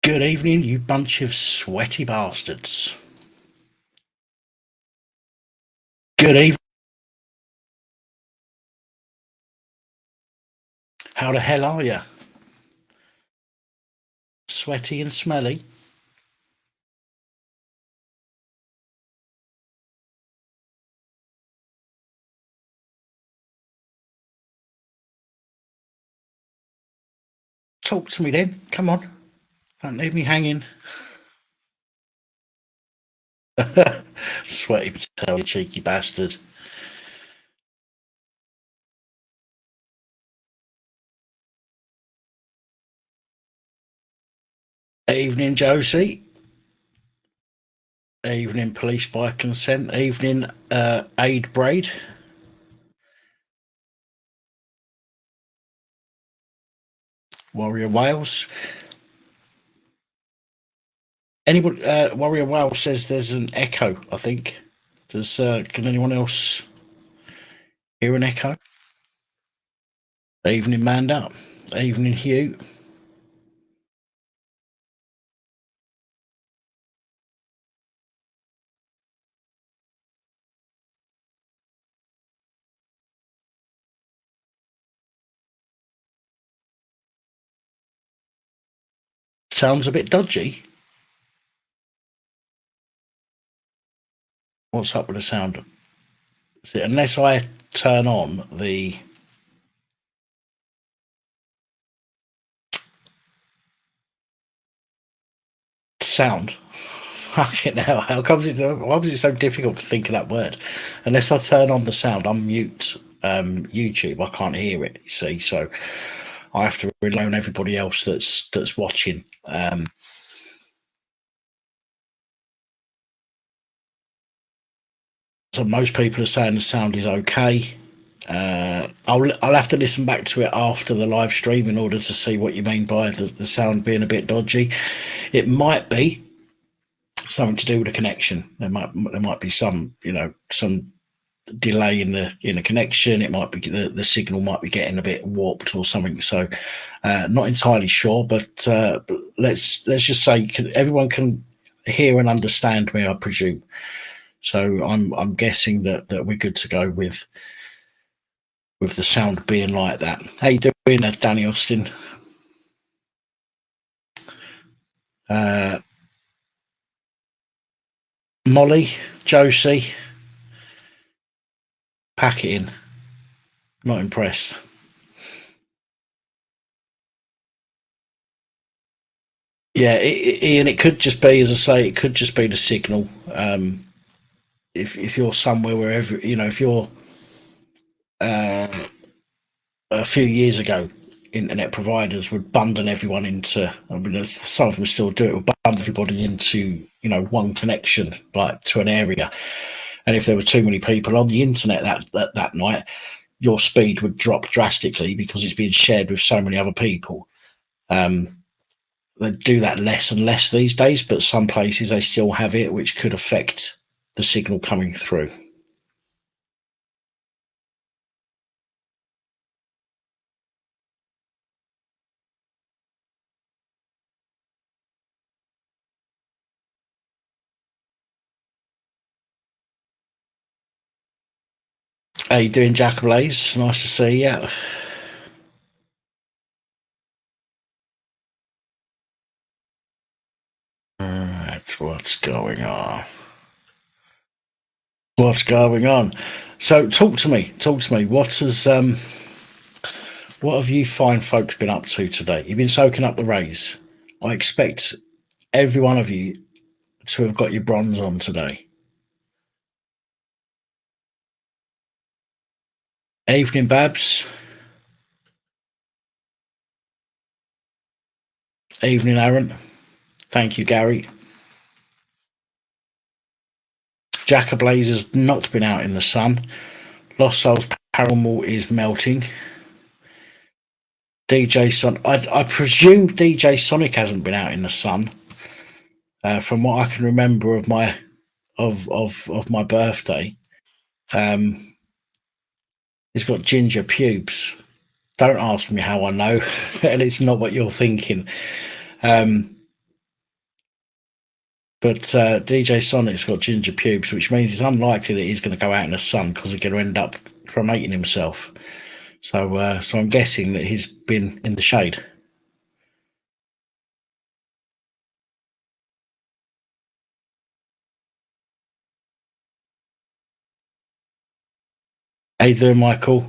Good evening, you bunch of sweaty bastards. Good evening. How the hell are you? Sweaty and smelly? Talk to me then. Come on. Don't leave me hanging. Sweaty potato, you cheeky bastard. Evening, Josie. Evening, police by consent. Evening, Aid Braid. Warrior Wales. Anybody? Warrior Wales says there's an echo. I think. Does can anyone else hear an echo? Evening, Manda. Evening, Hugh. Sounds a bit dodgy. What's up with the sound? Unless I turn on the sound. Fucking hell, why was it so difficult to think of that word? Unless I turn on the sound, unmute YouTube, I can't hear it, you see, so I have to rely on everybody else that's watching. So most people are saying the sound is okay. I'll have to listen back to it after the live stream in order to see what you mean by the sound being a bit dodgy. It might be something to do with the connection. There might be some delay in the connection. It might be the signal might be getting a bit warped or something. So not entirely sure, but let's just say everyone can hear and understand me, I presume. So I'm guessing that we're good to go with the sound being like that. How you doing, Danny Austin? Molly, Josie, pack it in. Not impressed. Yeah, Ian, it could just be, as I say, it could just be the signal. If you're somewhere wherever, if you're a few years ago, internet providers would bundle everyone into, I mean, some of them still do it, would bundle everybody into, one connection, like to an area. And if there were too many people on the internet that night, your speed would drop drastically because it's being shared with so many other people. They do that less and less these days, but some places they still have it, which could affect the signal coming through. How you doing, Jack Blaze? Nice to see you. Alright, what's going on? What's going on? So talk to me. What have you fine folks been up to today? You've been soaking up the rays. I expect every one of you to have got your bronze on today. Evening, Babs. Evening, Aaron. Thank you, Gary. Jack Ablaze has not been out in the sun. Lost Souls Paranormal is melting. DJ Son, I presume DJ Sonic hasn't been out in the sun. From what I can remember of my birthday, he's got ginger pubes. Don't ask me how I know, and it's not what you're thinking. But DJ Sonic's got ginger pubes, which means it's unlikely that he's going to go out in the sun because he's going to end up cremating himself. So, so I'm guessing that he's been in the shade. How you doing, Michael?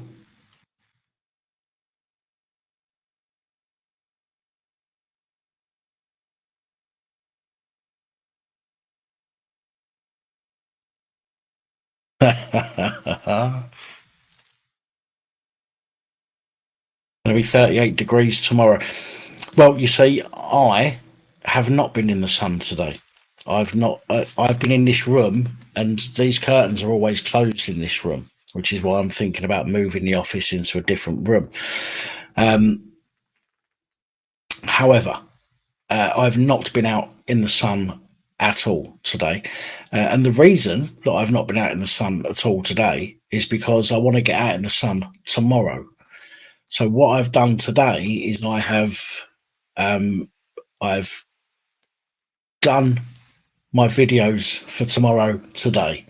Going to be 38 degrees tomorrow. Well, you see, I have not been in the sun today. I've not. I've been in this room, and these curtains are always closed in this room, which is why I'm thinking about moving the office into a different room. However, I've not been out in the sun at all today. And the reason that I've not been out in the sun at all today is because I want to get out in the sun tomorrow. So what I've done today is I've done my videos for tomorrow today.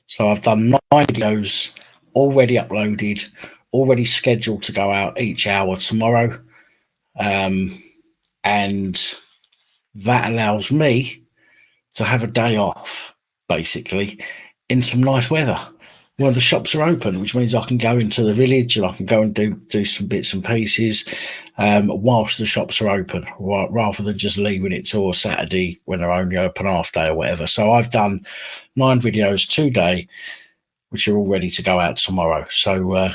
So I've done 9 videos already uploaded, already scheduled to go out each hour tomorrow. And that allows me to have a day off, basically, in some nice weather where the shops are open, which means I can go into the village and I can go and do some bits and pieces whilst the shops are open, rather than just leaving it till Saturday when they're only open half day or whatever. So I've done 9 videos today, which are all ready to go out tomorrow. So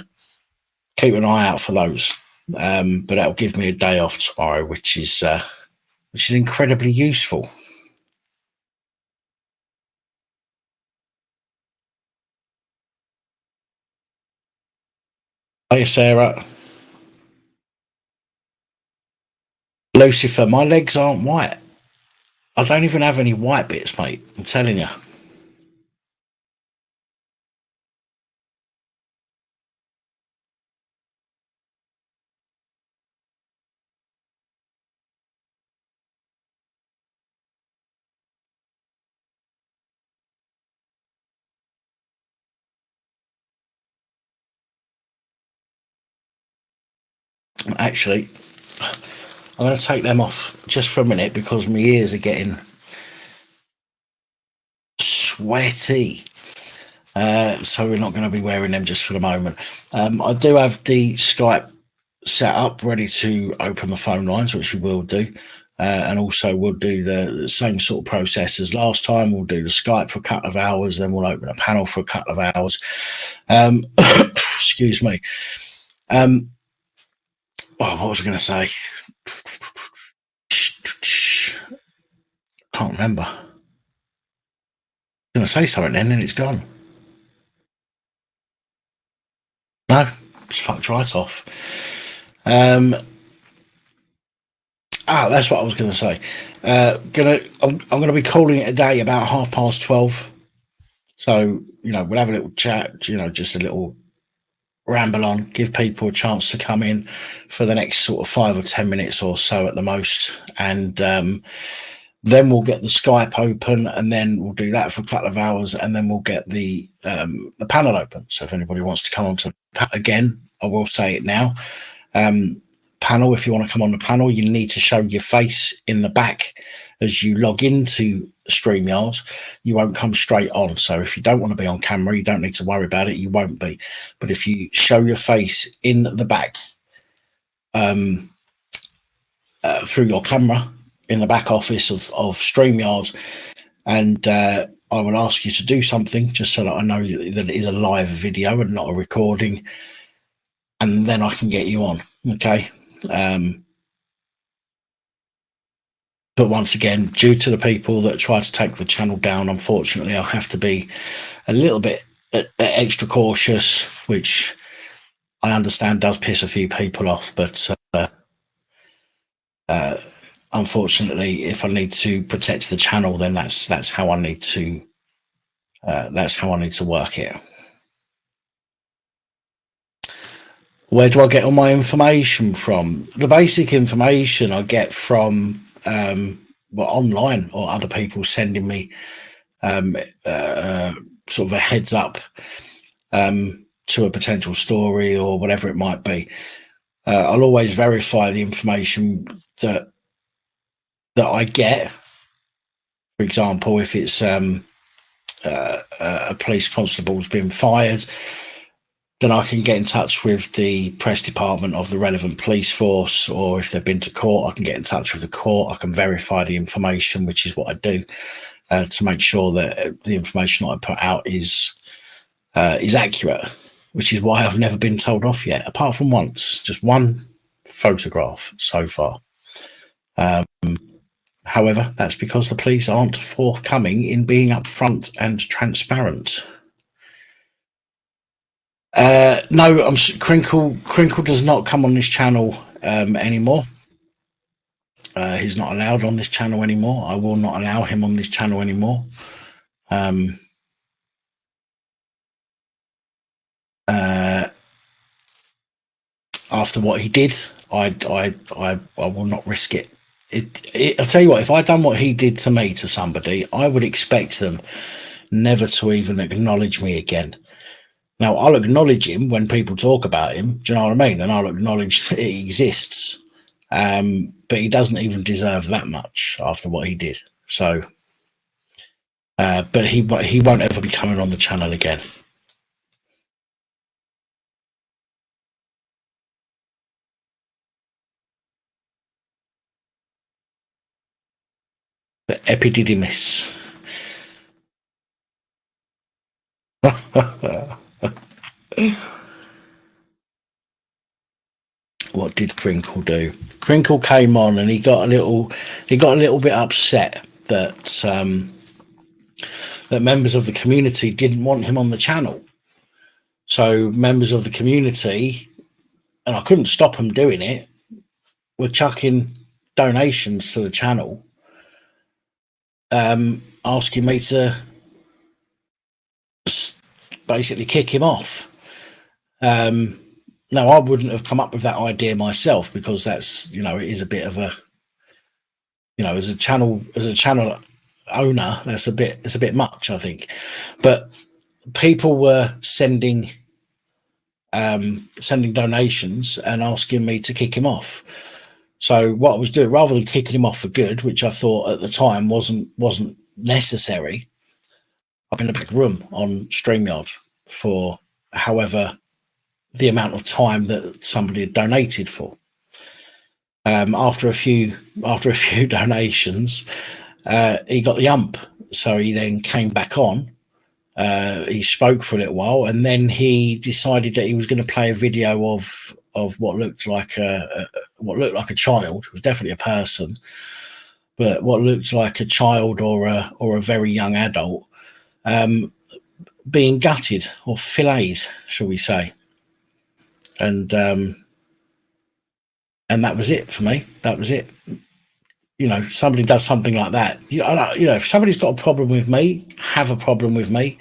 keep an eye out for those. But that'll give me a day off tomorrow, which is incredibly useful. Hey, Sarah. Lucifer, my legs aren't white. I don't even have any white bits, mate. I'm telling you. Actually, I'm going to take them off just for a minute because my ears are getting sweaty. So we're not going to be wearing them just for the moment. I do have the Skype set up, ready to open the phone lines, which we will do. And also we'll do the same sort of process as last time. We'll do the Skype for a couple of hours, then we'll open a panel for a couple of hours. Excuse me. What was I going to say? Can't remember. I was going to say something then, and it's gone. No, it's fucked right off. That's what I was going to say. I'm going to be calling it a day about 12:30. So we'll have a little chat. Just a little ramble on, give people a chance to come in for the next sort of 5 or 10 minutes or so at the most, and then we'll get the Skype open, and then we'll do that for a couple of hours, and then we'll get the panel open. So if anybody wants to come on to again, I will say it now. Panel, if you want to come on the panel, you need to show your face in the back as you log into StreamYard. You won't come straight on. So if you don't want to be on camera, you don't need to worry about it. You won't be. But if you show your face in the back through your camera in the back office of StreamYard, and I will ask you to do something just so that I know that it is a live video and not a recording, and then I can get you on. Okay. But once again, due to the people that try to take the channel down, unfortunately, I'll have to be a little bit extra cautious, which I understand does piss a few people off. But unfortunately, if I need to protect the channel, then that's how I need to work it. Where do I get all my information from? The basic information I get from online, or other people sending me sort of a heads up to a potential story or whatever it might be, I'll always verify the information that I get. For example, if it's a police constable's been fired, then I can get in touch with the press department of the relevant police force, or if they've been to court, I can get in touch with the court. I can verify the information, which is what I do, to make sure that the information that I put out is accurate, which is why I've never been told off yet, apart from once, just one photograph so far. However, that's because the police aren't forthcoming in being upfront and transparent. No, Crinkle does not come on this channel anymore. He's not allowed on this channel anymore. I will not allow him on this channel anymore. After what he did, I will not risk it. I'll tell you what, if I'd done what he did to me to somebody, I would expect them never to even acknowledge me again. Now, I'll acknowledge him when people talk about him, do you know what I mean? And I'll acknowledge that he exists. But he doesn't even deserve that much after what he did. So, but he won't ever be coming on the channel again. The epididymis. What did Crinkle do? Crinkle came on and he got a little bit upset that that members of the community didn't want him on the channel. So members of the community, and I couldn't stop them doing it, were chucking donations to the channel, asking me to basically kick him off. Now, I wouldn't have come up with that idea myself, because that's, it is a bit of a, as a channel owner, it's a bit much, I think. But people were sending donations and asking me to kick him off. So what I was doing, rather than kicking him off for good, which I thought at the time wasn't necessary, I'm in a big room on StreamYard for however the amount of time that somebody had donated for. After a few donations, he got the ump, so he then came back on. He spoke for a little while, and then he decided that he was going to play a video of what looked like a child. It was definitely a person, but what looked like a child or a very young adult being gutted or filleted, shall we say? And that was it for me. That was it. Somebody does something like that. If somebody's got a problem with me, have a problem with me,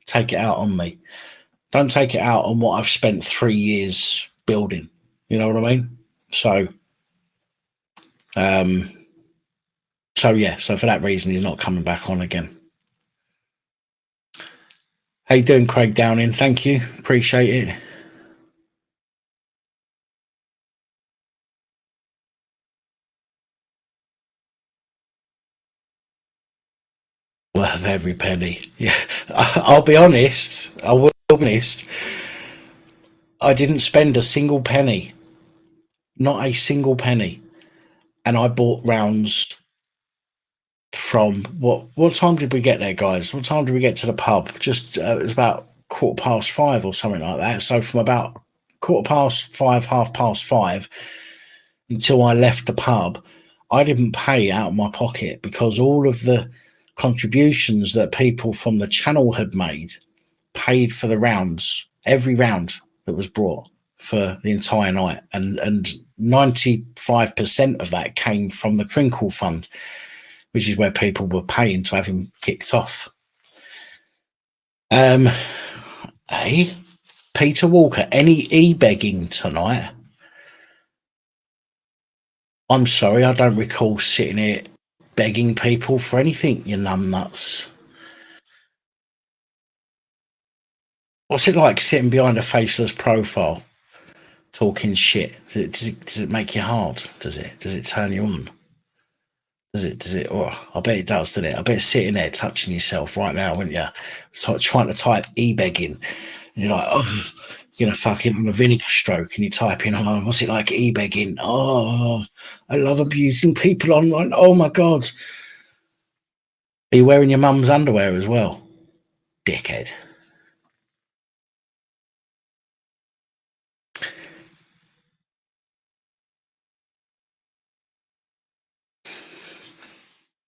take it out on me. Don't take it out on what I've spent 3 years building. You know what I mean? So, yeah. So for that reason, he's not coming back on again. How you doing, Craig Downing? Thank you. Appreciate it. Worth every penny. Yeah, I'll be honest. I will be honest. I didn't spend a single penny. Not a single penny. And I bought rounds from what time did we get there, guys? What time did we get to the pub? Just it was about 5:15 or something like that. So from about 5:15, 5:30 until I left the pub, I didn't pay out of my pocket, because all of the contributions that people from the channel had made paid for the rounds, every round that was brought for the entire night, and 95% of that came from the Crinkle Fund, which is where people were paying to have him kicked off. Hey, Peter Walker, any e-begging tonight? I'm sorry, I don't recall sitting here begging people for anything, you numbnuts. What's it like sitting behind a faceless profile talking shit? Does it make you hard? Does it? Does it turn you on? Does it? Oh, I bet it does, doesn't it? I bet sitting there touching yourself right now, wouldn't you? Trying to type e-begging. And you're like, oh, you're going to fucking have a vinegar stroke and you type in, oh, what's it like e-begging? Oh, I love abusing people online. Oh my God. Are you wearing your mum's underwear as well? Dickhead.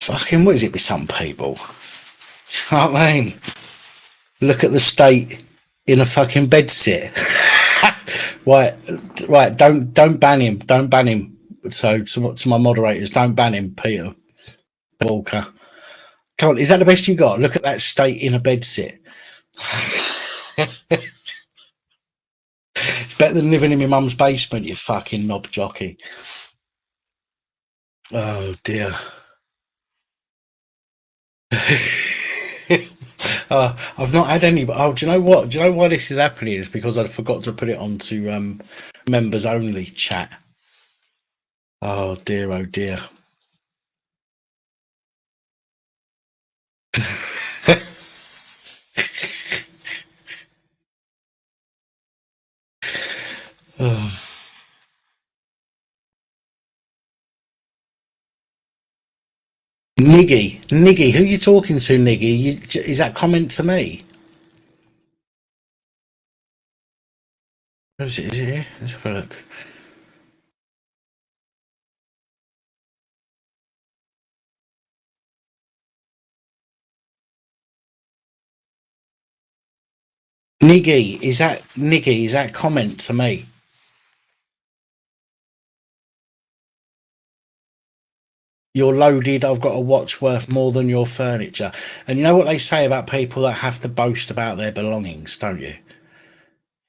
Fucking, what is it with some people? You know what I mean? Look at the state in a fucking bed sit. right, right. Don't ban him. Don't ban him. So to my moderators, don't ban him, Peter Walker. Come on, is that the best you got? Look at that state in a bed sit. It's better than living in my mum's basement, you fucking knob jockey. Oh dear. I've not had any. Oh, do you know what? Do you know why this is happening? It's because I forgot to put it onto members only chat. Oh dear, oh dear. Oh. Niggy, who are you talking to, Niggy? Is that comment to me? Where is it? Is it here? Let's have a look. Niggy, is that comment to me? You're loaded. I've got a watch worth more than your furniture. And you know what they say about people that have to boast about their belongings, don't you?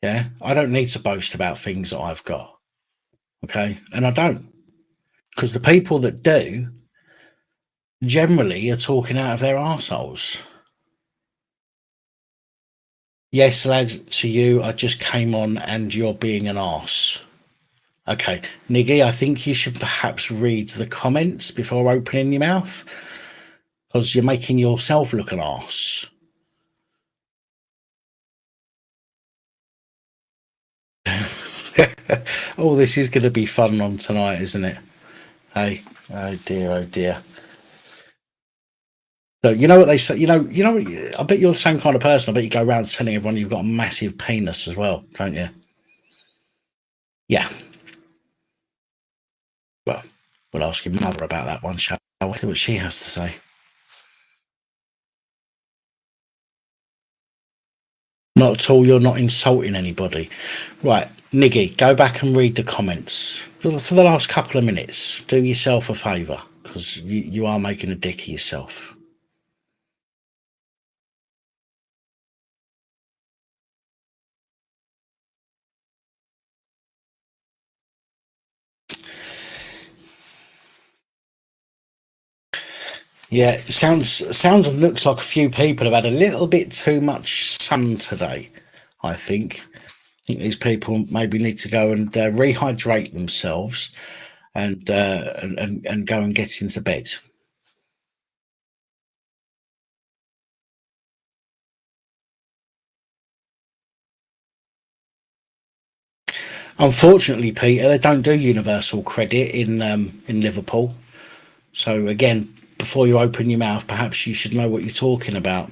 Yeah, I don't need to boast about things that I've got. Okay, and I don't, because the people that do generally are talking out of their arseholes. Yes, lads, to you, I just came on and you're being an arse. Okay, Niggy, I think you should perhaps read the comments before opening your mouth, because you're making yourself look an arse. Oh, this is going to be fun on tonight, isn't it? Hey, oh dear, oh dear. So you know what they say. You know. I bet you're the same kind of person. I bet you go around telling everyone you've got a massive penis as well, don't you? Yeah. Well, we'll ask your mother about that one, shall we? See what she has to say. Not at all. You're not insulting anybody, right? Niggy, go back and read the comments for the last couple of minutes. Do yourself a favour, because you are making a dick of yourself. Yeah, sounds and looks like a few people have had a little bit too much sun today. I think these people maybe need to go and rehydrate themselves and go and get into bed. Unfortunately, Peter, they don't do universal credit in Liverpool. So again, before you open your mouth, perhaps you should know what you're talking about.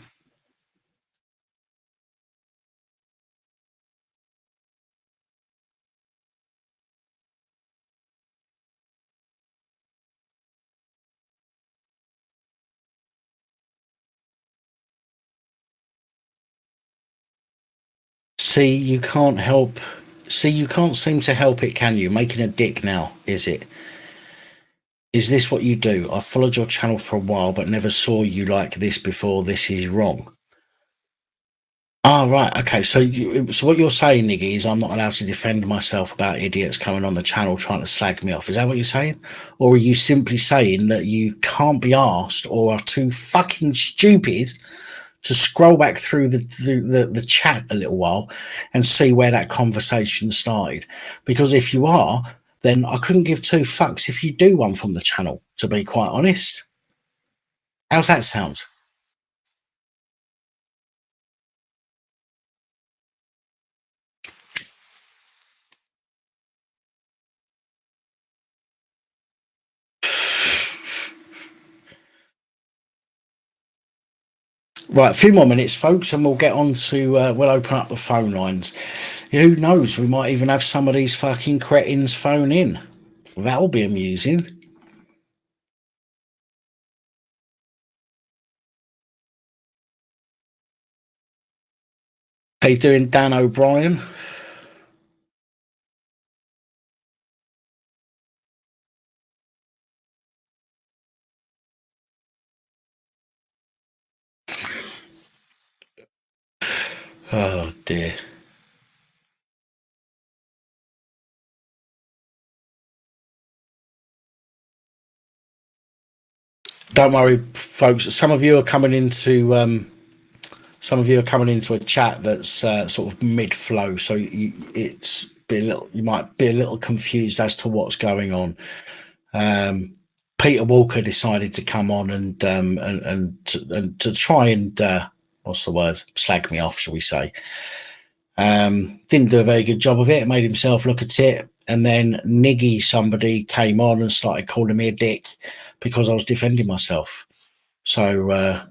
See, you can't help. See, you can't seem to help it, can you? Making a dick now, is it? Is this what you do? I've followed your channel for a while, but never saw you like this before. This is wrong. Oh, right. Okay. So what you're saying, Niggy, is I'm not allowed to defend myself about idiots coming on the channel trying to slag me off. Is that what you're saying? Or are you simply saying that you can't be asked or are too fucking stupid to scroll back through the chat a little while and see where that conversation started? Because if you are, then I couldn't give two fucks if you do one from the channel, to be quite honest. How's that sound? Right, a few more minutes, folks, and we'll get on to, we'll open up the phone lines. Who knows? We might even have some of these fucking cretins phone in. That'll be amusing. How you doing, Dan O'Brien? Oh dear. Don't worry, folks. Some of you are coming into a chat that's sort of mid flow, so you might be a little confused as to what's going on. Peter Walker decided to come on and to try and what's the word, slag me off, shall we say? Didn't do a very good job of it. Made himself look a tit, and then Niggy somebody came on and started calling me a dick because I was defending myself. So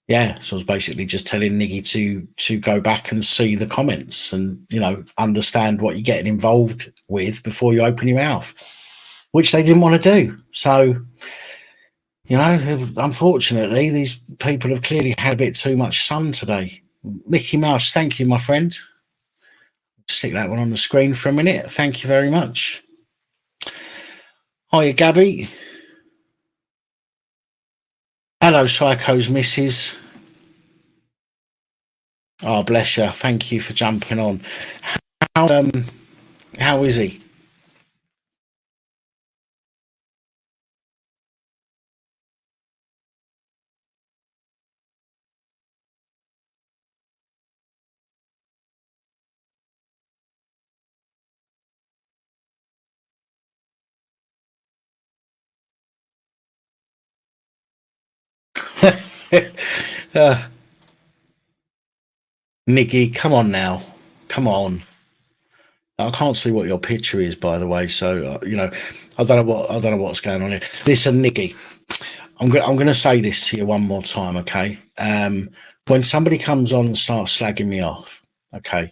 yeah, so I was basically just telling Niggy to go back and see the comments and understand what you're getting involved with before you open your mouth, which they didn't want to do. So unfortunately, these people have clearly had a bit too much sun today. Mickey Mouse, thank you, my friend. Stick that one on the screen for a minute. Thank you very much. Hiya, Gabby. Hello, Psycho's missus. Oh, bless you. Thank you for jumping on. How, um, how is he? uh, Nicky, come on now. Come on. I can't see what your picture is, by the way. So I don't know what's going on here. Listen, Nicky, I'm going to say this to you one more time, okay? When somebody comes on and starts slagging me off, okay,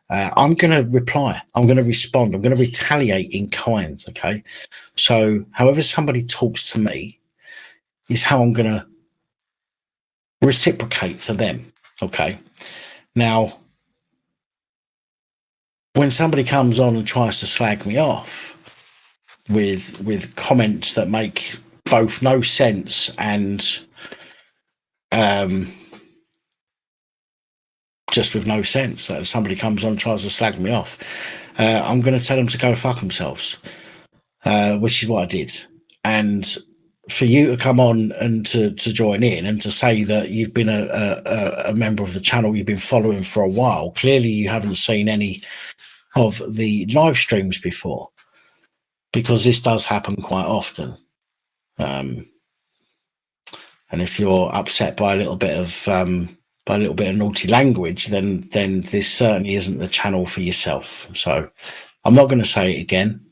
I'm going to reply. I'm going to respond. I'm going to retaliate in kind, okay? So, however somebody talks to me is how I'm going to reciprocate to them, okay? Now, when somebody comes on and tries to slag me off with comments that make both no sense and um, just with no sense, that if somebody comes on and tries to slag me off, I'm going to tell them to go fuck themselves, which is what I did. And for you to come on and to join in and to say that you've been a member of the channel, you've been following for a while, clearly you haven't seen any of the live streams before, because this does happen quite often. Um, and if you're upset by a little bit of naughty language, then this certainly isn't the channel for yourself. So I'm not going to say it again.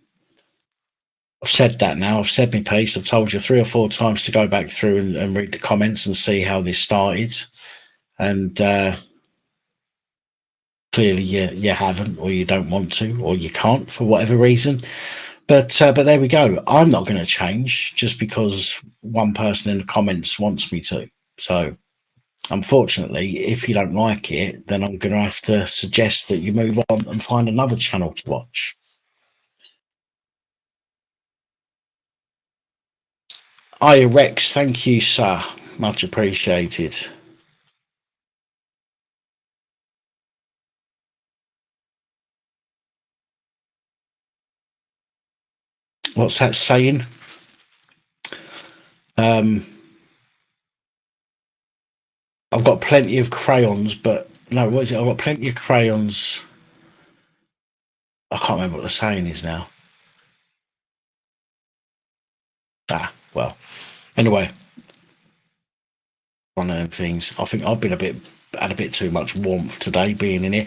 I've said that now. I've said my piece. I've told you 3 or 4 times to go back through and read the comments and see how this started. And clearly you haven't, or you don't want to, or you can't for whatever reason. But there we go. I'm not going to change just because one person in the comments wants me to. So unfortunately, if you don't like it, then I'm going to have to suggest that you move on and find another channel to watch. Hiya, Rex. Thank you, sir. Much appreciated. What's that saying? I've got plenty of crayons, but no, what is it? I've got plenty of crayons. I can't remember what the saying is now. Well, anyway, one of them things. I think I've been had a bit too much warmth today being in here.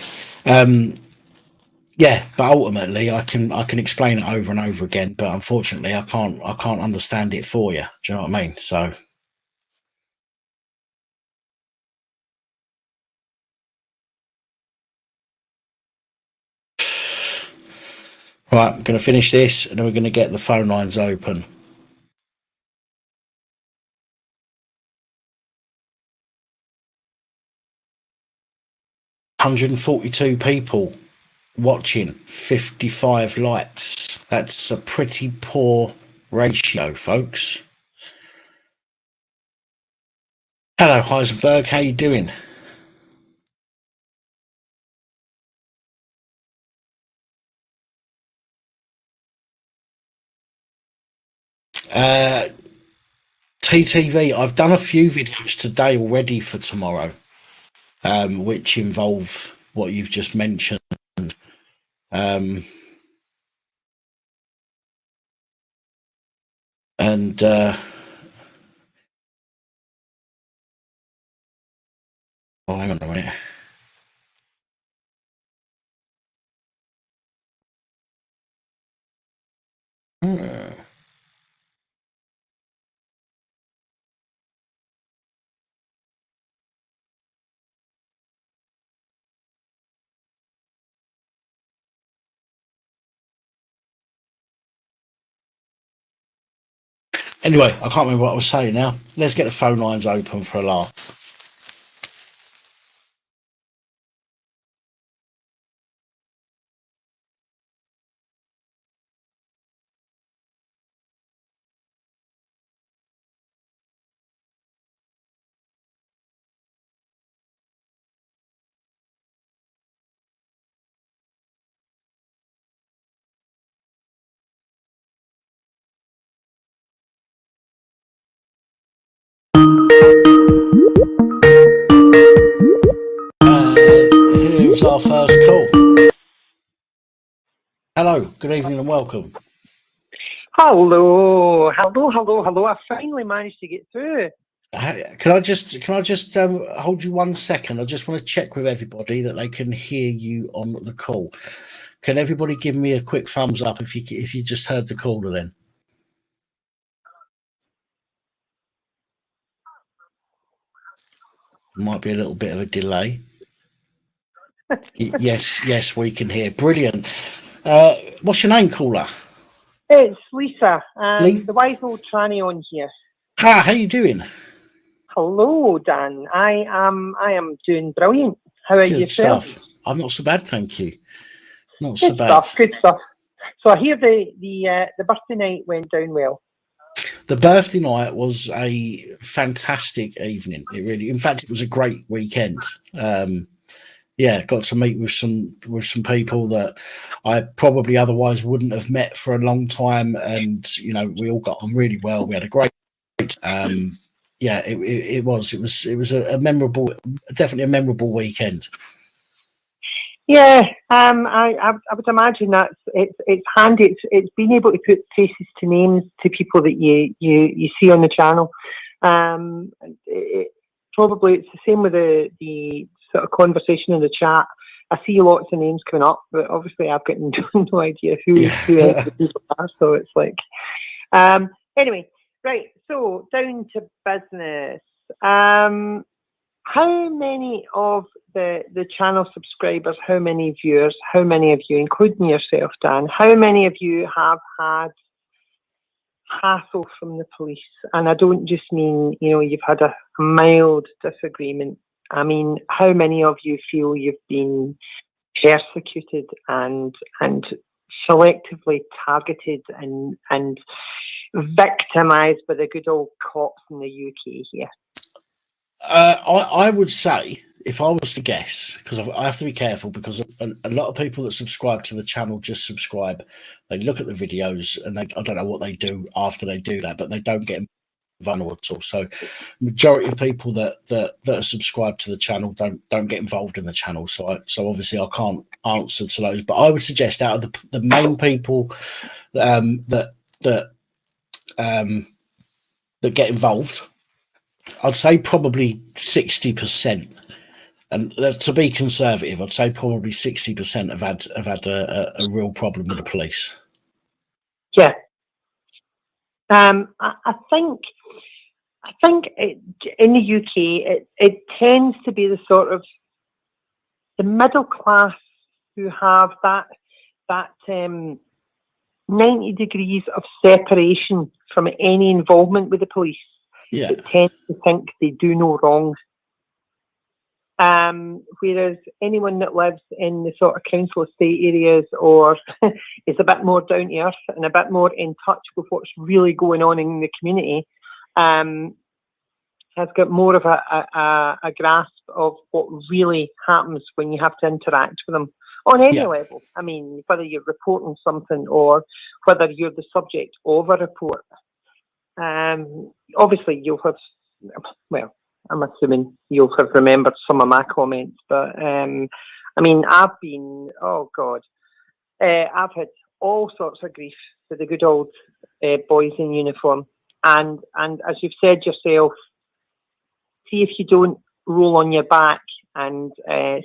Yeah, but ultimately I can explain it over and over again, but unfortunately I can't understand it for you. Do you know what I mean? So right, I'm going to finish this and then we're going to get the phone lines open. $142 people watching, 55 likes. That's a pretty poor ratio, folks. Hello, Heisenberg. How you doing? TTV, I've done a few videos today already for tomorrow, which involve what you've just mentioned. And oh, hang on a minute. Anyway, I can't remember what I was saying now. Let's get the phone lines open for a laugh. Here's our first call. Hello, good evening and welcome. Hello. I finally managed to get through. Can I just hold you 1 second? I just want to check with everybody that they can hear you on the call. Can everybody give me a quick thumbs up if you just heard the caller then? Might be a little bit of a delay. Yes, we can hear. Brilliant. What's your name, caller? It's Lisa, the wise old tranny on here. How you doing? Hello, Dan. I am doing brilliant. How are you? Good stuff. I'm not so bad, thank you. Not so bad. Good stuff. So I hear the birthday night went down well. The birthday night was a fantastic evening. It really, in fact, it was a great weekend. Yeah, got to meet with some people that I probably otherwise wouldn't have met for a long time, and we all got on really well. We had a great, yeah, it was a memorable, definitely a memorable weekend. Yeah, I would imagine that it's handy. It's being able to put faces to names to people that you see on the channel. Probably it's the same with the sort of conversation in the chat. I see lots of names coming up, but obviously I've got no idea who the people are. So it's like, anyway, right. So down to business. How many of the channel subscribers, how many viewers, how many of you, including yourself, Dan, how many of you have had hassle from the police? And I don't just mean, you've had a mild disagreement. I mean, how many of you feel you've been persecuted and selectively targeted and victimised by the good old cops in the UK here? I would say if I was to guess, because I have to be careful, because a lot of people that subscribe to the channel just subscribe. They look at the videos and I don't know what they do after they do that, but they don't get vulnerable at all. So majority of people that are subscribed to the channel don't get involved in the channel. So obviously I can't answer to those. But I would suggest out of the main people that get involved, I'd say probably 60%. And to be conservative, I'd say probably 60% have had a real problem with the police. Yeah. I think in the UK it tends to be the sort of the middle class who have that 90 degrees of separation from any involvement with the police. Yeah. That tend to think they do no wrong. Whereas anyone that lives in the sort of council estate areas or is a bit more down to earth and a bit more in touch with what's really going on in the community, has got more of a grasp of what really happens when you have to interact with them on any level. I mean, whether you're reporting something or whether you're the subject of a report. Obviously, you'll have, well, I'm assuming you'll have remembered some of my comments, but I mean, I've been, oh God, I've had all sorts of grief for the good old boys in uniform. And as you've said yourself, see if you don't roll on your back and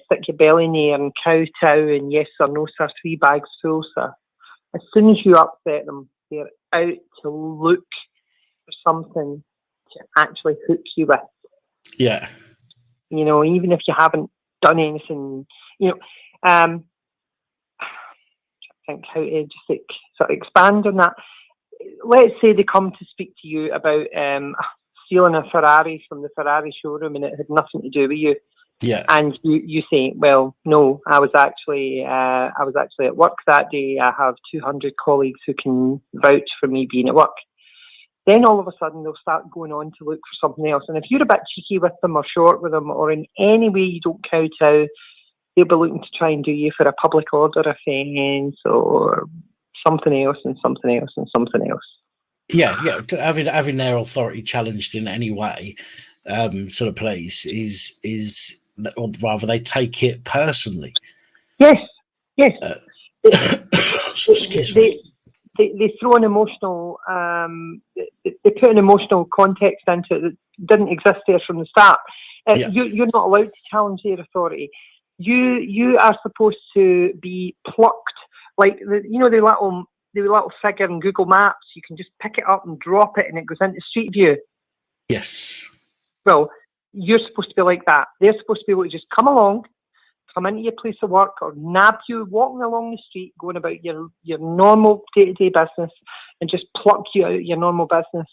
stick your belly in the air and kowtow and yes or no sir, 3 bags full sir. As soon as you upset them, they're out to look for something to actually hook you with. Yeah. You know, even if you haven't done anything, you know, I think how to just sort of expand on that. Let's say they come to speak to you about stealing a Ferrari from the Ferrari showroom and it had nothing to do with you. Yeah. And you say, well, no, I was actually at work that day. I have 200 colleagues who can vouch for me being at work. Then all of a sudden they'll start going on to look for something else. And if you're a bit cheeky with them or short with them or in any way you don't kowtow, they'll be looking to try and do you for a public order offence or something else and something else and something else. Yeah. Having their authority challenged in any way to the police is, or rather, they take it personally. Yes. Excuse me. They throw an emotional, they put an emotional context into it that didn't exist there from the start. You're not allowed to challenge their authority. You are supposed to be plucked, like the little figure in Google Maps. You can just pick it up and drop it, and it goes into Street View. Yes. Well, you're supposed to be like that. They're supposed to be able to just come into your place of work or nab you walking along the street, going about your normal day-to-day business and just pluck you out of your normal business.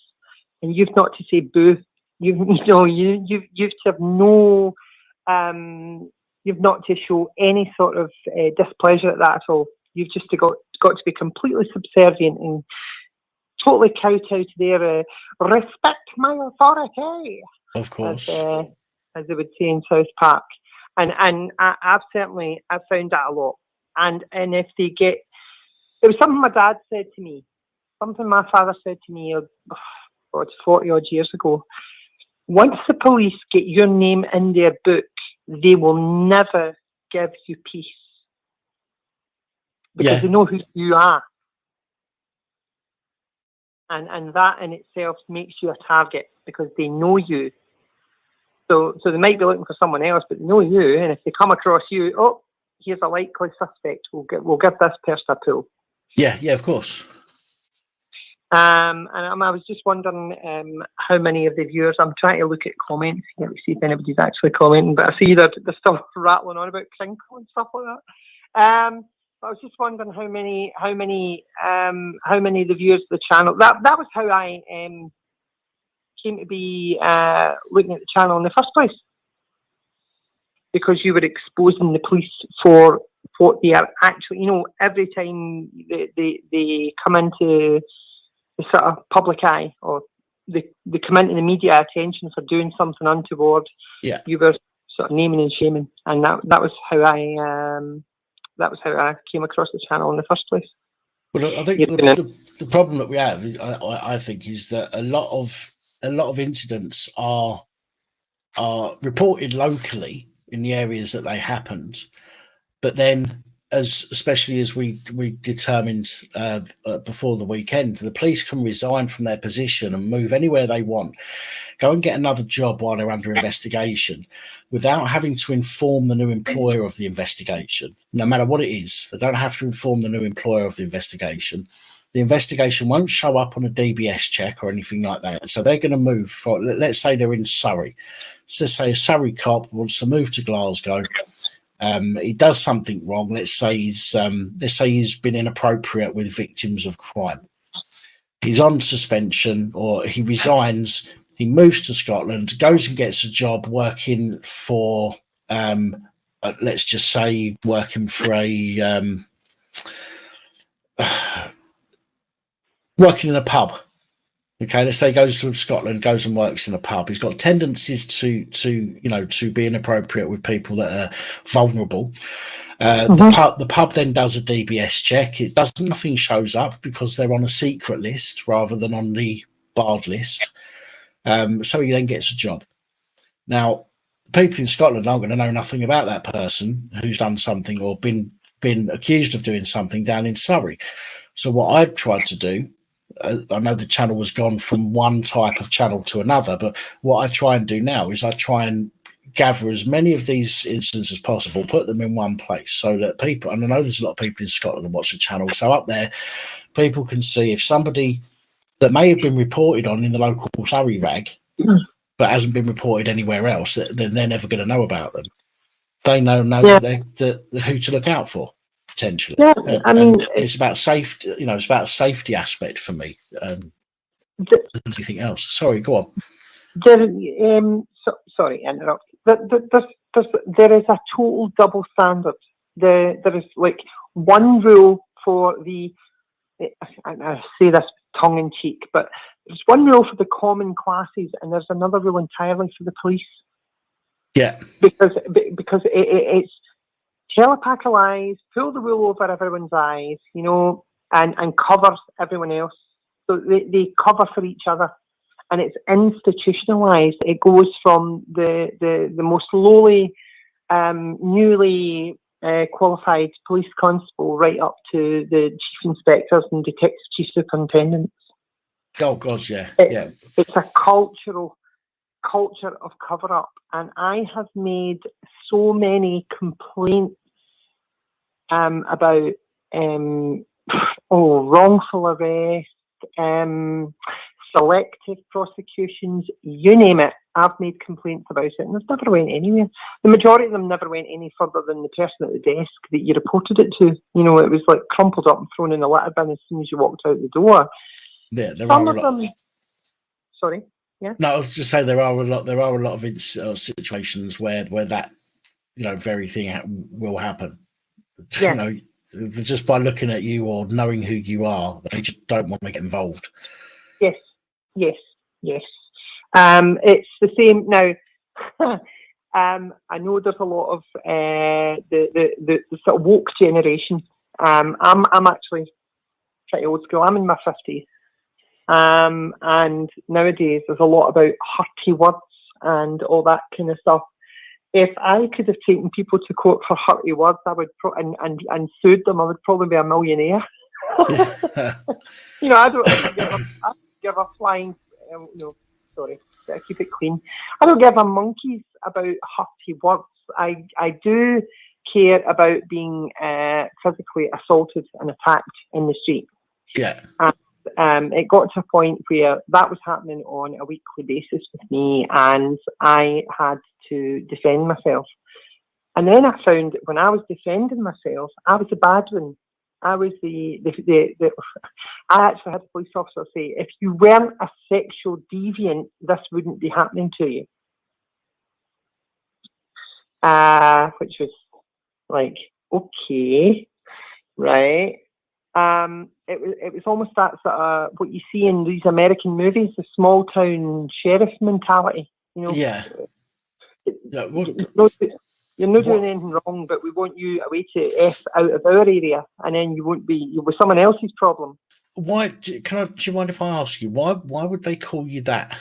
And you've not to say boo. You've to have no, you've not to show any sort of displeasure at that at all. You've just got to be completely subservient and totally kowtow to their respect my authority. Of course. As they would say in South Park. And I've found that a lot. And if they get, it was something my dad said to me, something my father said to me, 40 odd years ago. Once the police get your name in their book, they will never give you peace. Because they know who you are. And that in itself makes you a target because they know you. So they might be looking for someone else, but they know you. And if they come across you, oh, here's a likely suspect. We'll give this person a pull. Yeah, of course. And I was just wondering how many of the viewers. I'm trying to look at comments to see if anybody's actually commenting, but I see they're still rattling on about Crinkle and stuff like that. I was just wondering how many of the viewers of the channel. That was how I came to be looking at the channel in the first place, because you were exposing the police for what they are actually. You know, every time they come into the sort of public eye, or they come into the media attention for doing something untoward, you were sort of naming and shaming, and that was how I came across the channel in the first place. Well, I think the problem that we have is, I think, is that a lot of incidents are reported locally in the areas that they happened, but then, especially as we determined before the weekend, the police can resign from their position and move anywhere they want, go and get another job while they're under investigation, without having to inform the new employer of the investigation. No matter what it is, they don't have to inform the new employer of the investigation. The investigation won't show up on a DBS check or anything like that. So they're going to move for, let's say they're in Surrey. So let's say a Surrey cop wants to move to Glasgow. He does something wrong. Let's say he's been inappropriate with victims of crime. He's on suspension, or he resigns. He moves to Scotland, goes and gets a job working for, let's just say, working for working in a pub. Okay, let's say he goes to Scotland, goes and works in a pub. He's got tendencies to be inappropriate with people that are vulnerable. The pub then does a DBS check. Nothing shows up because they're on a secret list rather than on the barred list. So he then gets a job. Now, people in Scotland aren't going to know nothing about that person who's done something or been accused of doing something down in Surrey. So what I've tried to do, I know the channel has gone from one type of channel to another, but what I try and do now is I try and gather as many of these incidents as possible, put them in one place so that people, and I know there's a lot of people in Scotland that watch the channel, so up there people can see if somebody that may have been reported on in the local Surrey rag but hasn't been reported anywhere else, then they're never going to know about them. They know who to look out for. Potentially, I mean, it's about safety. It's about a safety aspect for me. Anything else? Sorry, go on. Sorry, interrupt. There is a total double standard. There is like one rule for the. I say this tongue in cheek, but there's one rule for the common classes, and there's another rule entirely for the police. Yeah, because it's. Tell a pack of lies, pull the wool over everyone's eyes, and cover everyone else. So they cover for each other, and it's institutionalized. It goes from the most lowly, newly qualified police constable right up to the chief inspectors and detective chief superintendents. Oh God, yeah. It's a culture of cover up, and I have made so many complaints about wrongful arrest, selective prosecutions, you name it. I've made complaints about it, and it's never went anywhere. The majority of them never went any further than the person at the desk that you reported it to. It was like crumpled up and thrown in the litter bin as soon as you walked out the door. Yeah, some of them. Sorry. Yeah. No, I was just saying there are a lot of situations where that very thing will happen. Yeah. Just by looking at you or knowing who you are, they just don't want to get involved. Yes. It's the same now. I know there's a lot of the sort of woke generation. I'm actually pretty old school. I'm in my 50s. And nowadays there's a lot about hurty words and all that kind of stuff. If I could have taken people to court for hurty words, I would and sued them, I would probably be a millionaire. I don't give a flying. Sorry, I keep it clean. I don't give a monkeys about hurty words. I do care about being physically assaulted and attacked in the street. Yeah. It got to a point where that was happening on a weekly basis with me, and I had to defend myself. And then I found that when I was defending myself, I was the bad one. I was I actually had a police officer say, if you weren't a sexual deviant, this wouldn't be happening to you. Which was like, okay, right. It was almost that sort of what you see in these American movies, the small town sheriff mentality. Yeah. Yeah, well, you're not doing what, anything wrong, but we want you away to F out of our area, and then you won't be, you'll be someone else's problem. why do you mind if I ask you why would they call you that?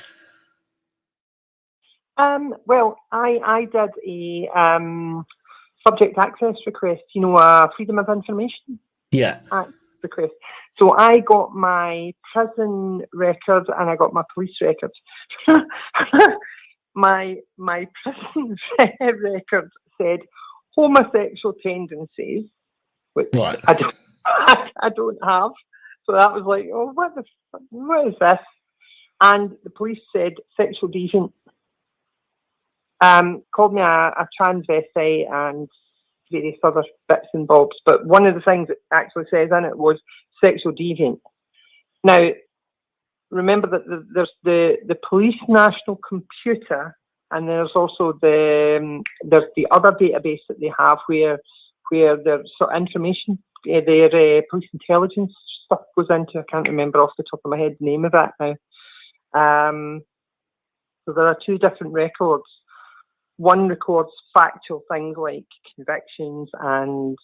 Well, I did a subject access request, a Freedom of Information Yeah. Act request. So I got my prison record and I got my police record. my prison record said homosexual tendencies, which Right. I don't, I don't have. So that was like, oh, what is this? And the police said sexual deviant. Called me a transvestite and various other bits and bobs. But one of the things it actually says in it was sexual deviant. Now, remember that there's the police national computer, and there's also there's the other database that they have where their sort of information, their police intelligence stuff goes into. I can't remember off the top of my head the name of that now. So there are two different records. One records factual things like convictions and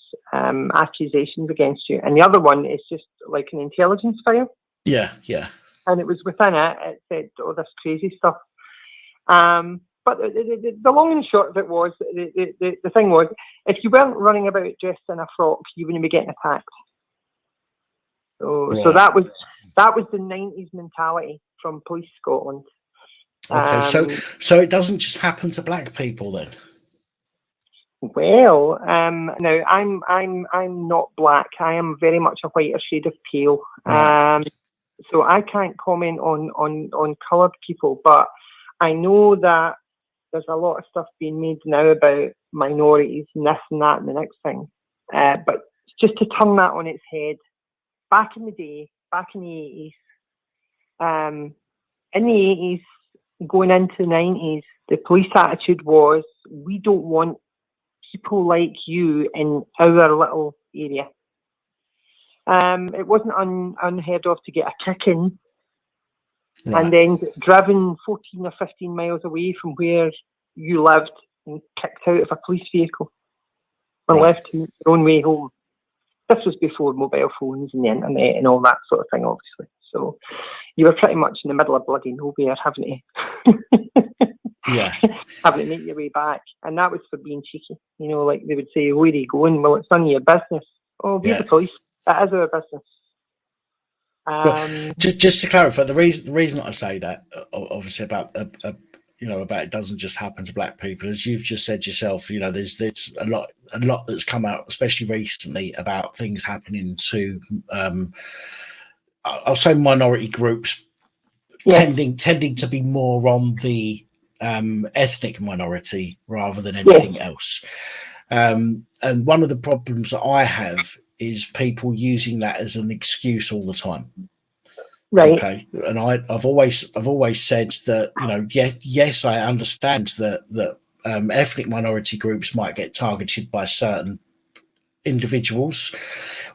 accusations against you, and the other one is just like an intelligence file. Yeah, yeah. And it was within it, it said all this crazy stuff. But the long and short of it was, the thing was, if you weren't running about dressed in a frock, you wouldn't be getting attacked. So, Right. so that was the 90s mentality from Police Scotland. Okay, so it doesn't just happen to black people then? Well, now I'm not black. I am very much a whiter shade of pale. Right. So I can't comment on coloured people, but I know that there's a lot of stuff being made now about minorities and this and that and the next thing. But just to turn that on its head, back in the day, back in the 80s, going into the 90s, the police attitude was, we don't want people like you in our little area. It wasn't unheard of to get a kick-in and then driven 14 or 15 miles away from where you lived and kicked out of a police vehicle and left to your own way home. This was before mobile phones and the internet and all that sort of thing, obviously. So you were pretty much in the middle of bloody nowhere, having to make your way back. And that was for being cheeky. Like they would say, where are you going? Well, it's none of your business. Oh, we're the police. That is our business. Just to clarify, the reason I say that, obviously about about it doesn't just happen to black people, as you've just said yourself. There's a lot that's come out, especially recently, about things happening to I'll say minority groups, tending to be more on the ethnic minority rather than anything else. And one of the problems that I have is people using that as an excuse all the time. Right. Okay. And I've always said that, yes, I understand that ethnic minority groups might get targeted by certain individuals,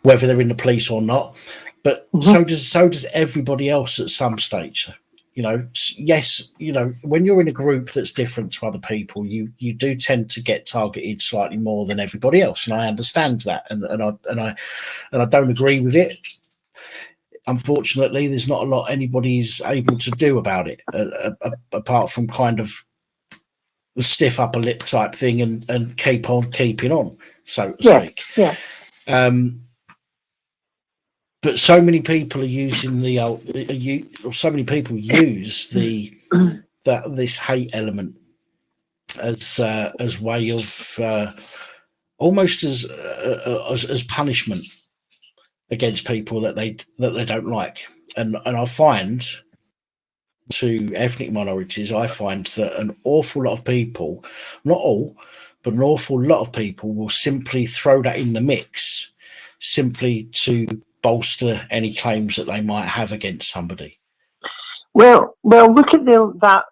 whether they're in the police or not. But so does everybody else at some stage. Yes, when you're in a group that's different to other people, you do tend to get targeted slightly more than everybody else, and I understand that, and I don't agree with it. Unfortunately, there's not a lot anybody's able to do about it, apart from kind of the stiff upper lip type thing and keep on keeping on, so to speak. Yeah. But so many people are using so many people use this hate element as way of almost as punishment against people that they don't like, and I find to ethnic minorities, I find that an awful lot of people, not all, but an awful lot of people will simply throw that in the mix simply to bolster any claims that they might have against somebody. Well, look at that.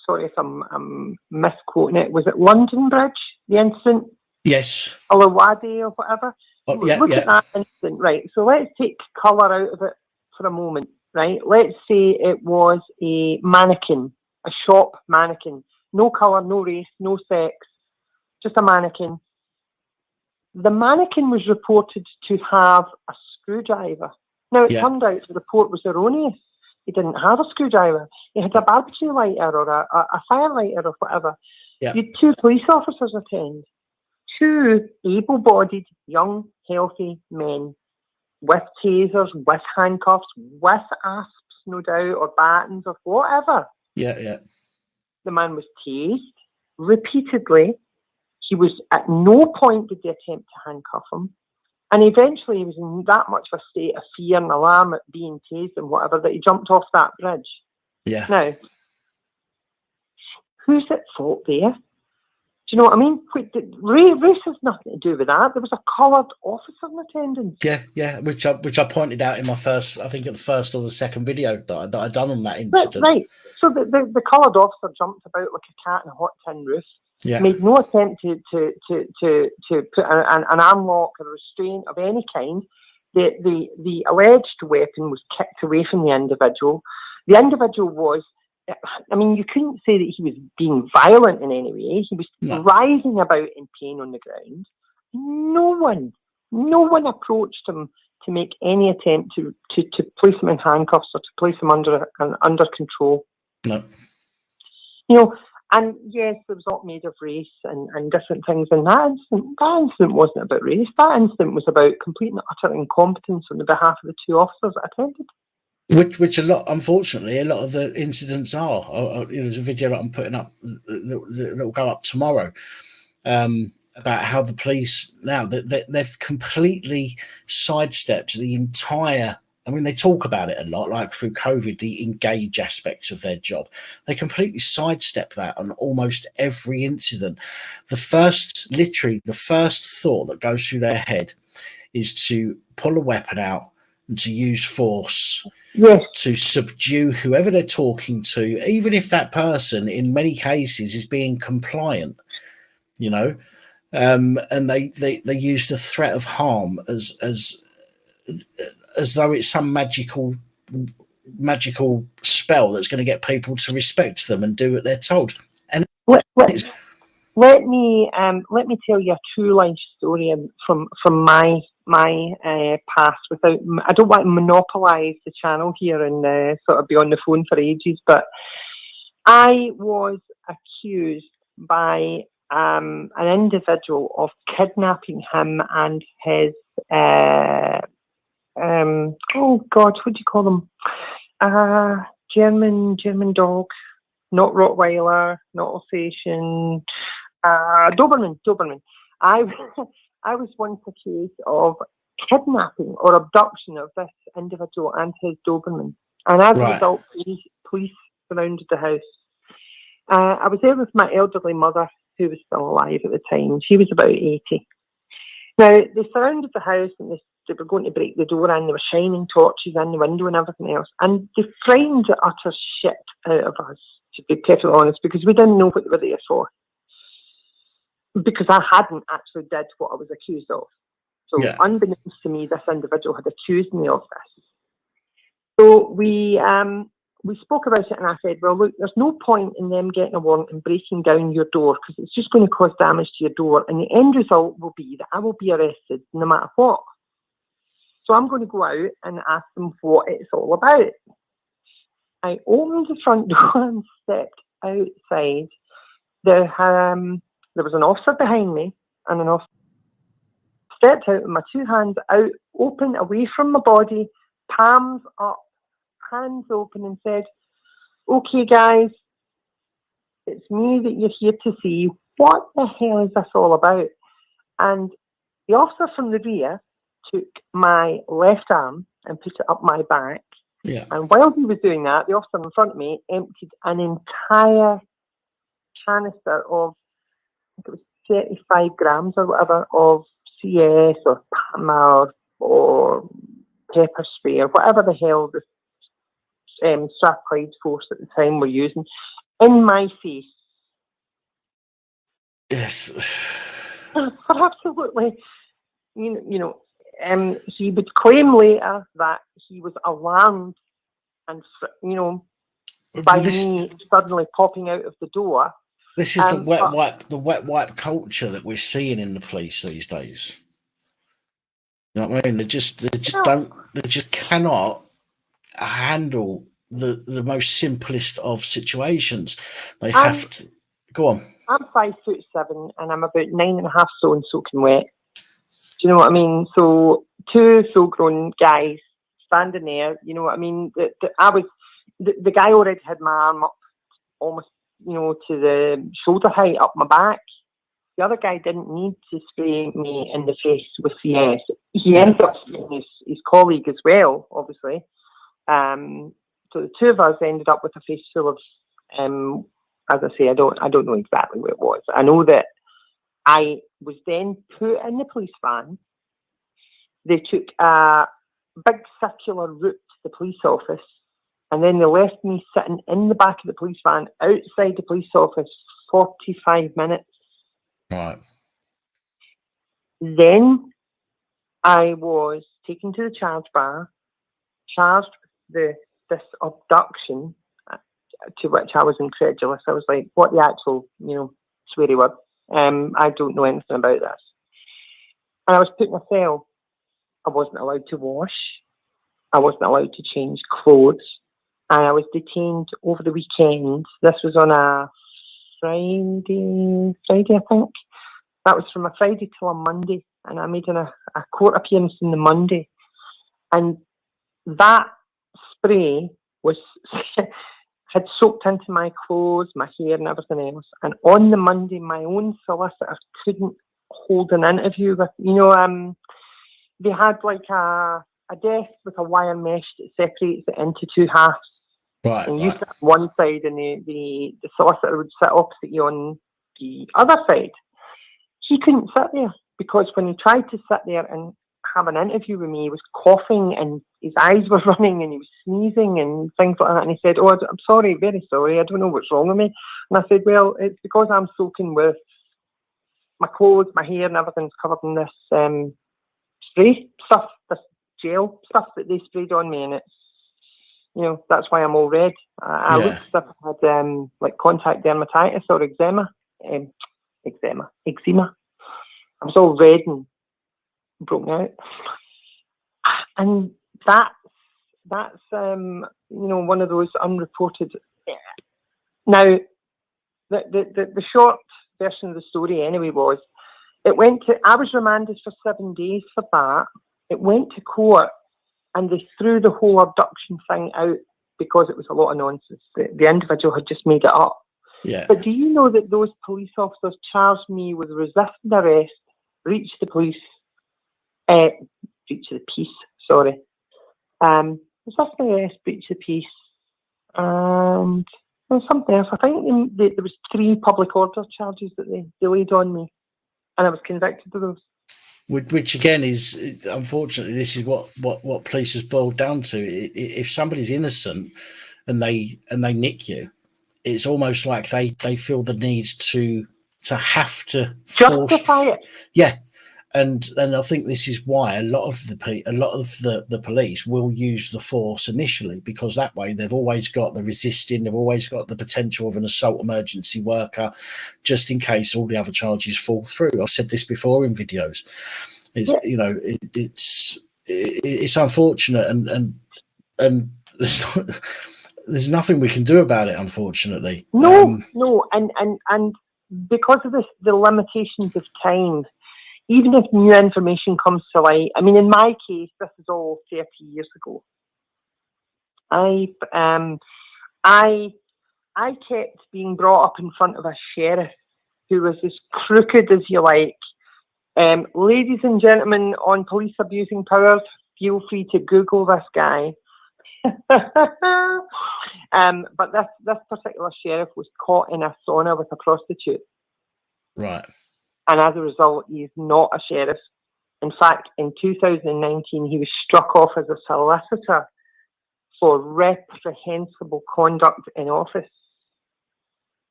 Sorry if I'm misquoting it. Was it London Bridge, the incident? Yes. Alawadi or whatever. Look at that incident, right? So let's take colour out of it for a moment, right? Let's say it was a mannequin, a shop mannequin, no colour, no race, no sex, just a mannequin. The mannequin was reported to have a screwdriver. Now, it turned out the report was erroneous. He didn't have a screwdriver. He had a barbecue lighter or a fire lighter or whatever. Yeah. You had 2 police officers attend. 2 able-bodied, young, healthy men with tasers, with handcuffs, with asps, no doubt, or batons or whatever. Yeah, yeah. The man was tased repeatedly. He was at no point did they attempt to handcuff him. And eventually he was in that much of a state of fear and alarm at being tased and whatever that he jumped off that bridge. Yeah. Now, who's at fault there? Do you know what I mean? Race has nothing to do with that. There was a coloured officer in attendance. Yeah, yeah, which I pointed out in my first, I think the first or the second video that I'd done on that incident. Right. So the coloured officer jumped about like a cat in a hot tin roof. Yeah. Made no attempt to put an arm lock or restraint of any kind. The alleged weapon was kicked away from the individual. The individual was, I mean, you couldn't say that he was being violent in any way. He was writhing about in pain on the ground. No one approached him to make any attempt to place him in handcuffs or to place him under control. No. You know, and yes, there was all made of race and different things. And that incident wasn't about race. That incident was about complete and utter incompetence on the behalf of the 2 officers that attended. Which a lot, unfortunately, a lot of the incidents are. There's a video that I'm putting up that will go up tomorrow about how the police now they've completely sidestepped the entire. I mean, they talk about it a lot, like through COVID, the engage aspects of their job. They completely sidestep that on almost every incident. The first thought that goes through their head is to pull a weapon out and to use force. Yes. To subdue whoever they're talking to, even if that person in many cases is being compliant, you know, and they use the threat of harm as though it's some magical spell that's going to get people to respect them and do what they're told. And let me tell you a true life story from my past. Without, I don't want to monopolise the channel here and sort of be on the phone for ages, but I was accused by an individual of kidnapping him and his oh God, what do you call them? German dog, not Rottweiler, not Alsatian, Doberman. I was once accused of kidnapping or abduction of this individual and his Doberman, and as a result, police surrounded the house. I was there with my elderly mother, who was still alive at the time. She was about 80. Now, they surrounded the house and they were going to break the door in. They were shining torches in the window and everything else. And they frightened the utter shit out of us, to be perfectly honest, because we didn't know what they were there for. Because I hadn't actually did what I was accused of. So unbeknownst to me, this individual had accused me of this. So we spoke about it, and I said, well, look, there's no point in them getting a warrant and breaking down your door, because it's just going to cause damage to your door, and the end result will be that I will be arrested no matter what. So I'm going to go out and ask them what it's all about. I opened the front door and stepped outside. There was an officer behind me, and an officer stepped out with my 2 hands out, open, away from my body, palms up, hands open, and said, okay, guys, it's me that you're here to see. What the hell is this all about? And the officer from the rear took my left arm and put it up my back. Yeah. And while he was doing that, the officer in front of me emptied an entire canister of, I think it was 35 grams or whatever, of CS or PAMA or pepper spray or whatever the hell the Strathclyde force at the time were using, in my face. Yes. For absolutely, you know, he would claim later that he was alarmed and, by me suddenly popping out of the door. This is the wet wipe culture that we're seeing in the police these days. You know what I mean? They just cannot handle the most simplest of situations. They have to go on. I'm 5'7" and I'm about 9.5 stone soaking wet. Do you know what I mean? So 2 full-grown guys standing there. You know what I mean? The guy already had my arm up almost, you know, to the shoulder height up my back. The other guy didn't need to spray me in the face with CS. He ended up spraying his colleague as well, obviously. So the two of us ended up with a face full of, as I say, I don't know exactly what it was. I know that I was then put in the police van. They took a big circular route to the police office, and then they left me sitting in the back of the police van outside the police office 45 minutes. Right. Then I was taken to the charge bar, charged with this abduction, to which I was incredulous. I was like, what the actual, you know, sweary word? I don't know anything about this. And I was put in a cell. I wasn't allowed to wash. I wasn't allowed to change clothes. And I was detained over the weekend. This was on a Friday, I think. That was from a Friday till a Monday. And I made a court appearance on the Monday. And that spray was had soaked into my clothes, my hair and everything else. And on the Monday, my own solicitor couldn't hold an interview with, you know, they had like a desk with a wire mesh that separates it into 2 halves. Right. And you sit on one side and the solicitor would sit opposite you on the other side. He couldn't sit there because when he tried to sit there and have an interview with me, he was coughing and his eyes were running and he was sneezing and things like that. And he said, "Oh, I'm sorry, very sorry. I don't know what's wrong with me." And I said, "Well, it's because I'm soaking with my clothes, my hair and everything's covered in this spray stuff, this gel stuff that they sprayed on me, and it's, you know, that's why I'm all red. I looked as if I had like contact dermatitis or eczema. I was all red and broken out, and that's you know, one of those unreported. Now, the short version of the story anyway was, I was remanded for 7 days for that. It went to court and they threw the whole abduction thing out because it was a lot of nonsense. The individual had just made it up. Yeah. But do you know that those police officers charged me with resisting arrest, breach of the peace, sorry. Resisting arrest, breach of the peace, and something else. I think there was 3 public order charges that they laid on me, and I was convicted of those. Which again is, unfortunately, this is what police has boiled down to. If somebody's innocent and they nick you, it's almost like they feel the need to have to justify it. Yeah. And I think this is why a lot of the police will use the force initially, because that way they've always got the resisting, they've always got the potential of an assault emergency worker, just in case all the other charges fall through. I've said this before in videos. You know, it's unfortunate, and there's nothing we can do about it, unfortunately. No, and because of the limitations of time. Even if new information comes to light, I mean, in my case, this is all 30 years ago. I kept being brought up in front of a sheriff who was as crooked as you like. Ladies and gentlemen on police abusing powers, feel free to Google this guy. But this particular sheriff was caught in a sauna with a prostitute. Right. And as a result, he is not a sheriff. In fact, in 2019, he was struck off as a solicitor for reprehensible conduct in office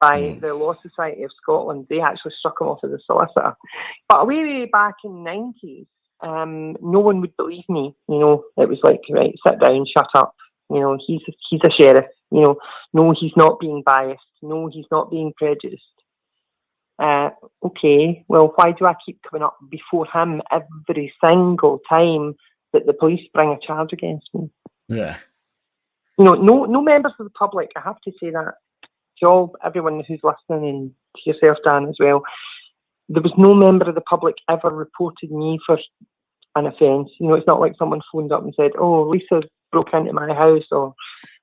by the Law Society of Scotland. They actually struck him off as a solicitor. But way back in the 90s, no one would believe me. You know, it was like, right, sit down, shut up. You know, he's a sheriff. You know, no, he's not being biased. No, he's not being prejudiced. Okay, well, why do I keep coming up before him every single time that the police bring a charge against me? Yeah. No members of the public, I have to say that to everyone who's listening, and to yourself, Dan, as well. There was no member of the public ever reported me for an offence. It's not like someone phoned up and said, "Oh, Lisa's broke into my house," or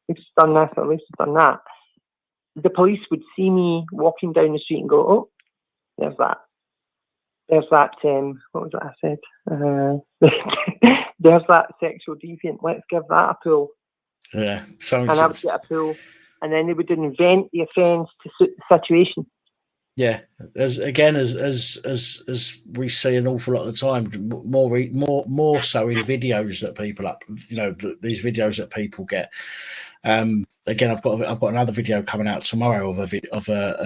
"Lisa's done this," or "Lisa's done that." The police would see me walking down the street and go, "Oh, there's that. There's that, what was it I said? There's that sexual deviant. Let's give that a pull." Yeah. And I would get a pull. And then they would invent the offence to suit the situation. Yeah, as we see an awful lot of the time, more so in videos that people these videos that people get. Again, I've got another video coming out tomorrow of a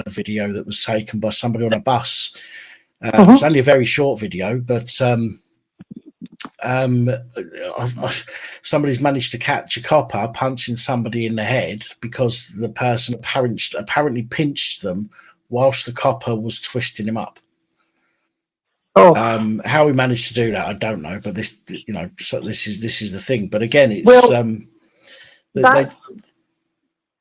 video that was taken by somebody on a bus. It's only a very short video, but somebody's managed to catch a copper punching somebody in the head because the person apparently pinched them whilst the copper was twisting him up. How we managed to do that, I don't know. But this is the thing. But again, it's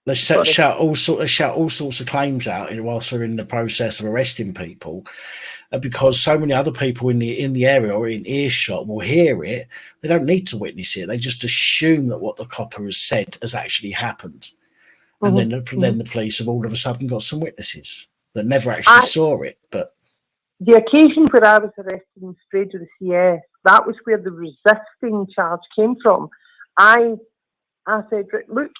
they shout all sorts of claims out whilst they're in the process of arresting people, because so many other people in the area or in earshot will hear it. They don't need to witness it. They just assume that what the copper has said has actually happened, and then the police have all of a sudden got some witnesses that never actually saw it. But the occasion where I was arrested and sprayed with the CS, that was where the resisting charge came from. I said, "Look,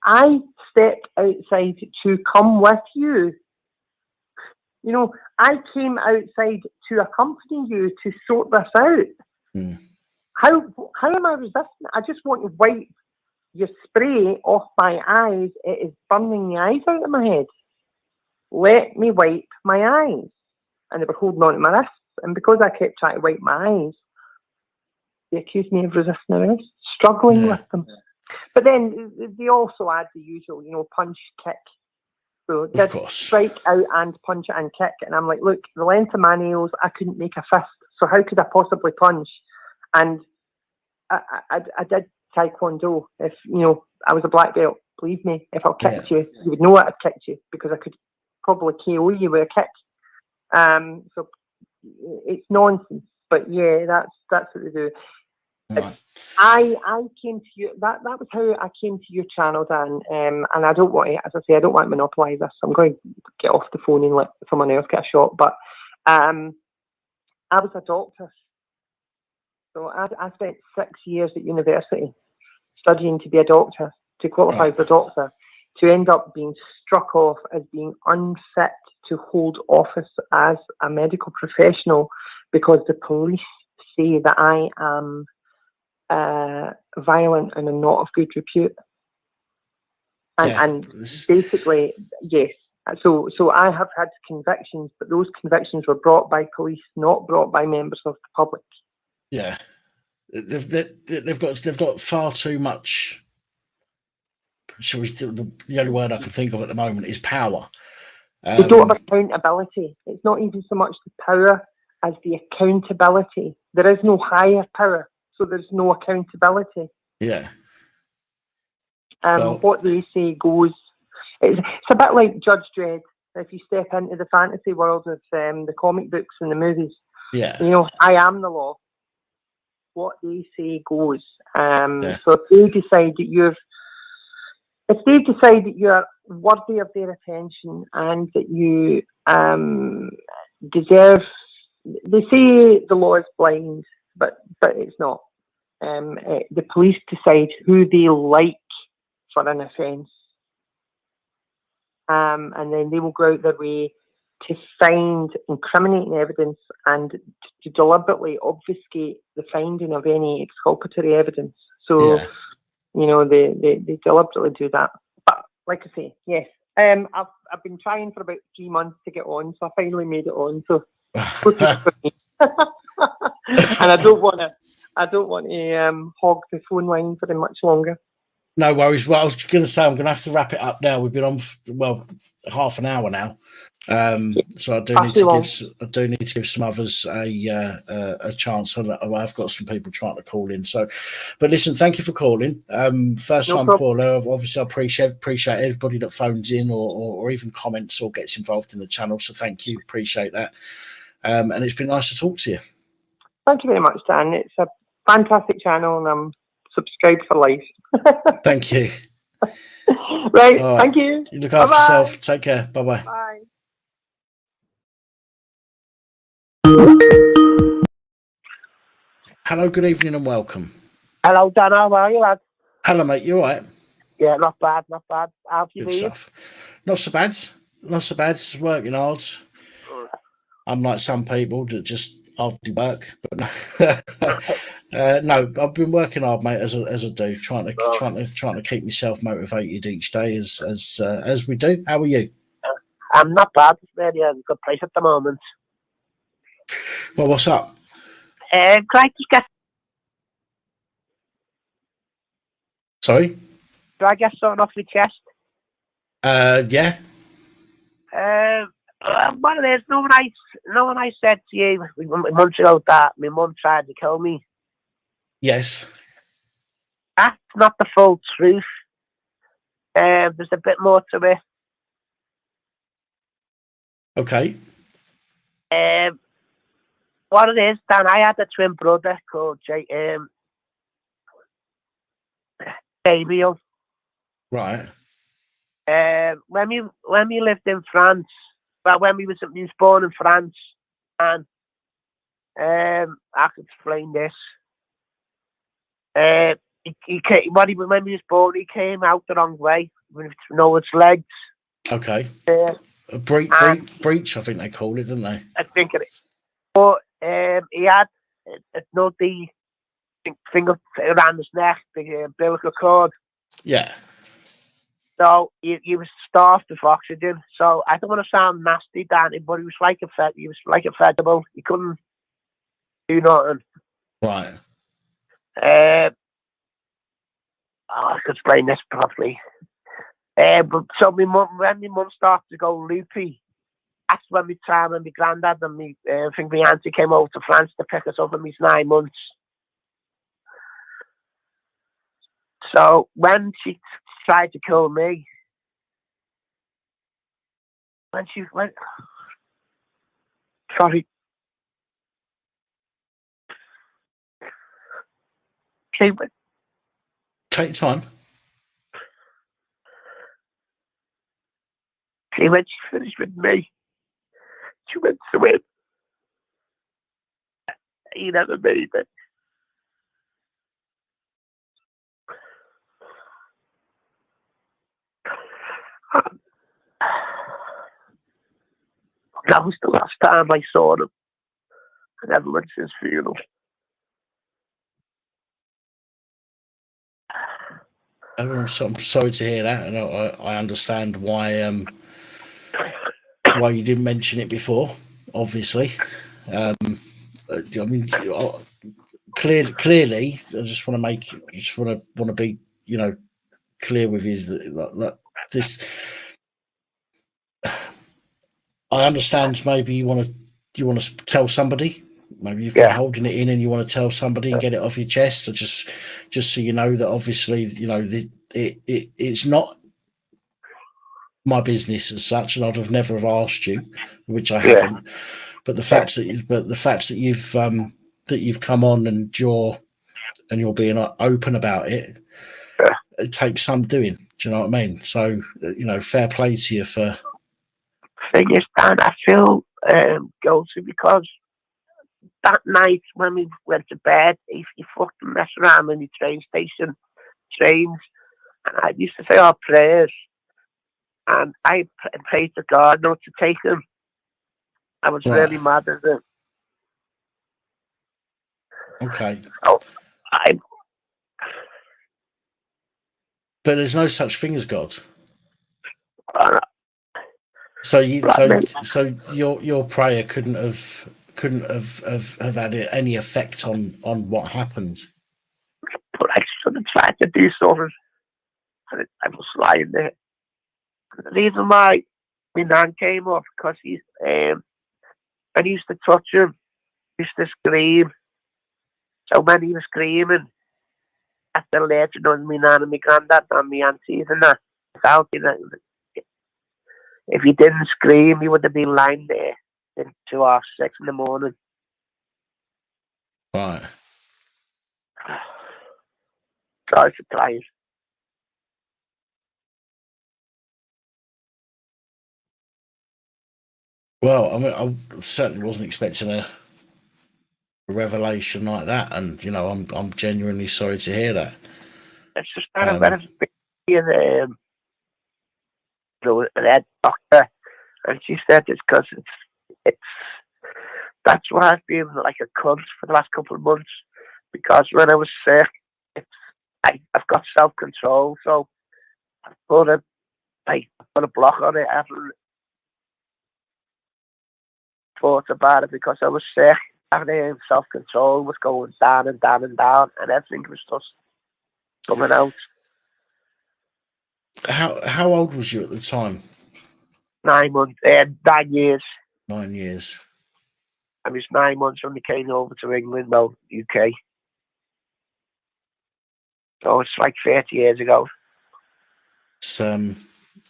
I stepped outside to come with you. I came outside to accompany you to sort this out. How am I resisting? I just want to wipe your spray off my eyes. It is burning the eyes out of my head. Let me wipe my eyes." And they were holding on to my wrists. And because I kept trying to wipe my eyes, they accused me of resisting arrest, struggling with them. But then they also add the usual, punch, kick. So did strike out and punch and kick. And I'm like, look, the length of my nails, I couldn't make a fist. So how could I possibly punch? And I did taekwondo. If, I was a black belt, believe me, if I kicked you, you would know I'd kicked you because I could probably KO you with a kick. So it's nonsense. But yeah, that's what they do. Right. I came to you. That was how I came to your channel, Dan. And I don't want to, as I say, I don't want to monopolise this. I'm going to get off the phone and let someone else get a shot. But I was a doctor, so I spent 6 years at university studying to be a doctor, to qualify as a doctor, to end up being struck off as being unfit to hold office as a medical professional because the police say that I am violent and not of good repute. And basically, yes. So I have had convictions, but those convictions were brought by police, not brought by members of the public. Yeah, they've got far too much. The only word I can think of at the moment is power. They don't have accountability. It's not even so much the power as the accountability. There is no higher power, so there's no accountability. Yeah. What they say goes. It's a bit like Judge Dredd. If you step into the fantasy world of the comic books and the movies, I am the law. What they say goes. So if they decide that you're worthy of their attention and that you deserve, they say the law is blind, but it's not. The police decide who they like for an offence, and then they will go out their way to find incriminating evidence and to deliberately obfuscate the finding of any exculpatory evidence. So, they deliberately do that. But like I say, yes, I've been trying for about 3 months to get on, so I finally made it on. So, and I don't want to hog the phone line for much longer. No worries. Well, I was going to say I'm going to have to wrap it up now. We've been on half an hour now, so I do need to give some others a chance. I've got some people trying to call in. So, but listen, thank you for calling. First time caller. Obviously, I appreciate everybody that phones in or even comments or gets involved in the channel. So thank you, appreciate that. And it's been nice to talk to you. Thank you very much, Dan. It's a fantastic channel, and I'm subscribed for life. Thank you. Right, thank you. You look after yourself. Take care. Bye-bye. Bye. Hello, good evening and welcome. Hello, Dan. How are you, lad? Hello, mate. You all right? Yeah, not bad, not bad. How have you been? Not so bad. Not so bad. Just working hard. Unlike some people that just hardly work, but no, no, I've been working hard, mate, as I do, trying to keep myself motivated each day, as we do. How are you? I'm not bad. It's really a good place at the moment. Well, what's up? Can I just get? Sorry? Do I get something off your chest? Yeah. What it is, no one I said to you months ago that my mum tried to kill me. Yes. That's not the full truth. There's a bit more to it. Okay. What it is, Dan, I had a twin brother called Gabriel. Right. When we lived in France, well, when he was born in France, and I can explain this. He came, when he was born, he came out the wrong way with its legs. Okay. A breach, I think they call it, didn't they? I think it is. But he had the finger around his neck, the umbilical cord. Yeah. So he was starved of oxygen. So I don't want to sound nasty, Danny, but he was like a vegetable. He couldn't do nothing. Right. I could explain this properly. But so when my mum started to go loopy, that's when my granddad and I think my auntie came over to France to pick us up in these 9 months. So when she tried to kill me, sorry. Take your time. When she finished with me, she went to him. He never made it. That was the last time I saw him. I never went to his funeral. I'm sorry to hear that, and I understand why you didn't mention it before. Obviously, I mean, clearly, I just want to be, clear with you that this. I understand. Maybe you want to tell somebody. Maybe you've been holding it in and you want to tell somebody and get it off your chest, or just so you know that obviously it's not my business as such, and I'd have never have asked you, which I haven't. But the fact that you've come on and you're being open about it, it takes some doing. Do you know what I mean? So fair play to you for. Thing is, Dan, I feel guilty because that night when we went to bed, he fucking messed around in the trains, and I used to say our prayers, and I prayed to God not to take him. I was really mad at it. Okay. Oh, but there's no such thing as God. So your prayer couldn't have had any effect on what happened. But I should have tried to do something. And I was lying there. The reason why my nan came off, because I used to touch him, used to scream. So when he was screaming, after later on my nan and my granddad and my aunties and that, out, if he didn't scream, he would have been lying there in 2 or 6 in the morning. Right. Sorry for crying. Well, I mean, I certainly wasn't expecting a revelation like that, and I'm genuinely sorry to hear that. It's just kind of better being a head doctor, and she said it's because it's that's why I've been like a cunt for the last couple of months, because when I was sick, I've got self control, so I put a block on it. I haven't thought about it because I was sick. And self control was going down and down and down, and everything was just coming out. How old was you at the time? 9 months, 9 years. 9 years. I was 9 months when we came over to England, well, UK. So it's like 30 years ago. It's,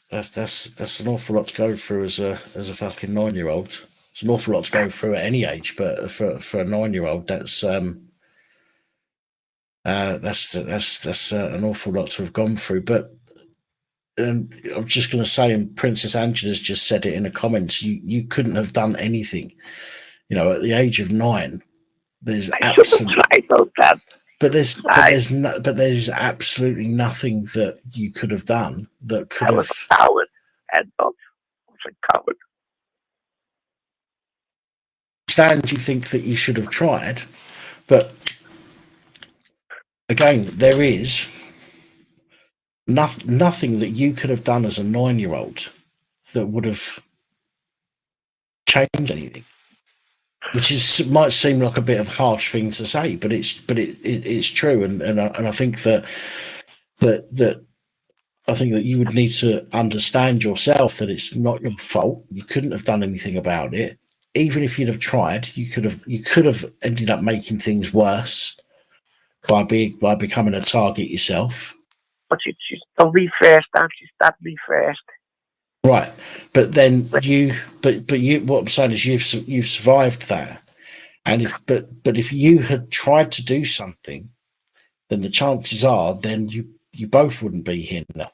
that's an awful lot to go through as a fucking 9-year-old. It's an awful lot to go through at any age, but for a 9-year-old, that's an awful lot to have gone through. But I'm just going to say, and Princess Angela's just said it in the comments, you couldn't have done anything. At the age of 9, there's absolutely, but there's absolutely nothing that you could have done that could have. I was a coward. I was a coward. Stand, you think that you should have tried, but again, there is nothing that you could have done as a 9-year-old that would have changed anything. Which might seem like a bit of a harsh thing to say, but it's true, and I think that I think that you would need to understand yourself that it's not your fault. You couldn't have done anything about it. Even if you'd have tried, you could have ended up making things worse by becoming a target yourself. But she told me first, and she stabbed me first. Right, but then what I'm saying is you've survived that, and if you had tried to do something, then the chances are then you both wouldn't be here now.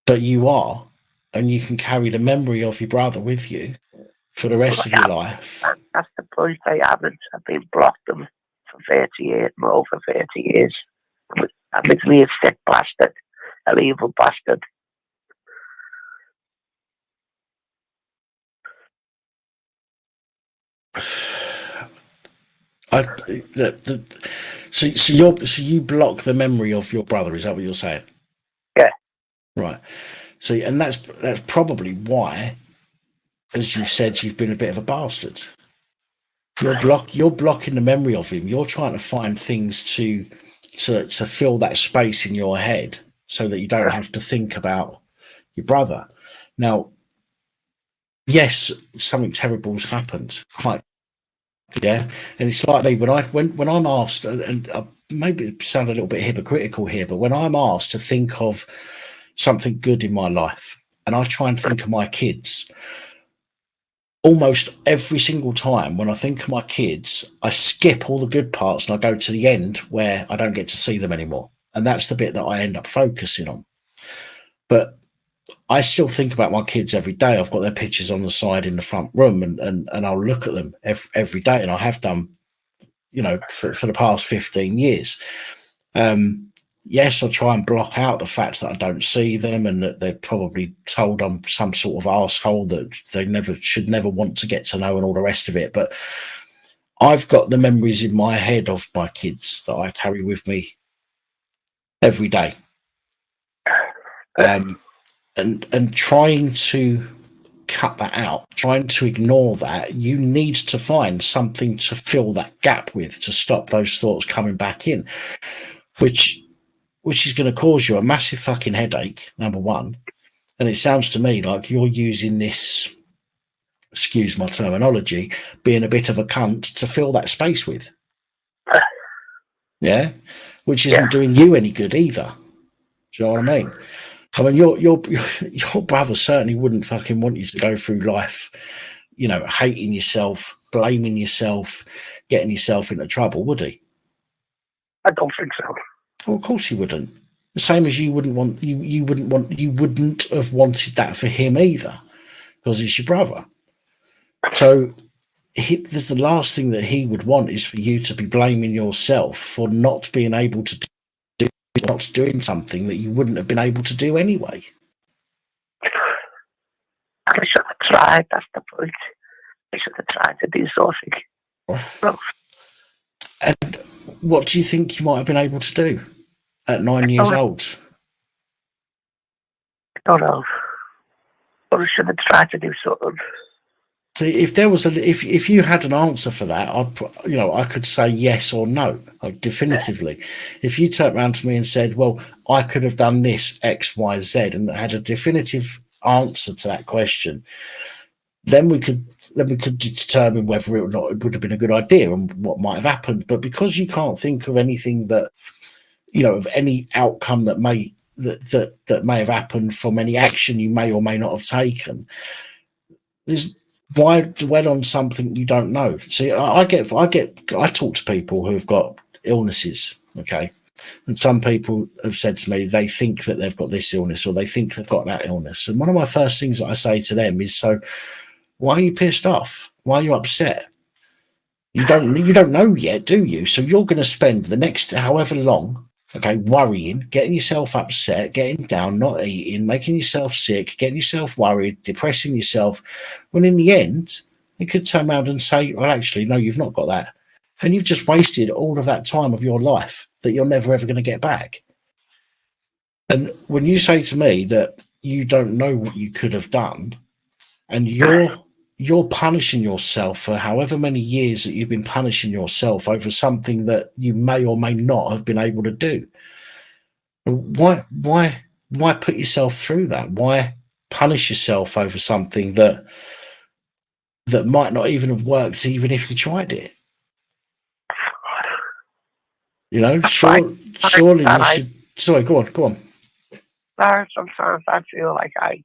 But you are, and you can carry the memory of your brother with you for the rest of your life. That's the point. I haven't. I've been blocked them for 30 years, more for 30 years. I'm literally a sick bastard, an evil bastard. So you block the memory of your brother. Is that what you're saying? Yeah. Right. See, and that's probably why, as you've said, you've been a bit of a bastard. You're blocking the memory of him. You're trying to find things to fill that space in your head so that you don't have to think about your brother. Now, yes, something terrible's happened. Quite. Yeah, and it's like me when I'm asked, and maybe sound a little bit hypocritical here, but when I'm asked to think of something good in my life, and I try and think of my kids, almost every single time when I think of my kids, I skip all the good parts and I go to the end where I don't get to see them anymore, and that's the bit that I end up focusing on. But I still think about my kids every day. I've got their pictures on the side in the front room, and I'll look at them every day, and I have done, for the past 15 years. Yes, I try and block out the fact that I don't see them, and that they're probably told I'm some sort of arsehole that they should never want to get to know, and all the rest of it. But I've got the memories in my head of my kids that I carry with me every day. And trying to cut that out, trying to ignore that, you need to find something to fill that gap with, to stop those thoughts coming back in, which which is going to cause you a massive fucking headache, number one. And it sounds to me like you're using this, excuse my terminology, being a bit of a cunt to fill that space with. Yeah? Which isn't doing you any good either. Do you know what I mean? I mean, your brother certainly wouldn't fucking want you to go through life, you know, hating yourself, blaming yourself, getting yourself into trouble, would he? I don't think so. Well, of course he wouldn't. The same as you wouldn't have wanted that for him either, because he's your brother. So the last thing that he would want is for you to be blaming yourself for not being able to do, not doing something that you wouldn't have been able to do anyway. I should have tried. That's the point. I should have tried to do something. No. And what do you think you might have been able to do at 9 years old? I don't know. But I should have tried to do something. So if there was if you had an answer for that, I could say yes or no, like definitively. If you turned around to me and said, "Well, I could have done this X, Y, Z," and had a definitive answer to that question, then we could determine whether or not it would have been a good idea and what might have happened. But because you can't think of anything that, you know, of any outcome that may have happened from any action you may or may not have taken, why dwell on something you don't know? See, I talk to people who've got illnesses, okay, and some people have said to me they think that they've got this illness or they think they've got that illness, and one of my first things that I say to them is, so why are you pissed off? Why are you upset? You don't know yet, do you? So you're going to spend the next however long, okay, worrying, getting yourself upset, getting down, not eating, making yourself sick, getting yourself worried, depressing yourself, when in the end, they could turn around and say, well, actually, no, you've not got that. And you've just wasted all of that time of your life that you're never, ever going to get back. And when you say to me that you don't know what you could have done, and you're punishing yourself for however many years that you've been punishing yourself over something that you may or may not have been able to do. Why put yourself through that? Why punish yourself over something that might not even have worked even if you tried it? You know, surely you should. Sorry, go on. Sometimes I feel like I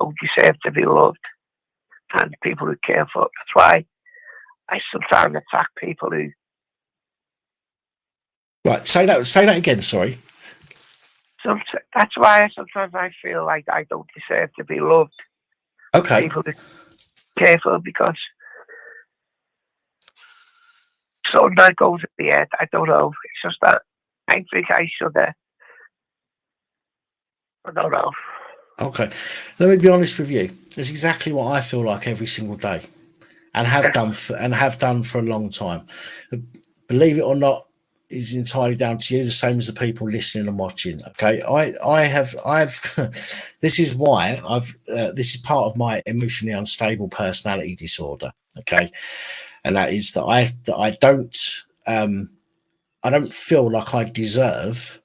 don't deserve to be loved. And people who care for it. That's why I sometimes attack people who. Right, say that again. Sorry. That's why sometimes I feel like I don't deserve to be loved. Okay. People who care for it, because something that goes at the head. I don't know. It's just that I think I should have. I don't know. Okay, let me be honest with you. It's exactly what I feel like every single day, and have done for a long time. Believe it or not, is entirely down to you. The same as the people listening and watching. Okay, I've. This is why this is part of my emotionally unstable personality disorder. Okay, and that is that I don't feel like I deserve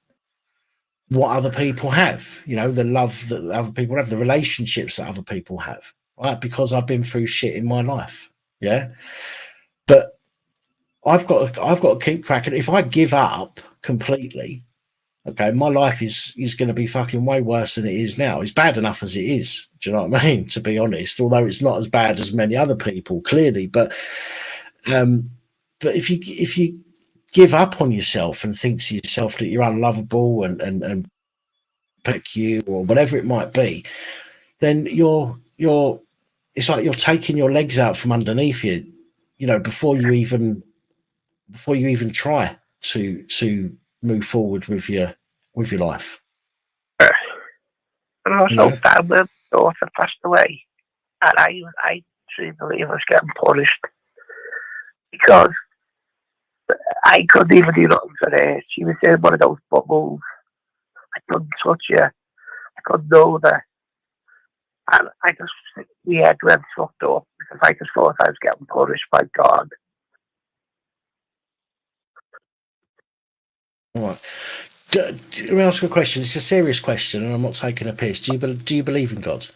what other people have, you know, the love that other people have, the relationships that other people have, right? Because I've been through shit in my life, yeah. But I've got to keep cracking. If I give up completely, okay, my life is going to be fucking way worse than it is now. It's bad enough as it is. Do you know what I mean? To be honest, although it's not as bad as many other people, clearly, but if you give up on yourself and think to yourself that you're unlovable and pick you or whatever it might be, then it's like you're taking your legs out from underneath you, you know, before you even try to move forward with your life. And also, that when my daughter passed away, and I truly believe I was getting punished because I couldn't even do nothing for her. She was in one of those bubbles. I couldn't touch her. I couldn't know her. And we had went fucked up because I just thought I was getting punished by God. All right. Let me ask you a question. It's a serious question, and I'm not taking a piss. Do you believe in God?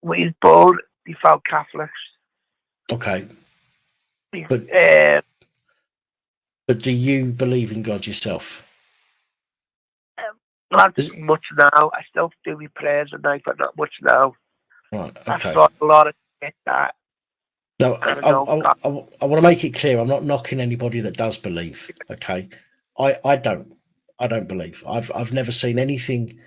We've both devout Catholics. Okay, We've, but do you believe in God yourself? not much now. I still do my prayers at night, but not much now. Right. I've Okay. thought a lot of shit that. No, I don't know. I want to make it clear. I'm not knocking anybody that does believe. Okay, I don't. I don't believe. I've never seen anything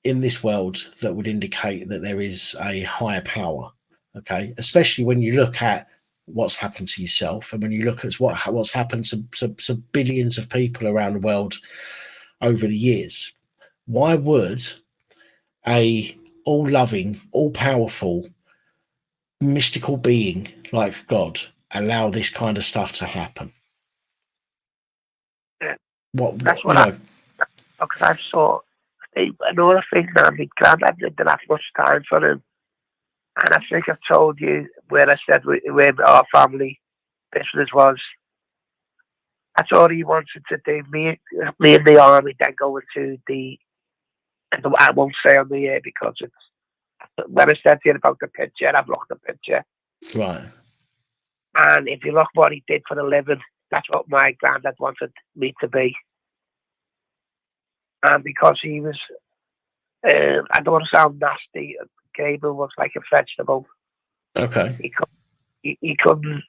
in this world that would indicate that there is a higher power. Okay, especially when you look at what's happened to yourself, and when you look at what's happened to billions of people around the world over the years. Why would a all-loving, all-powerful, mystical being like God allow this kind of stuff to happen? Yeah, What that's you what know? because I've saw another thing that my granddad didn't have much time for him. And I think I've told you where I said where our family business was. That's all he wanted to do. Me in the army, then go into I won't say on the air because it's, when I said to you about the picture, I've looked the picture. Right. And if you look what he did for a living, that's what my granddad wanted me to be. And because he was, I don't want to sound nasty, Gable was like a vegetable. Okay. He couldn't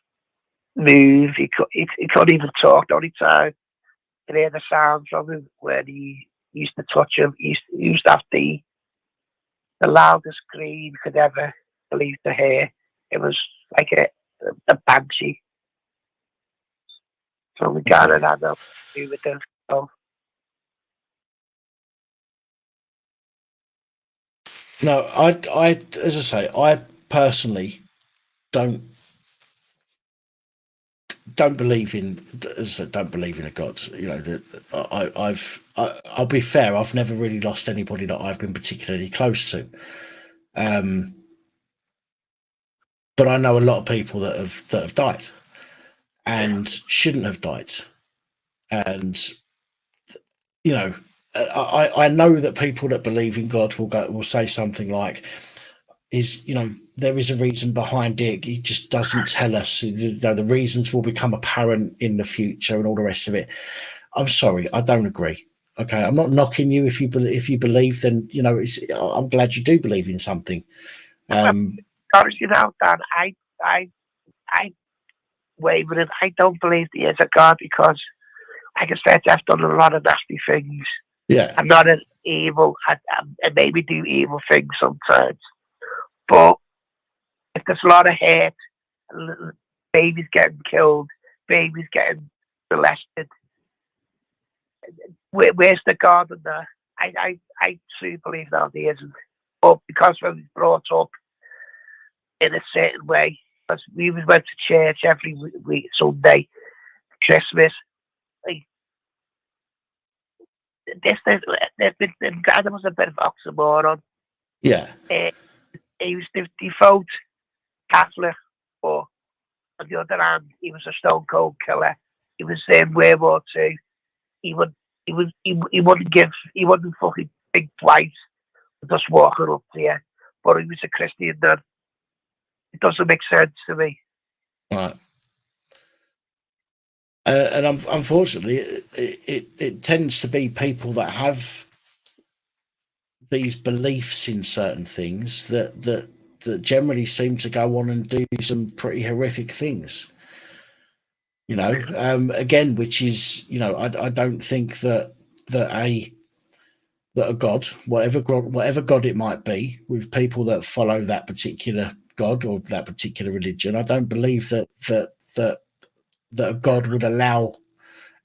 move. He couldn't even talk. The only time you hear the sound from him when he used to touch him, he used to have the loudest scream you could ever believe to hear. It was like a banshee. So we got it had nothing to do with this. So No, I, as I say, I personally don't believe in, as I said, don't believe in a God. You know, I'll be fair. I've never really lost anybody that I've been particularly close to. But I know a lot of people that have died and shouldn't have died. And you know, I know that people that believe in God will say something like, "Is there is a reason behind it. He just doesn't tell us. The reasons will become apparent in the future and all the rest of it." I'm sorry, I don't agree. Okay, I'm not knocking you if you believe. Then I'm glad you do believe in something. honestly now, Dan, I waver it. I don't believe there is a God because, like I said, I've done a lot of nasty things. Yeah, I'm not an evil. I maybe do evil things sometimes, but if there's a lot of hate, babies getting killed, babies getting molested, where's the God in that? I truly believe that there isn't. But because we were brought up in a certain way, because we went to church every week, Sunday, Christmas, like this guy was a bit of oxymoron. yeah, He was the devout Catholic, but on the other hand, he was a stone cold killer. He was in World War II. He wouldn't fucking think twice just walking up to you. But he was a Christian then. It doesn't make sense to me. right. And unfortunately, it tends to be people that have these beliefs in certain things that generally seem to go on and do some pretty horrific things. Again, which is, I don't think that a that a god, whatever god it might be, with people that follow that particular god or that particular religion, I don't believe that a god would allow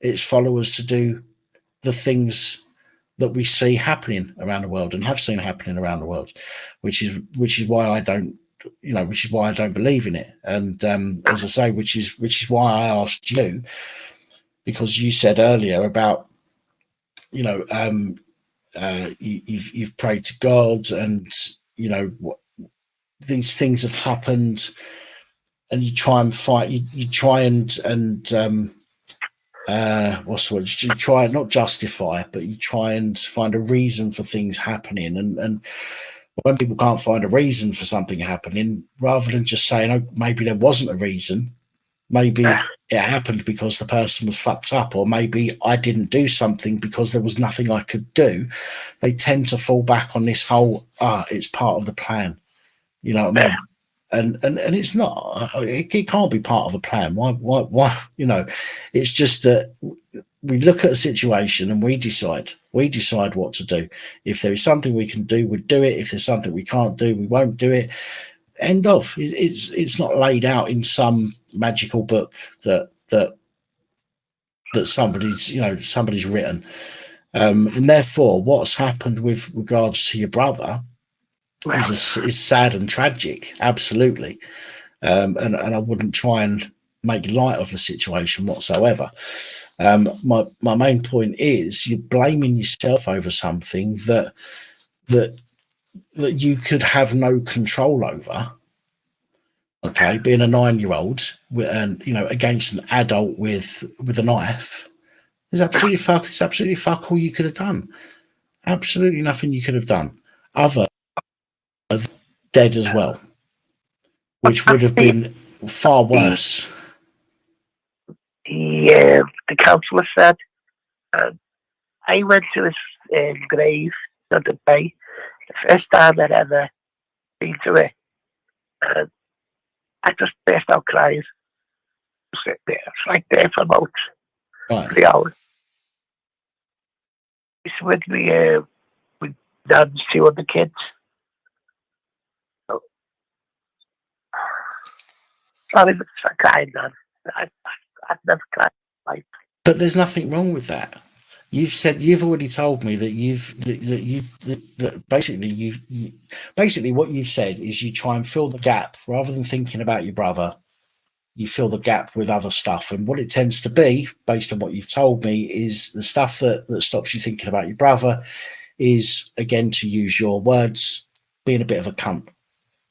its followers to do the things that we see happening around the world and have seen happening around the world, which is why I don't, which is why I don't believe in it. And as I say, which is why I asked you, because you said earlier about, you've prayed to God, and these things have happened, you try and fight. You try and what's the word? You try not justify, but you try and find a reason for things happening. And when people can't find a reason for something happening, rather than just saying, "Oh, maybe there wasn't a reason," maybe it happened because the person was fucked up, or maybe I didn't do something because there was nothing I could do. They tend to fall back on this whole, it's part of the plan. You know what I mean? And it's not. It can't be part of a plan. Why? You know, it's just that we look at a situation and we decide what to do. If there is something we can do, we do it. If there's something we can't do, we won't do it. End of. It's not laid out in some magical book that somebody's written. And therefore, what's happened with regards to your brother is sad and tragic, absolutely. And I wouldn't try and make light of the situation whatsoever. My main point is you're blaming yourself over something that you could have no control over. Okay, being a 9-year-old and against an adult with a knife, there's absolutely fuck all you could have done. Absolutely nothing you could have done other than dead as well, which would have been far worse. The councillor said, I went to his grave the other day, the first time I'd ever been to it, and I just burst out crying. Sit there, it's right there for about 3 hours. It's with me, with Dan's 2 other kids. So, sorry for crying, Dan. I've never cried in my life. But there's nothing wrong with that. You've already told me that basically what you've said is you try and fill the gap rather than thinking about your brother. You fill the gap with other stuff, and what it tends to be, based on what you've told me, is the stuff that stops you thinking about your brother is, again, to use your words, being a bit of a cunt.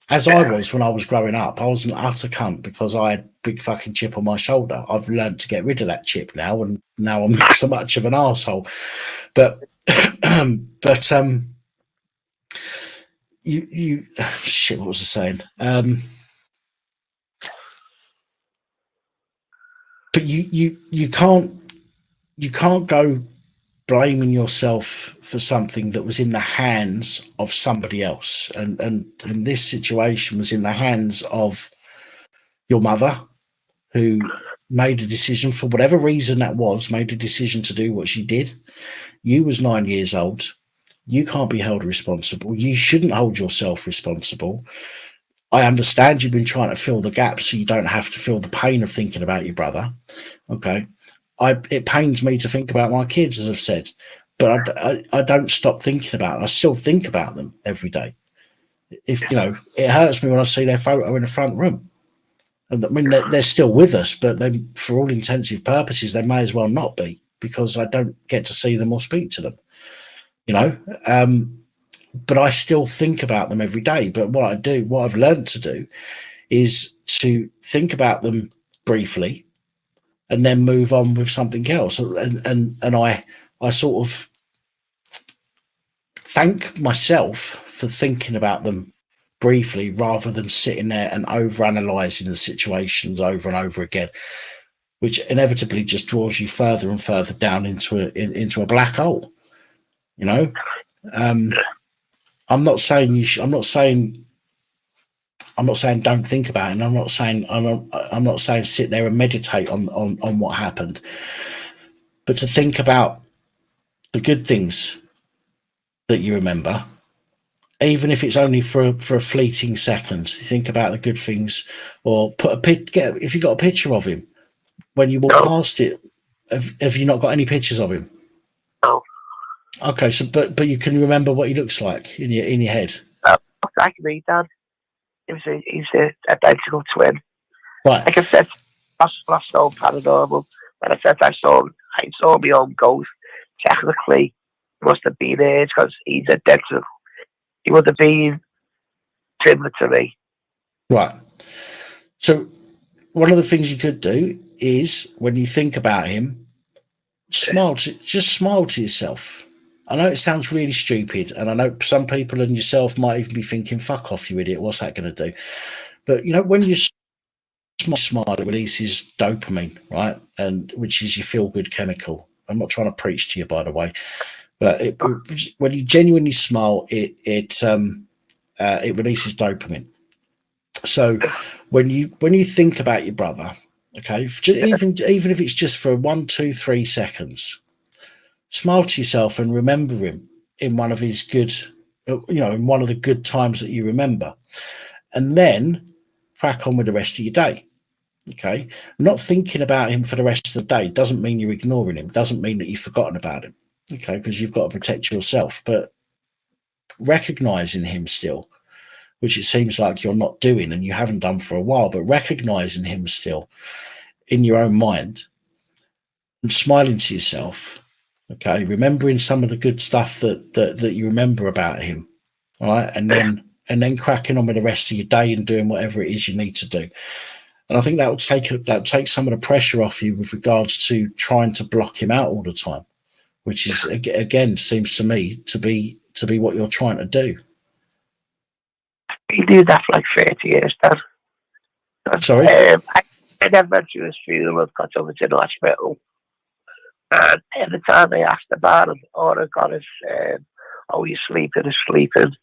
As I was when I was growing up, I was an utter cunt because I had a big fucking chip on my shoulder. I've learned to get rid of that chip now, and now I'm not so much of an arsehole. But you shit, what was I saying? But you can't go blaming yourself for something that was in the hands of somebody else, and this situation was in the hands of your mother, who made a decision, for whatever reason that was, made a decision to do what she did. You was 9 years old. You can't be held responsible. You shouldn't hold yourself responsible. I understand you've been trying to fill the gap so you don't have to feel the pain of thinking about your brother. Okay. It pains me to think about my kids, as I've said, but I don't stop thinking about them. I still think about them every day. It hurts me when I see their photo in the front room. And I mean, they're still with us, but for all intensive purposes, they may as well not be, because I don't get to see them or speak to them. But I still think about them every day. But what I've learned to do is to think about them briefly and then move on with something else. And I sort of thank myself for thinking about them briefly rather than sitting there and overanalyzing the situations over and over again, which inevitably just draws you further and further down into a black hole. I'm not saying I'm not saying don't think about it, and I'm not saying sit there and meditate on what happened, but to think about the good things that you remember, even if it's only for a fleeting second. Think about the good things, or if you got a picture of him when you walk past it. Have you not got any pictures of him? No. Okay, so but you can remember what he looks like in your head. I can read that. He's an identical twin. Right. Like I said, last old paranormal. When I said I saw my own ghost. Technically, must have been his, because he's identical. He would have been similar to me. Right. So one of the things you could do is when you think about him, just smile to yourself. I know it sounds really stupid, and I know some people and yourself might even be thinking, "Fuck off, you idiot! What's that going to do?" But when you smile, it releases dopamine, right? And which is your feel-good chemical. I'm not trying to preach to you, by the way, but when you genuinely smile, it releases dopamine. So when you think about your brother, okay, even if it's just for 1, 2, 3 seconds, smile to yourself and remember him in one of his good, in one of the good times that you remember, and then crack on with the rest of your day. Okay, not thinking about him for the rest of the day doesn't mean you're ignoring him. Doesn't mean that you've forgotten about him. Okay, because you've got to protect yourself, but recognizing him still, which it seems like you're not doing and you haven't done for a while, but recognizing him still in your own mind and smiling to yourself. Okay, remembering some of the good stuff that you remember about him, all right, and then cracking on with the rest of your day and doing whatever it is you need to do. And I think that will take some of the pressure off you with regards to trying to block him out all the time, which is again seems to me to be what you're trying to do. He did that for like 30 years, Dad. Sorry? I never went to his funeral because I was in hospital. And every time I asked about him, all I got is, "Oh, he's sleeping, he's sleeping."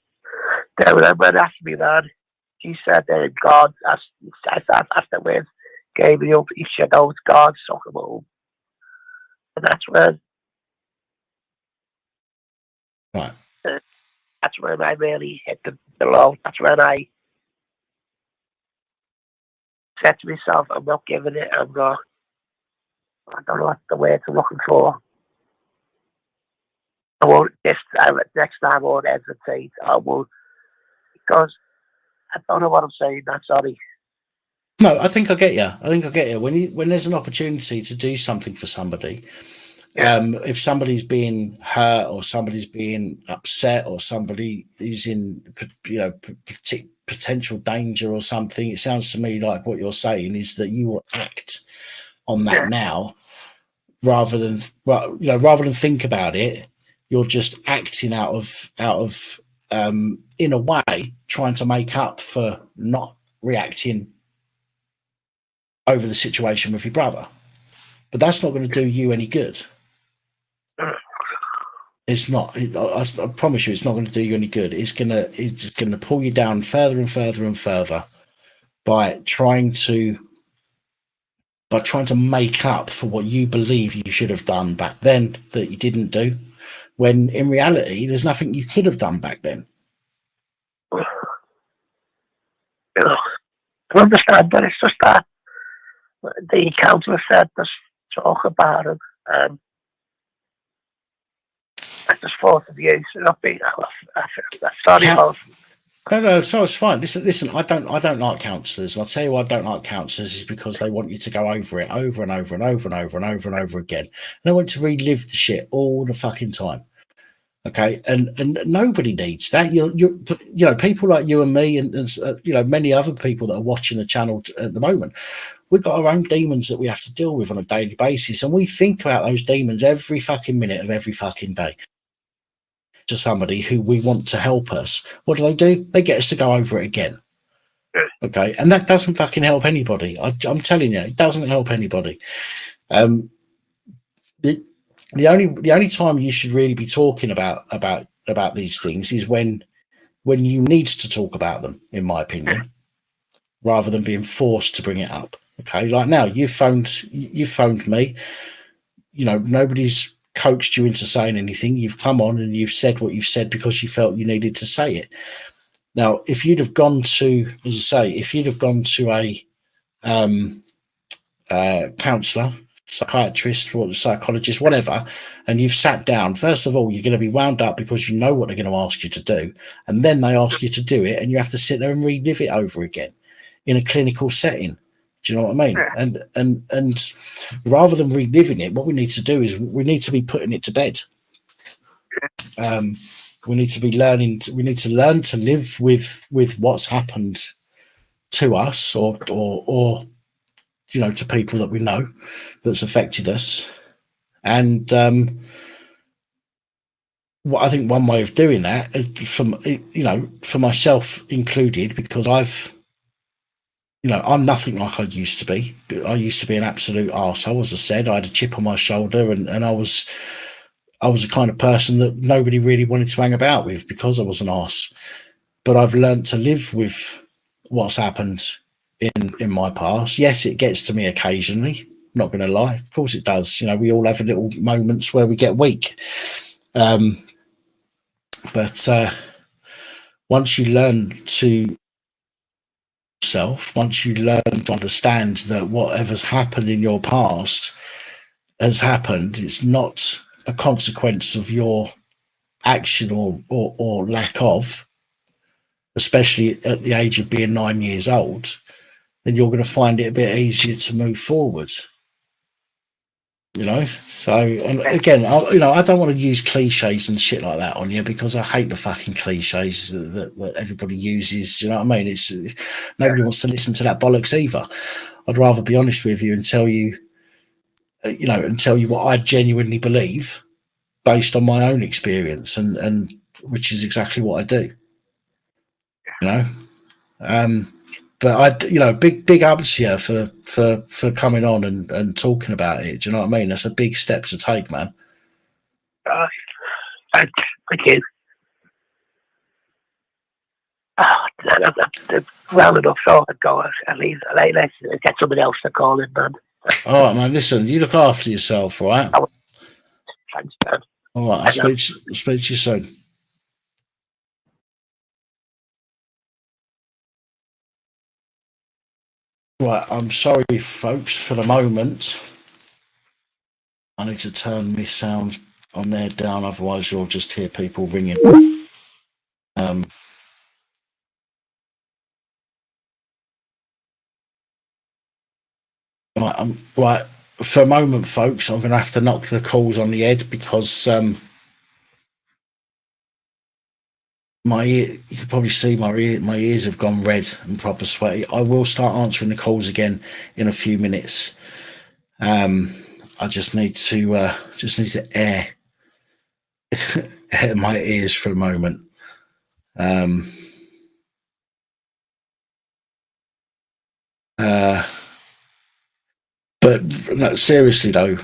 Then when I went after me, Dad, he said, "God," afterwards, gave me up. He said, "Oh, it's God, suck him home." And that's when, Right. That's when I really hit the low. That's when I said to myself, "I'm not giving it. I don't know what the words I'm looking for. I won't, next time I won't hesitate. I won't, because I don't know what I'm saying. I'm sorry." No, I think I get you. When there's an opportunity to do something for somebody, if somebody's being hurt or somebody's being upset or somebody is in potential danger or something, it sounds to me like what you're saying is that you will act on that now rather than think about it. You're just acting out of in a way trying to make up for not reacting over the situation with your brother, but that's not going to do you any good. It's not. I promise you, it's not going to do you any good. It's just going to pull you down further and further and further by trying to make up for what you believe you should have done back then that you didn't do, when in reality there's nothing you could have done back then. I understand, but it's just that the counsellor said just talk about him, and I just thought of you. So sorry about. No, so it's fine. Listen. I don't like counsellors. I'll tell you why I don't like counsellors is because they want you to go over it over and over and over and over and over and over again. And they want to relive the shit all the fucking time. Okay, and nobody needs that. People like you and me, and many other people that are watching the channel at the moment. We've got our own demons that we have to deal with on a daily basis, and we think about those demons every fucking minute of every fucking day. To somebody who we want to help us, what do? They get us to go over it again. Okay, and that doesn't fucking help anybody. I'm telling you, it doesn't help anybody. The only time you should really be talking about these things is when you need to talk about them, in my opinion, rather than being forced to bring it up. Okay, like now you've phoned me. Nobody's coaxed you into saying anything. You've come on and you've said what you've said because you felt you needed to say it. Now, if you'd have gone to, as I say, a counsellor, psychiatrist, or psychologist, whatever, and you've sat down, first of all, you're going to be wound up because you know what they're going to ask you to do, and then they ask you to do it, and you have to sit there and relive it over again in a clinical setting. Do you know what I mean? And rather than reliving it, what we need to do is we need to be putting it to bed. We need to learn to live with what's happened to us, or to people that we know that's affected us. And what I think one way of doing that is for myself included, because I'm nothing like I used to be. I used to be an absolute arsehole. As I said, I had a chip on my shoulder, and I was the kind of person that nobody really wanted to hang about with because I was an arse. But I've learned to live with what's happened in my past. Yes, it gets to me occasionally. Not going to lie, of course it does. We all have little moments where we get weak. But once you learn to once you learn to understand that whatever's happened in your past has happened, it's not a consequence of your action or lack of, especially at the age of being 9 years old, then you're going to find it a bit easier to move forward. So, and again, I don't want to use cliches and shit like that on you, because I hate the fucking cliches that everybody uses. Do you know what I mean? It's nobody wants to listen to that bollocks either. I'd rather be honest with you and tell you, what I genuinely believe based on my own experience, and which is exactly what I do. But big ups here for coming on and talking about it. Do you know what I mean? That's a big step to take, man. Thank you. Well enough, so I'd go. Let's get somebody else to call in, man. All right, man. Listen, you look after yourself, all right? Thanks, man. All right, I'll speak to you soon. Right, I'm sorry, folks, for the moment. I need to turn my sound on there down, otherwise you'll just hear people ringing. Right, for a moment, folks, I'm going to have to knock the calls on the head, because my ear, you can probably see my ears have gone red and proper sweaty. I will start answering the calls again in a few minutes. I just need to air my ears for a moment. But no, seriously though,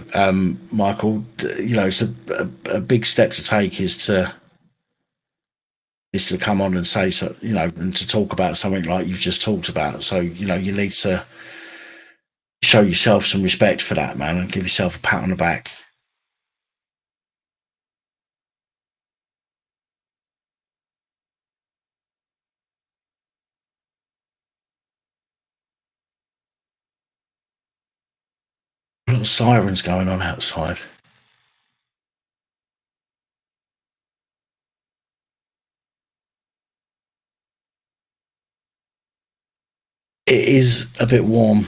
Michael, it's a big step to take, is to come on and say so, and to talk about something like you've just talked about. So you need to show yourself some respect for that, man, and give yourself a pat on the back. A lot of sirens going on outside. It is a bit warm,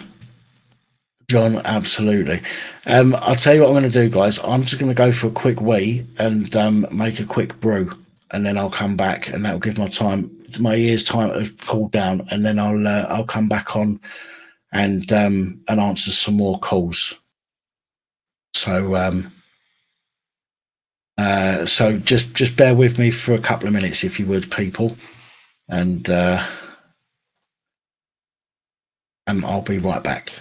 John, absolutely. I'll tell you what I'm going to do, guys. I'm just going to go for a quick wee and make a quick brew, and then I'll come back, and that'll give my ears time to cool down, and then I'll come back on and answer some more calls. So so just bear with me for a couple of minutes, if you would, people, and I'll be right back.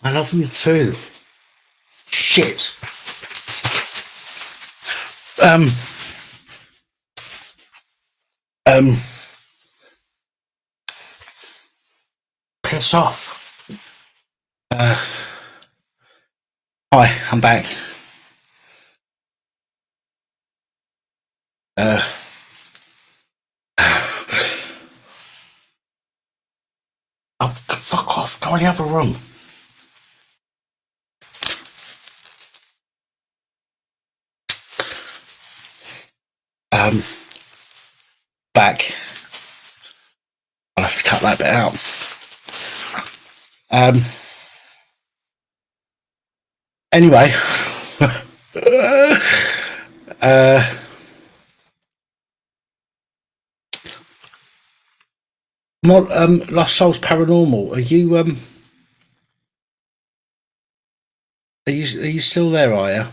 I love you too. Shit. Piss off. Hi, I'm back. Oh, fuck off. Go in the other room. Back. I'll have to cut that bit out. Anyway. Lost Souls Paranormal. Are you still there, are you?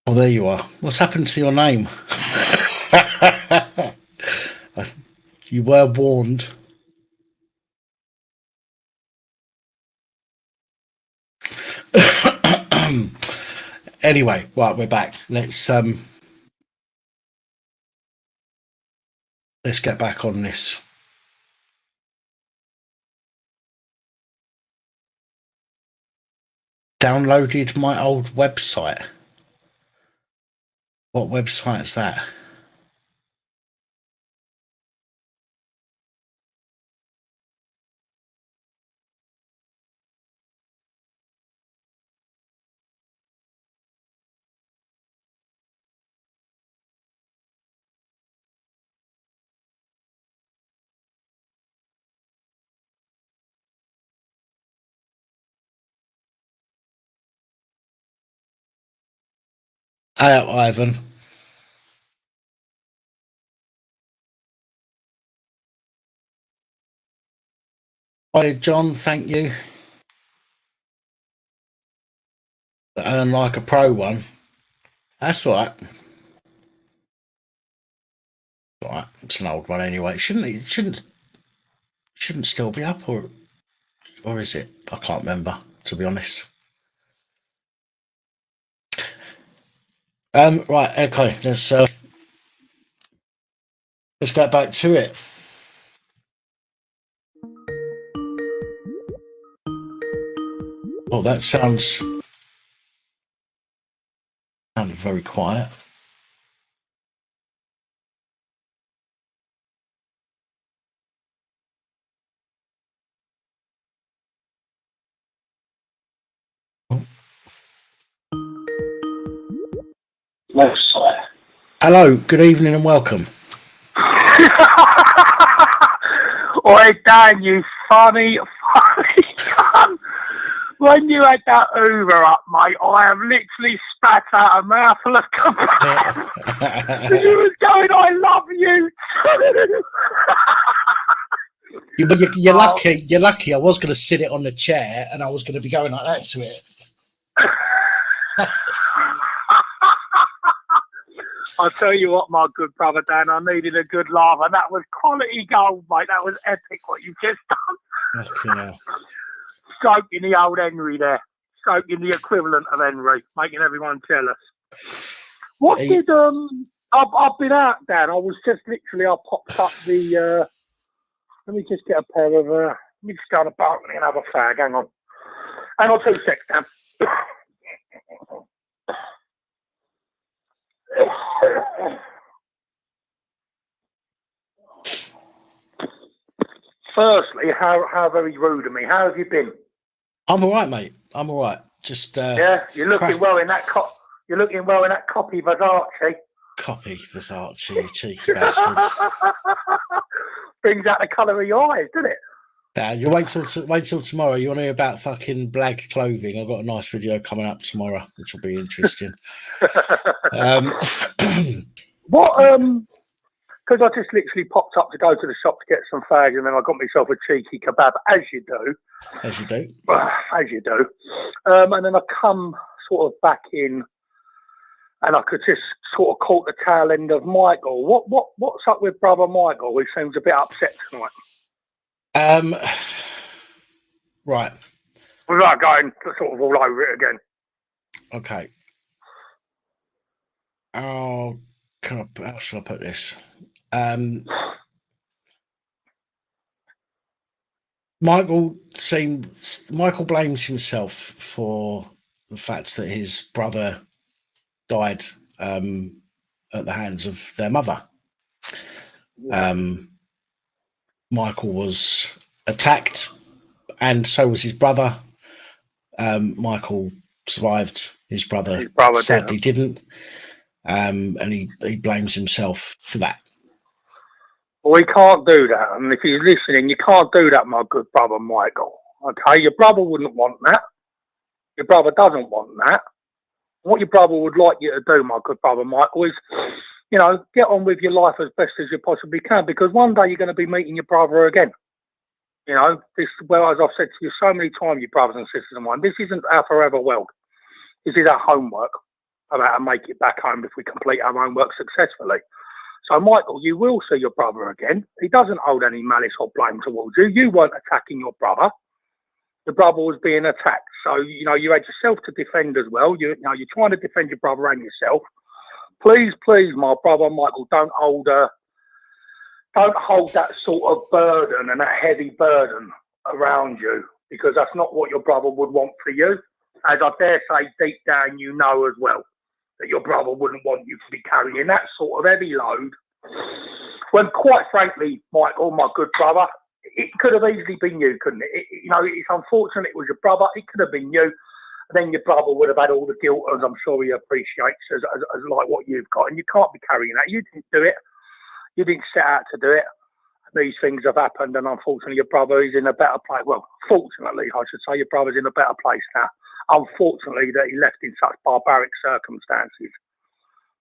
Oh, there you are. What's happened to your name? You were warned. Anyway, right, we're back. Let's get back on this. Downloaded my old website. What website is that? Hey up, Ivan. Hi, John. Thank you. And like a pro one. That's right. Right, it's an old one anyway. It shouldn't still be up, or is it? I can't remember, to be honest. Right, okay. Let's get back to it. Oh, that sounded very quiet. Hello, good evening and welcome. Oi, Dan, you funny cunt. When you had that Uber up, mate, I have literally spat out a mouthful of kebab. You was going, I love you too. You're lucky. You're lucky. I was going to sit it on the chair, and I was going to be going like that to it. I'll tell you what, my good brother Dan, I needed a good laugh, and that was quality gold, mate. That was epic what you've just done. Fucking hell. Stroking the old Henry there. Stroking the equivalent of Henry, making everyone jealous. What did I've been out, Dan. I was just literally, I popped up the let me just get a pair of let me just go on the balcony and have a fag. Hang on 2 seconds, Dan. Firstly, how very rude of me. How have you been? I'm all right, mate. I'm all right. Just yeah, you're looking well in that You're looking well in that copy Versace. Copy Versace, you cheeky bastards. Brings out the colour of your eyes, doesn't it? Yeah, you wait till tomorrow. You want to hear about fucking black clothing? I've got a nice video coming up tomorrow, which will be interesting. What? Because I just literally popped up to go to the shop to get some fags, and then I got myself a cheeky kebab, as you do. As you do. As you do. And then I come sort of back in and I could just sort of caught the tail end of Michael. What's up with brother Michael? He seems a bit upset tonight. Right. Without going sort of all over it again. Okay. How shall I put this? Michael blames himself for the fact that his brother died at the hands of their mother. Michael was attacked, and so was his brother. Michael survived. His brother sadly didn't. And he blames himself for that. Well, he can't do that. And if he's listening, you can't do that, my good brother Michael. Okay, your brother wouldn't want that. Your brother doesn't want that. What your brother would like you to do, my good brother Michael, is, you know, get on with your life as best as you possibly can, because one day you're going to be meeting your brother again. You know, this, well, as I've said to you so many times, you brothers and sisters of mine, this isn't our forever world. This is our homework about how to make it back home if we complete our homework successfully. So, Michael, you will see your brother again. He doesn't hold any malice or blame towards you. You weren't attacking your brother. The brother was being attacked. So, you know, you had yourself to defend as well. You're trying to defend your brother and yourself. Please, my brother Michael, don't hold that sort of burden and that heavy burden around you, because that's not what your brother would want for you. As I dare say, deep down, you know as well that your brother wouldn't want you to be carrying that sort of heavy load. When, quite frankly, Michael, my good brother, it could have easily been you, couldn't it? You know, it's unfortunate it was your brother. It could have been you. And then your brother would have had all the guilt, as I'm sure he appreciates, as like what you've got. And you can't be carrying that. You didn't do it. You didn't set out to do it. These things have happened, and unfortunately, your brother is in a better place. Well, fortunately, I should say, your brother's in a better place now. Unfortunately, that he left in such barbaric circumstances.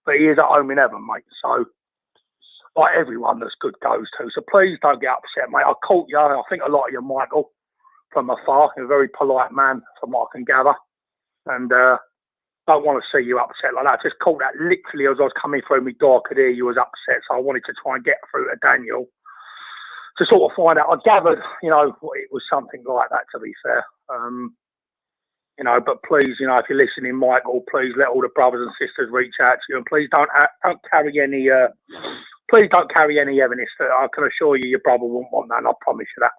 But he is at home in heaven, mate. So, like everyone that's good goes to. So please don't get upset, mate. I caught you. I think a lot of you, Michael, from afar. You're a very polite man, from what I can gather. And don't want to see you upset like that. I just caught that literally as I was coming through my door. I could hear you was upset. So I wanted to try and get through to Daniel to sort of find out. I gathered, you know, it was something like that, to be fair. You know, but please, you know, if you're listening, Michael, please let all the brothers and sisters reach out to you, and please don't carry any evidence. That I can assure you, your brother won't want that, and I promise you that.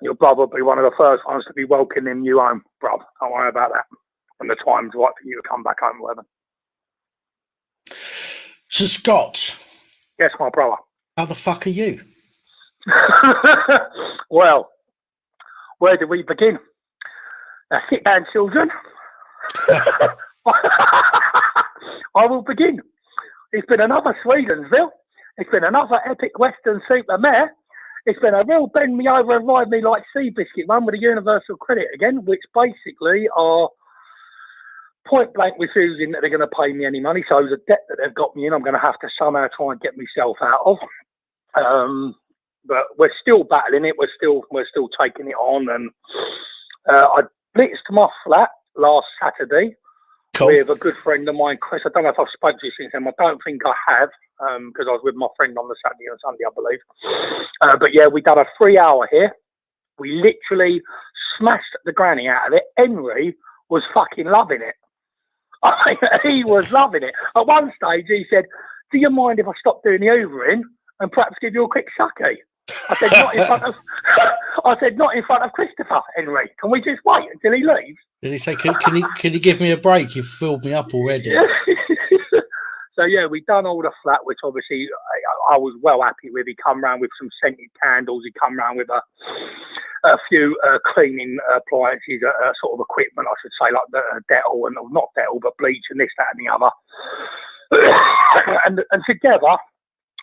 Your brother will be one of the first ones to be welcoming you home, bruv. Don't worry about that. When the time's right for you to come back home, whatever. So, Scott. Yes, my brother. How the fuck are you? Well, where do we begin? Now, sit down, children. I will begin. It's been another Swedensville. It's been another epic Western super mare. It's been a real bend me over and ride me like Seabiscuit run with a universal credit again, which basically are point blank refusing that they're going to pay me any money. So the debt that they've got me in, I'm going to have to somehow try and get myself out of. But we're still battling it. We're still taking it on. And I blitzed my flat last Saturday with a good friend of mine, Chris. I don't know if I've spoken to you since then. I don't think I have, because I was with my friend on the Saturday and Sunday, I believe. But yeah, we done a 3-hour here. We literally smashed the granny out of it. Henry was fucking loving it. He was loving it. At one stage, he said, "Do you mind if I stop doing the hoovering and perhaps give you a quick sucky?" I said, "Not in front of." I said, "Not in front of Christopher, Henry. Can we just wait until he leaves?" Did he say, "Can you give me a break? You've filled me up already." So yeah, we done all the flat, which obviously I was well happy with. He come round with some scented candles. He come round with a few cleaning appliances, sort of equipment, I should say, like Dettol and not Dettol, but bleach and this, that, and the other. and together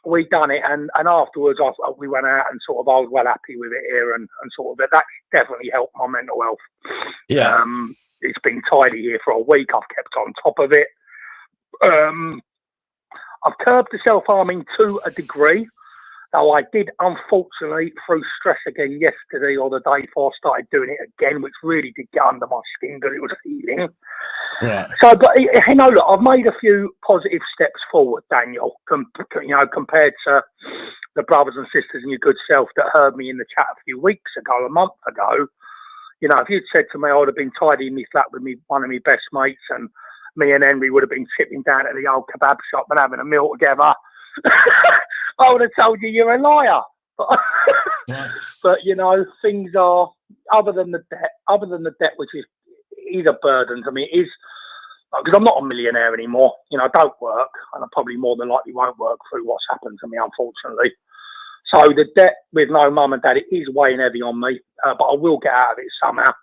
we done it, and afterwards we went out and sort of I was well happy with it here, and sort of that definitely helped my mental health. Yeah, it's been tidy here for a week. I've kept on top of it. I've curbed the self-harming to a degree, though I did, unfortunately, through stress again yesterday or the day before I started doing it again, which really did get under my skin because it was healing. Right. So, but you know, look, I've made a few positive steps forward, Daniel. Compared to the brothers and sisters and your good self that heard me in the chat a few weeks ago, a month ago. You know, if you'd said to me I would have been tidying my flat with one of my best mates, and me and Henry would have been tipping down at the old kebab shop and having a meal together, I would have told you you're a liar. But you know, things are, other than the debt, which is a burden to me. It is, because I'm not a millionaire anymore. You know, I don't work, and I probably more than likely won't work through what's happened to me, unfortunately. So the debt with no mum and dad, it is weighing heavy on me, but I will get out of it somehow.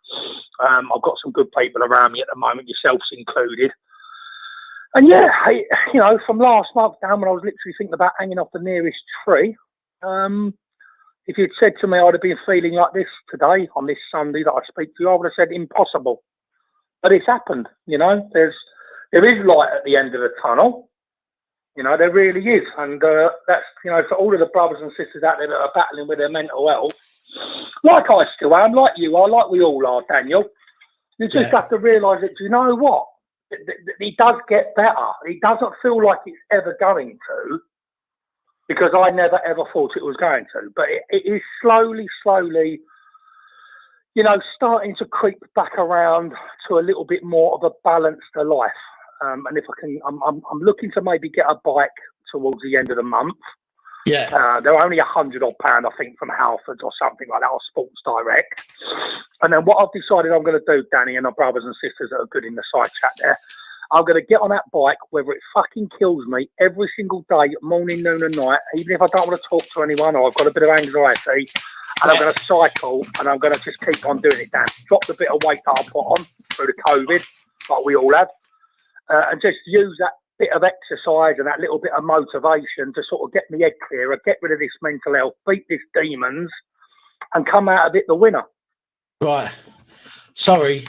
I've got some good people around me at the moment, yourselves included. And yeah, you know, from last month down, when I was literally thinking about hanging off the nearest tree, if you'd said to me I'd have been feeling like this today, on this Sunday that I speak to you, I would have said impossible. But it's happened, you know. There is light at the end of the tunnel. You know, there really is. And that's, you know, for all of the brothers and sisters out there that are battling with their mental health, like I still am, like you are, like we all are, Daniel, you just have to realise that, you know what? It does get better. It doesn't feel like it's ever going to, because I never, ever thought it was going to. But it is slowly, you know, starting to creep back around to a little bit more of a balance to life. And if I can, I'm looking to maybe get a bike towards the end of the month. Yeah. They're only £100 odd, I think, from Halfords or something like that, or Sports Direct. And then what I've decided I'm going to do, Danny, and our brothers and sisters that are good in the side chat there, I'm going to get on that bike, whether it fucking kills me, every single day, morning, noon and night, even if I don't want to talk to anyone or I've got a bit of anxiety, and I'm going to cycle, and I'm going to just keep on doing it, Dan. Drop the bit of weight that I put on through the COVID, like we all have. And just use that bit of exercise and that little bit of motivation to sort of get my head clearer, get rid of this mental health, beat these demons, and come out of it the winner. Right. Sorry,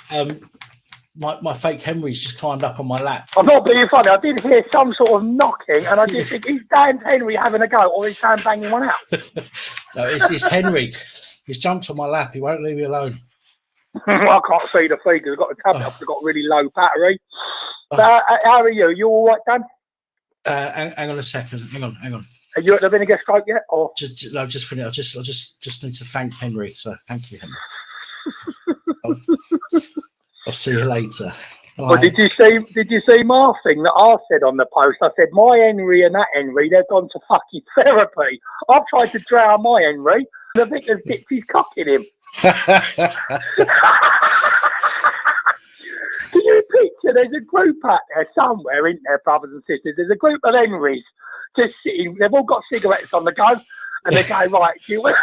my fake Henry's just climbed up on my lap. I'm not being funny. I did hear some sort of knocking, and I just think, is Dan Henry having a go, or is Dan banging one out? No, it's Henry. He's jumped on my lap. He won't leave me alone. I can't see the feed because I've got the tablet up. I've got really low battery. But, how are you? You all right, Dan? Hang on a second. Hang on. Are you at the vinegar stroke yet? Or just finished. I just need to thank Henry. So thank you, Henry. I'll see you later. Well, did you see my thing that I said on the post? I said my Henry and that Henry, they've gone to fucking therapy. I've tried to drown my Henry, and I think there's dipped his cock in him. Can you picture there's a group out there somewhere, isn't there, brothers and sisters? There's a group of Henrys just sitting, they've all got cigarettes on the go, and they go, right, do you want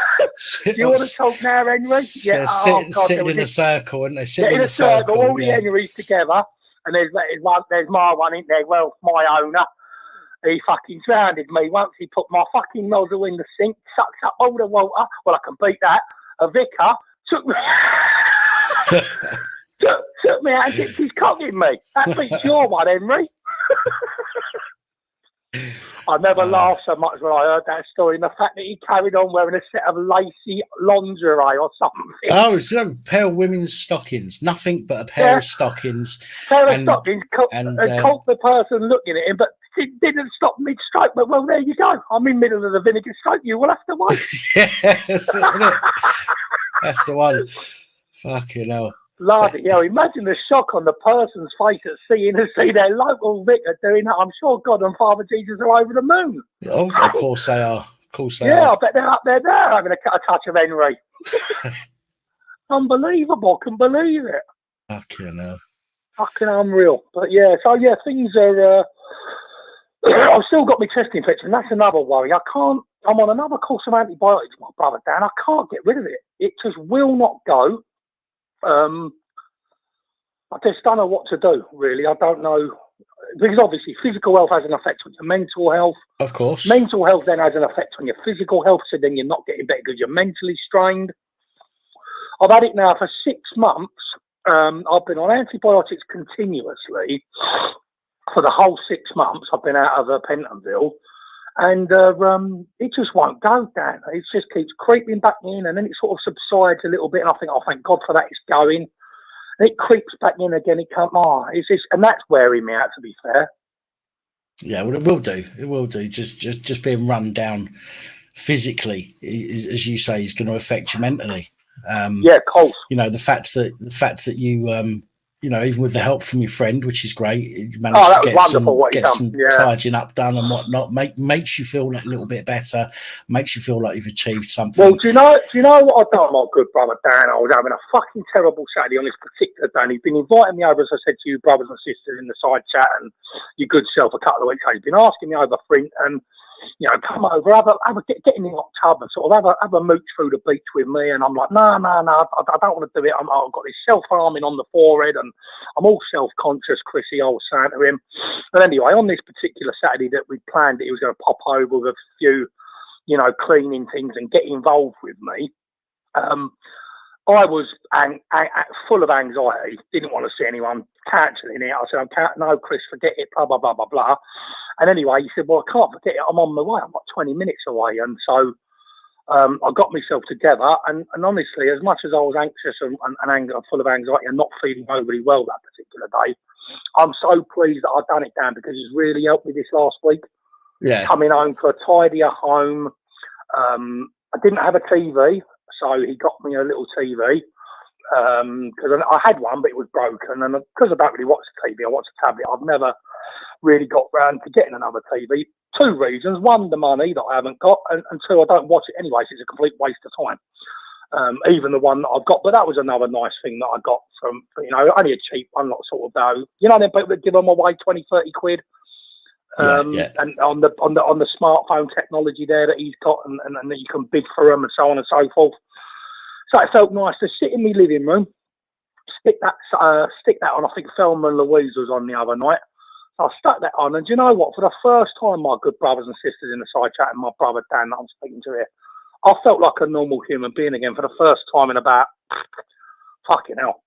to talk now, Henry? Yeah, sitting in a circle, and they sit in a circle, all the Henrys together, and there's my one in there, well, my owner. He fucking drowned me once. He put my fucking nozzle in the sink, sucks up all the water. Well, I can beat that. A vicar took me took me out and dipped his cock in me. That beats your one, Henry. I never laughed so much when I heard that story. And the fact that he carried on wearing a set of lacy lingerie or something. Oh, it's a pair of women's stockings. Nothing but a pair of stockings. Pair of stockings. And caught the person looking at him, but it didn't stop mid-stroke. But, well, there you go. I'm in the middle of the vinegar stroke. You will have to wait. Yes, isn't it? That's the one. Fucking hell. Bloody hell, imagine the shock on the person's face at see their local vicar doing that. I'm sure God and Father Jesus are over the moon. Oh, of course they are. Of course they are. Yeah, I bet they're up there now having a touch of Henry. Unbelievable, can believe it. Fucking hell. Fucking unreal. But yeah, so yeah, things are... I've still got my chest infection. That's another worry. I'm on another course of antibiotics, my brother Dan. I can't get rid of it. It just will not go. I just don't know what to do, really. I don't know. Because obviously physical health has an effect on your mental health. Of course. Mental health then has an effect on your physical health, so then you're not getting better because you're mentally strained. I've had it now for 6 months. I've been on antibiotics continuously for the whole 6 months. I've been out of Pentonville. And it just won't go, Dan. It just keeps creeping back in, and then it sort of subsides a little bit. And I think, oh, thank God for that, it's going. And it creeps back in again. It can't. And that's wearing me out. To be fair. Yeah, well, it will do. It will do. Just being run down physically, as you say, is going to affect you mentally. Yeah, of course. You know, the fact that you you know, even with the help from your friend, which is great, you Oh, managed that to was wonderful what he get done. some Yeah. tidying up done and whatnot. Makes you feel a little bit better. Makes you feel like you've achieved something. Well, do you know what I've done, my good brother Dan? I was having a fucking terrible Saturday on this particular day. And he's been inviting me over, as I said to you, brothers and sisters in the side chat, and your good self a couple of weeks ago. He's been asking me over for it, and you know, come over, get in the hot tub and sort of have a mooch through the beach with me. And I'm like, no, I don't want to do it. I've got this self-harming on the forehead, and I'm all self-conscious, Chrissy, I was saying to him. But anyway, on this particular Saturday that we planned, he was going to pop over with a few, you know, cleaning things and get involved with me. I was full of anxiety, didn't want to see anyone cancelling it. I said, no, Chris, forget it, blah, blah, blah, blah, blah. And anyway, he said, well, I can't forget it. I'm on my way. I'm like 20 minutes away. And so I got myself together. And honestly, as much as I was anxious and full of anxiety and not feeling overly well that particular day, I'm so pleased that I've done it, Dan, because it's really helped me this last week. Yeah. Coming home to a tidier home. I didn't have a TV. So he got me a little TV because I had one, but it was broken. And because I don't really watch the TV, I watch the tablet. I've never really got round to getting another TV. 2 reasons. 1, the money that I haven't got. And 2, I don't watch it anyway. So it's a complete waste of time. Even the one that I've got. But that was another nice thing that I got from, you know, only a cheap one, not sort of though. You know, them people that give them away 20, 30 quid. Yeah. And on the smartphone technology there that he's got, and that you can bid for them and so on and so forth. So it felt nice to sit in my living room, stick that on. I think Thelma and Louise was on the other night. So I stuck that on, and do you know what? For the first time, my good brothers and sisters in the side chat, and my brother Dan that I'm speaking to here, I felt like a normal human being again for the first time in about fucking hell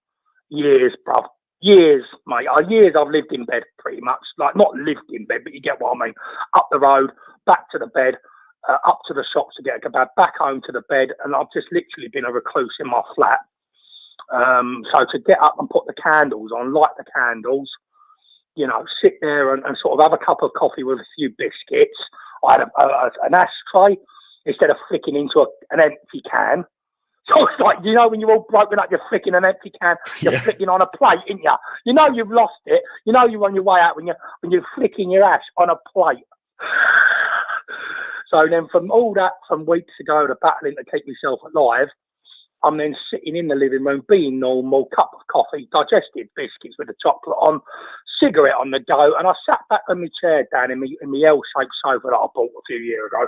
years, bruv. Years, mate. Years I've lived in bed pretty much. Like, not lived in bed, but you get what I mean. Up the road, back to the bed, up to the shops to get a kebab, back home to the bed, and I've just literally been a recluse in my flat. So to get up and put the candles on, light the candles, you know, sit there and sort of have a cup of coffee with a few biscuits. I had an ashtray instead of flicking into an empty can. So it's like, you know, when you're all broken up, you're flicking an empty can, you're flicking on a plate, ain't you? You know you've lost it. You know you're on your way out when you're flicking your ash on a plate. So then from all that, from weeks ago, the battling to keep myself alive, I'm then sitting in the living room, being normal, cup of coffee, digested biscuits with the chocolate on, cigarette on the go, and I sat back on my chair down in my L-shaped sofa that I bought a few years ago.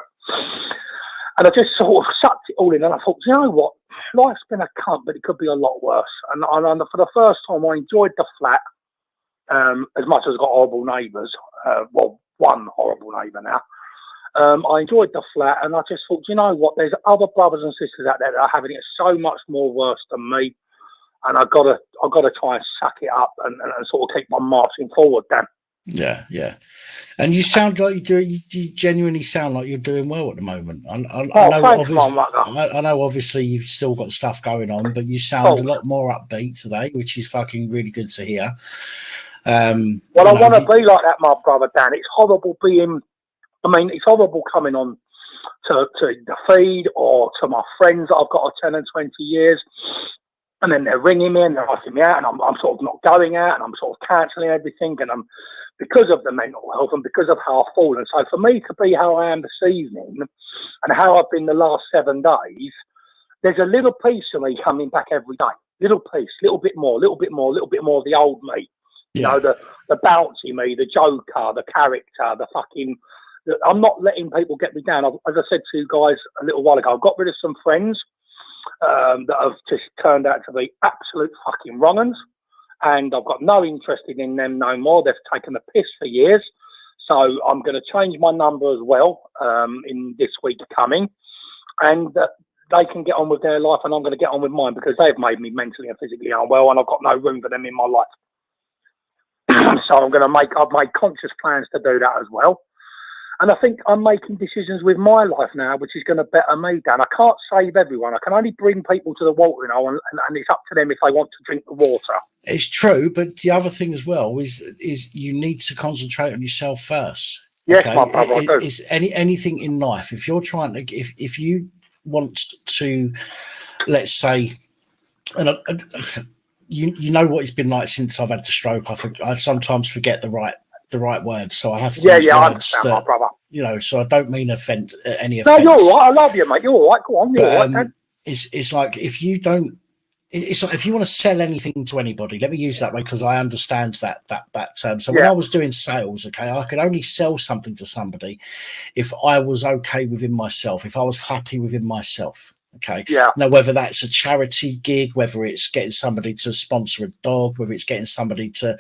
And I just sort of sucked it all in, and I thought, you know what? Life's been a cunt, but it could be a lot worse. And for the first time, I enjoyed the flat as much as I've got horrible neighbours. Well, one horrible neighbour now. I enjoyed the flat, and I just thought, you know what? There's other brothers and sisters out there that are having it so much more worse than me, and I've got to try and suck it up and sort of keep on marching forward. Dan. Yeah. And you sound like you genuinely sound like you're doing well at the moment. I know obviously you've still got stuff going on, but you sound a lot more upbeat today, which is fucking really good to hear. I want to be like that, my brother Dan. It's horrible it's horrible coming on to the feed or to my friends that I've got of 10 and 20 years. And then they're ringing me and they're asking me out, and I'm sort of not going out, and I'm sort of cancelling everything, and I'm because of the mental health and because of how I've fallen. So for me to be how I am this evening and how I've been the last 7 days, there's a little piece of me coming back every day. Little piece, little bit more of the old me. You know, the bouncy me, the joker, the character, I'm not letting people get me down. As I said to you guys a little while ago, I've got rid of some friends that have just turned out to be absolute fucking wrong-uns, and I've got no interest in them no more. They've taken the piss for years, so I'm going to change my number as well in this week coming, and they can get on with their life, and I'm going to get on with mine, because they've made me mentally and physically unwell, and I've got no room for them in my life. So I've made conscious plans to do that as well. And I think I'm making decisions with my life now, which is going to better me, Dan. I can't save everyone. I can only bring people to the watering hole, and it's up to them if they want to drink the water. It's true, but the other thing as well is you need to concentrate on yourself first. Yes, my brother, I do. It's anything in life. If you're trying to, if you want to, let's say, and you know what it's been like since I've had the stroke. I sometimes forget the right words, so I have to use I words understand, that, my brother. you know. So I don't mean any offence. No, you're all right. I love you, mate. You're all right. Go on, you're all right, Dan. It's like if you don't. It's like if you want to sell anything to anybody, let me use that way because I understand that term. So when I was doing sales, okay, I could only sell something to somebody if I was okay within myself, if I was happy within myself. Okay. Yeah. Now, whether that's a charity gig, whether it's getting somebody to sponsor a dog, whether it's getting somebody to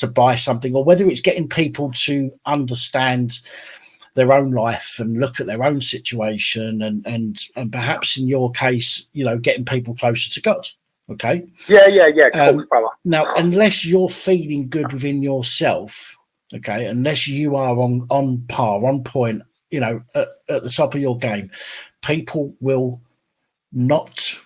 buy something, or whether it's getting people to understand their own life and look at their own situation, and perhaps in your case, you know, getting people closer to God. Okay. Yeah. Cool, brother. Now, unless you're feeling good within yourself, okay, unless you are on par, on point, you know, at the top of your game, people will not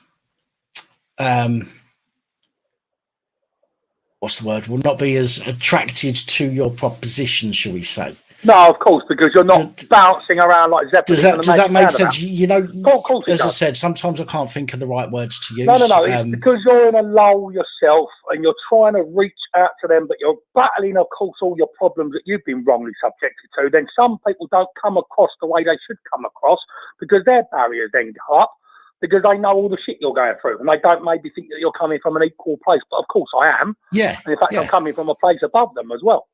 what's the word? Will not be as attracted to your proposition, shall we say? No, of course, because you're not bouncing around like Zeppelin. Does that make sense? You know, of course as I said, sometimes I can't think of the right words to use. No. It's because you're in a lull yourself and you're trying to reach out to them, but you're battling, of course, all your problems that you've been wrongly subjected to. Then some people don't come across the way they should come across because their barriers then go up because they know all the shit you're going through and they don't maybe think that you're coming from an equal place. But of course I am. Yeah. And in fact, I'm coming from a place above them as well.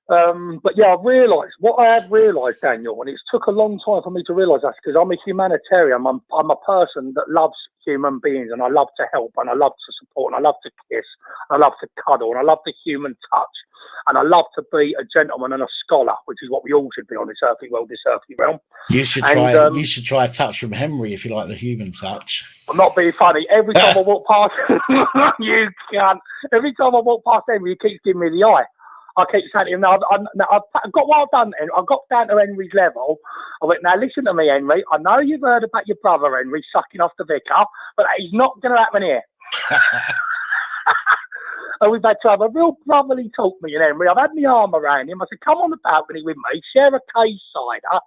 But yeah, I've realised what I have realised, Daniel, and it's took a long time for me to realise that because I'm a humanitarian. I'm a person that loves human beings, and I love to help, and I love to support, and I love to kiss, and I love to cuddle, and I love the human touch, and I love to be a gentleman and a scholar, which is what we all should be on this earthly world, this earthly realm. You should try. You should try a touch from Henry if you like the human touch. I'm not being funny. Every time I walk past, you can't. Every time I walk past Henry, he keeps giving me the eye. I keep saying to him, I've got what I've done. I got down to Henry's level. I went, now listen to me, Henry. I know you've heard about your brother, Henry, sucking off the vicar, but that is not going to happen here. And we've had to have a real brotherly talk, me and Henry. I've had my arm around him. I said, come on the balcony with me, share a case cider.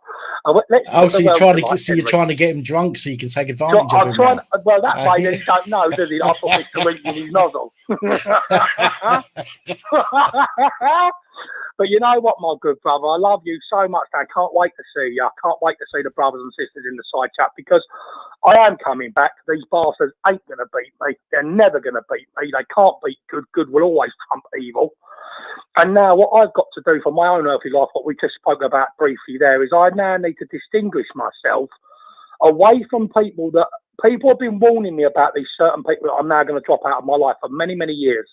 I went, so you're trying to get him drunk so you can take advantage of him. Well, that way then he don't know, does he? I put Mr. Wink in his nozzle. But you know what, my good brother, I love you so much. I can't wait to see you. I can't wait to see the brothers and sisters in the side chat because I am coming back. These bastards ain't going to beat me. They're never going to beat me. They can't beat good. Good will always trump evil. And now what I've got to do for my own earthly life, what we just spoke about briefly there, is I now need to distinguish myself away from people that people have been warning me about, these certain people that I'm now going to drop out of my life for many, many years.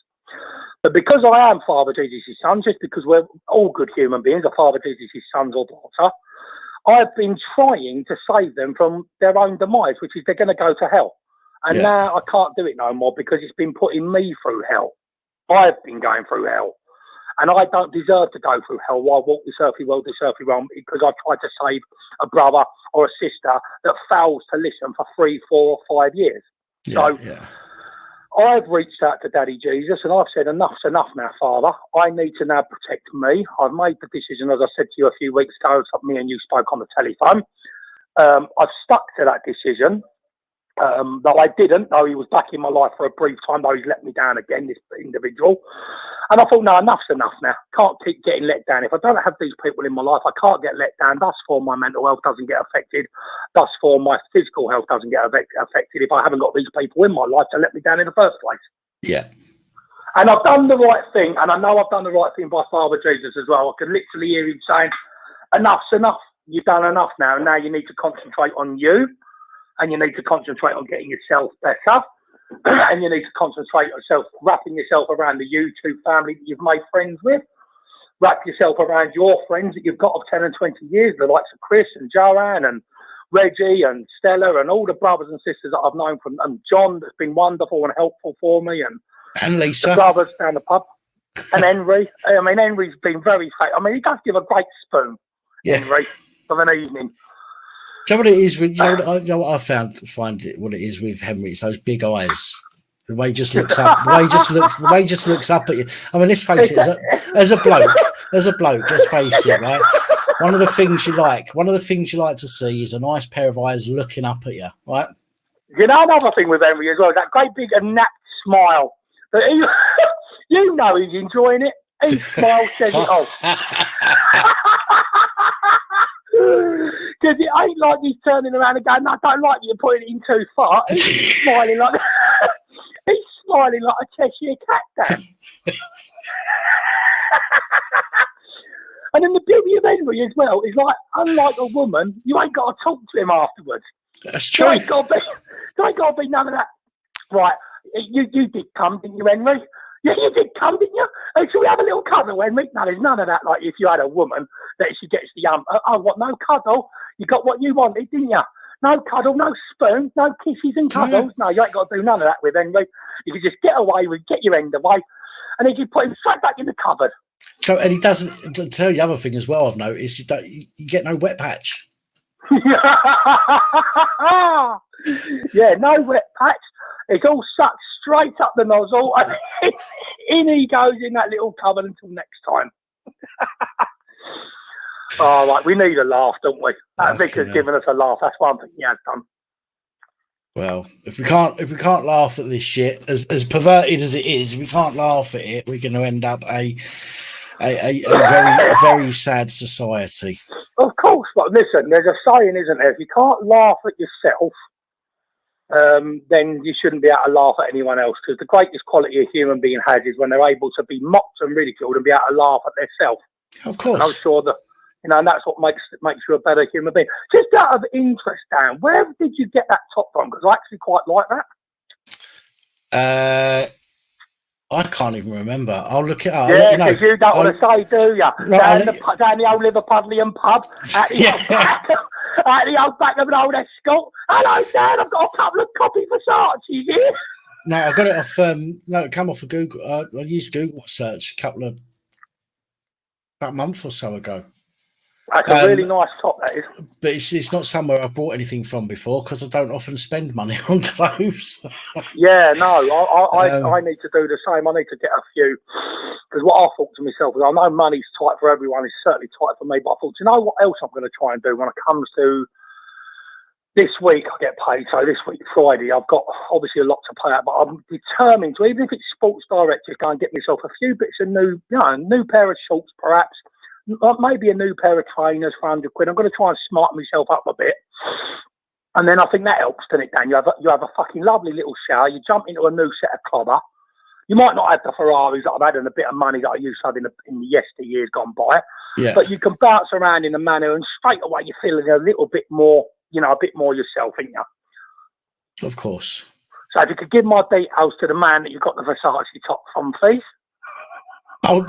But because I am Father Jesus' son, just because we're all good human beings, are Father Jesus' sons or daughter, I've been trying to save them from their own demise, which is they're going to go to hell. And now I can't do it no more because it's been putting me through hell. I've been going through hell. And I don't deserve to go through hell while I walk this earthly world, this earthly realm, because I tried to save a brother or a sister that fails to listen for 3, 4, 5 years. I've reached out to Daddy Jesus and I've said, enough's enough now, Father. I need to now protect me. I've made the decision, as I said to you a few weeks ago, me and you spoke on the telephone. I've stuck to that decision. Though I didn't, though he was back in my life for a brief time, though he's let me down again, this individual. And I thought, no, enough's enough now. Can't keep getting let down. If I don't have these people in my life, I can't get let down. Thus far, my mental health doesn't get affected. Thus far, my physical health doesn't get affected if I haven't got these people in my life to let me down in the first place. Yeah. And I've done the right thing, and I know I've done the right thing by Father Jesus as well. I can literally hear him saying, enough's enough. You've done enough now. Now you need to concentrate on you. And you need to concentrate on getting yourself better. And you need to concentrate on wrapping yourself around the YouTube family that you've made friends with. Wrap yourself around your friends that you've got of 10 and 20 years, the likes of Chris and Joanne and Reggie and Stella and all the brothers and sisters that I've known from, and John that's been wonderful and helpful for me, and Lisa. The brothers down the pub. And Henry. I mean, Henry's been very fake. I mean, he does give a great spoon. Henry, of an evening. So what it is with you know what I find it what it is with Henry, it's those big eyes. The way he just looks up, the way he just looks up at you. I mean, let's face it, as a bloke, let's face it, right? One of the things you like to see is a nice pair of eyes looking up at you, right? You know another thing with Henry as well, that great big napped smile. But he, you know he's enjoying it. Each smile says it all. Because it ain't like he's turning around and going, no, I don't like you putting it in too far. He's smiling like a Cheshire cat, Dan. And then the beauty of Henry as well is like, unlike a woman, you ain't got to talk to him afterwards. That's true. There ain't got to be none of that. Right, you did come, didn't you, Henry? Yeah, you did come, didn't you? Hey, shall we have a little cuddle, Henry? No, there's none of that. Like if you had a woman that she gets the what? No cuddle. You got what you wanted, didn't you? No cuddle, no spoon, no kisses and cuddles. No, you ain't got to do none of that with Henry. You can just get away with, get your end away, and then you put him straight back in the cupboard. So, and he doesn't. To tell you the other thing as well, I've noticed you get no wet patch. Yeah, no wet patch. It's all sucked straight up the nozzle, and in he goes in that little cupboard until next time. Oh, right, we need a laugh, don't we? That Vicar's given us a laugh. That's one thing he has done. Well, if we can't laugh at this shit, as perverted as it is, if we can't laugh at it, we're going to end up a very, very sad society. Of course, but listen, there's a saying, isn't there? If you can't laugh at yourself, then you shouldn't be able to laugh at anyone else. Because the greatest quality a human being has is when they're able to be mocked and ridiculed and be able to laugh at themselves. Of course, and I'm sure that and that's what makes you a better human being. Just out of interest, Dan, where did you get that top from? Because I actually quite like that. I can't even remember. I'll look it up. Yeah, because you don't want to say, do you? No, down the old Liverpudlian pub at the old back of an old Escort. Hello, Dan, I've got a couple of coffee Versace here. No, I got it off. No, it came off of Google. I used Google search about a month or so ago. That's a really nice top, that is. But it's not somewhere I've bought anything from before because I don't often spend money on clothes. Yeah, no, I need to do the same. I need to get a few. Because what I thought to myself was, I know money's tight for everyone. It's certainly tight for me. But I thought, you know what else I'm going to try and do when it comes to this week? I get paid. So this week, Friday, I've got obviously a lot to pay out. But I'm determined to, even if it's Sports Direct, just go and get myself a few bits of new pair of shorts, perhaps. Maybe a new pair of trainers for £100. I'm going to try and smarten myself up a bit, and then I think that helps, doesn't it, Dan? You have a fucking lovely little shower. You jump into a new set of clobber. You might not have the Ferraris that I've had and a bit of money that I used to have in the yesteryears gone by, but you can bounce around in a manner, and straight away you're feeling a little bit more, a bit more yourself, ain't you? Of course. So if you could give my details to the man that you got the Versace top from, please. You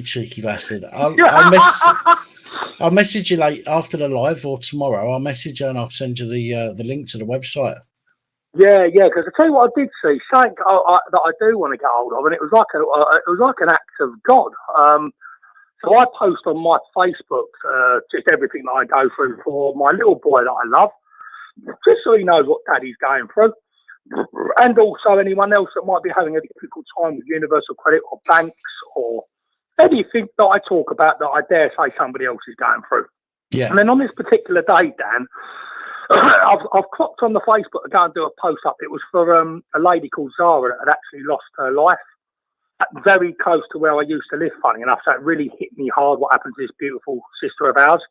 cheeky bastard. I'll message you late after the live or tomorrow. I'll message you and I'll send you the link to the website. Yeah, because I tell you what, I did see something that I do want to get hold of, and it was like an act of God. So I post on my Facebook just everything that I go through for my little boy that I love, just so he knows what Daddy's going through. And also anyone else that might be having a difficult time with Universal Credit or banks or anything that I talk about that I dare say somebody else is going through. Yeah. And then on this particular day, Dan, I've clocked on the Facebook to go and do a post up. It was for a lady called Zara that had actually lost her life very close to where I used to live, funny enough. So it really hit me hard what happened to this beautiful sister of ours.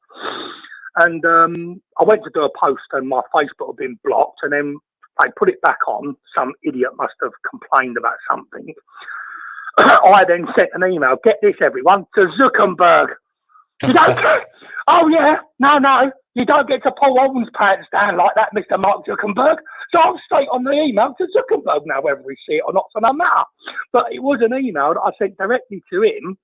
And I went to do a post and my Facebook had been blocked, and then they put it back on. Some idiot must have complained about something. I then sent an email, get this everyone, to Zuckerberg. You don't get, oh yeah, no, you don't get to pull Owen's pants down like that, Mr. Mark Zuckerberg. So I'm straight on the email to Zuckerberg now, whether we see it or not, so no matter. But it was an email that I sent directly to him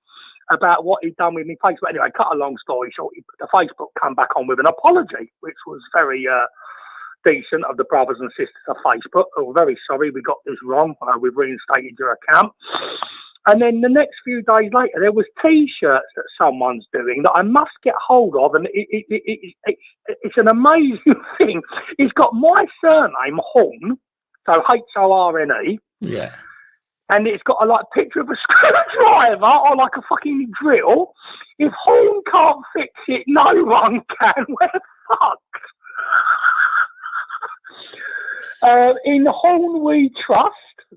about what he'd done with me Facebook. Anyway, cut a long story short, the Facebook come back on with an apology, which was very decent of the brothers and sisters of Facebook. Oh, very sorry, we got this wrong. We've reinstated your account. And then the next few days later, there was T-shirts that someone's doing that I must get hold of, and it's an amazing thing. It's got my surname, Horn, so Horne, Yeah. and it's got a picture of a screwdriver or like a fucking drill. If Horn can't fix it, no one can. Where the fuck? In Horn we trust.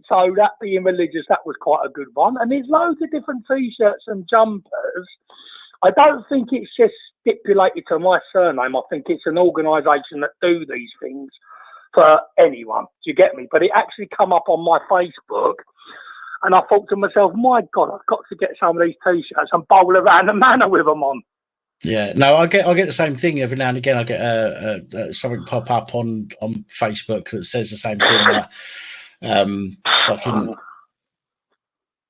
So that being religious, that was quite a good one. And there's loads of different T-shirts and jumpers. I don't think it's just stipulated to my surname. I think it's an organisation that do these things for anyone. Do you get me? But it actually come up on my Facebook, and I thought to myself, my God, I've got to get some of these T-shirts and bowl around the manor with them on. Yeah, no, I get the same thing every now and again. I get something pop up on Facebook that says the same thing, like fucking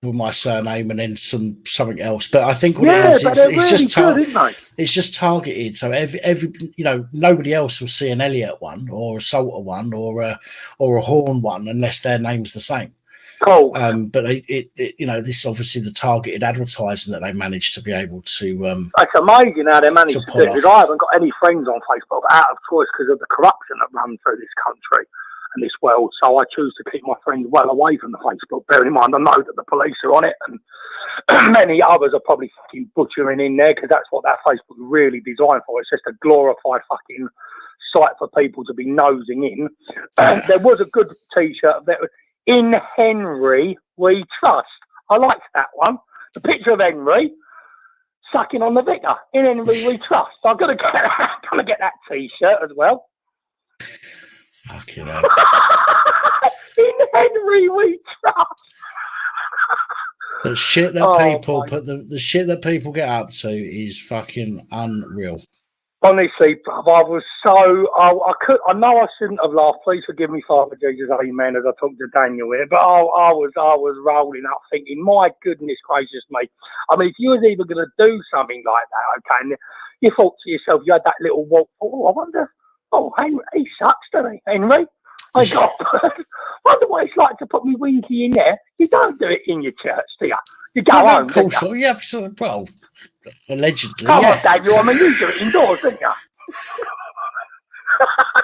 with my surname and then something else. But I think what it is, it's really just good, it's just targeted. So every nobody else will see an Elliot one or a Salter one or a Horn one unless their name's the same. Cool. But it this is obviously the targeted advertising that they managed to be able to. It's amazing how they managed to do it. Because I haven't got any friends on Facebook out of choice because of the corruption that runs through this country and this world. So I choose to keep my friends well away from the Facebook. Bearing in mind, I know that the police are on it, and many others are probably fucking butchering in there because that's what that Facebook is really designed for. It's just a glorified fucking site for people to be nosing in. There was a good T-shirt that was "In Henry We Trust." I liked that one. The picture of Henry sucking on the vicar. "In Henry We Trust." I'm gonna get that T-shirt as well. Fucking hell. "In Henry We Trust." The shit that the shit that people get up to is fucking unreal. Honestly, I was so I know I shouldn't have laughed. Please forgive me, Father Jesus, amen, as I talked to Daniel here. But I was rolling up thinking, my goodness gracious me. I mean, if you was even going to do something like that, okay, and you thought to yourself, you had that little walk. Oh, I wonder. Oh, Henry, he sucks, doesn't he, Henry? I wonder what it's like to put me winky in there. You don't do it in your church, do you? You go home, Cool, so yeah, well, allegedly. Come on, Daniel. I mean, you do it indoors, don't you?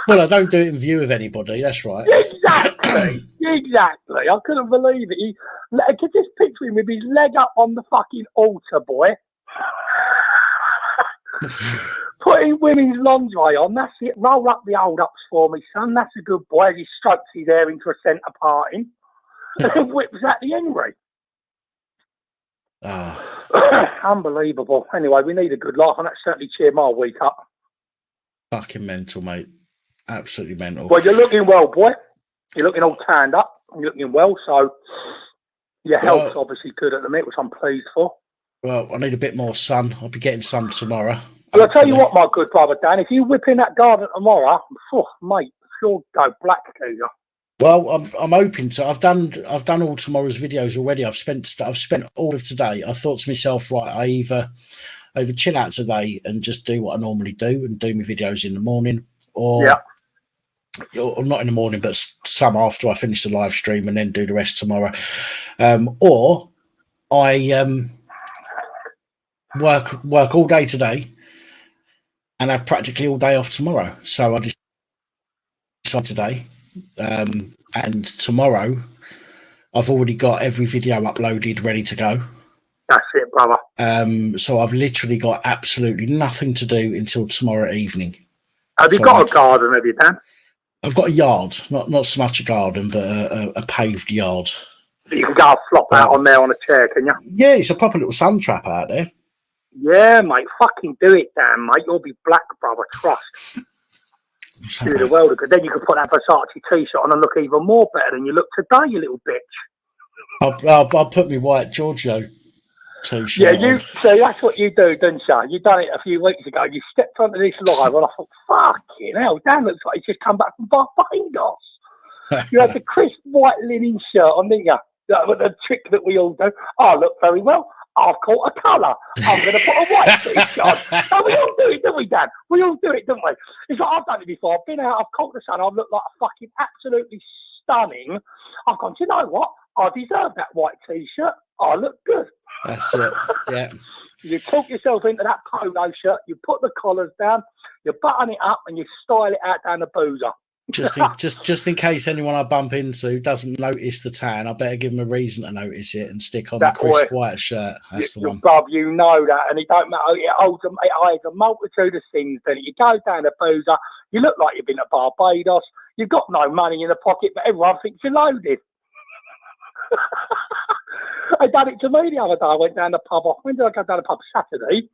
Well, I don't do it in view of anybody. That's right. Exactly. I couldn't believe it. I could just picture him with his leg up on the fucking altar, boy. Putting women's lingerie on, that's it. Roll up the old ups for me, son. That's a good boy. As he strokes his hair into a centre parting. And then whips out the Henry. Unbelievable. Anyway, we need a good laugh, and that certainly cheered my week up. Fucking mental, mate. Absolutely mental. Well, you're looking well, boy. You're looking all tanned up. You're looking well, so your health's obviously good at the minute, which I'm pleased for. Well, I need a bit more sun. I'll be getting sun tomorrow. Well, I'll tell you what, my good brother Dan, if you whip in that garden tomorrow, mate, you'll go black, do you? Well, I'm hoping to. I've done all tomorrow's videos already. I've spent all of today. I thought to myself, right, I either chill out today and just do what I normally do and do my videos in the morning, or not in the morning, but some after I finish the live stream, and then do the rest tomorrow. Or I work all day today and have practically all day off tomorrow. So I decided today. And tomorrow I've already got every video uploaded ready to go. That's it, brother. So I've literally got absolutely nothing to do until tomorrow evening. Have you got a garden, have you, Dan? I've got a yard, not so much a garden, but a paved yard. You can go flop out on there on a chair, can you? Yeah, it's a proper little sun trap out there. Yeah, mate, fucking do it, Dan, mate. You'll be black, brother, trust. Do the world of good. Then you can put that Versace t-shirt on and look even more better than you look today, you little bitch. I'll put my white Giorgio t-shirt on. So that's what you do, don't you? You done it a few weeks ago. You stepped onto this live and I thought, fucking hell, Dan looks like he's just come back from Barbados. You had the crisp white linen shirt on, didn't you? The trick that we all do. I look very well. I've caught a colour. I'm going to put a white t-shirt on. So we all do it, don't we, Dan? We all do it, don't we? It's like I've done it before. I've been out, I've caught the sun. I've looked like a fucking absolutely stunning. I've gone, do you know what? I deserve that white t-shirt. I look good. That's it. Yeah. You talk yourself into that polo shirt, you put the collars down, you button it up, and you style it out down the boozer. Just in case anyone I bump into doesn't notice the tan, I better give them a reason to notice it and stick on the crisp white shirt. That's the one. Bob, you know that, and it don't matter. It hides a multitude of things. Then you go down the boozer, you look like you've been to Barbados. You've got no money in the pocket, but everyone thinks you're loaded. I done it to me the other day. I went down the pub. When did I go down the pub? Saturday.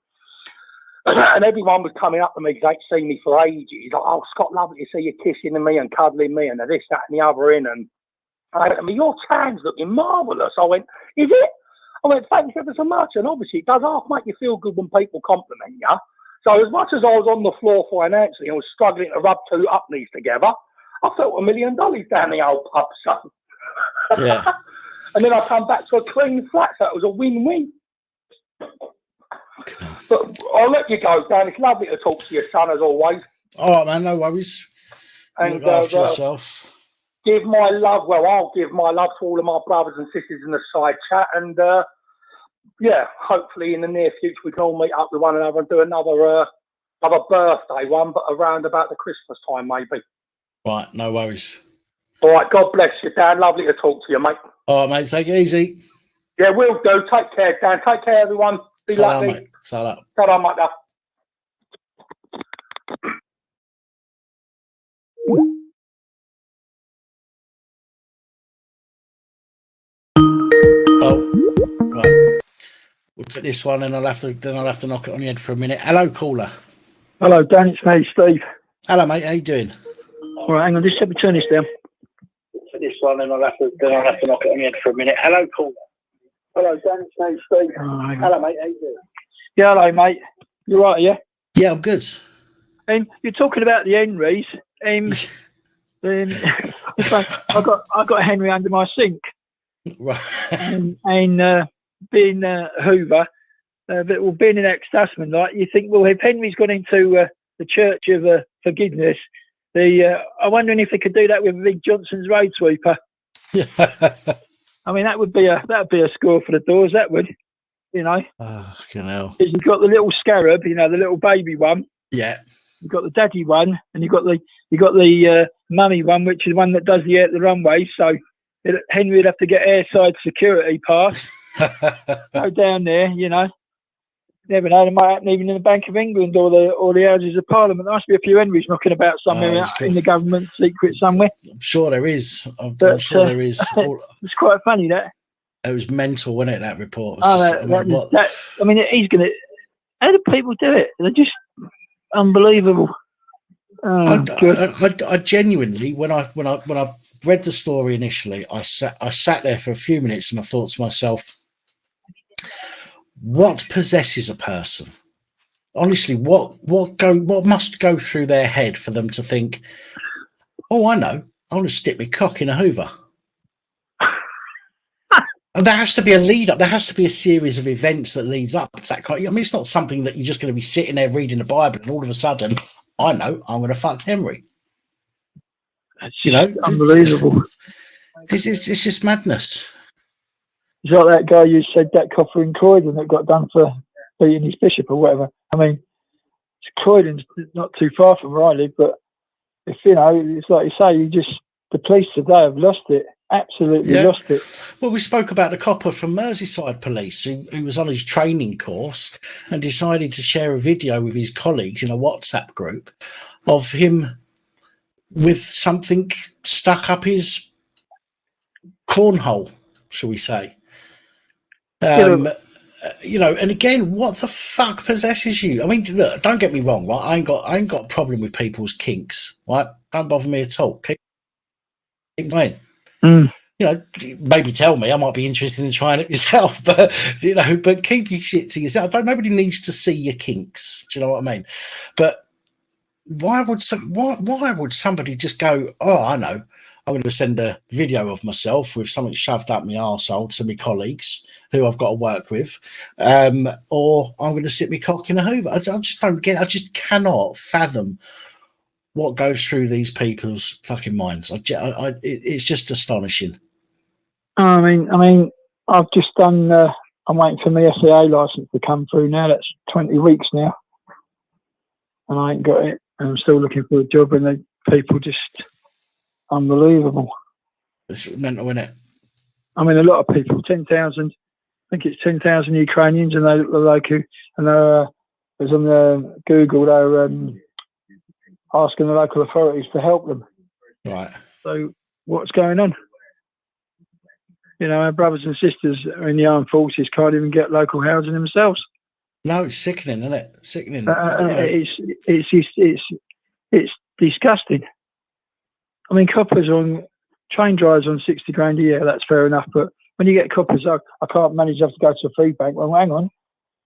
And everyone was coming up to me because they'd seen me for ages. Like, oh, Scott, lovely to see you kissing me and cuddling me and this, that, and the other in. And I went, your tan's looking marvellous. I went, is it? I went, thanks ever so much. And obviously, it does half make you feel good when people compliment you. So as much as I was on the floor financially and was struggling to rub two up knees together, I felt $1 million down the old pub, son. Yeah. And then I come back to a clean flat, so it was a win-win. But I'll let you go, Dan. It's lovely to talk to your son, as always. All right, man. No worries. And look after yourself. Give my love. Well, I'll give my love to all of my brothers and sisters in the side chat. And, yeah, hopefully in the near future we can all meet up with one another and do another birthday one, but around about the Christmas time, maybe. Right, no worries. All right, God bless you, Dan. Lovely to talk to you, mate. All right, mate. Take it easy. Yeah, we'll do. Take care, Dan. Take care, everyone. Be lucky. Mate. Ta-ra. Ta-ra, mate. Oh, right. We'll take this one, and I'll have to knock it on the head for a minute. Hello, caller. Hello, Dan. It's me, Steve. Hello, mate. How you doing? All right, hang on. Just let me turn this down. For this one, and I'll have to knock it on the head for a minute. Hello, caller. Hello, Dan. It's me, Steve. Oh, hello, mate. How you doing? Yeah, hello, mate. You right, yeah? Yeah, I'm good. You're talking about the Henrys. I got Henry under my sink. Right. and being Hoover, being an ex-husband, like you think, well, if Henry's gone into the Church of Forgiveness, I'm wondering if they could do that with Big Johnson's road sweeper. I mean, that'd be a score for the doors. That would, you know. Oh, fucking hell. You've got the little scarab, you know, the little baby one. Yeah. You've got the daddy one, and you've got the mummy one, which is the one that does the runway. So Henry would have to get airside security pass. Go down there, you know. Never know, it might happen even in the Bank of England or the Houses of Parliament. There must be a few Henrys knocking about somewhere out in the government secret somewhere. I'm sure there is. I'm sure there is. It's quite funny that. It was mental, wasn't it? That report. Was I mean, he's gonna. How do people do it? They're just unbelievable. I genuinely, when I read the story initially, I sat there for a few minutes and I thought to myself, what possesses a person? Honestly, what must go through their head for them to think, oh, I know, I want to stick my cock in a Hoover. And there has to be a lead up. There has to be a series of events that leads up to that. I mean, it's not something that you're just going to be sitting there reading the Bible and all of a sudden, I know, I'm going to fuck Henry. You know, unbelievable. It's just madness. It's like that guy you said, that copper in Croydon that got done for beating his bishop or whatever. I mean, Croydon's not too far from where I live, but if you know, it's like you say, the police today have lost it. Absolutely lost it. Well, we spoke about the copper from Merseyside Police who was on his training course and decided to share a video with his colleagues in a WhatsApp group of him with something stuck up his cornhole, shall we say. You know, and again, what the fuck possesses you? I mean, look, don't get me wrong, right? I ain't got a problem with people's kinks, right? Don't bother me at all. Keep playing. You know, maybe tell me, I might be interested in trying it myself, but you know, but keep your shit to yourself. Nobody needs to see your kinks. Do you know what I mean? But why would somebody just go, oh, I know, I'm going to send a video of myself with something shoved up my arsehole to my colleagues who I've got to work with, or I'm going to sit my cock in a Hoover. I just don't get it. I just cannot fathom what goes through these people's fucking minds. It's just astonishing. I mean, I've just done. I'm waiting for my SEA license to come through now. That's 20 weeks now, and I ain't got it. And I'm still looking for a job, and the people just unbelievable. It's mental, isn't it? I mean, a lot of people. 10,000. I think it's 10,000 Ukrainians, and they like who. And it was on the Google. They're asking the local authorities to help them. Right. So what's going on? You know, our brothers and sisters are in the armed forces can't even get local housing themselves. No, it's sickening, isn't it? Sickening. It's disgusting. I mean, coppers on train drivers on 60 grand a year. That's fair enough. But when you get coppers, I can't manage. I have to go to a food bank. Well, hang on.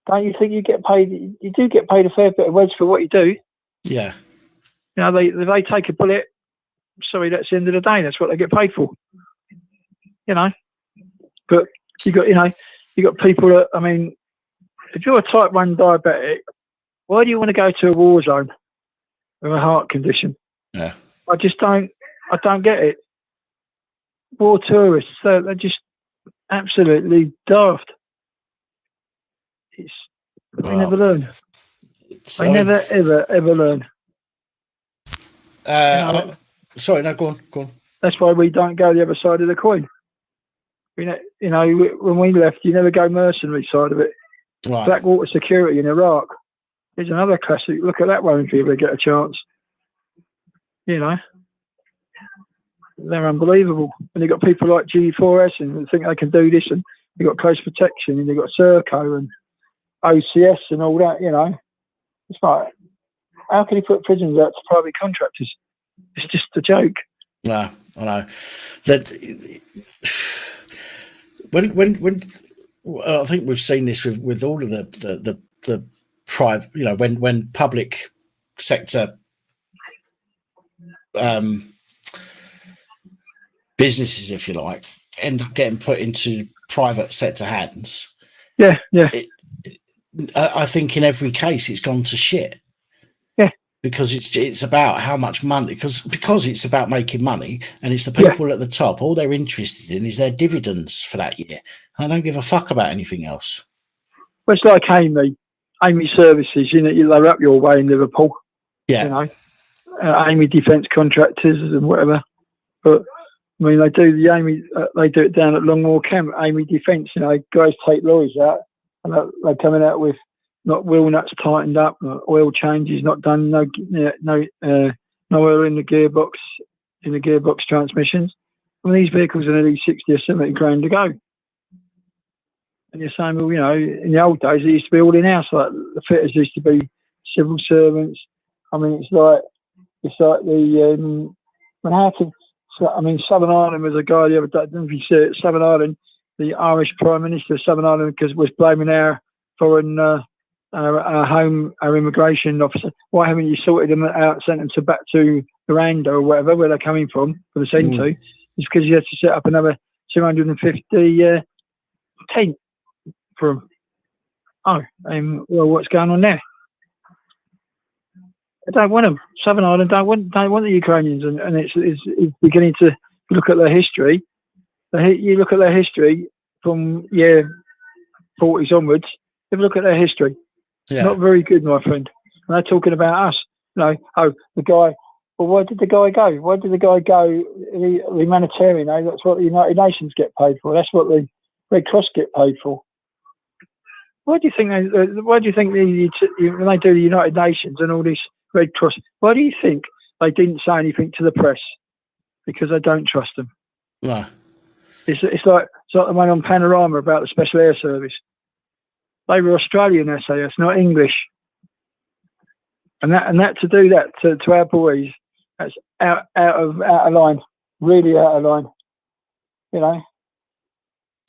Don't you think you get paid? You do get paid a fair bit of wage for what you do. Yeah. You know, they take a bullet. Sorry, that's the end of the day. That's what they get paid for. You know. But you got people that, I mean, if you're a type 1 diabetic, why do you want to go to a war zone with a heart condition? Yeah. I don't get it. War tourists, they're just absolutely daft. They never learn. They never, ever learn. Sorry, no, go on. That's why we don't go the other side of the coin. You know, when we left, you never go mercenary side of it. Right. Blackwater security in Iraq. There's another classic. Look at that one if you ever get a chance. You know, they're unbelievable. And you've got people like G4S and think they can do this, and you've got close protection, and you've got Serco and OCS and all that. You know, it's like, how can you put prisons out to private contractors? It's just a joke. No, I know that. When I think we've seen this with all of the private, you know, when public sector businesses, if you like, end up getting put into private sector hands. Yeah. I think in every case it's gone to shit. Because it's about how much money, because it's about making money, and it's the people at the top. All they're interested in is their dividends for that year. I don't give a fuck about anything else. Well, it's like Amy Services. You know, they're up your way in Liverpool. Yeah. You know, Amy Defence Contractors and whatever. But I mean, they do it down at Longmoor Camp. Amy Defence. You know, guys take lorries out, and they're coming out with not wheel nuts tightened up, oil changes not done, no oil in the gearbox transmissions. I mean, these vehicles are nearly 60 or 70 grand to go. And you're saying, well, you know, in the old days it used to be all in house. Like the fitters used to be civil servants. I mean, it's like the Southern Ireland was a guy the other day. I don't know if you see it. Southern Ireland, the Irish Prime Minister of Southern Ireland, was blaming our foreign. Our immigration officer, why haven't you sorted them out, sent them back to Rwanda or whatever, where they're coming from, for the sent to? It's because you had to set up another 250 tent for them. Well, what's going on there? They don't want them. Southern Ireland don't want the Ukrainians, and it's beginning to look at their history. You look at their history from 40s onwards. If you look at their history. Yeah. Not very good, my friend. And they're talking about us. You know, the guy. Well, why did the guy go? Why did the guy go? The humanitarian. That's what the United Nations get paid for. That's what the Red Cross get paid for. Why do you think when they do the United Nations and all this Red Cross? Why do you think they didn't say anything to the press? Because they don't trust them. No. It's like the one on Panorama about the Special Air Service. They were Australian SAS, not English, and that to do that to our boys, that's out of line, really out of line. You know.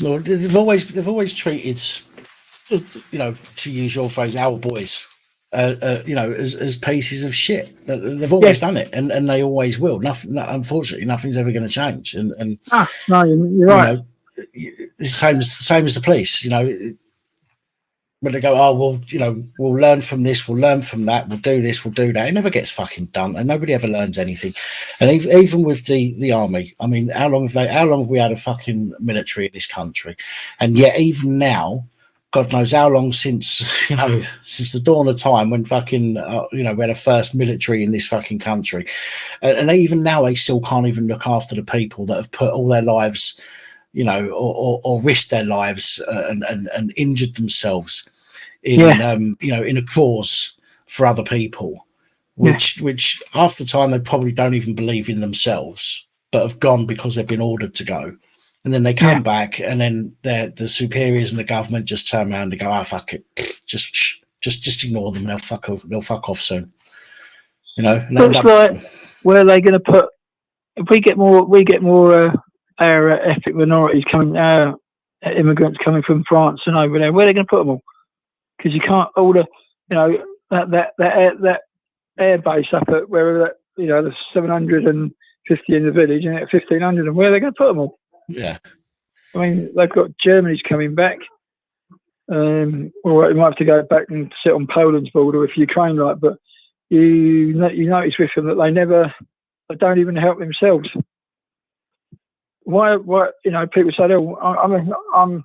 Well, they've always treated, you know, to use your phrase, our boys, you know, as pieces of shit. They've always done it, and they always will. Unfortunately, nothing's ever going to change. And no, you're right. You know, same as the police. You know. when they go, oh, well, you know, we'll learn from this, we'll learn from that, we'll do this, we'll do that. It never gets fucking done, and nobody ever learns anything. And even with the army, I mean, how long have we had a fucking military in this country? And yet, even now, God knows how long since, you know, since the dawn of time when fucking, you know, we had a first military in this fucking country. And even now, they still can't even look after the people that have put all their lives, you know, or risked their lives and injured themselves in, you know, in a cause for other people, which half the time they probably don't even believe in themselves, but have gone because they've been ordered to go. And then they come back, and then the superiors and the government just turn around and go, "Ah, fuck it, just ignore them. They'll fuck off soon." You know. And it's like, where are they going to put? If we get more our ethnic minorities coming, immigrants coming from France and over there, where are they going to put them all? Because you can't all the, you know, that air base up at wherever that, you know, the 750 in the village and at 1500, and where are they going to put them all? Yeah, I mean, they've got Germany's coming back, or they might have to go back and sit on Poland's border with Ukraine, like. But you notice with them that they don't even help themselves. Why? You know, people say, "Oh,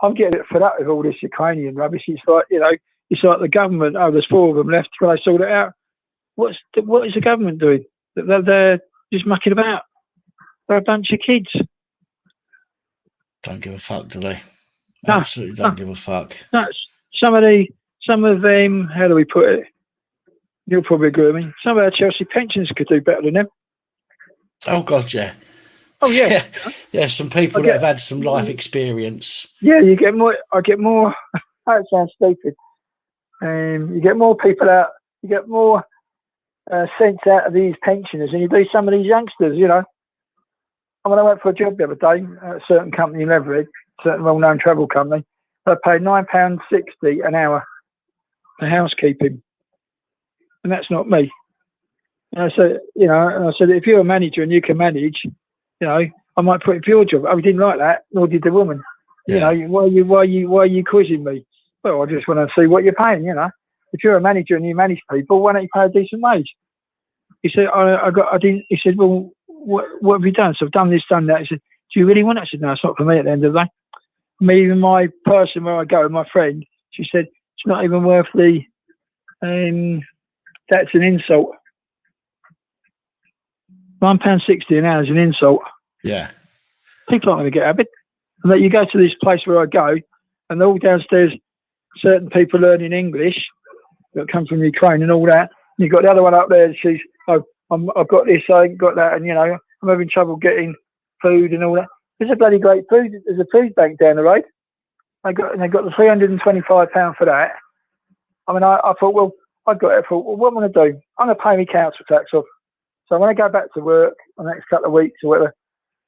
I'm getting a bit fed up with all this Ukrainian rubbish." It's like, you know, it's like the government. Oh, there's 4 of them left. Can they sort it out? What is the government doing? They're just mucking about. They're a bunch of kids. Don't give a fuck, do they? Absolutely don't give a fuck. No, some of them, how do we put it? You'll probably agree with me. Some of our Chelsea pensions could do better than them. Oh God, yeah. Oh yeah. Yeah, some people that have had some life experience. Yeah, you get more. I get more. That sounds stupid. You get more people out. You get more sense out of these pensioners than you do some of these youngsters. You know. I mean, I went for a job the other day at a certain company in Leverett, a certain well-known travel company. I paid £9.60 an hour for housekeeping, and that's not me. And I said, you know, if you're a manager and you can manage, you know, I might put it for your job. I didn't like that, nor did the woman. Yeah. You know, why are you quizzing me? Well, I just want to see what you're paying. You know, if you're a manager and you manage people, why don't you pay a decent wage? He said, I didn't. He said, well, what have you done? So I've done this, done that. He said, do you really want it? I said, no, it's not for me at the end of the day. Me and my person where I go, my friend, she said, it's not even worth the, that's an insult. £9.60 an hour is an insult. Yeah. People aren't going to get out of it. And that you go to this place where I go, and all downstairs, certain people learning English that come from Ukraine and all that. And you've got the other one up there, she's, I've got this, I ain't got that, and you know, I'm having trouble getting food and all that. There's a bloody great food. There's a food bank down the road. They got the £325 for that. I mean, I thought, well, I've got it. I thought, well, what am I going to do? I'm going to pay my council tax off. So when I go back to work the next couple of weeks or whatever,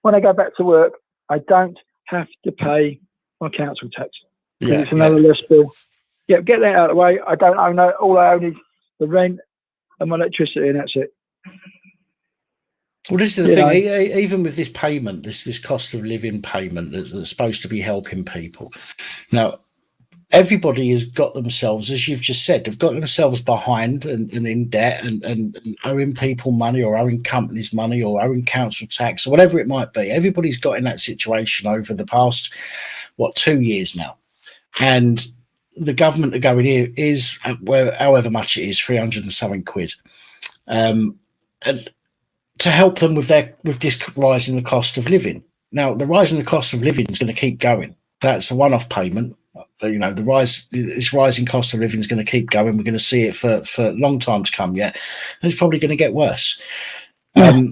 when I go back to work, I don't have to pay my council tax. Yeah, it's another less bill. Yeah, get that out of the way. I don't own that. All I own is the rent and my electricity, and that's it. Well, this is the thing. Even with this payment, this cost of living payment that's supposed to be helping people. Now, everybody has got themselves, as you've just said, they've got themselves behind and in debt and owing people money or owing companies money or owing council tax or whatever it might be. Everybody's got in that situation over the past, 2 years now. And the government are going here is, however much it is, 300 and something quid. And to help them with this rise in the cost of living. Now, the rise in the cost of living is going to keep going. That's a one-off payment. You know, this rising cost of living is going to keep going. We're going to see it for a long time to come yet. And it's probably going to get worse. Yeah.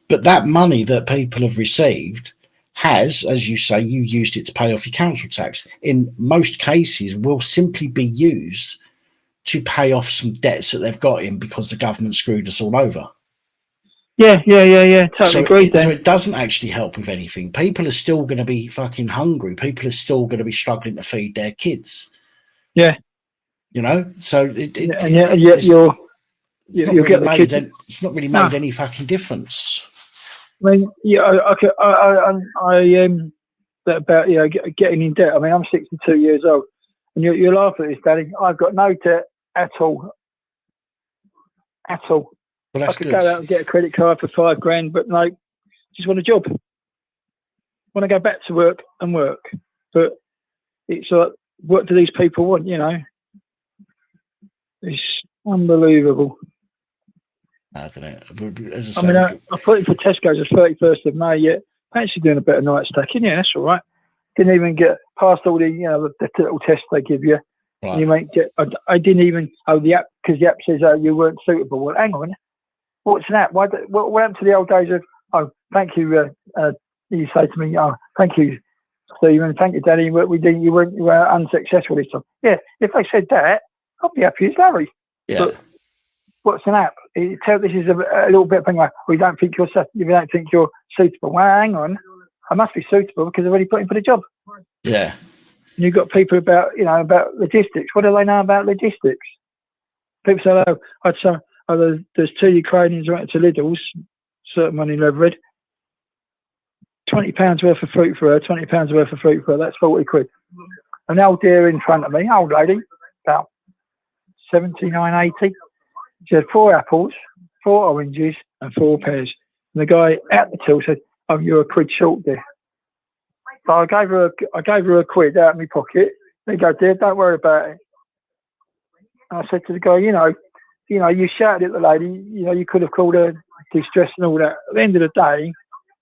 But that money that people have received has, as you say, you used it to pay off your council tax. In most cases, will simply be used to pay off some debts that they've got in because the government screwed us all over. Yeah. Totally agree. So it doesn't actually help with anything. People are still going to be fucking hungry. People are still going to be struggling to feed their kids. Yeah. You know, so it's not really made any fucking difference. I mean, I about getting in debt. I mean, I'm 62 years old. And you laugh at this, Danny. I've got no debt at all. At all. Well, I that's could good. go out and get a credit card for $5,000, but no, just want a job. Want to go back to work and work. But it's like, what do these people want, you know? It's unbelievable. I don't know. As I mean, I put in for Tesco's the 31st of May, yet fancy doing a bit of night stacking. Yeah, that's all right. Didn't even get past all the, you know, the little tests they give you. right. You might get, I didn't even, the app, because the app says you weren't suitable. Well, hang on. What's an app? What happened to the old days of, oh, thank you, you say to me, oh, thank you, Stephen, thank you, Danny, you were unsuccessful this time. Yeah, if they said that, I'll be happy as Larry. Yeah. But what's an app? This is a little bit of thing like, well, you don't think you're suitable. Well, hang on, I must be suitable because I've already put in for the job. Yeah. And you've got people about logistics. What do they know about logistics? People say, there's 2 Ukrainians went to Lidl's, certain one in Leverett, £20 worth of fruit for her, £20 worth of fruit for her, that's 40 quid. An old dear in front of me, old lady, about 79, 80. She had 4 apples, 4 oranges, and 4 pears. And the guy at the till said, "Oh, you're a quid short, dear." So I gave her a quid out of my pocket. There you go, dear, don't worry about it. And I said to the guy, you know, you shouted at the lady, you know, you could have called her distressed and all that. At the end of the day,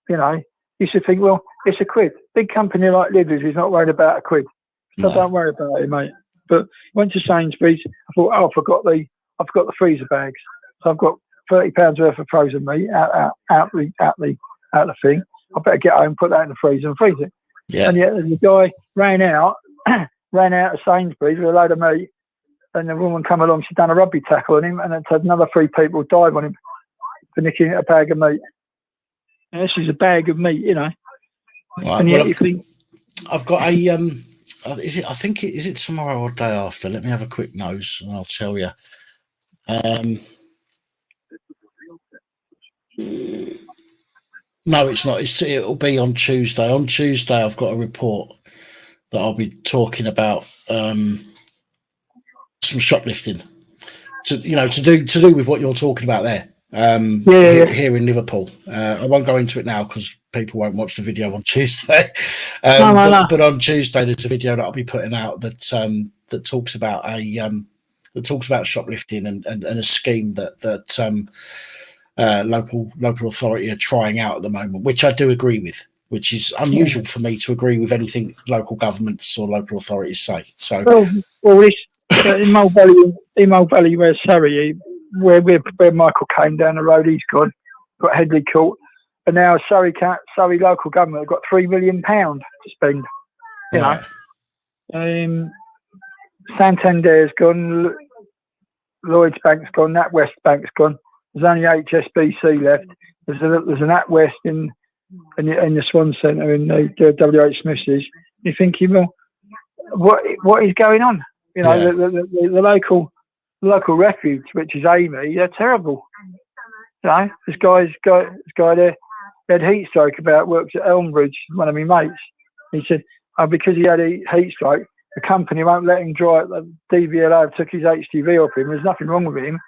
you know, you should think, well, it's a quid. Big company like Lidl's is not worried about a quid. So No. don't worry about it, mate. But went to Sainsbury's. I thought, I've got the freezer bags. So I've got £30 worth of frozen meat out the thing. I better get home, put that in the freezer and freeze it. Yeah. And yet the guy ran out of Sainsbury's with a load of meat, and the woman come along, she'd done a rugby tackle on him, and then had another 3 people dive on him for nicking a bag of meat. And this is a bag of meat, you know. Right. And Well, yet you think, I've got a is it tomorrow or day after? Let me have a quick nose and I'll tell you. No, it's not. It'll be on Tuesday. On Tuesday, I've got a report that I'll be talking about some shoplifting to do with what you're talking about there. Here in Liverpool. I won't go into it now because people won't watch the video on Tuesday. No. But on Tuesday, there's a video that I'll be putting out that talks about shoplifting and a scheme that local authority are trying out at the moment, which I do agree with, which is unusual for me to agree with anything local governments or local authorities say. So, well, in Mole Valley, where Surrey, where Michael came down the road, he's got Headley Court, and now Surrey local government have got £3 million to spend. You know, Santander's gone, Lloyd's Bank's gone, NatWest Bank's gone. There's only HSBC left. There's an NatWest in the Swan Centre in the WH Smith's. You're thinking, well, what is going on? You know, the local refuge, which is Amy, they're terrible. You know, this guy there had heat stroke works at Elmbridge, one of my mates. He said, because he had a heat stroke, the company won't let him drive. The DVLA took his HGV off him. There's nothing wrong with him.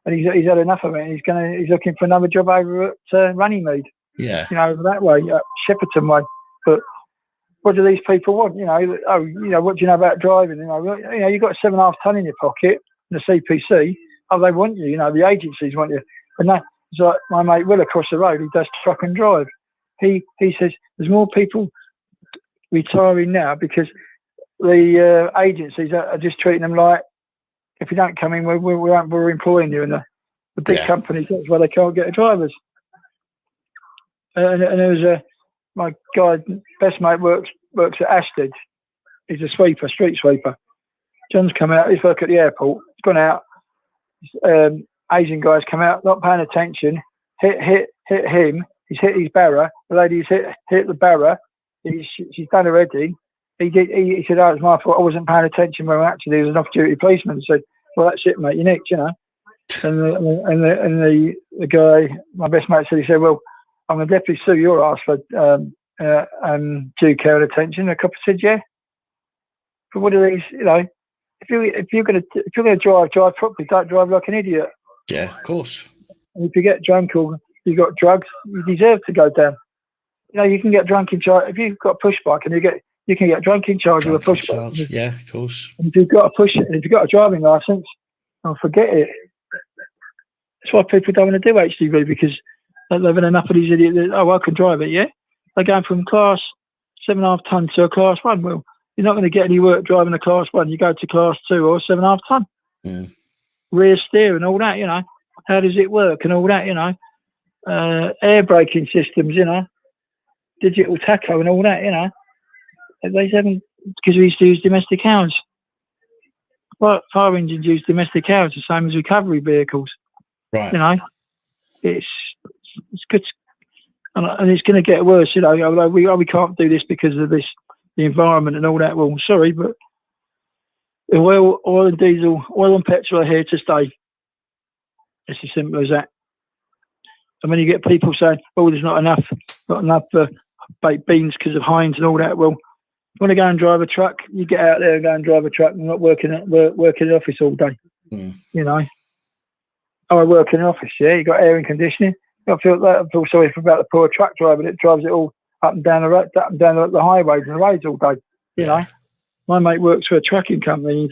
And he's had enough of it. He's looking for another job over at Runnymede. Yeah. You know, that way, Shepperton way. But what do these people want? You know, what do you know about driving? You know, you've got 7.5 ton in your pocket, and the CPC. Oh, they want you. You know, the agencies want you. And that's like my mate Will across the road. He does truck and drive. He says there's more people retiring now because the agencies are just treating them like, if you don't come in, we're employing you. And the big companies, that's why they can't get the drivers. And there was my guy, best mate, works at Ashtead. He's a sweeper, street sweeper. John's come out. He's working at the airport. He's gone out. Asian guys come out, not paying attention. Hit him. He's hit his barra. The lady's hit the barra. She's done her heading. He said, "Oh, it was my fault. I wasn't paying attention." When actually there was an off-duty policeman. Said, "Well, that's it, mate. You're nicked, you know." And the guy, my best mate, said, he said, "Well, I'm going to definitely sue your ass for due care and attention." The cop said, "Yeah." But what are these? You know, if you're gonna drive properly. Don't drive like an idiot. Yeah, of course. And if you get drunk or you got drugs, you deserve to go down. You know, you can get drunk in charge if you've got a push bike, and you can get drunk in charge of a push bike. Yeah, of course. And if you've got a driving license, forget it. That's why people don't want to do HGV, because they've had enough of these idiots. Oh, I can drive it, yeah? They're going from class 7.5 ton to a class 1. Well, you're not going to get any work driving a class 1. You go to class 2 or 7.5 ton. Mm. Rear steer and all that, you know. How does it work and all that, you know. Air braking systems, you know. Digital tacho and all that, you know. They haven't, because we used to use domestic hours. Well, fire engines use domestic hours, the same as recovery vehicles. Right. You know, it's good, and it's going to get worse. You know, although we can't do this because of the environment and all that. Well, sorry, but oil and diesel, oil and petrol are here to stay. It's as simple as that. And when you get people saying, "Oh, there's not enough baked beans because of Heinz and all that," well, you want to go and drive a truck, you get out there and go and drive a truck, and not working in the office all day. Mm. You know. Oh, I work in an office, yeah. You got air and conditioning. I feel sorry about the poor truck driver that drives it all up and down the road, up and down the highways and the roads all day. You know, my mate works for a trucking company.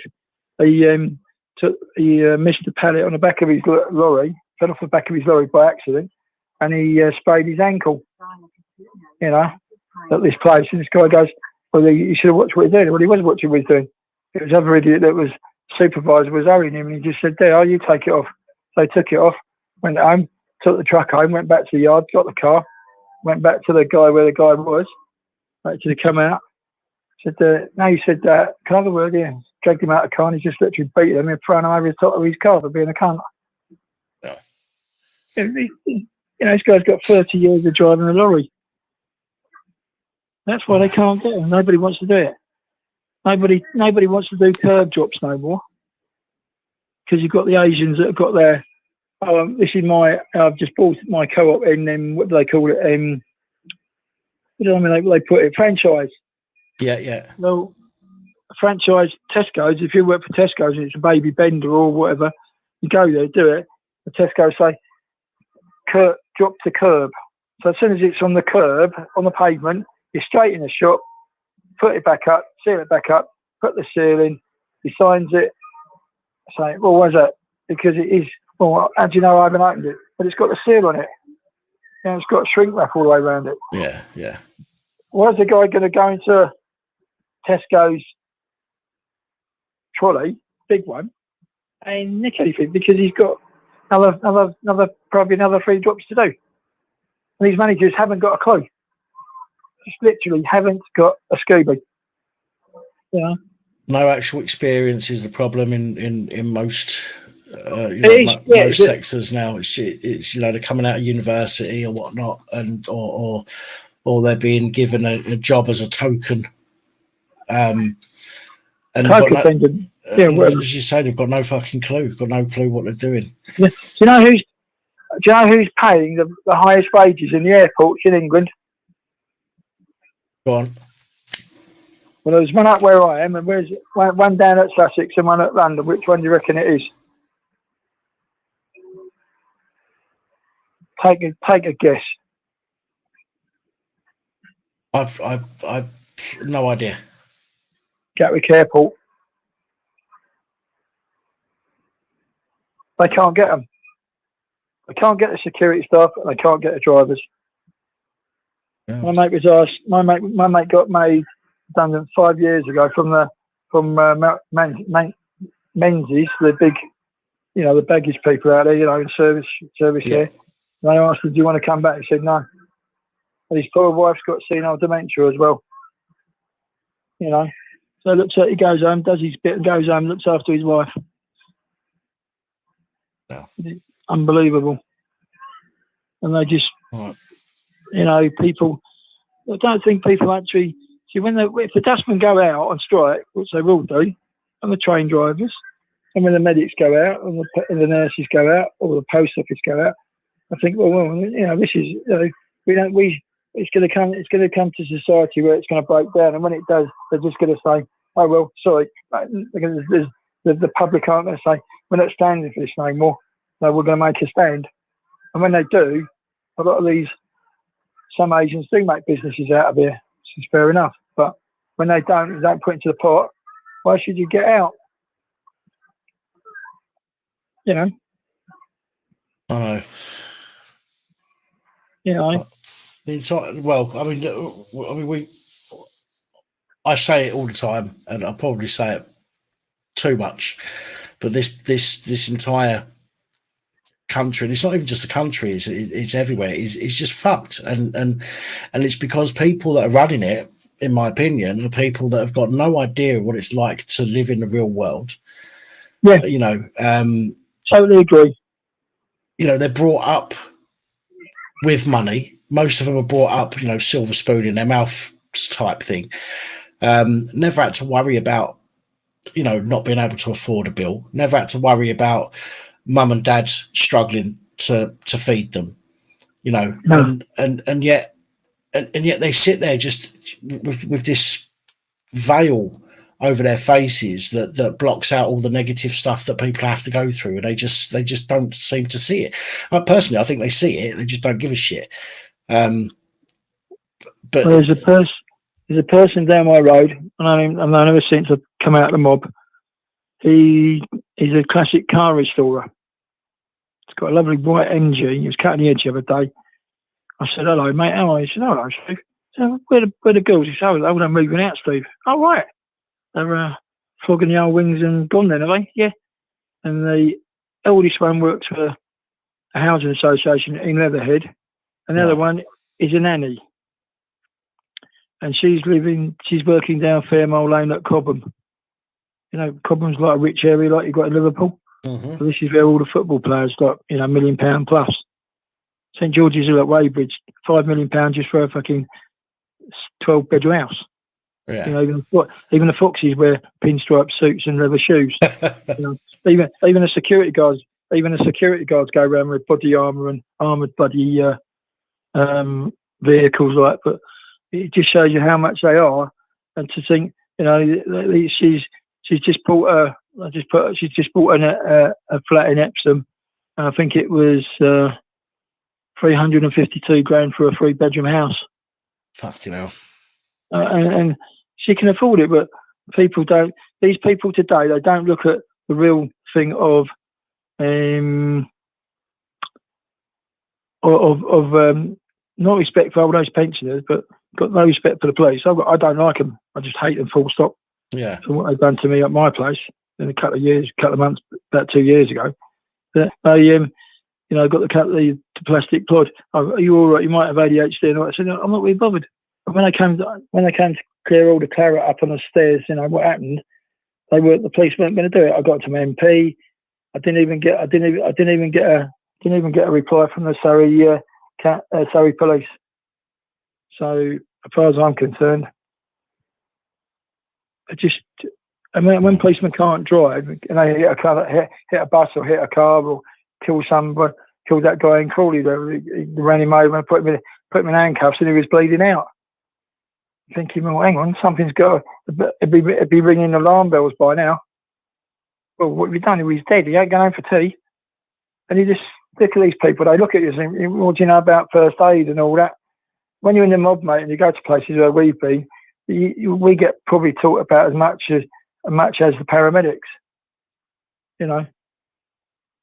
He missed a pallet on the back of his lorry, fell off the back of his lorry by accident, and he sprained his ankle. You know, at this place, and this guy goes, "Well, you should have watched what he's doing." Well, he wasn't watching what he's doing. It was other idiot that was supervisor was owing him, and he just said, "There, you take it off." They took it off, went home, took the truck home, went back to the yard, got the car, went back to the guy where the guy was, actually come out, said, "No," he said, "Can I have a word here?" Dragged him out of the car, and he just literally beat him and thrown him over the top of his car for being a cunt. Yeah. You know, this guy's got 30 years of driving a lorry. That's why they can't get him. Nobody wants to do it. Nobody wants to do curb drops no more. Because you've got the Asians that have got their, I've just bought my co-op in, what do they call it? What do I mean? They put it, franchise. Yeah. Well, franchise Tesco's, if you work for Tesco's and it's a baby bender or whatever, you go there, do it. The Tesco say, drop to curb. So as soon as it's on the curb, on the pavement, you're straight in the shop, put it back up, seal it back up, put the seal in, he signs it. Say, well, why's that? Because it is, well, how do you know I haven't opened it? But it's got the seal on it. And it's got shrink wrap all the way around it. Yeah. Why is the guy going to go into Tesco's trolley, big one, and nick anything? Because he's got probably another 3 drops to do. And these managers haven't got a clue. Just literally haven't got a Scooby. You know? No actual experience is the problem in most most sectors now. It's you know, they're coming out of university or whatnot, and or they're being given a job as a token. And as you say, they've got no fucking clue. Got no clue what they're doing. Yeah. Do you know who's paying the highest wages in the airports in England? Go on. Well, there's one up where I am, and where's one down at Sussex and one at London. Which one do you reckon it is? Take a guess. I've no idea. Gatwick Airport. They can't get them. They can't get the security staff, and they can't get the drivers. Yeah. My mate was asked. My mate got made redundant 5 years ago from Menzies, the big, you know, the baggage people out there, you know, in service there. And they asked him, "Do you want to come back?" He said no. And his poor wife's got senile dementia as well. You know, so he goes home, does his bit, and goes home, looks after his wife. Yeah. Unbelievable. And they just, you know, people. I don't think people actually. See, if the dustmen go out on strike, which they will do, and the train drivers, and when the medics go out, and the nurses go out, or the post office go out, I think, well, you know, this is, you know, it's going to come to society where it's going to break down, and when it does, they're just going to say, oh well, sorry, because the public aren't going to say we're not standing for this no more. No, we're going to make a stand. And when they do, a lot of some agents do make businesses out of it, which is fair enough. But when they don't put into the pot, why should you get out? You know. I know. You know. Well, I mean, I say it all the time, and I probably say it too much. But this entire country, and it's not even just a country; it's everywhere. It's just fucked, and it's because people that are running it, in my opinion, are people that have got no idea what it's like to live in the real world. Yeah, you know, totally agree. You know, they're brought up with money. Most of them are brought up, you know, silver spoon in their mouth type thing. Never had to worry about, you know, not being able to afford a bill. Never had to worry about mum and dad struggling to feed them, you know. No. And yet they sit there just with this veil over their faces that blocks out all the negative stuff that people have to go through, and they just don't seem to see it. Personally, I think they see it, they just don't give a shit. But there's a person down my road, and I've known ever since I've come out of the mob. He's a classic car restorer. He's got a lovely white MG. He was cutting the edge the other day. I said, "Hello, mate. How are you?" He said, "Hello, Steve." I said, "Where the girls?" He said, "Oh, they're moving out, Steve." "Oh, right. They're flogging the old wings and gone then, are they?" "Yeah." And the eldest one works for a housing association in Leatherhead, and the other one is a nanny. And she's working down Fairmole Lane at Cobham. You know, Cobham's like a rich area like you've got in Liverpool. Mm-hmm. So this is where all the football players got, you know, £1 million plus. St George's Hill at Weybridge, £5 million just for a fucking 12-bedroom house. Yeah. You know, even the Foxes wear pinstripe suits and leather shoes. You know, even the security guards go around with body armour and armoured bloody vehicles like. But it just shows you how much they are, and to think, you know, she's just bought a flat in Epsom. And I think it was 352 grand for a 3-bedroom house. Fucking hell. And she can afford it, but people don't. These people today, they don't look at the real thing of not respect for old age pensioners, but got no respect for the police. I don't like them. I just hate them, full stop. Yeah. For what they've done to me at my place in a couple of months, about 2 years ago. They, you know, got the plastic plod. "Oh, are you all right? You might have ADHD." And I said, "No, I'm not really bothered." And when they came to clear all the claret up on the stairs, you know what happened? The police weren't going to do it. I got to my MP. I didn't even get a reply from the Surrey police. So as far as I'm concerned, when policemen can't drive and they hit a bus or hit a car or kill that guy in Crawley, they ran him over and put him in handcuffs and he was bleeding out. Thinking, well, hang on, something's got. It'd be ringing alarm bells by now. Well, what have you done? He was dead. He ain't going home for tea. And you just look at these people. They look at you and think, "What do you know about first aid and all that?" When you're in the mob, mate, and you go to places where we've been, we get probably taught about as much as the paramedics. You know.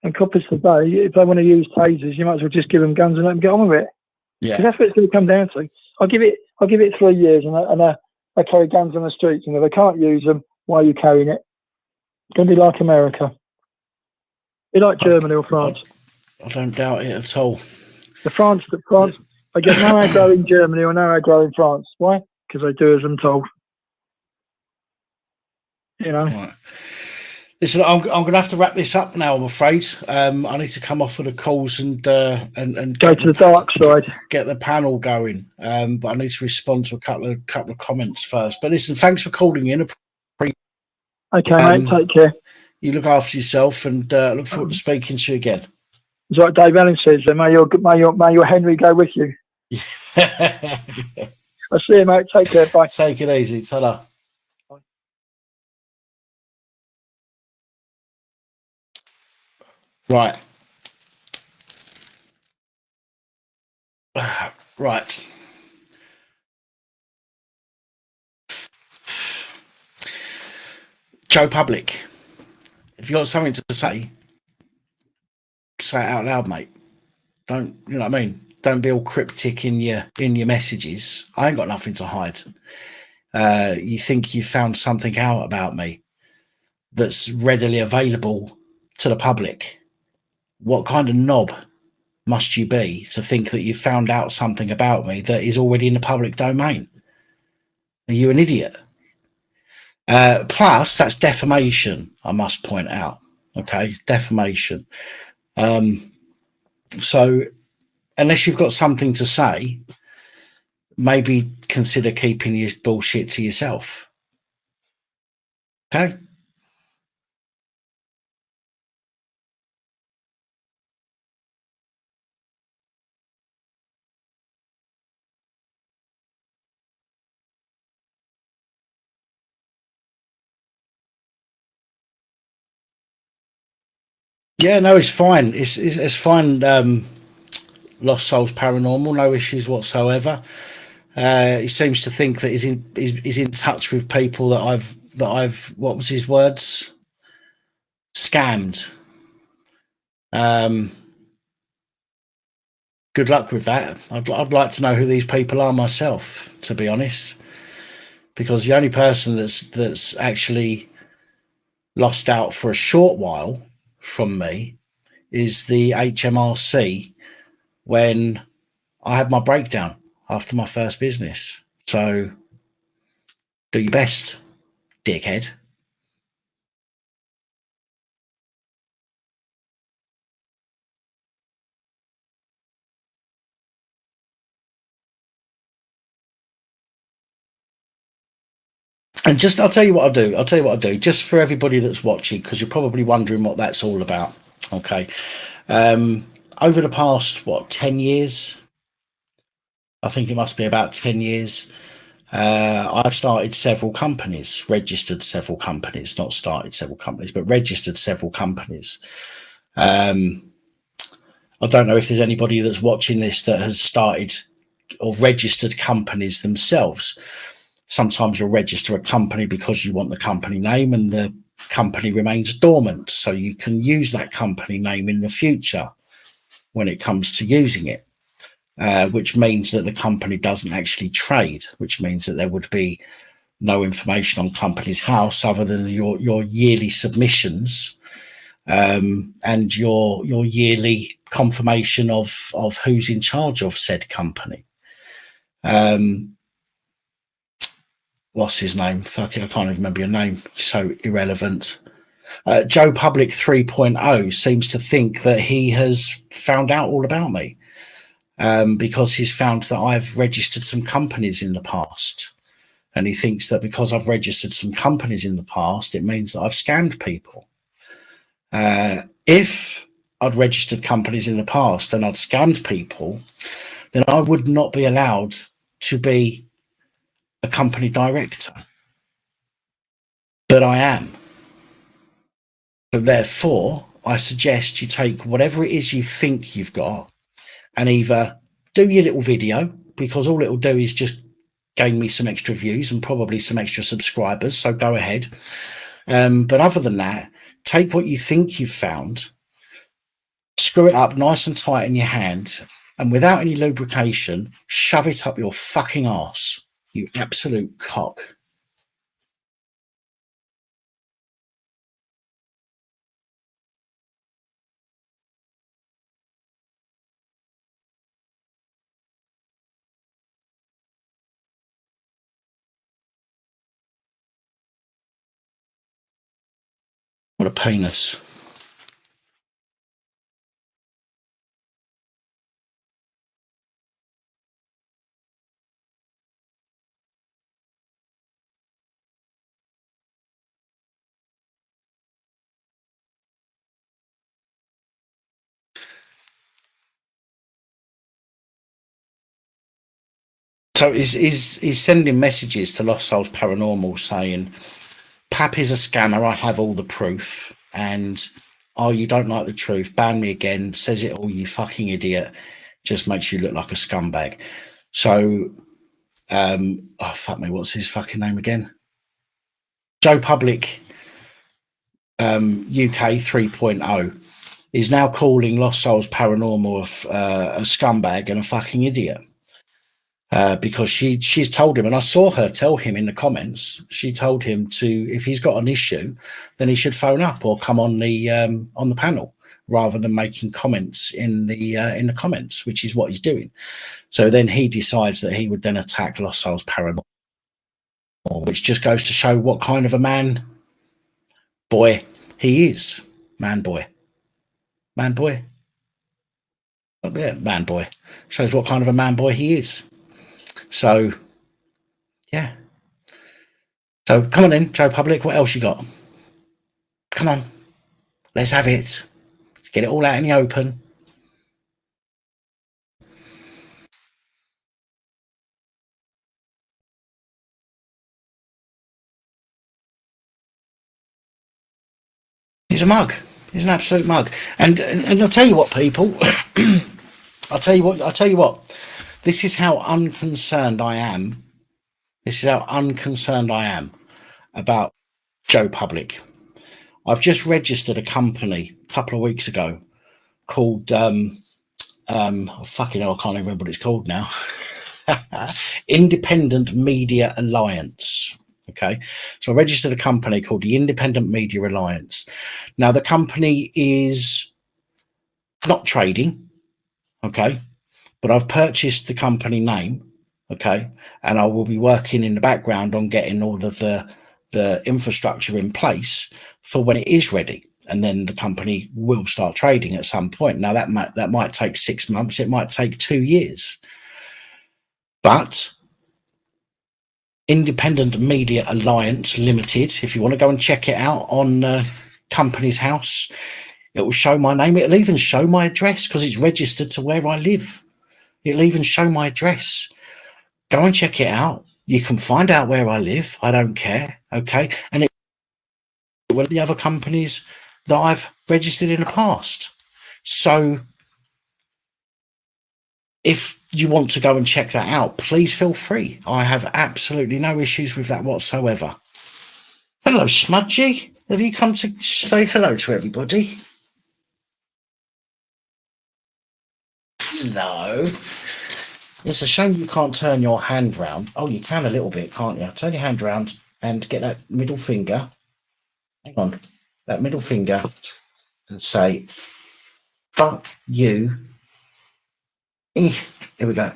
And coppers today, if they want to use tasers, you might as well just give them guns and let them get on with it. Yeah. Because that's what it's going to come down to. I'll give it 3 years, and they carry guns on the streets, and if they can't use them, why are you carrying it? It's going to be like America. Be like Germany or France. I don't doubt it at all. France. I get no aggro in Germany or no aggro in France. Why? Because they do as I'm told. You know. Right. Listen, I'm going to have to wrap this up now, I'm afraid. I need to come off of the calls and go to the dark side. Get the panel going. But I need to respond to a couple of comments first. But listen, thanks for calling in. Okay, mate. Take care. You look after yourself, and look forward to speaking to you again. It's like Dave Allen says. May your Henry go with you. I'll see you, mate. Take care. Bye. Take it easy. Ta-da. Right. Right. Joe Public, if you've got something to say it out loud, mate. Don't, you know what I mean? Don't be all cryptic in your messages. I ain't got nothing to hide. You think you found something out about me that's readily available to the public. What kind of knob must you be to think that you found out something about me that is already in the public domain? Are you an idiot? Plus, that's defamation, I must point out. Okay, defamation. So, unless you've got something to say, maybe consider keeping your bullshit to yourself. Okay? Yeah, no, it's fine. It's fine. Lost Souls Paranormal, no issues whatsoever. He seems to think that he's in touch with people that I've what was his words? Scammed. Good luck with that. I'd like to know who these people are myself, to be honest, because the only person that's actually lost out for a short while from me is the HMRC when I had my breakdown after my first business. So do your best, dickhead. And just, I'll tell you what I'll do, just for everybody that's watching, because you're probably wondering what that's all about. Okay. Over the past, 10 years? I think it must be about 10 years. I've started several companies, registered several companies, not started several companies, but registered several companies. I don't know if there's anybody that's watching this that has started or registered companies themselves. Sometimes you'll register a company because you want the company name and the company remains dormant. So you can use that company name in the future when it comes to using it, which means that the company doesn't actually trade, which means that there would be no information on Companies House other than your yearly submissions and your yearly confirmation of who's in charge of said company. What's his name? Fuck it, I can't even remember your name. So irrelevant. Joe Public 3.0 seems to think that he has found out all about me because he's found that I've registered some companies in the past. And he thinks that because I've registered some companies in the past, it means that I've scammed people. If I'd registered companies in the past and I'd scammed people, then I would not be allowed to be a company director. But I am. So therefore, I suggest you take whatever it is you think you've got and either do your little video, because all it'll do is just gain me some extra views and probably some extra subscribers. So go ahead. But other than that, take what you think you've found, screw it up nice and tight in your hand, and without any lubrication, shove it up your fucking arse, you absolute cock. What a penis. So he's sending messages to Lost Souls Paranormal saying, Pap is a scammer, I have all the proof, and oh, you don't like the truth, ban me again, says it all, you fucking idiot, just makes you look like a scumbag. So, oh, fuck me, what's his fucking name again? Joe Public UK 3.0 is now calling Lost Souls Paranormal a scumbag and a fucking idiot. Because she's told him, and I saw her tell him in the comments, she told him to, if he's got an issue, then he should phone up or come on the panel rather than making comments in the comments, which is what he's doing. So then he decides that he would then attack Lost Souls Paranormal, which just goes to show what kind of a man boy he is. Man boy. Yeah, man boy. Shows what kind of a man boy he is. So, yeah. So, come on in, Joe Public. What else you got? Come on. Let's have it. Let's get it all out in the open. He's a mug. He's an absolute mug. And I'll tell you what, people. I'll tell you what. This is how unconcerned I am. This is how unconcerned I am about Joe Public. I've just registered a company a couple of weeks ago called fucking hell, I can't even remember what it's called now. Independent Media Alliance. Okay, so I registered a company called the Independent Media Alliance. Now the company is not trading, okay, but I've purchased the company name, okay, and I will be working in the background on getting all of the infrastructure in place for when it is ready, and then the company will start trading at some point. Now that might take 6 months, it might take 2 years, but Independent Media Alliance Limited, if you want to go and check it out on Company's House, it will show my name. It'll even show my address because it's registered to where I live. It'll even show my address. Go and check it out. You can find out where I live. I don't care. Okay. And it will be the other companies that I've registered in the past. So if you want to go and check that out, please feel free. I have absolutely no issues with that whatsoever. Hello, Smudgy. Have you come to say hello to everybody? No. It's a shame you can't turn your hand round. Oh, you can a little bit, can't you? Turn your hand round and get that middle finger. Hang on. That middle finger and say, fuck you. Here we go.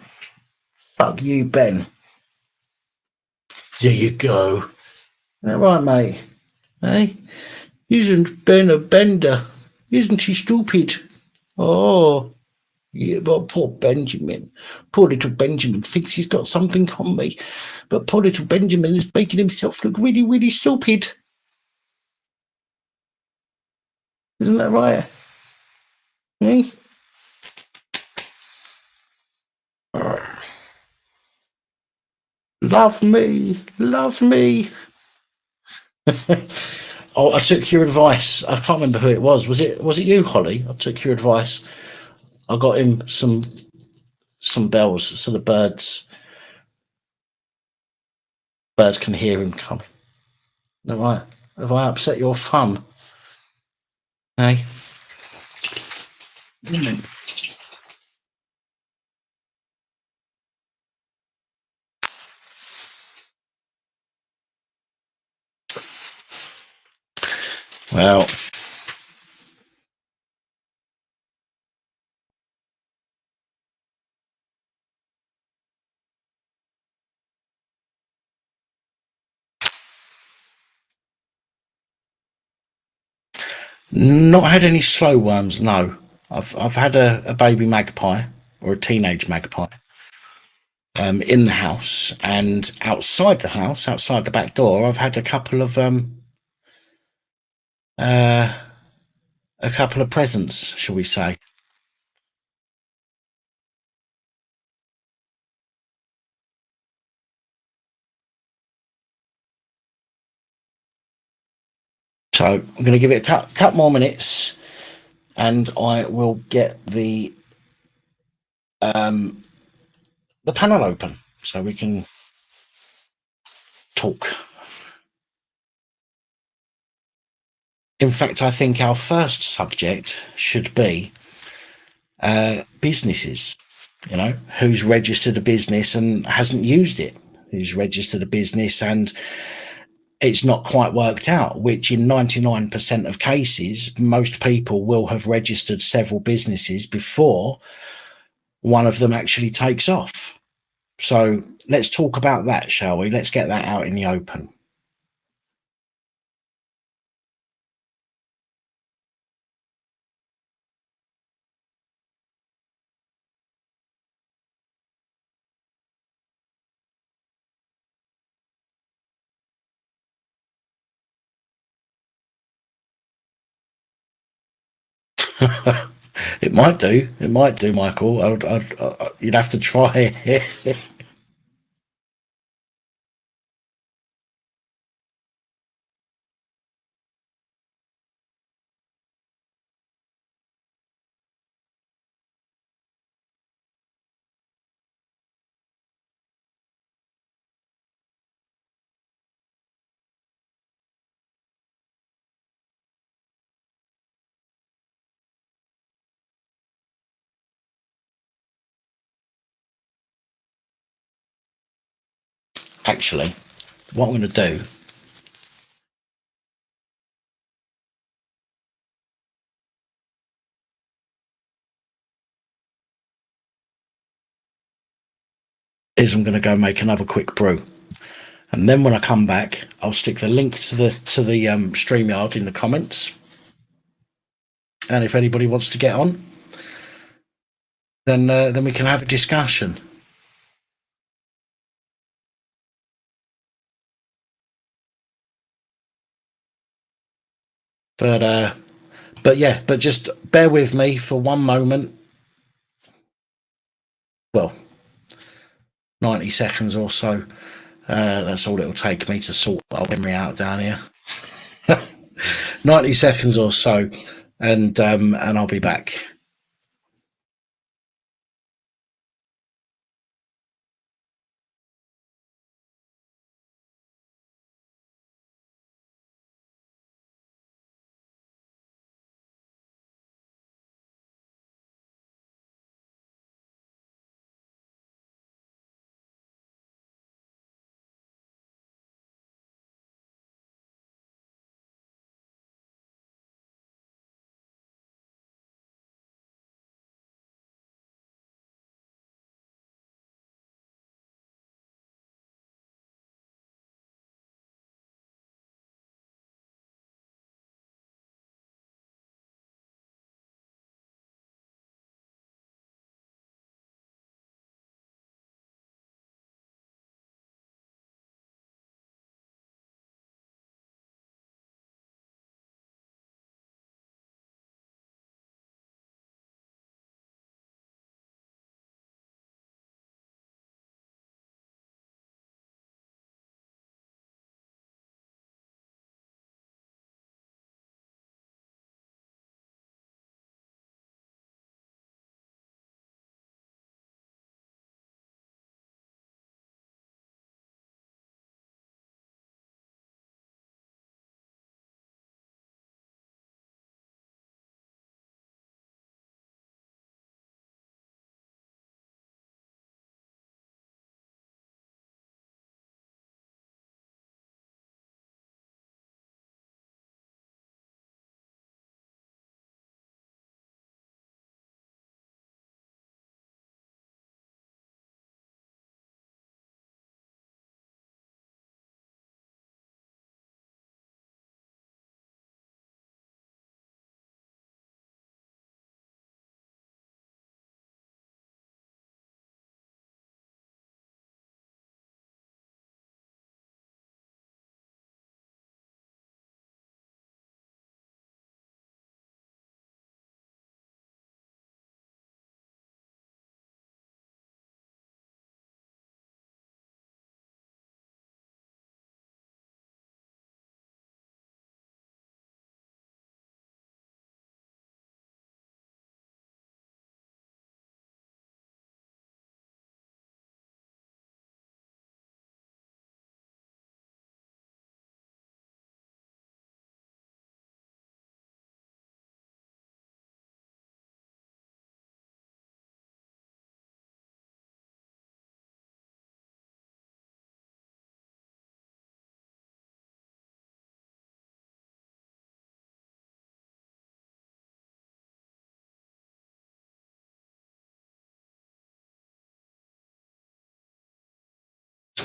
Fuck you, Ben. There you go. All right, mate. Hey? Isn't Ben a bender? Isn't he stupid? Oh, yeah, but poor Benjamin. Poor little Benjamin thinks he's got something on me. But poor little Benjamin is making himself look really, really stupid. Isn't that right? Hey? Love me. Love me. Oh, I took your advice. I can't remember who it was. Was it you, Holly? I took your advice. I got him some bells so the birds can hear him coming. All right. Have I upset your fun? Hey? Well, not had any slow worms, no. I've had a baby magpie or a teenage magpie in the house, and outside the house, outside the back door, I've had a couple of presents, shall we say. So I'm going to give it a couple more minutes and I will get the panel open so we can talk. In fact, I think our first subject should be businesses. You know, who's registered a business and hasn't used it? Who's registered a business and it's not quite worked out, which in 99% of cases, most people will have registered several businesses before one of them actually takes off. So let's talk about that, shall we? Let's get that out in the open. It might do. It might do, Michael. You'd have to try it. Actually, what I'm going to do is I'm going to go make another quick brew. And then when I come back, I'll stick the link to the StreamYard in the comments. And if anybody wants to get on, then we can have a discussion. But yeah, but just bear with me for one moment. Well, 90 seconds or so. That's all it'll take me to sort our memory out down here. 90 seconds or so, and I'll be back.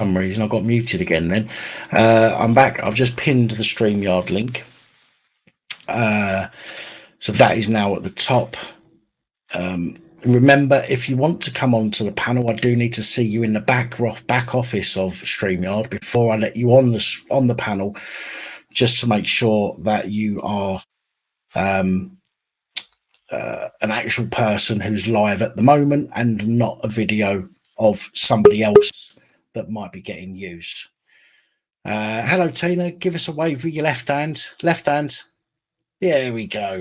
some reason. I got muted again then. I'm back. I've just pinned the StreamYard link. So that is now at the top. Remember, if you want to come onto the panel, I do need to see you in the back office of StreamYard before I let you on the panel, just to make sure that you are an actual person who's live at the moment and not a video of somebody else that might be getting used. Hello, Tina. Give us a wave with your left hand. Left hand. There we go.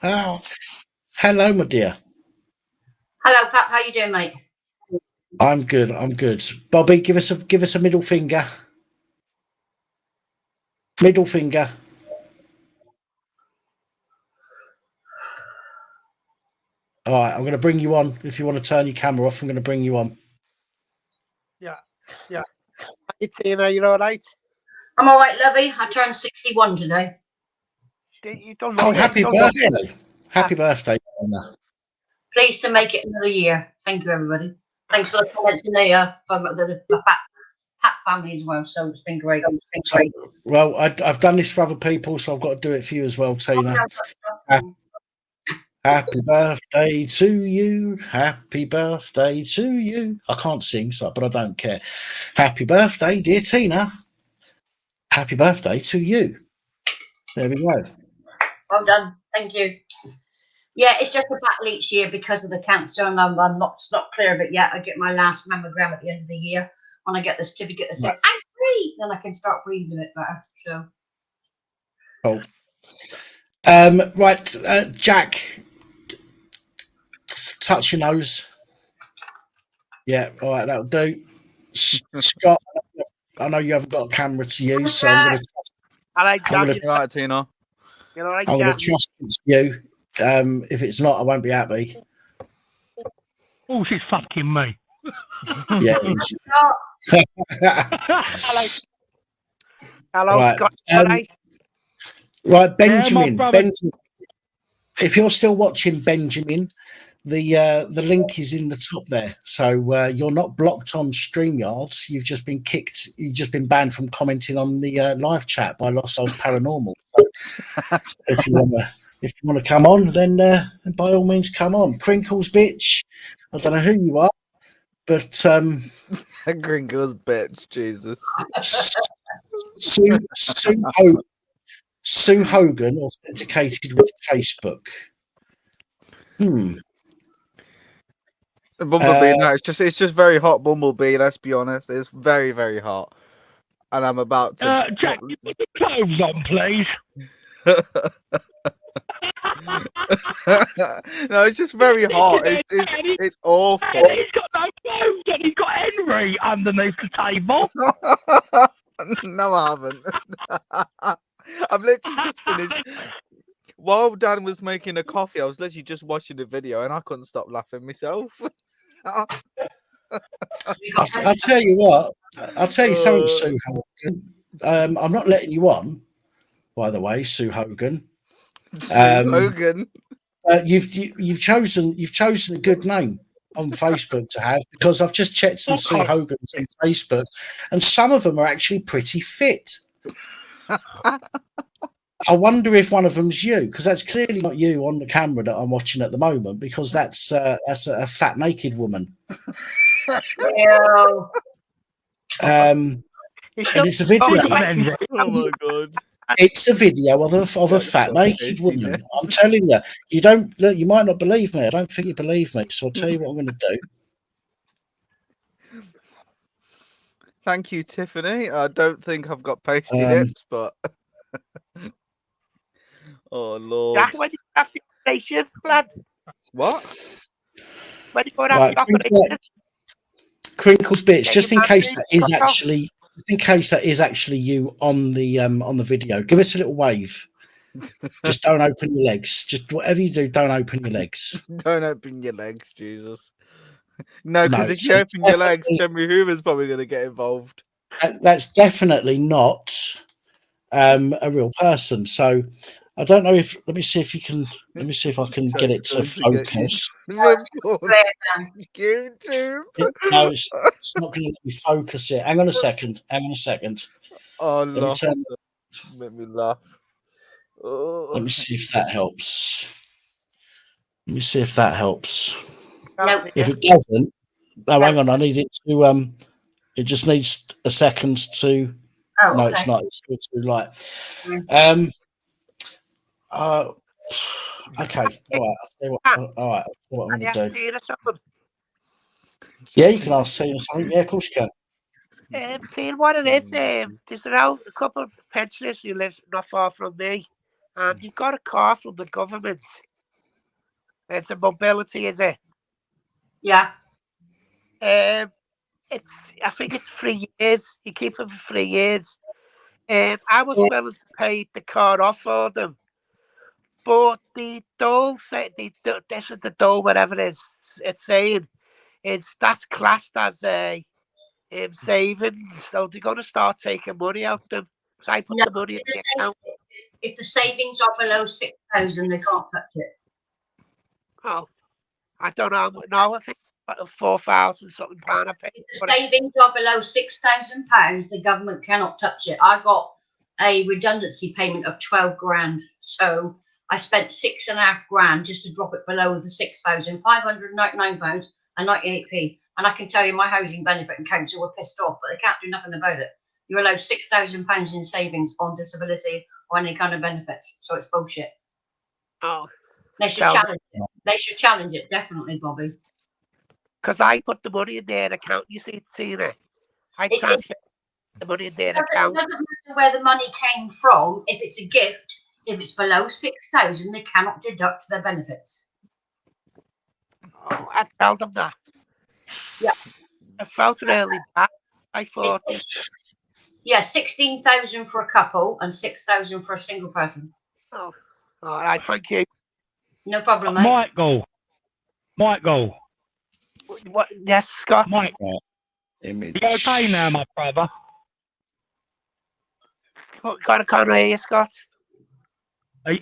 Hello, my dear. Hello, Pap. How you doing, mate? I'm good. I'm good. Bobby, give us a middle finger. Middle finger. All right, I'm going to bring you on. If you want to turn your camera off, I'm going to bring you on. Yeah. Hey, Tina, you all right? I'm all right, lovey. I turned 61 today. You don't Oh, know. happy birthday. Happy birthday, Anna. Pleased to make it another year. Thank you, everybody. Thanks for the comments in there from the Pat family as well. So it's been great. Well, I've done this for other people, so I've got to do it for you as well, Tina. Happy birthday to you. Happy birthday to you. I can't sing, but I don't care. Happy birthday, dear Tina. Happy birthday to you. There we go. Well done. Thank you. Yeah, it's just a battle each year because of the cancer, and I'm not clear of it yet. I get my last mammogram at the end of the year. When I get the certificate that says I'm free, then I can start breathing a bit better. So. Cool. Right, Jack. Touch your nose. Yeah, all right, that'll do. Scott, I know you haven't got a camera to use, so I'm going to. All right, Jack. Right, Tina. You're all right, I'm going Jack. to trust you. If it's not, I won't be happy. Oh, she's fucking me. Yeah. Hello, Right. Scott. All right. Right, Benjamin. Yeah, Benjamin. If you're still watching, Benjamin, the link is in the top there. So you're not blocked on StreamYard. You've just been kicked. You've just been banned from commenting on the live chat by Lost Souls Paranormal. So if you want to come on, then by all means come on. Crinkles, bitch. I don't know who you are, but Gringo's bitch, Jesus. Sue Hogan authenticated with Facebook. Bumblebee, no, it's just very hot, Bumblebee. Let's be honest, it's very, very hot, and I'm about to. Jack, you put the clothes on, please. No, it's just very hot. It's awful. He's got no clothes on. He's got Henry underneath the table. No, I haven't. I've literally just finished. While Dan was making a coffee, I was literally just watching the video, and I couldn't stop laughing myself. I'll tell you what. I'll tell you something, Sue Hogan. I'm not letting you on, by the way, Sue Hogan. Hogan. You've chosen a good name on Facebook to have, because I've just checked some Sue Hogans on Facebook, and some of them are actually pretty fit. I wonder if one of them's you, because that's clearly not you on the camera that I'm watching at the moment, because that's a fat naked woman. And it's a video. Oh my god! It's a video of a fat naked woman. I'm telling you, you might not believe me. I don't think you believe me, so I'll tell you what I'm going to do. Thank you, Tiffany. I don't think I've got pasty lips, but oh lord! Jack, when you have the operation, lad? What? When you go to have the operation? Crinkles bitch, just in case that is actually you on the video, give us a little wave. Just don't open your legs. Just whatever you do, don't open your legs. Don't open your legs, Jesus. No, because if you open your legs, Henry Hoover's probably going to get involved. That's definitely not a real person. So I don't know if. Let me see if you can. Let me see if I can get it to focus. YouTube. No, it's not going to let me focus it. Hang on a second. Oh, Let me turn. Make me laugh. Oh. Let me see if that helps. No. If it doesn't, hang on. I need it to. It just needs a second to. Oh, no, okay. it's not. It's still too light. Okay. All right. I'll tell you what. All right. What I'm going to do. Yeah, you can ask Tina something. Yeah, of course you can. Seeing what it is, there's a couple of pensioners who live not far from me, and you've got a car from the government. It's a mobility, is it? Yeah. I think it's 3 years. You keep it for 3 years. I was willing to pay the car off for them, but the dole said this is the dole, whatever it is. It's saying that's classed as a savings, so they're going to start taking money out of them. So I put the money in the account. If the savings are below 6,000, they can't touch it. Oh, I don't know. No, I think 4,000 something pound I paid. If the savings are below £6,000, the government cannot touch it. I got a redundancy payment of 12 grand, so I spent £6.5 just to drop it below the £6,599 and 98p. And I can tell you, my housing benefit and council were pissed off, but they can't do nothing about it. You're allowed £6,000 in savings on disability or any kind of benefits, so it's bullshit. Oh, they should challenge it. They should challenge it, definitely, Bobby. Because I put the money in their account. You see, Tina, I transferred the money in their account. It doesn't matter where the money came from. If it's a gift, if it's below 6,000, they cannot deduct their benefits. Oh, I told them that. Yeah. I felt really bad. I thought. Yeah, 16,000 for a couple and 6,000 for a single person. Oh, all right. Thank you. No problem, mate. Michael. What? Yes, Scott. Michael. You okay now, my brother? Can't hear you, Scott.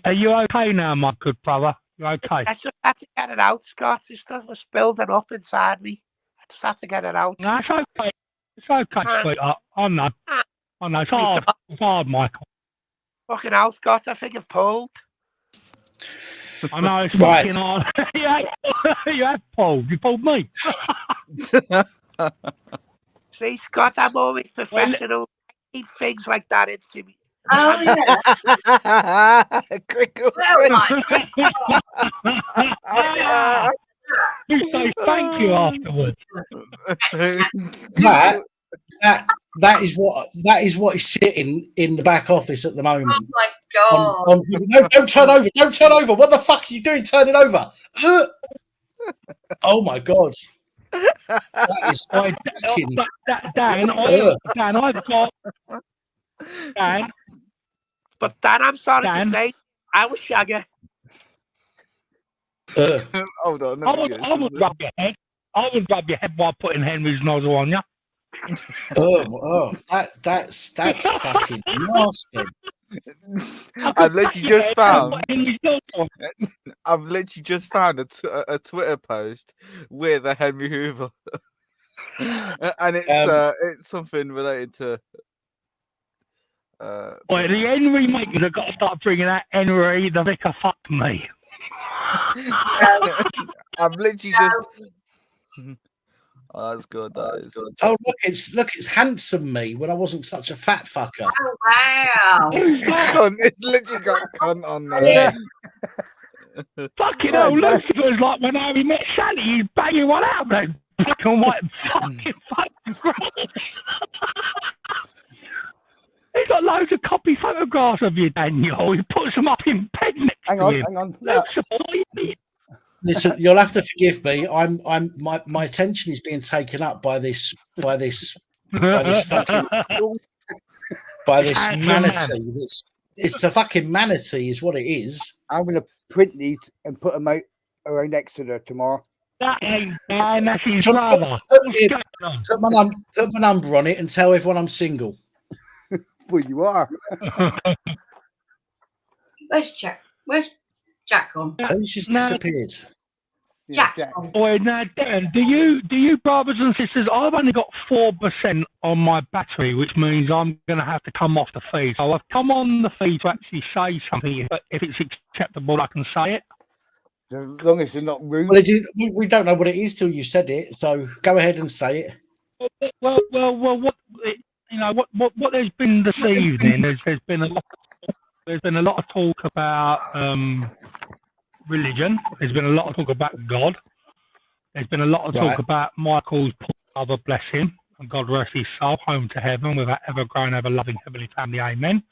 Are you okay now, my good brother? You okay? I just had to get it out, Scott. It was building up inside me. I just had to get it out. No, it's okay. It's okay, sweetheart. I know. It's hard. It's hard, Michael. Fucking hell, Scott. I think I've pulled. I know, it's fucking hard. You have pulled. You pulled me. See, Scott, I'm always professional. I keep things like that into me. Oh, yeah. You say thank you afterwards. That is what is sitting in the back office at the moment. Oh my god! No, don't turn over! Don't turn over! What the fuck are you doing? Turning over! Oh my god! That is fucking... Dan, I've got Dan. But Dan, I'm sorry to say, I was shaggy. Hold on. I would rub your head. I would rub your head while putting Henry's nozzle on you. That's fucking nasty. I've literally just found. I've literally just found a Twitter post with a Henry Hoover, and it's something related to. Well, the Henry makers have got to start bringing out Henry the Vicar. Fuck me. I've literally just. Oh, that's good. That is good. Oh, look, it's handsome me when I wasn't such a fat fucker. Oh, wow. It's literally got cunt on there. Fucking hell, Lucifer's like when Harry met Sally, he's banging one out of them. Black and white fucking great. He's got loads of copy photographs of you, Daniel. He puts them up in bed next to him. Hang on. Listen, you'll have to forgive me. My attention is being taken up by this fucking manatee. It's a fucking manatee, is what it is. I'm going to print these and put them out around Exeter tomorrow. That ain't Dan, that's his brother. Put my number on it and tell everyone I'm single. Well, you are. Where's Jack? Where's Jack gone? Who's just disappeared? Jack's Jack. gone. Boy, now Dan, do you brothers and sisters? I've only got 4% on my battery, which means I'm going to have to come off the feed. So I've come on the feed to actually say something. But if it's acceptable, I can say it. As long as you're not rude. Well, we don't know what it is till you said it. So go ahead and say it. Well. What there's been this evening? There's been a lot of talk about religion. There's been a lot of talk about God. There's been a lot of talk about Michael's poor mother, bless him, and God rest his soul, home to heaven with our ever-growing, ever-loving heavenly family. Amen.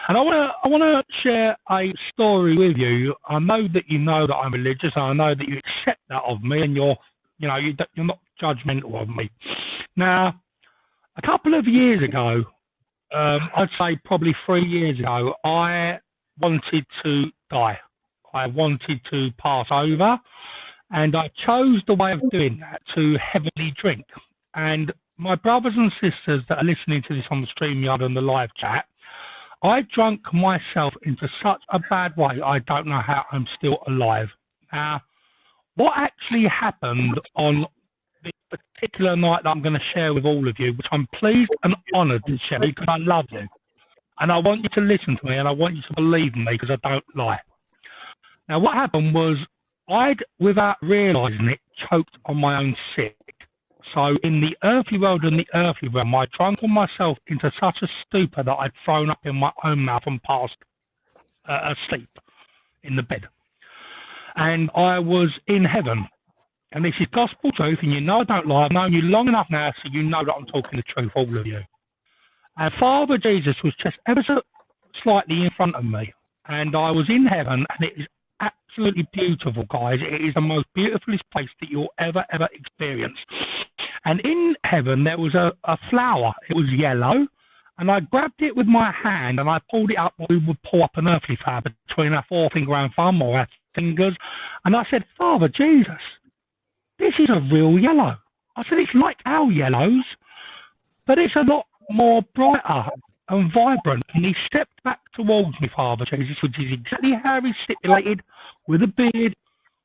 And I want to share a story with you. I know that you know that I'm religious. And I know that you accept that of me, and you're not judgmental of me. Now, a couple of years ago, I'd say probably 3 years ago, I wanted to die. I wanted to pass over, and I chose the way of doing that to heavily drink. And my brothers and sisters that are listening to this on the StreamYard and the live chat, I drunk myself into such a bad way, I don't know how I'm still alive. Now, what actually happened on this particular night that I'm going to share with all of you, which I'm pleased and honoured to share because I love you. And I want you to listen to me, and I want you to believe in me because I don't lie. Now, what happened was I'd, without realising it, choked on my own sick. So in the earthly world and the earthly realm, I drunk myself into such a stupor that I'd thrown up in my own mouth and passed asleep in the bed. And I was in heaven. And this is gospel truth, and you know I don't lie. I've known you long enough now, so you know that I'm talking the truth, all of you. And Father Jesus was just ever so slightly in front of me. And I was in heaven, and it is absolutely beautiful, guys. It is the most beautifulest place that you'll ever experience. And in heaven, there was a flower. It was yellow. And I grabbed it with my hand, and I pulled it up what we would pull up an earthly flower between our forefinger and thumb or our fingers. And I said, Father Jesus, this is a real yellow. I said, it's like our yellows, but it's a lot more brighter and vibrant. And he stepped back towards me, Father Jesus, which is exactly how he stipulated, with a beard,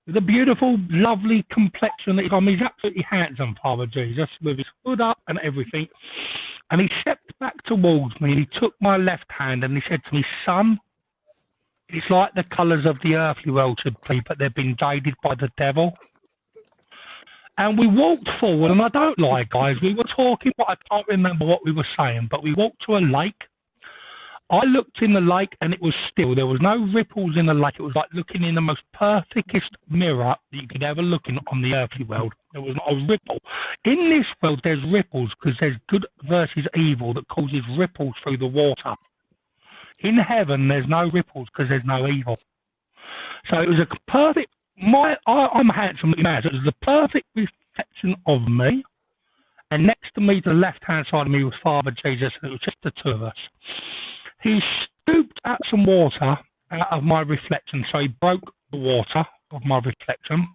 with a beautiful, lovely complexion that he's on. He's absolutely handsome, Father Jesus, with his hood up and everything. And he stepped back towards me, and he took my left hand, and he said to me, son, it's like the colours of the earthly world should be, but they've been jaded by the devil. And we walked forward, and I don't lie, guys, we were talking, but I can't remember what we were saying, but we walked to a lake. I looked in the lake, and it was still. There was no ripples in the lake. It was like looking in the most perfectest mirror that you could ever look in on the earthly world. There was not a ripple. In this world, there's ripples because there's good versus evil that causes ripples through the water. In heaven, there's no ripples because there's no evil. So it was a perfect... I'm handsome now, so it was the perfect reflection of me, and next to me, to the left-hand side of me, was Father Jesus, and it was just the two of us. He scooped out some water out of my reflection, so he broke the water of my reflection,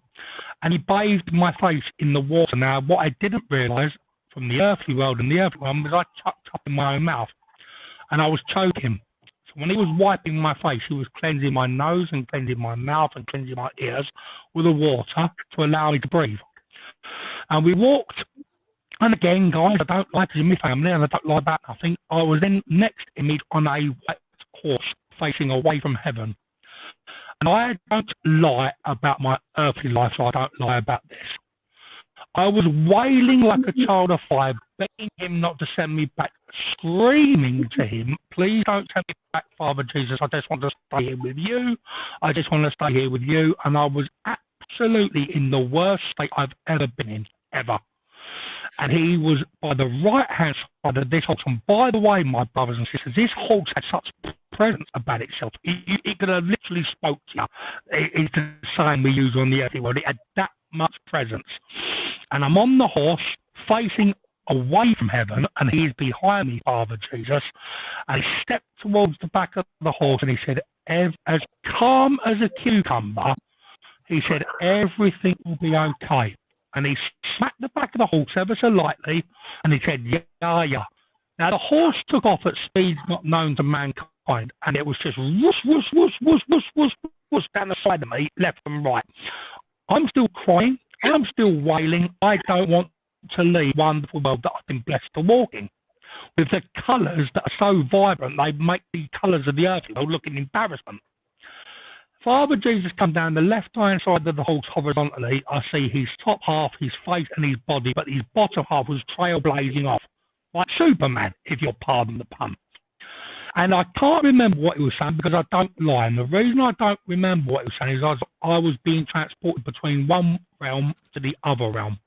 and he bathed my face in the water. Now, what I didn't realise from the earthly world and the earthly one was I chucked up in my own mouth, and I was choking. When he was wiping my face, he was cleansing my nose and cleansing my mouth and cleansing my ears with the water to allow me to breathe. And we walked, and again, guys, I don't lie because you're my family and I don't lie about nothing. I was then next image on a white horse facing away from heaven. And I don't lie about my earthly life, so I don't lie about this. I was wailing like a child of 5, begging him not to send me back, screaming to him, please don't send me back, Father Jesus. I just want to stay here with you. I just want to stay here with you. And I was absolutely in the worst state I've ever been in, ever. And he was by the right-hand side of this horse. And by the way, my brothers and sisters, this horse had such presence about itself. It could have literally spoke to you. It's the same we use on the earthly world. It had that much presence. And I'm on the horse facing away from heaven, and he is behind me, Father Jesus. And he stepped towards the back of the horse, and he said, as calm as a cucumber, he said, everything will be okay. And he smacked the back of the horse ever so lightly, and he said, yeah. Now, the horse took off at speeds not known to mankind, behind, and it was just whoosh, whoosh, whoosh, whoosh, whoosh, whoosh, whoosh down the side of me, left and right. I'm still crying. I'm still wailing. I don't want to leave the wonderful world that I've been blessed to walk in. With the colours that are so vibrant, they make the colours of the earth look an embarrassment. Father Jesus comes down the left-hand side of the horse horizontally. I see his top half, his face and his body, but his bottom half was trailblazing off, like Superman, if you'll pardon the pun. And I can't remember what he was saying because I don't lie. And the reason I don't remember what he was saying is I was being transported between one realm to the other realm.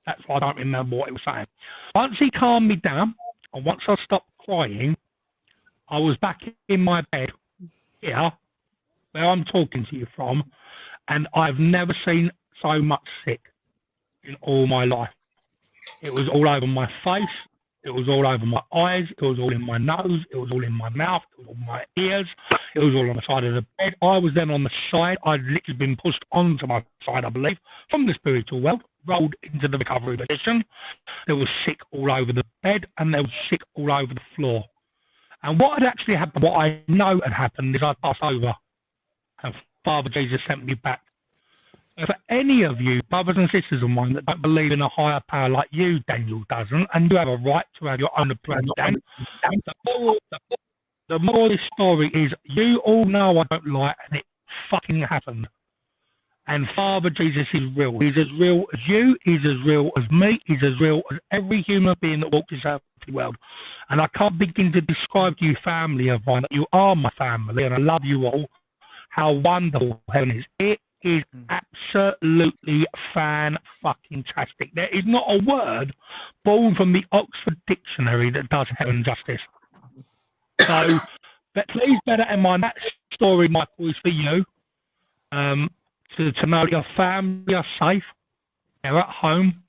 That's why I don't remember what he was saying. Once he calmed me down, and once I stopped crying, I was back in my bed here, where I'm talking to you from, and I've never seen so much sick in all my life. It was all over my face. It was all over my eyes. It was all in my nose. It was all in my mouth. It was all in my ears. It was all on the side of the bed. I was then on the side. I'd literally been pushed onto my side, I believe, from the spiritual world, rolled into the recovery position. There was sick all over the bed, and there was sick all over the floor. And what had actually happened, what I know had happened, is I passed over, and Father Jesus sent me back. For any of you, brothers and sisters of mine, that don't believe in a higher power like you, Daniel doesn't, and you have a right to have your own opinion, the moral of this story is you all know I don't lie, and it fucking happened. And Father Jesus is real. He's as real as you, he's as real as me, he's as real as every human being that walks this earthly world. And I can't begin to describe to you, family of mine, that you are my family, and I love you all, how wonderful heaven is. It is absolutely fan-fucking-tastic. There is not a word born from the Oxford Dictionary that does heaven justice. So, but please bear that in mind. That story, Michael, is for you. To know your family are safe. They're at home.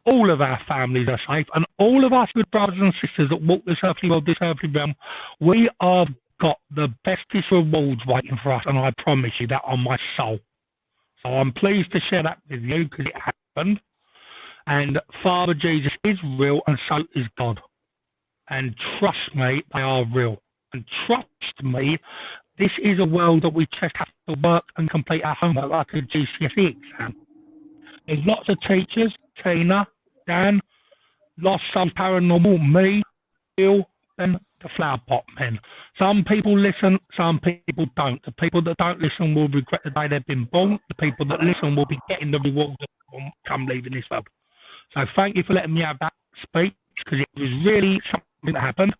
All of our families are safe. And all of us good brothers and sisters that walk this earthly world, this earthly realm, we have got the bestest rewards waiting for us. And I promise you that on my soul. So I'm pleased to share that with you because it happened. And Father Jesus is real, and so is God. And trust me, they are real. And trust me, this is a world that we just have to work and complete our homework like a GCSE exam. There's lots of teachers, Tina, Dan, Lost Souls Paranormal, me, Bill, and the Flower Pot Men. Some people listen, some people don't. The people that don't listen will regret the day they've been born. The people that listen will be getting the rewards that will come leaving this world. So thank you for letting me have that speech, because it was really something that happened.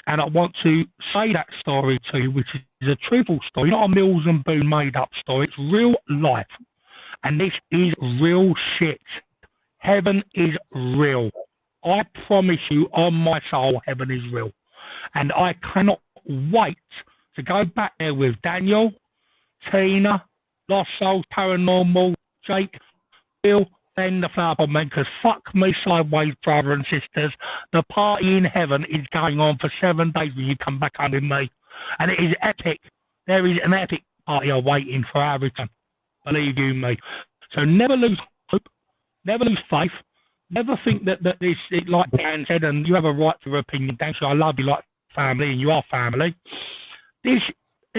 And I want to say that story to you, which is a truthful story, not a Mills and Boone made up story. It's real life. And this is real shit. Heaven is real. I promise you on my soul, heaven is real. And I cannot wait to go back there with Daniel, Tina, Lost Souls Paranormal, Jake, Bill, Ben, the Flower Pot Men, because fuck me sideways, brother and sisters. The party in heaven is going on for 7 days when you come back home with me. And it is epic. There is an epic party awaiting for our return. Believe you me. So never lose hope. Never lose faith. Never think that this, like Dan said, and you have a right to your opinion, Dan, so I love you like family, and you are family. This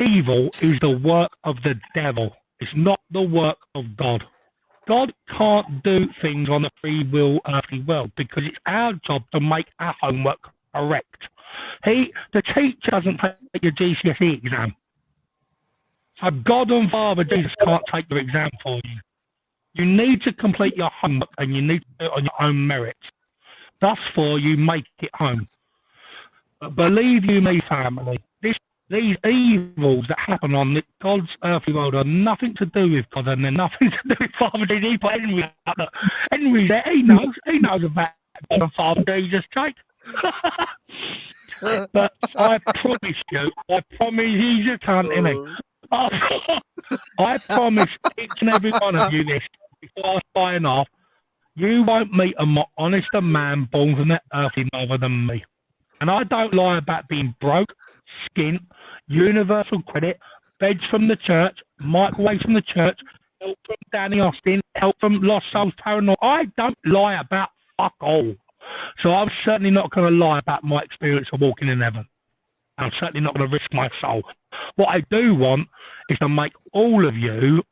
evil is the work of the devil. It's not the work of God. God can't do things on a free will earthly world because it's our job to make our homework correct. The teacher doesn't take your GCSE exam. So God and Father Jesus can't take your exam for you. You need to complete your homework, and you need to do it on your own merit. Thus for you make it home. But believe you me, family, these evils that happen on God's earthly world are nothing to do with God, and they're nothing to do with Father Jesus. He put Henry up there. Henry's there. He knows about God and Father Jesus, Jake. But I promise he's a cunt, isn't he? I promise each and every one of you this, before I sign off, you won't meet a more honest man born from that earthly mother than me. And I don't lie about being broke, skint, universal credit, beds from the church, microwaves from the church, help from Danny Austin, help from Lost Souls Paranormal. I don't lie about fuck all. So I'm certainly not going to lie about my experience of walking in heaven. I'm certainly not going to risk my soul. What I do want is to make all of you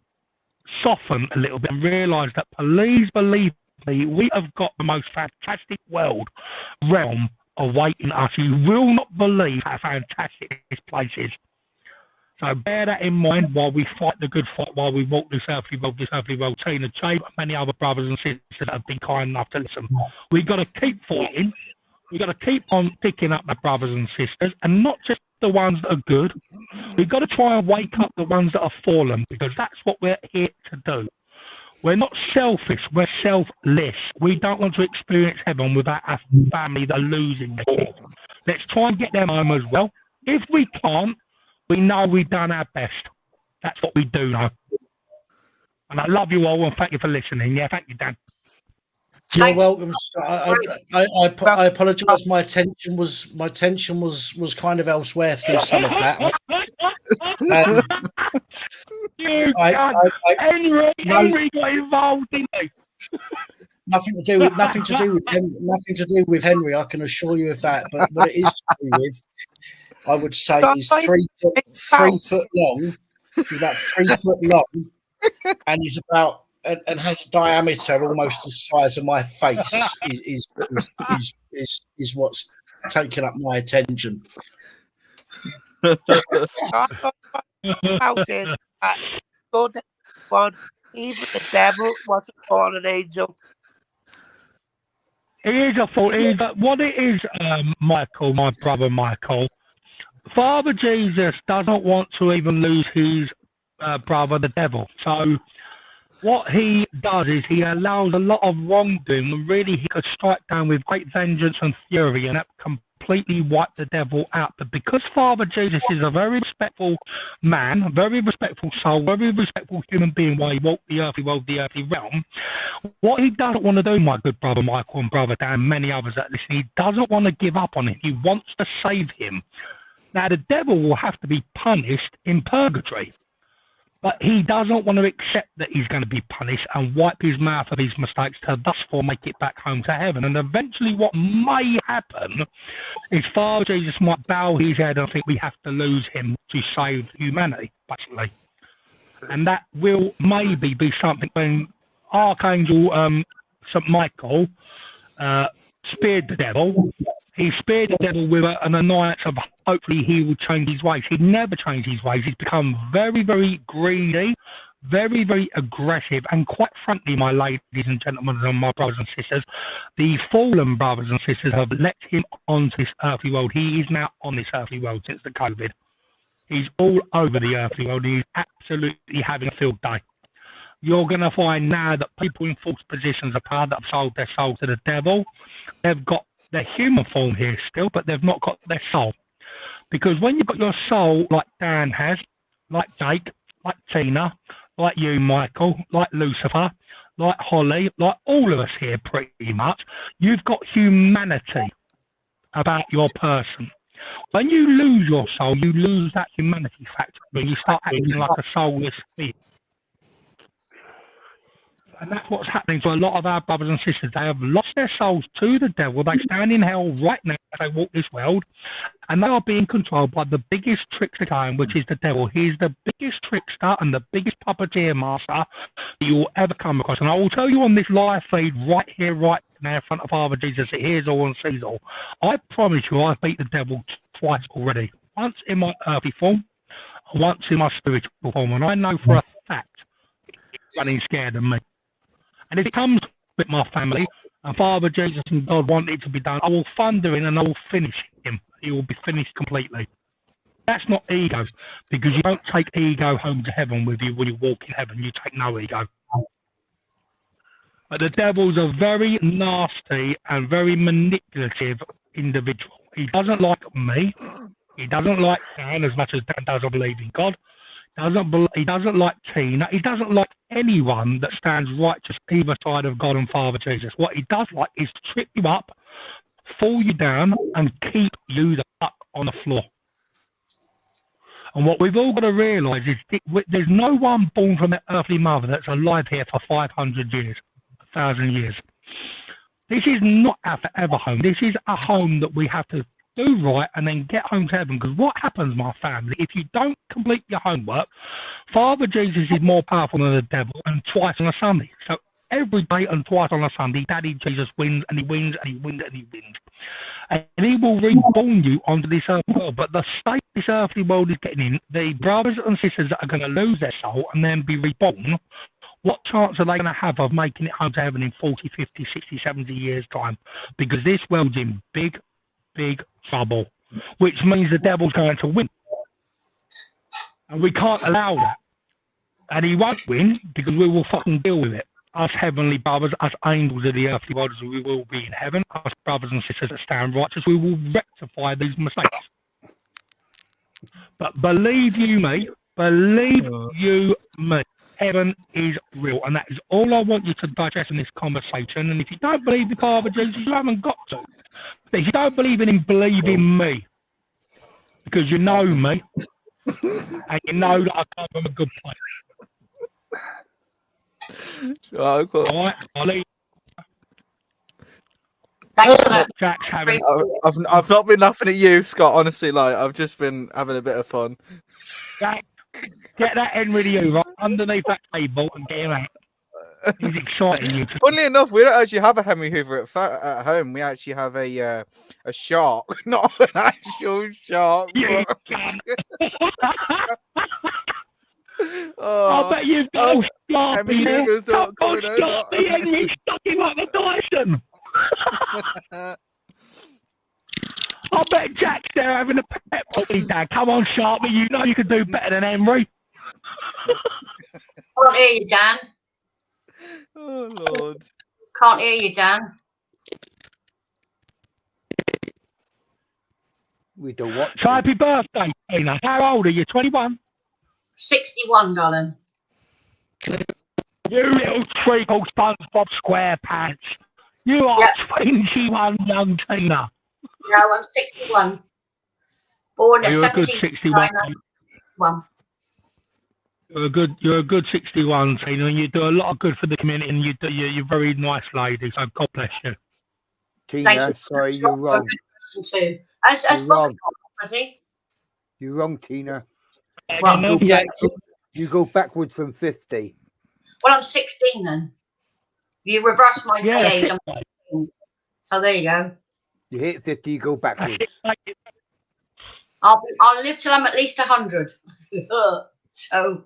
soften a little bit and realise that, please believe me, we have got the most fantastic realm awaiting us. You will not believe how fantastic this place is. So bear that in mind while we fight the good fight, while we walk this earthly road, Tina, Jay, and many other brothers and sisters that have been kind enough to listen. We've got to keep fighting. We've got to keep on picking up the brothers and sisters, and not just the ones that are good. We've got to try and wake up the ones that are fallen, because that's what we're here to do. We're not selfish, we're selfless. We don't want to experience heaven without a family that are losing their kids. Let's try and get them home as well. If we can't, we know we've done our best. That's what we do know. And I love you all, and thank you for listening. Yeah, thank you, Dan. You're welcome. I apologise. My attention was kind of elsewhere through some of that. Henry got involved, didn't he? Nothing to do with Henry. I can assure you of that. But what it is to do with, I would say, is 3 foot long. He's about 3 foot long, and he's about and has a diameter almost the size of my face. Is what's taking up my attention. Even the devil wasn't born an angel. He is a fool. What it is, Michael, my brother Michael, Father Jesus doesn't want to even lose his brother, the devil. So what he does is he allows a lot of wrongdoing, and really he could strike down with great vengeance and fury and completely wipe the devil out. But because Father Jesus is a very respectful man, a very respectful soul, very respectful human being while he walked the earthly world, the earthly realm, what he doesn't want to do, my good brother Michael and brother Dan, and many others that listen, he doesn't want to give up on him. He wants to save him. Now, the devil will have to be punished in purgatory, but he doesn't want to accept that he's going to be punished and wipe his mouth of his mistakes to thus far make it back home to heaven. And eventually what may happen is Father Jesus might bow his head and think we have to lose him to save humanity, basically. And that will maybe be something when Archangel St. Michael speared the devil. He spared the devil with an annoyance of hopefully he will change his ways. He never changed his ways. He's become very, very greedy, very, very aggressive, and quite frankly, my ladies and gentlemen and my brothers and sisters, the fallen brothers and sisters have let him onto this earthly world. He is now on this earthly world since the COVID. He's all over the earthly world, and he's absolutely having a field day. You're going to find now that people in false positions of power that have sold their soul to the devil, they've got their human form here still, but they've not got their soul. Because when you've got your soul like Dan has, like Jake, like Tina, like you, Michael, like Lucifer, like Holly, like all of us here pretty much, you've got humanity about your person. When you lose your soul, you lose that humanity factor when you start acting like a soulless being. And that's what's happening to a lot of our brothers and sisters. They have lost their souls to the devil. They stand in hell right now as they walk this world, and they are being controlled by the biggest trickster going, which is the devil. He is the biggest trickster and the biggest puppeteer master that you will ever come across. And I will tell you on this live feed right here, right now in front of Father Jesus, that hears all and sees all. I promise you I've beat the devil twice already. Once in my earthly form, and once in my spiritual form. And I know for a fact he's running scared of me. And if it comes with my family, and Father Jesus and God want it to be done, I will thunder in and I will finish him. He will be finished completely. That's not ego, because you don't take ego home to heaven with you when you walk in heaven. You take no ego. But the devil's a very nasty and very manipulative individual. He doesn't like me. He doesn't like Dan as much as Dan doesn't believe in God. He doesn't like Tina. He doesn't like anyone that stands righteous either side of God and Father Jesus. What he does like is to trip you up, fall you down, and keep you the fuck on the floor. And what we've all got to realise is there's no one born from an earthly mother that's alive here for 500 years, 1,000 years. This is not our forever home. This is a home that we have to do right, and then get home to heaven. Because what happens, my family, if you don't complete your homework, Father Jesus is more powerful than the devil, and twice on a Sunday. So every day and twice on a Sunday, Daddy Jesus wins, and he wins, and he wins, and he wins. And he will reborn you onto this earthly world. But the state this earthly world is getting in, the brothers and sisters that are going to lose their soul and then be reborn, what chance are they going to have of making it home to heaven in 40, 50, 60, 70 years' time? Because this world's in big, big trouble, which means the devil's going to win. And we can't allow that. And he won't win because we will fucking deal with it. Us heavenly brothers, us angels of the earthly world, as we will be in heaven, us brothers and sisters that stand righteous, we will rectify these mistakes. But believe you me, heaven is real. And that is all I want you to digest in this conversation. And if you don't believe in Father Jesus, you haven't got to. But if you don't believe in him, believe in me. Because you know me. And you know that I come from a good place. All right, I'll leave. Thanks for that. Jack's having. I've not been laughing at you, Scott. Honestly, like I've just been having a bit of fun. Jack, get that end with you right underneath that table and get him out. He's exciting you. Funnily enough, we don't actually have a Henry Hoover at home. We actually have a shark, not an actual shark. I bet you've got Henry Sharpie Hoover's there. not Come on, coming over. Sharpie, Henry, stuck him like the Dyson. I bet Jack's there having a pep talk, Dad. Come on, Sharpie, you know you can do better than Henry. Can't hear you, Dan. Oh, Lord. Can't hear you, Dan. We don't want So happy birthday, Tina. How old are you? 21? 61, darling. You little treacle SpongeBob SquarePants. You are 21, young Tina. No, I'm 61. Born at You're a good 61. 1791. You're a good 61, Tina, and you do a lot of good for the community, and you're a very nice lady. So God bless you. Tina, sorry, you're wrong. Too. As wrong. Was he? You're wrong, Tina. Well, You go backwards from 50. Well, I'm 16 then. You reverse my age. I'm 16. So there you go. You hit 50, you go backwards. I'll live till I'm at least 100. So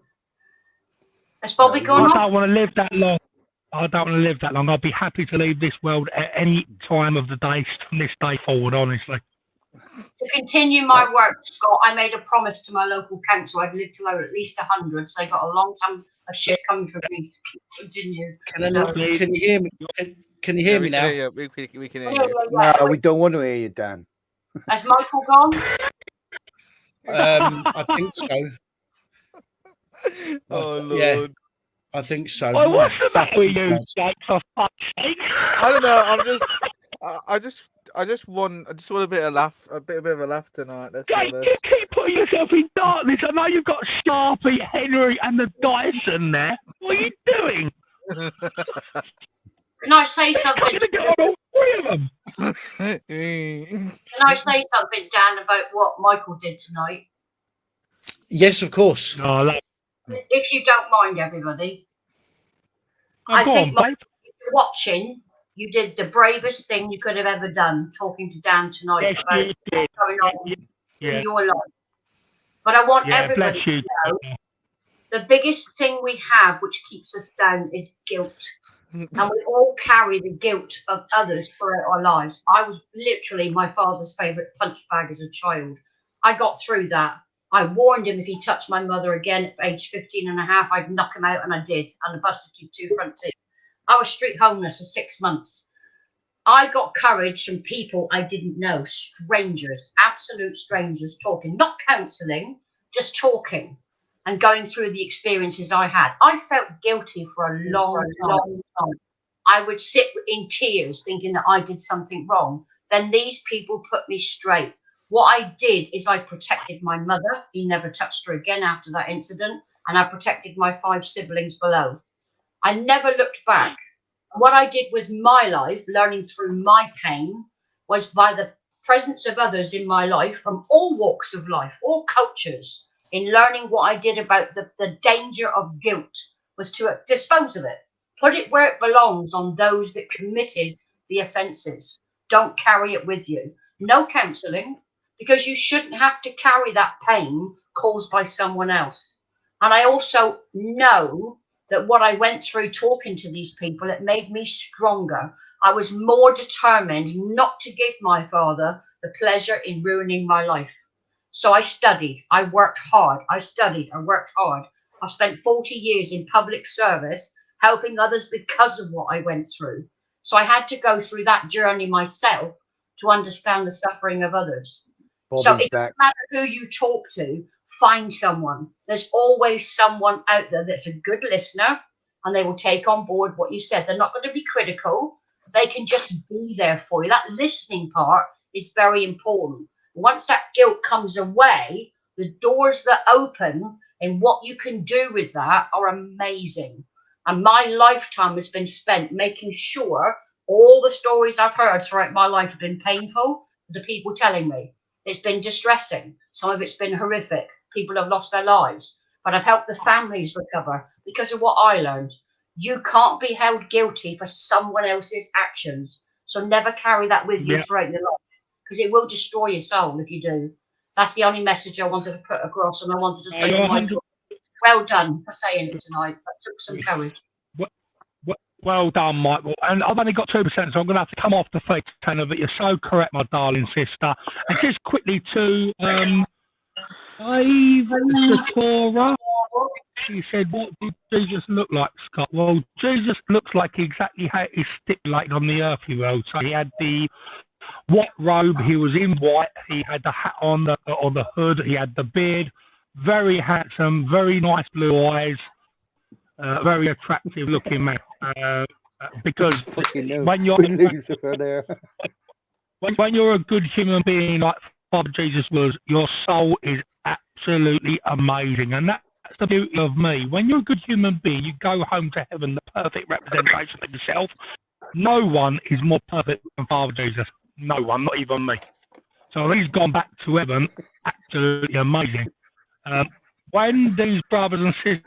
that's probably gone on. I don't want to live that long. I don't want to live that long. I'll be happy to leave this world at any time of the day from this day forward, honestly. To continue my work, Scott, I made a promise to my local council I'd live till I was at least 100. So they got a long time of shit coming from me to continue. Can you hear me? Can you hear me now? Yeah, we can hear you. No, we don't want to hear you, Dan. Has Michael gone? I think so. Oh, Lord. Yeah, I think so. Oh, what's the matter with you, Jake, for fuck's sake? I don't know. I just want a bit of a laugh tonight. Let's be Jake, honest. you keep putting yourself in darkness. I know you've got Sharpie, Henry, and the Dyson there. What are you doing? Can I say something? I'm going to get on all three of them. Can I say something, Dan, about what Michael did tonight? Yes, of course. Oh, if you don't mind, everybody. I think if you're watching, you did the bravest thing you could have ever done, talking to Dan tonight about what's going on in your life. But I want everybody to know the biggest thing we have which keeps us down is guilt. And we all carry the guilt of others throughout our lives. I was literally my father's favourite punch bag as a child. I got through that. I warned him if he touched my mother again at age 15 and a half, I'd knock him out, and I did. And I busted 2 front teeth. I was street homeless for 6 months. I got courage from people I didn't know, strangers, absolute strangers talking, not counselling, just talking and going through the experiences I had. I felt guilty for a long time. I would sit in tears thinking that I did something wrong. Then these people put me straight. What I did is I protected my mother. He never touched her again after that incident. And I protected my 5 siblings below. I never looked back. What I did with my life, learning through my pain, was by the presence of others in my life from all walks of life, all cultures, in learning what I did about the danger of guilt was to dispose of it, put it where it belongs on those that committed the offences. Don't carry it with you. No counselling, because you shouldn't have to carry that pain caused by someone else. And I also know that what I went through talking to these people, it made me stronger. I was more determined not to give my father the pleasure in ruining my life. So I studied, I worked hard, I studied, I worked hard. I spent 40 years in public service helping others because of what I went through. So I had to go through that journey myself to understand the suffering of others. So it doesn't matter who you talk to, find someone. There's always someone out there that's a good listener and they will take on board what you said. They're not going to be critical. They can just be there for you. That listening part is very important. Once that guilt comes away, the doors that open and what you can do with that are amazing. And my lifetime has been spent making sure all the stories I've heard throughout my life have been painful. The people telling me it's been distressing. Some of it's been horrific. People have lost their lives, but I've helped the families recover because of what I learned. You can't be held guilty for someone else's actions. So never carry that with you throughout your life, because it will destroy your soul if you do. That's the only message I wanted to put across, and I wanted to say to Michael, well done for saying it tonight. That took some courage. Well done, Michael. And I've only got 2%, so I'm going to have to come off the fake tenor, but you're so correct, my darling sister. And just quickly to Torah, he said, what did Jesus look like, Scott? Well, Jesus looks like exactly how he's stipulated on the earthly world. So he had the white robe, he was in white, he had the hat on the hood, he had the beard, very handsome, very nice blue eyes, very attractive looking man. Because when you're when you're a good human being like Father Jesus was, your soul is absolutely amazing, and that's the beauty of me. When you're a good human being, you go home to heaven, the perfect representation of yourself. No one is more perfect than Father Jesus. No one, not even me. So he's gone back to heaven, absolutely amazing. When these brothers and sisters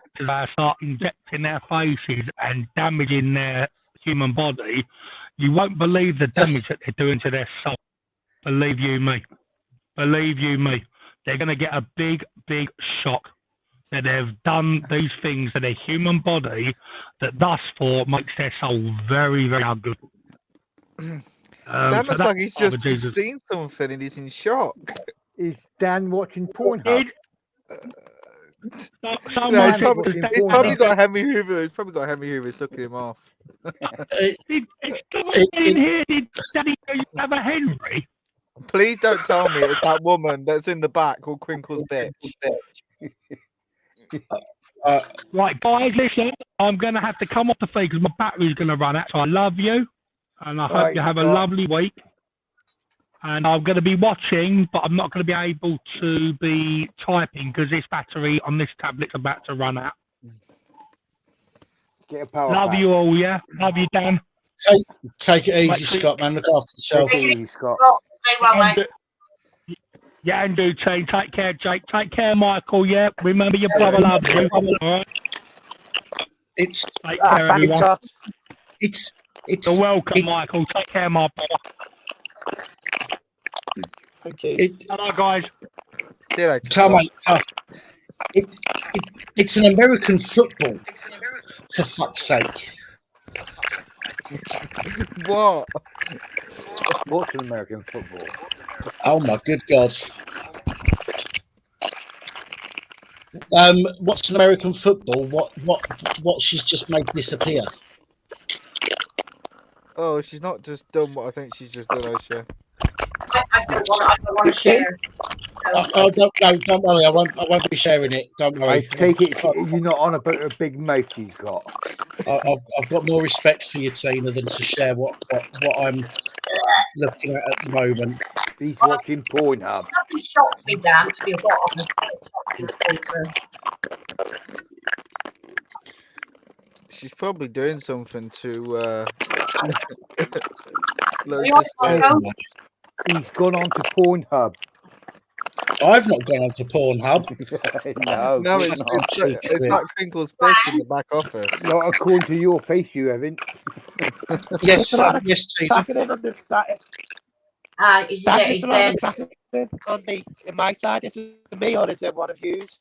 start injecting their faces and damaging their human body, you won't believe the damage that they're doing to their soul. Believe you me. Believe you me. They're going to get a big, big shock that they've done these things to their human body that thus far makes their soul very, very ugly. That looks like he's just seen something and he's in shock. Is Dan watching Pornhub? No, he's probably got a Hemi Hoover. He's probably got a Hemi Hoover sucking him off. Did Daddy have a Henry? Please don't tell me it's that woman that's in the back called Crinkle's bitch. Right, guys, listen. I'm going to have to come off the feed because my battery's going to run out. So I love you, and I hope you have a lovely week. And I'm going to be watching, but I'm not going to be able to be typing because this battery on this tablet's about to run out. Get a power Love pack. you all, yeah? Love you, Dan. Take it easy, Scott, man. Look after yourself. Take it easy, Scott. Stay well, mate. Yeah, and do, team. Take care, Jake. Take care, Michael, yeah? Remember your brother loves you. All right? Take care, everyone. You're welcome, Michael. Take care, my brother. Okay. Hello, guys. It's an American football, for fuck's sake. What? What's an American football? Oh my good God. What's an American football? What she's just made disappear? Oh, she's not just done what I think she's just done, Osha. I don't want to share. Don't worry. I won't be sharing it. Don't worry. I take it you're not on about a big mouth she's got. I've got more respect for you, Tina, than to share what I'm looking at the moment. He's watching Pornhub. Nothing shocks me, Dan, to be honest. She's probably doing something to. He's gone on to Pornhub. I've not gone on to Pornhub. No, No, of it's course not. it's like Crinkle's bitch in the back office. Not according to your face, you haven't. Yes, There's a lot of yes, Tina. tracking in on the static. Is he there? He's There's a lot there. of tracking on in my side. Is it me or is it one of yous?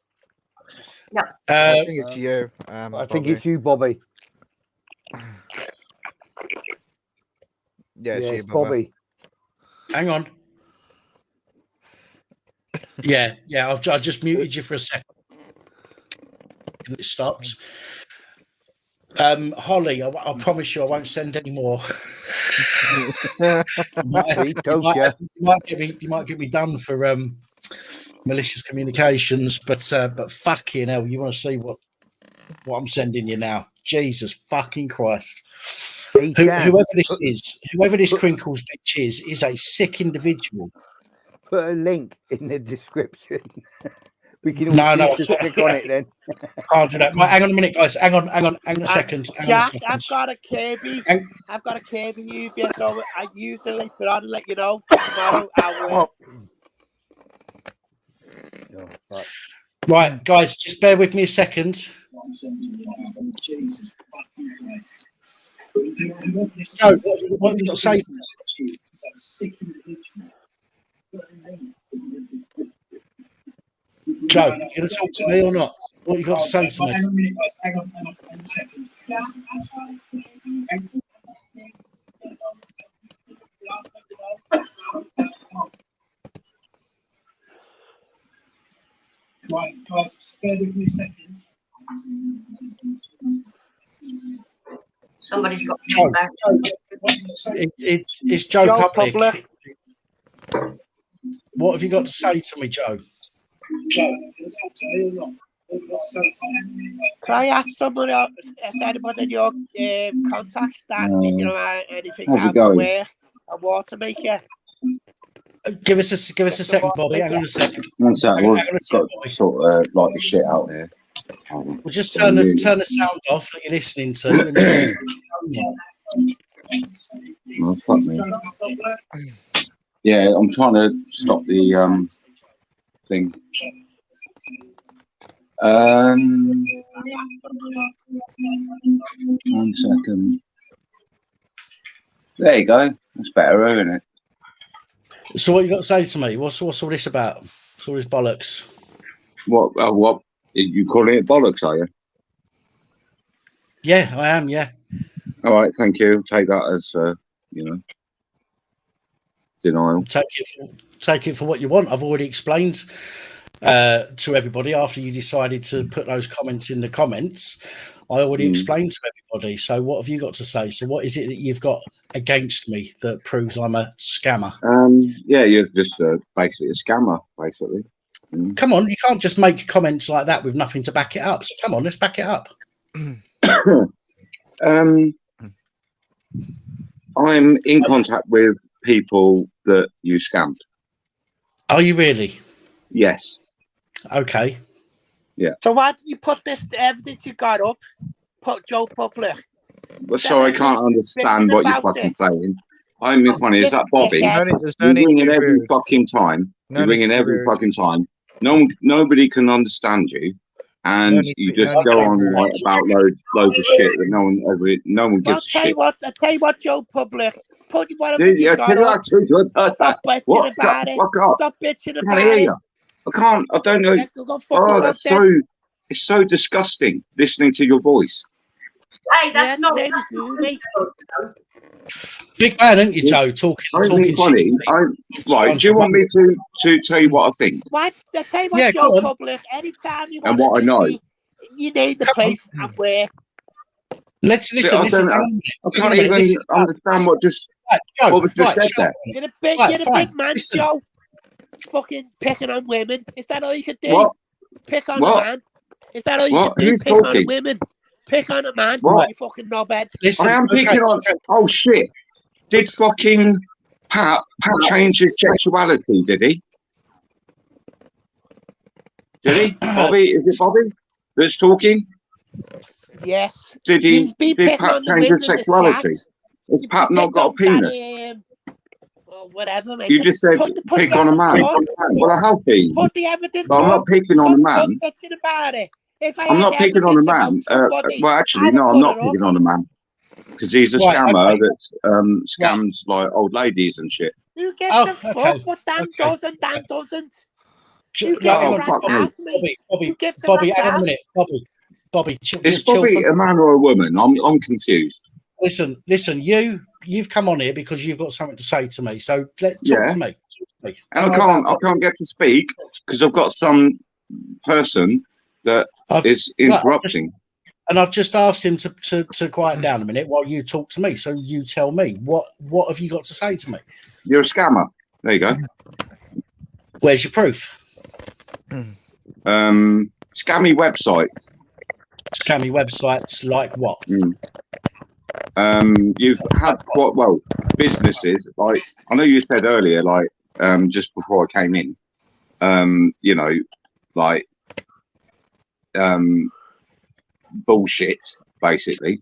No. I think it's you. I think it's you, Bobby. Yeah, it's you, it's Bobby. Hang on. Yeah, I just muted you for a second. And it stopped. Holly, I promise you I won't send any more. you might get me done for malicious communications, but fucking hell, you want to see what I'm sending you now? Jesus fucking Christ. Whoever this Crinkles bitch is a sick individual. Put a link in the description. We can all just click on it then. Can't do that. Right, hang on a minute, guys. Hang on a second. Jack, I've got a Kirby. I've got a Kirby user, so I use it later on and let you know tomorrow how it works. Right, guys, just bear with me a second. Joe, what have you got to say? Joe, you going to talk to me or not? What have you got to say to me? Hang on a minute, guys. Hang on a second. Right, guys, just bear with me a second. Somebody's got Joe. It's Joe Public. What have you got to say to me, Joe? Joe, you going to talk to me or not? Can I ask someone else, has anybody in your contacts that if you know anything out of work, a water maker? Give us a second, Bobby. Hang on a second. One second. We've got sort of like the shit out here. We'll just turn the sound off that you're listening to. And just... Oh, fuck me. Yeah, I'm trying to stop the thing. One second. There you go. That's better, isn't it? So what you got to say to me? What's all this about? What's all this bollocks? What? You calling it bollocks, are you? Yeah, I am. Yeah. All right. Thank you. Take that as denial. Take it for what you want. I've already explained to everybody after you decided to put those comments in the comments. I already explained to everybody. So what have you got to say? So what is it that you've got against me that proves I'm a scammer? Yeah, you're just basically a scammer, basically. Come on, you can't just make comments like that with nothing to back it up. So come on, let's back it up. I'm in contact with people that you scammed. Are you really? Yes. Okay. Yeah. So why did you put this everything you got up? Put Joe Public. Well, sorry, I can't understand what you're fucking saying. I'm funny. Is that Bobby? You're ringing every fucking time. You're ringing every fucking time. Nobody can understand you, and you just go on like about loads of shit that no one gives a shit. I tell you what, Joe Public. Put whatever you got up. Stop bitching about it. Stop bitching about it. I can't. I don't know. It's so disgusting listening to your voice. Hey, that's not big man, aren't you, Joe? Talking funny. Right. Do you want me to tell you what I think? What? I tell you what, Joe Public. Anytime you want and what I know, you name the place and where. Let's listen. I can't even understand what was just said there. You're a big man, Joe. Fucking picking on women. Is that all you could do? What? Pick on a man. Is that all you could do? Who's Pick talking? on women. Pick on a man. What? You fucking knobhead. Listen, I am picking on. Oh shit! Did fucking Pat change his sexuality? Did he? Did he? Bobby? Is it Bobby that's talking? Yes. Did Pat change his sexuality? Has Pat not got a penis? whatever, mate. You just said pick on a man. Well, I have been. Put the evidence But I'm not picking on a man. About it. If I I'm not picking on a man. Well, actually, no, I'm not picking on a man. Because he's a scammer that scams like old ladies and shit. Who gives a fuck what Dan does and Dan doesn't? You give a rat's ass, mate. Bobby, hang on a minute. Bobby, is Bobby a man or a woman? I'm confused. Listen, you've come on here because you've got something to say to me. So talk to me. And I can't get to speak because I've got some person that is interrupting. And I've just asked him to quiet down a minute while you talk to me. So you tell me what have you got to say to me? You're a scammer. There you go. Where's your proof? Scammy websites. Scammy websites like what? You've had businesses like I know you said earlier, like just before I came in, bullshit basically.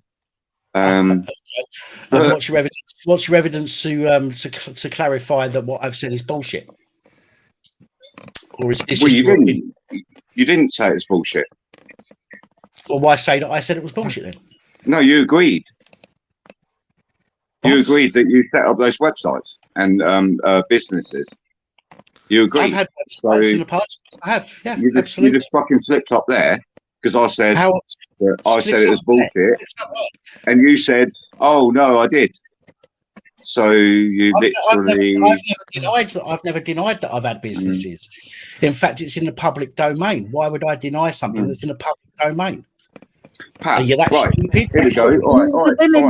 What's your evidence? What's your evidence to clarify that what I've said is bullshit? Or is this you didn't say it's bullshit. Well, why say that I said it was bullshit then? No, you agreed. You agreed that you set up those websites and businesses. You agreed. I've had websites in the past. I have, yeah, absolutely. You just fucking slipped up there because I said it was bullshit, and you said, "Oh no, I did." So you literally. I've never denied that I've had businesses. In fact, it's in the public domain. Why would I deny something that's in the public domain? Pat, are you that stupid? Here we go. All right, Daniel.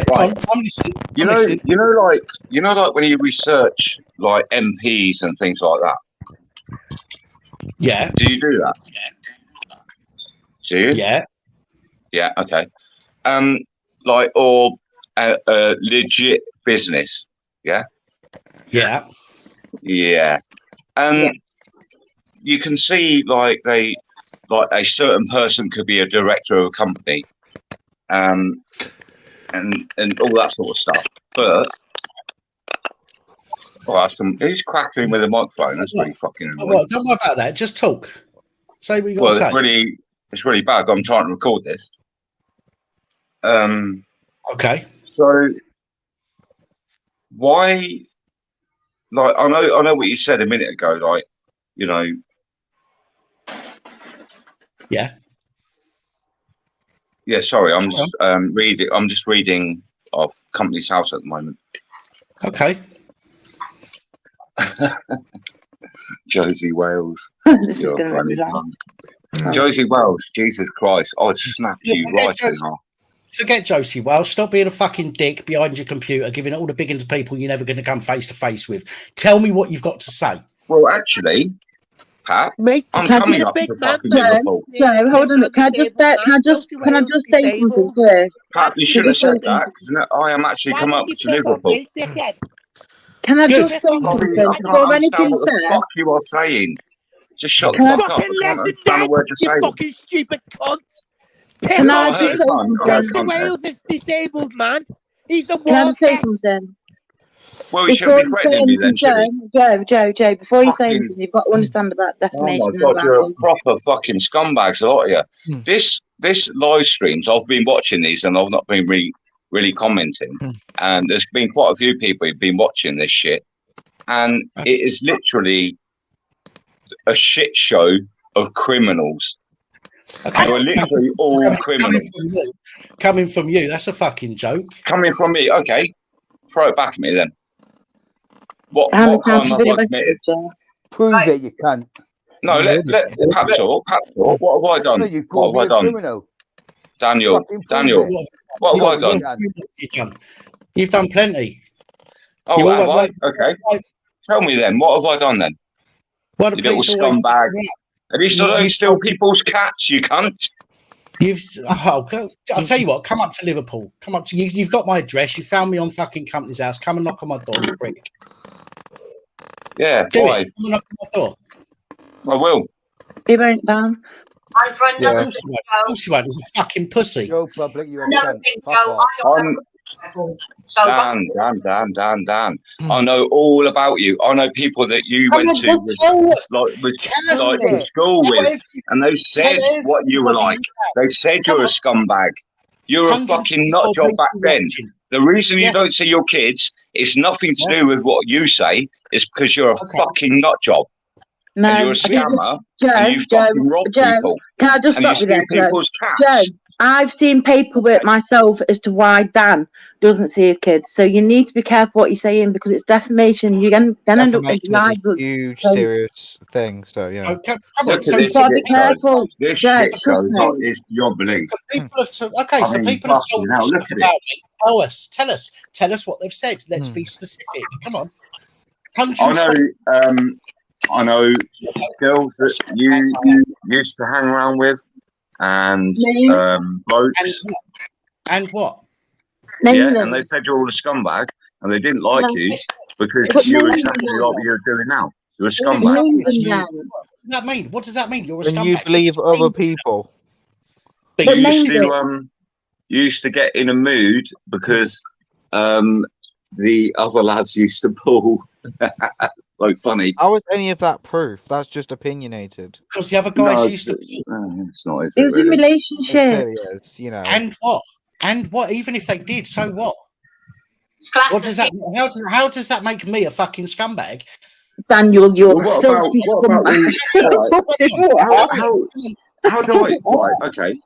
Right. I'm listening. You know, like when you research like MPs and things like that. Yeah. Do you do that? Yeah. Do you? Yeah. Yeah. Okay. Or a legit business. Yeah. Yeah. Yeah. You can see like a certain person could be a director of a company, and all that sort of stuff. But he's crackling with a microphone. That's really fucking annoying. Well, don't worry about that. Just talk. Say what you got to say. It's really bad. I'm trying to record this. Okay. So why? Like I know what you said a minute ago. Like Yeah. Yeah. Sorry, I'm just reading. I'm just reading off Company's House at the moment. Okay. Josie Wales. You're a funny cunt. Josie Wales, Jesus Christ, I'd snap you right in half. Forget Josie Wales. Stop being a fucking dick behind your computer, giving it all the biggins to people you're never going to come face to face with. Tell me what you've got to say. Well, actually, Pat, mate, I'm coming up to fucking Liverpool. No, hold on. Can I just say something first? Pat, you shouldn't have said that because I am actually coming up to Liverpool. Can I just say something before anything what the fuck you are saying? Just shut the fuck up. I can't understand a word you're saying. You fucking stupid cunt. Can I say something? Wales is disabled, man. He's a Can I say something? Well, you shouldn't be threatening me then, should you? Joe, before you say anything, you've got to understand about defamation. Oh my God, you're a proper fucking scumbags, a lot of you. This live streams, I've been watching these and I've not been really commenting. And there's been quite a few people who've been watching this shit. And it is literally a shit show of criminals. Okay. They were literally all criminals. Coming from you, that's a fucking joke. Coming from me, okay. Throw it back at me then. What crime have I committed? Prove it, you can't. No, let Pat talk. What have I done? No, you've got what have I done? Criminal. Daniel, what have I done? You've done plenty. Oh, have I? Okay. Tell me then, what have I done then? You little scumbag. At least I don't steal people's cats, you cunt. I'll tell you what, come up to Liverpool. Come up to you've got my address. You found me on fucking Company's House. Come and knock on my door, you prick. Yeah, Do why? it. Come and knock on my door. I will. It won't, Dan. And for another Of course he won't. He's a fucking pussy. Joe Public, you another cunt. thing, Fuck Joe, off. I don't know. So Dan. I know all about you. I know people that you went to school with, and they said what you were like. They said you're a scumbag. You're a fucking nut job back then. The reason you don't see your kids is nothing to do with what you say. It's because you're a fucking nut job. No, and you're a scammer. Joe, and you fucking rob people. Can I just stop you there, Joe? Joe, I've seen paperwork myself as to why Dan doesn't see his kids. So you need to be careful what you're saying because it's defamation. You're going to end up with libel. Huge, serious thing. So yeah. Come on, so you've got to be careful. This shit show is beyond belief. People have people have told us stuff about me. Tell us what they've said. Let's be specific. Come on. I know girls that you used to hang around with, and blokes. And what? Yeah, and they said you're all a scumbag, and they didn't like you because you were exactly like what you're doing now. You're a scumbag. What does that mean? What does that mean? You're a scumbag. When you believe other people. You used to get in a mood because the other lads used to pull. Like funny. How is any of that proof? That's just opinionated. Because the other guys used to. It's not. It was a relationship. Is, you know. And what? And what? Even if they did, so what? What does that? How does that make me a fucking scumbag? Daniel, you're what still about how do I? Right, okay.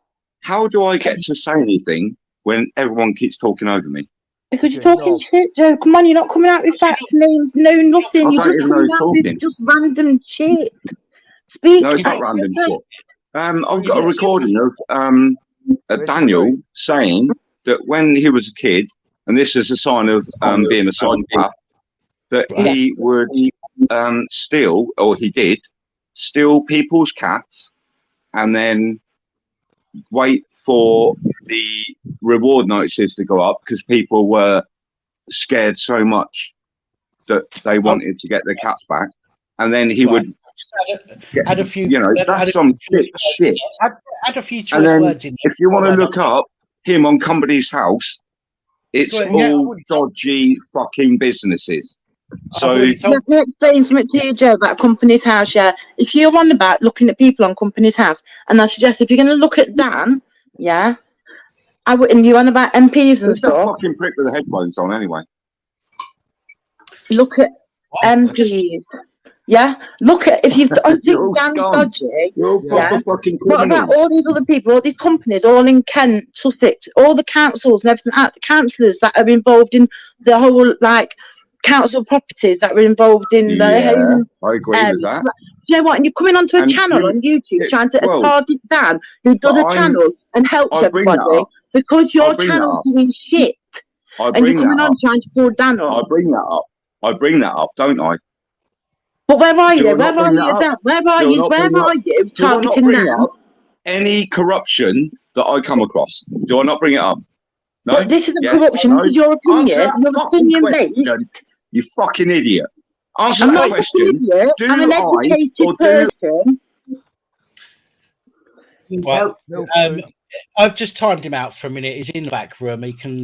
How do I get to say anything when everyone keeps talking over me? Because you're talking shit, Joe. Come on, you're not coming out with facts, names, no nothing. You're just coming out with just random shit. Speak. No, it's not random shit. I've got a recording of Daniel saying that when he was a kid, and this is a sign of being a psychopath, that he would steal, or he did, steal people's cats, and then wait for the reward notices to go up because people were scared so much that they wanted to get their cats back, and then he would add a few. That's some shit. Add a few choice words in. If you want to look up him on Company's House, it's all dodgy fucking businesses. So let me explain something to you, Joe, about Company's House. Yeah, if you're on about looking at people on Company's House, and I suggest if you're going to look at Dan, yeah, I wouldn't. You on about MPs and stuff. That fucking prick with the headphones on, anyway. Look at MPs. Yeah, look at if you've Dan dodgy. What about all these other people, all these companies, all in Kent, Sussex, all the councils and everything, the councillors that are involved in the whole council properties that were involved in the home. I agree with that. You know what? And you're coming onto a channel on YouTube trying to target Dan, who does a channel and helps everybody because your channel's doing shit. And you're coming on trying to pull Dan on. I bring that up, don't I? But where are you? Where are you, Dan? Where are you targeting Dan? Any corruption that I come across, do I not bring it up? No. But this isn't corruption. This is your opinion. Your opinion based. You fucking idiot. Answer that question. I'm an educated person. Well, I've just timed him out for a minute. He's in the back room. He can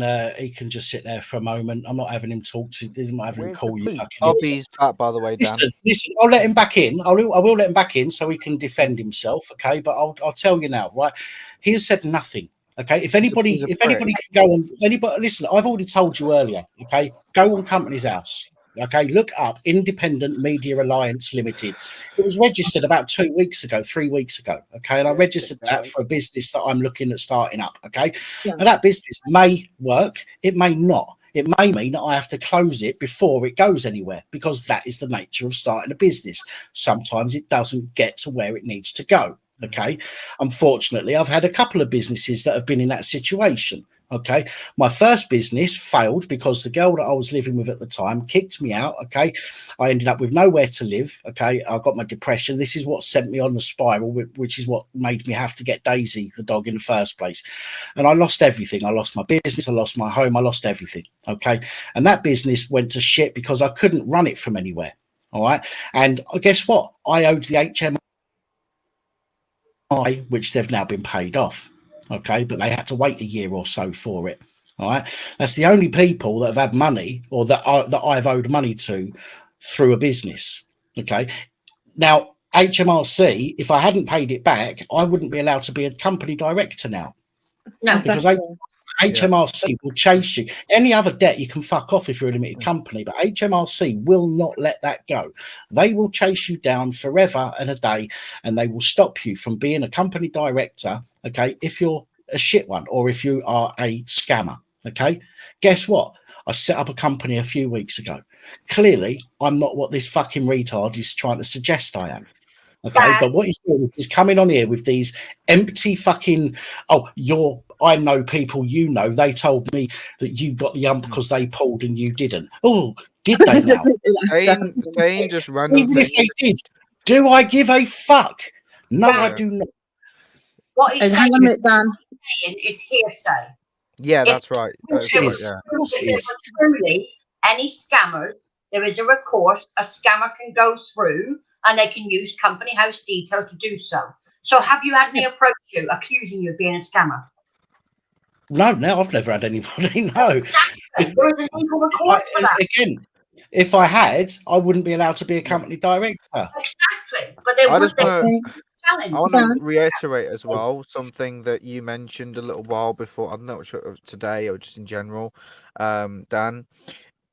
just sit there for a moment. I'm not having him talk. I'm not having him call you. Bobby's back, by the way, Dan. Listen, I'll let him back in. I will let him back in so he can defend himself. Okay, but I'll tell you now, right? He has said nothing. Okay, if anybody can go on, listen, I've already told you earlier. Okay, go on Company's House. Okay, look up Independent Media Alliance Limited. It was registered about 3 weeks ago. Okay, and I registered that for a business that I'm looking at starting up. Okay, and that business may work, it may not. It may mean that I have to close it before it goes anywhere because that is the nature of starting a business. Sometimes it doesn't get to where it needs to go. Okay, unfortunately, I've had a couple of businesses that have been in that situation. Okay, my first business failed because the girl that I was living with at the time kicked me out. Okay, I ended up with nowhere to live. Okay, I got my depression. This is what sent me on the spiral, which is what made me have to get Daisy, the dog, in the first place. And I lost everything. I lost my business. I lost my home. I lost everything. Okay, and that business went to shit because I couldn't run it from anywhere. All right, and guess what? I owed the HM. which they've now been paid off. Okay, but they had to wait a year or so for it. All right, that's the only people that have had money or that I've owed money to through a business. Okay, now HMRC, if I hadn't paid it back, I wouldn't be allowed to be a company director now. No, because HMRC will chase you. Any other debt you can fuck off if you're a limited company, but HMRC will not let that go. They will chase you down forever and a day, and they will stop you from being a company director. Okay, if you're a shit one or if you are a scammer. Okay, guess what? I set up a company a few weeks ago. Clearly, I'm not what this fucking retard is trying to suggest I am. Okay, but what he's doing is coming on here with these empty fucking, I know people you know, they told me that you got the because they pulled and you didn't. Oh, did they now? saying just random Even if they did, do I give a fuck? No, I do not. What he's saying is hearsay. Yeah, that's right. Truly, any scammers, there is a recourse a scammer can go through, and they can use company house details to do so. So have you had me approach you, accusing you of being a scammer? No, I've never had anybody, no. Exactly. There is a legal recourse for that. Again, if I had, I wouldn't be allowed to be a company director. Exactly. But they would challenge. I want to reiterate as well something that you mentioned a little while before. I'm not sure if it was today or just in general, Dan.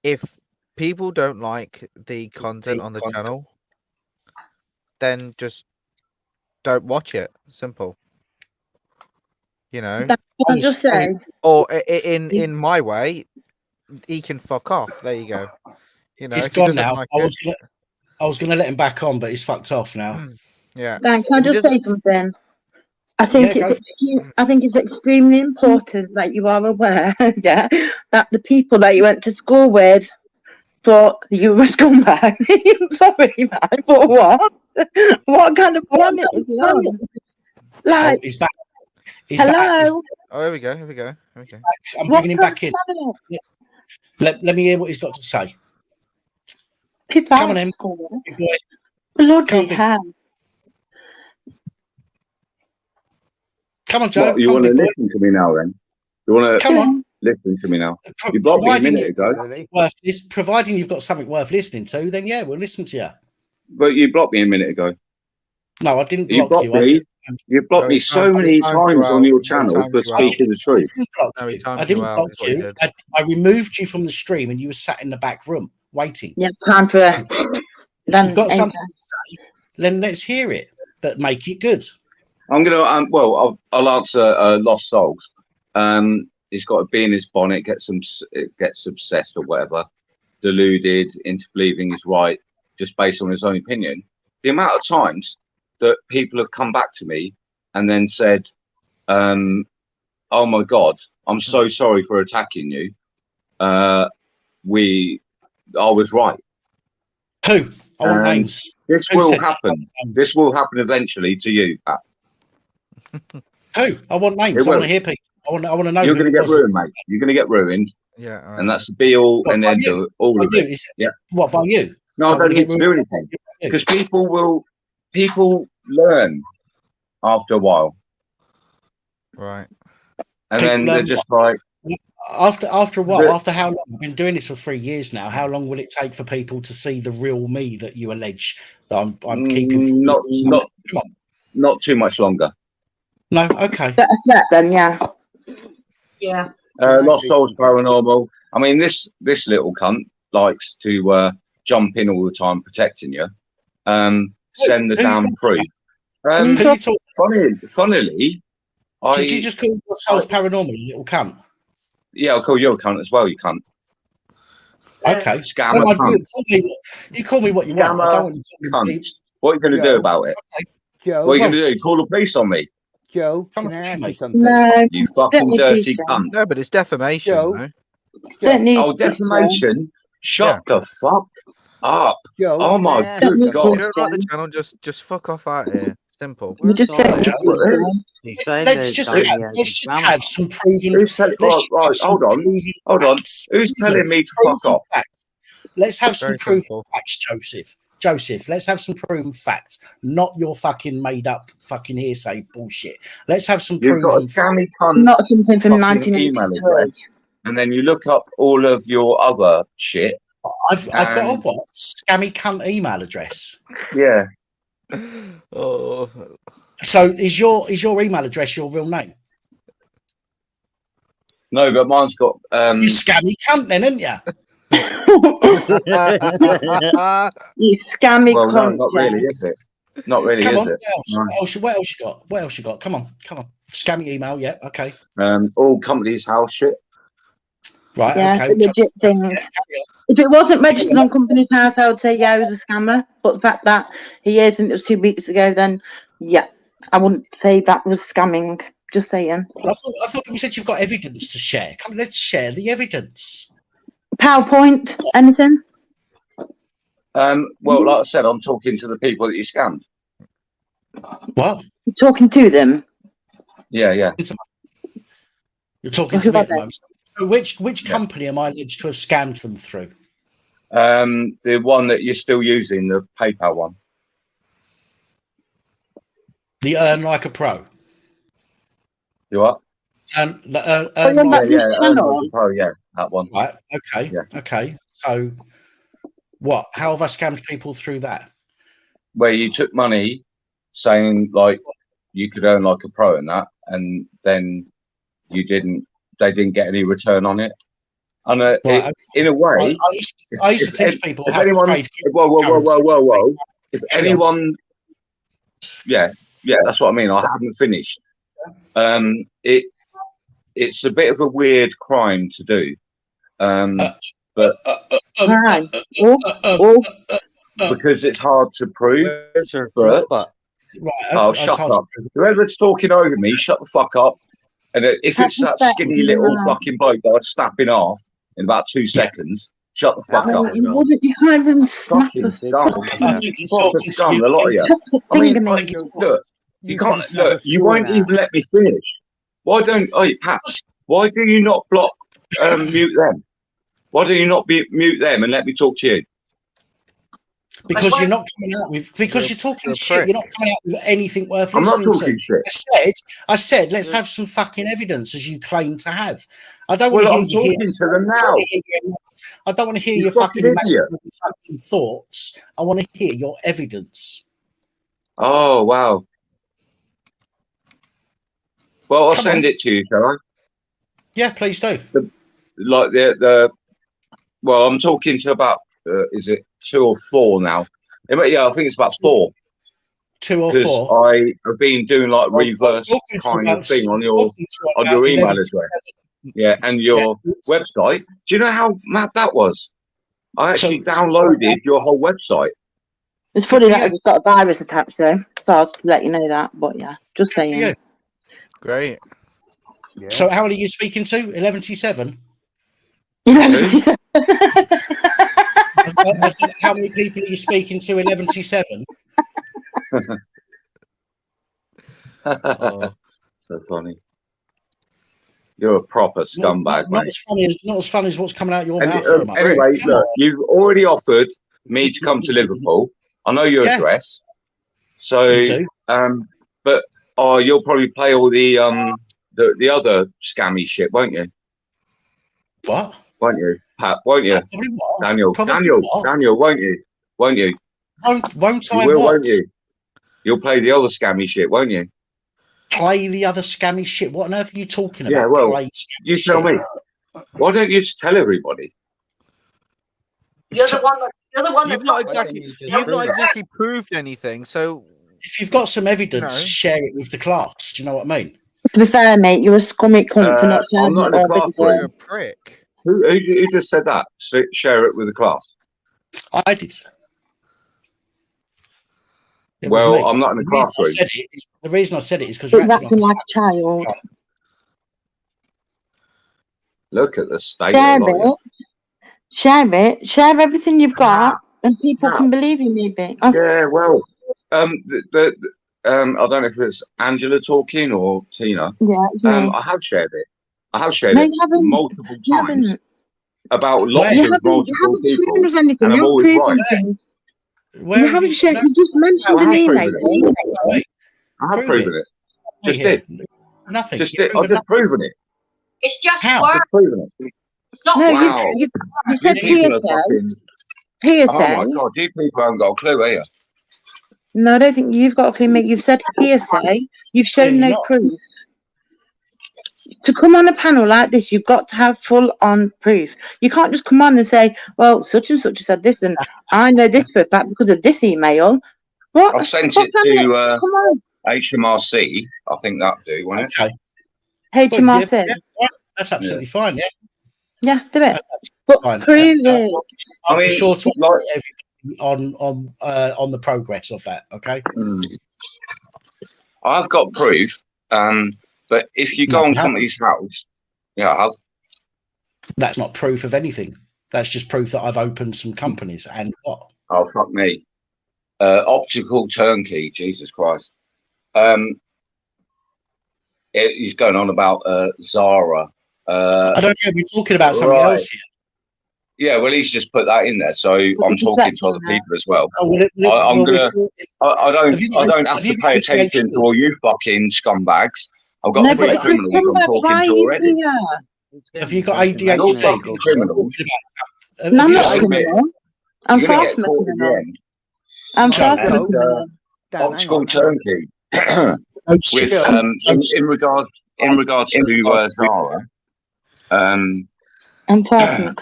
If people don't like the content on the channel, then just don't watch it. Simple. You know. I'm just saying. Or in my way, he can fuck off. There you go. You know, he's gone now. Like I was gonna let him back on, but he's fucked off now. Yeah. Dan, can I just say something? I think it's extremely important that you are aware, that the people that you went to school with thought you were a scumbag. I'm sorry, man, but what? What kind of planet is he on? Like, he's back. Hello. Back. Oh, here we go. I'm bringing him back in. Let me hear what he's got to say. Come on, Em. Bloody hell. Come on, Joe. What, you want to listen to me now, then? You want to come on listen to me now? You blocked me a minute ago. Providing you've got something worth listening to, then yeah, we'll listen to you. But you blocked me a minute ago. No, I didn't block you. You blocked me so many times on your channel for speaking the truth. I didn't block you. I removed you from the stream, and you were sat in the back room waiting. Yeah, time for it. You've got something to say, then let's hear it, but make it good. I'm gonna I'll answer Lost Souls. He's got to be in his bonnet, gets obsessed or whatever, deluded into believing he's right just based on his own opinion. The amount of times that people have come back to me and then said, "Oh my God, I'm so sorry for attacking you. I was right." Who? I want names. This will happen. This will happen eventually to you, Pat. Who? I want names. I want to hear people. I want to know. You're going to get ruined, mate. You're going to get ruined. Yeah. And that's the be all and end of all of it. Yeah. What by you? No, I don't need to do anything because people learn after a while. Right. And then they're just like. After a while, after how long? I've been doing this for 3 years now. How long will it take for people to see the real me that you allege that I'm keeping? Not too much longer. No, okay. Then, yeah. Yeah. Lost Souls Paranormal. I mean, this little cunt likes to jump in all the time, protecting you. Send the damn proof. Funnily, did you just call Lost Souls Paranormal, you little cunt? Yeah, I'll call you a cunt as well, you cunt. Okay. Scammer cunt. You call me what you want. I don't want you to call me. What are you going to do about it? Okay. Joe, what are you going to do? Call the police on me? Joe, come can I ask me you something? No, you fucking dirty cunt. No, but it's defamation. Joe, oh, defamation? Shut the fuck up. Joe, oh my good God. You don't like the channel, just fuck off out here. Simple. Let's just have some proven. Hold on. Who's telling me to fuck off? Let's have some proven facts, Joseph. Joseph, let's have some proven facts, not your fucking made up fucking hearsay bullshit. Let's have some You've got a proven scammy cunt Not something from fucking email 1983. address, and then you look up all of your other shit. I've got a what? Scammy cunt email address. Yeah. Oh. So is your email address your real name? No, but mine's got You scammy cunt then, ain't you? You scammy well, cunt. no, not really, is it? Not really, Come is on, it? what else you got? What else you got? Come on. Scammy email, yeah, okay. All company's house shit. Right, Yeah, okay. it's a legit thing. If it wasn't registered on Company's House, I would say, yeah, he was a scammer. But the fact that he is and it was 2 weeks ago, then, yeah, I wouldn't say that was scamming. Just saying. I thought you said you've got evidence to share. Come, let's share the evidence. PowerPoint, anything? Well, like I said, I'm talking to the people that you scammed. What? You're talking to them? Yeah. You're talking to me at the moment. So which company am I alleged to have scammed them through? The one that you're still using, the PayPal one. The Earn Like a Pro. You what? Earn Like a Pro, yeah, that one. Right, okay, okay. So, what? How have I scammed people through that? Where you took money saying, like, you could earn like a pro in that, and then they didn't get any return on it. And in a way, I used to teach people how anyone, to trade. Whoa. If anyone, yeah, that's what I mean. I haven't finished. It's a bit of a weird crime to do, but because it's hard to prove. But shut up! Whoever's talking over me, shut the fuck up. And if it's that skinny little fucking bloke that I'd snap in half in about 2 seconds, shut the fuck up. You can't even snap Fucking scum, a lot of you. I mean, look, you can't look. You won't even let me finish. Why don't Pat? Why do you not block mute them? Why do you not mute them and let me talk to you? Because you're not coming out with you're talking shit. You're not coming out with anything worth I'm listening not talking to. shit. I said, let's have some fucking evidence, as you claim to have. I don't Well, want to hear I'm talking to them now. I don't want to hear You your fucking idiot. thoughts. I want to hear your evidence. Oh wow. Well, I'll send it to you, shall I? Yeah, please do. Well, I'm talking to about is it 2 or 4 now? Yeah, I think it's about 4. 2 or 4. Because I have been doing like reverse kind of thing on your email address. Yeah, and your website. Do you know how mad that was? I actually downloaded your whole website. It's funny that it's got a virus attached though, so I'll let you know that. But yeah, just saying. Great. Yeah. So how many are you speaking to? 11-7? 11-7. I said, how many people are you speaking to? 11-7. Oh, so funny. You're a proper scumbag, not mate. Not as funny as what's coming out your mouth. Anyway, look, you've already offered me to come to Liverpool. I know your address, so you do. But you'll probably play all the other scammy shit, won't you? What? Won't you, Pat? Won't you? Daniel, won't you? Won't you? Won't I? You will, won't you? You'll play the other scammy shit, won't you? Play the other scammy shit. What on earth are you talking about? Yeah, well, you tell me. Why don't you just tell everybody? You're the one. You've not exactly proved anything. So if you've got some evidence, share it with the class. Do you know what I mean? To be fair, mate, you're a scummy cunt for not sharing I'm not in a class. You're a prick. Who just said that? Share it with the class. I did. Well, I'm not in the classroom. The reason I said it is because you're acting like a child. Look at the state. Share it. Share everything you've got, and people can believe you. Maybe. Yeah. Well, I don't know if it's Angela talking or Tina. Yeah. I have shared it. I have shared it multiple times about lots of multiple people, and I'm always right. Where you haven't shared. You just mentioned an email. I have proven it. Just did. Nothing. Just did. I've just proven it. It's just How? work. I've proven it. It's not No, work. you said people are fucking. hearsay. Oh my god, you people haven't got a clue, are you? No, I don't think you've got a clue, mate. You've said hearsay. You've shown no proof. To come on a panel like this, you've got to have full-on proof. You can't just come on and say, well, such and such has said this, and I know this for a fact because of this email. What? I've sent it to HMRC. I think that'll do, won't it? Okay. HMRC. That's absolutely fine, yeah. Yeah, do it. But prove it. I'll be sure to update everybody on the progress of that, okay? I've got proof, but if you go on somebody's house, that's not proof of anything. That's just proof that I've opened some companies and what? Oh, fuck me. Optical turnkey, Jesus Christ. He's going on about Zara. I don't care. We're talking about something else here. Yeah, well, he's just put that in there, so I'm talking to other people as well. I don't have to pay attention to all you fucking scumbags. I've got 3 criminals I'm talking to already. Have you got ADHD? Criminals. No, I'm not a criminal. I'm far from a criminal. I'm far from a criminal. Optical turnkey. With in regards to Zara,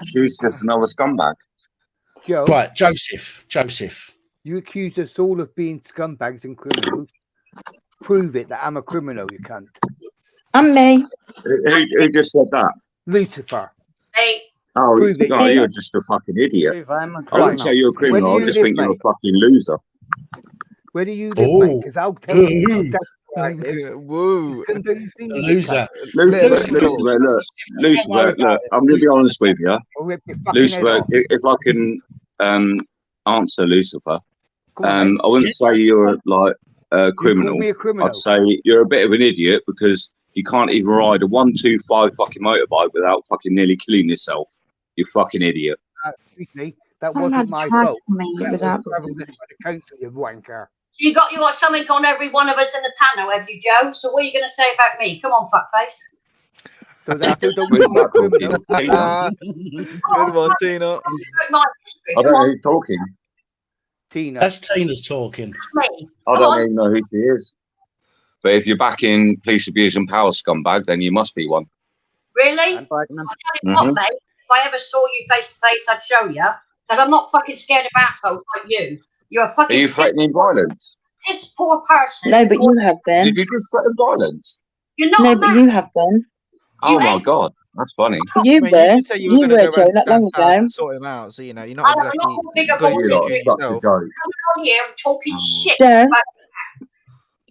she's just another scumbag. Joe, right, Joseph. You accuse us all of being scumbags and criminals. Prove it that I'm a criminal, you cunt. I'm me. Who just said that? Lucifer. Hey. Oh, no, you're just a fucking idiot. I wouldn't say you're a criminal. I just think you're a fucking loser. Where do you live, mate? Because I'll tell you. Woo. Loser. Lucifer, look, I'm going to be honest with you. Lucifer, if I can answer Lucifer, I wouldn't say you're like a criminal. I'd say you're a bit of an idiot because you can't even ride a 125 fucking motorbike without fucking nearly killing yourself. You fucking idiot. That wasn't my fault. You wanker. You got something on every one of us in the panel, have you, Joe? So what are you going to say about me? Come on, fuckface. So that still don't mean I'm a criminal. Good one, Tina. I don't know who's talking. Tina. That's Tina's talking. I don't even know who she is. But if you're backing police abuse and power scumbag, then you must be one. Really? I'll tell you what, mate. If I ever saw you face to face, I'd show you. Because I'm not fucking scared of assholes like you. You're a fucking. Are you threatening violence? This poor person. No, but you have been. Did you just threaten violence? You're not. No, but you have been. Oh my god, that's funny. You were. You were, Joe, not long ago. Sort him out, so you know you're not exactly. I'm here talking shit. Joe,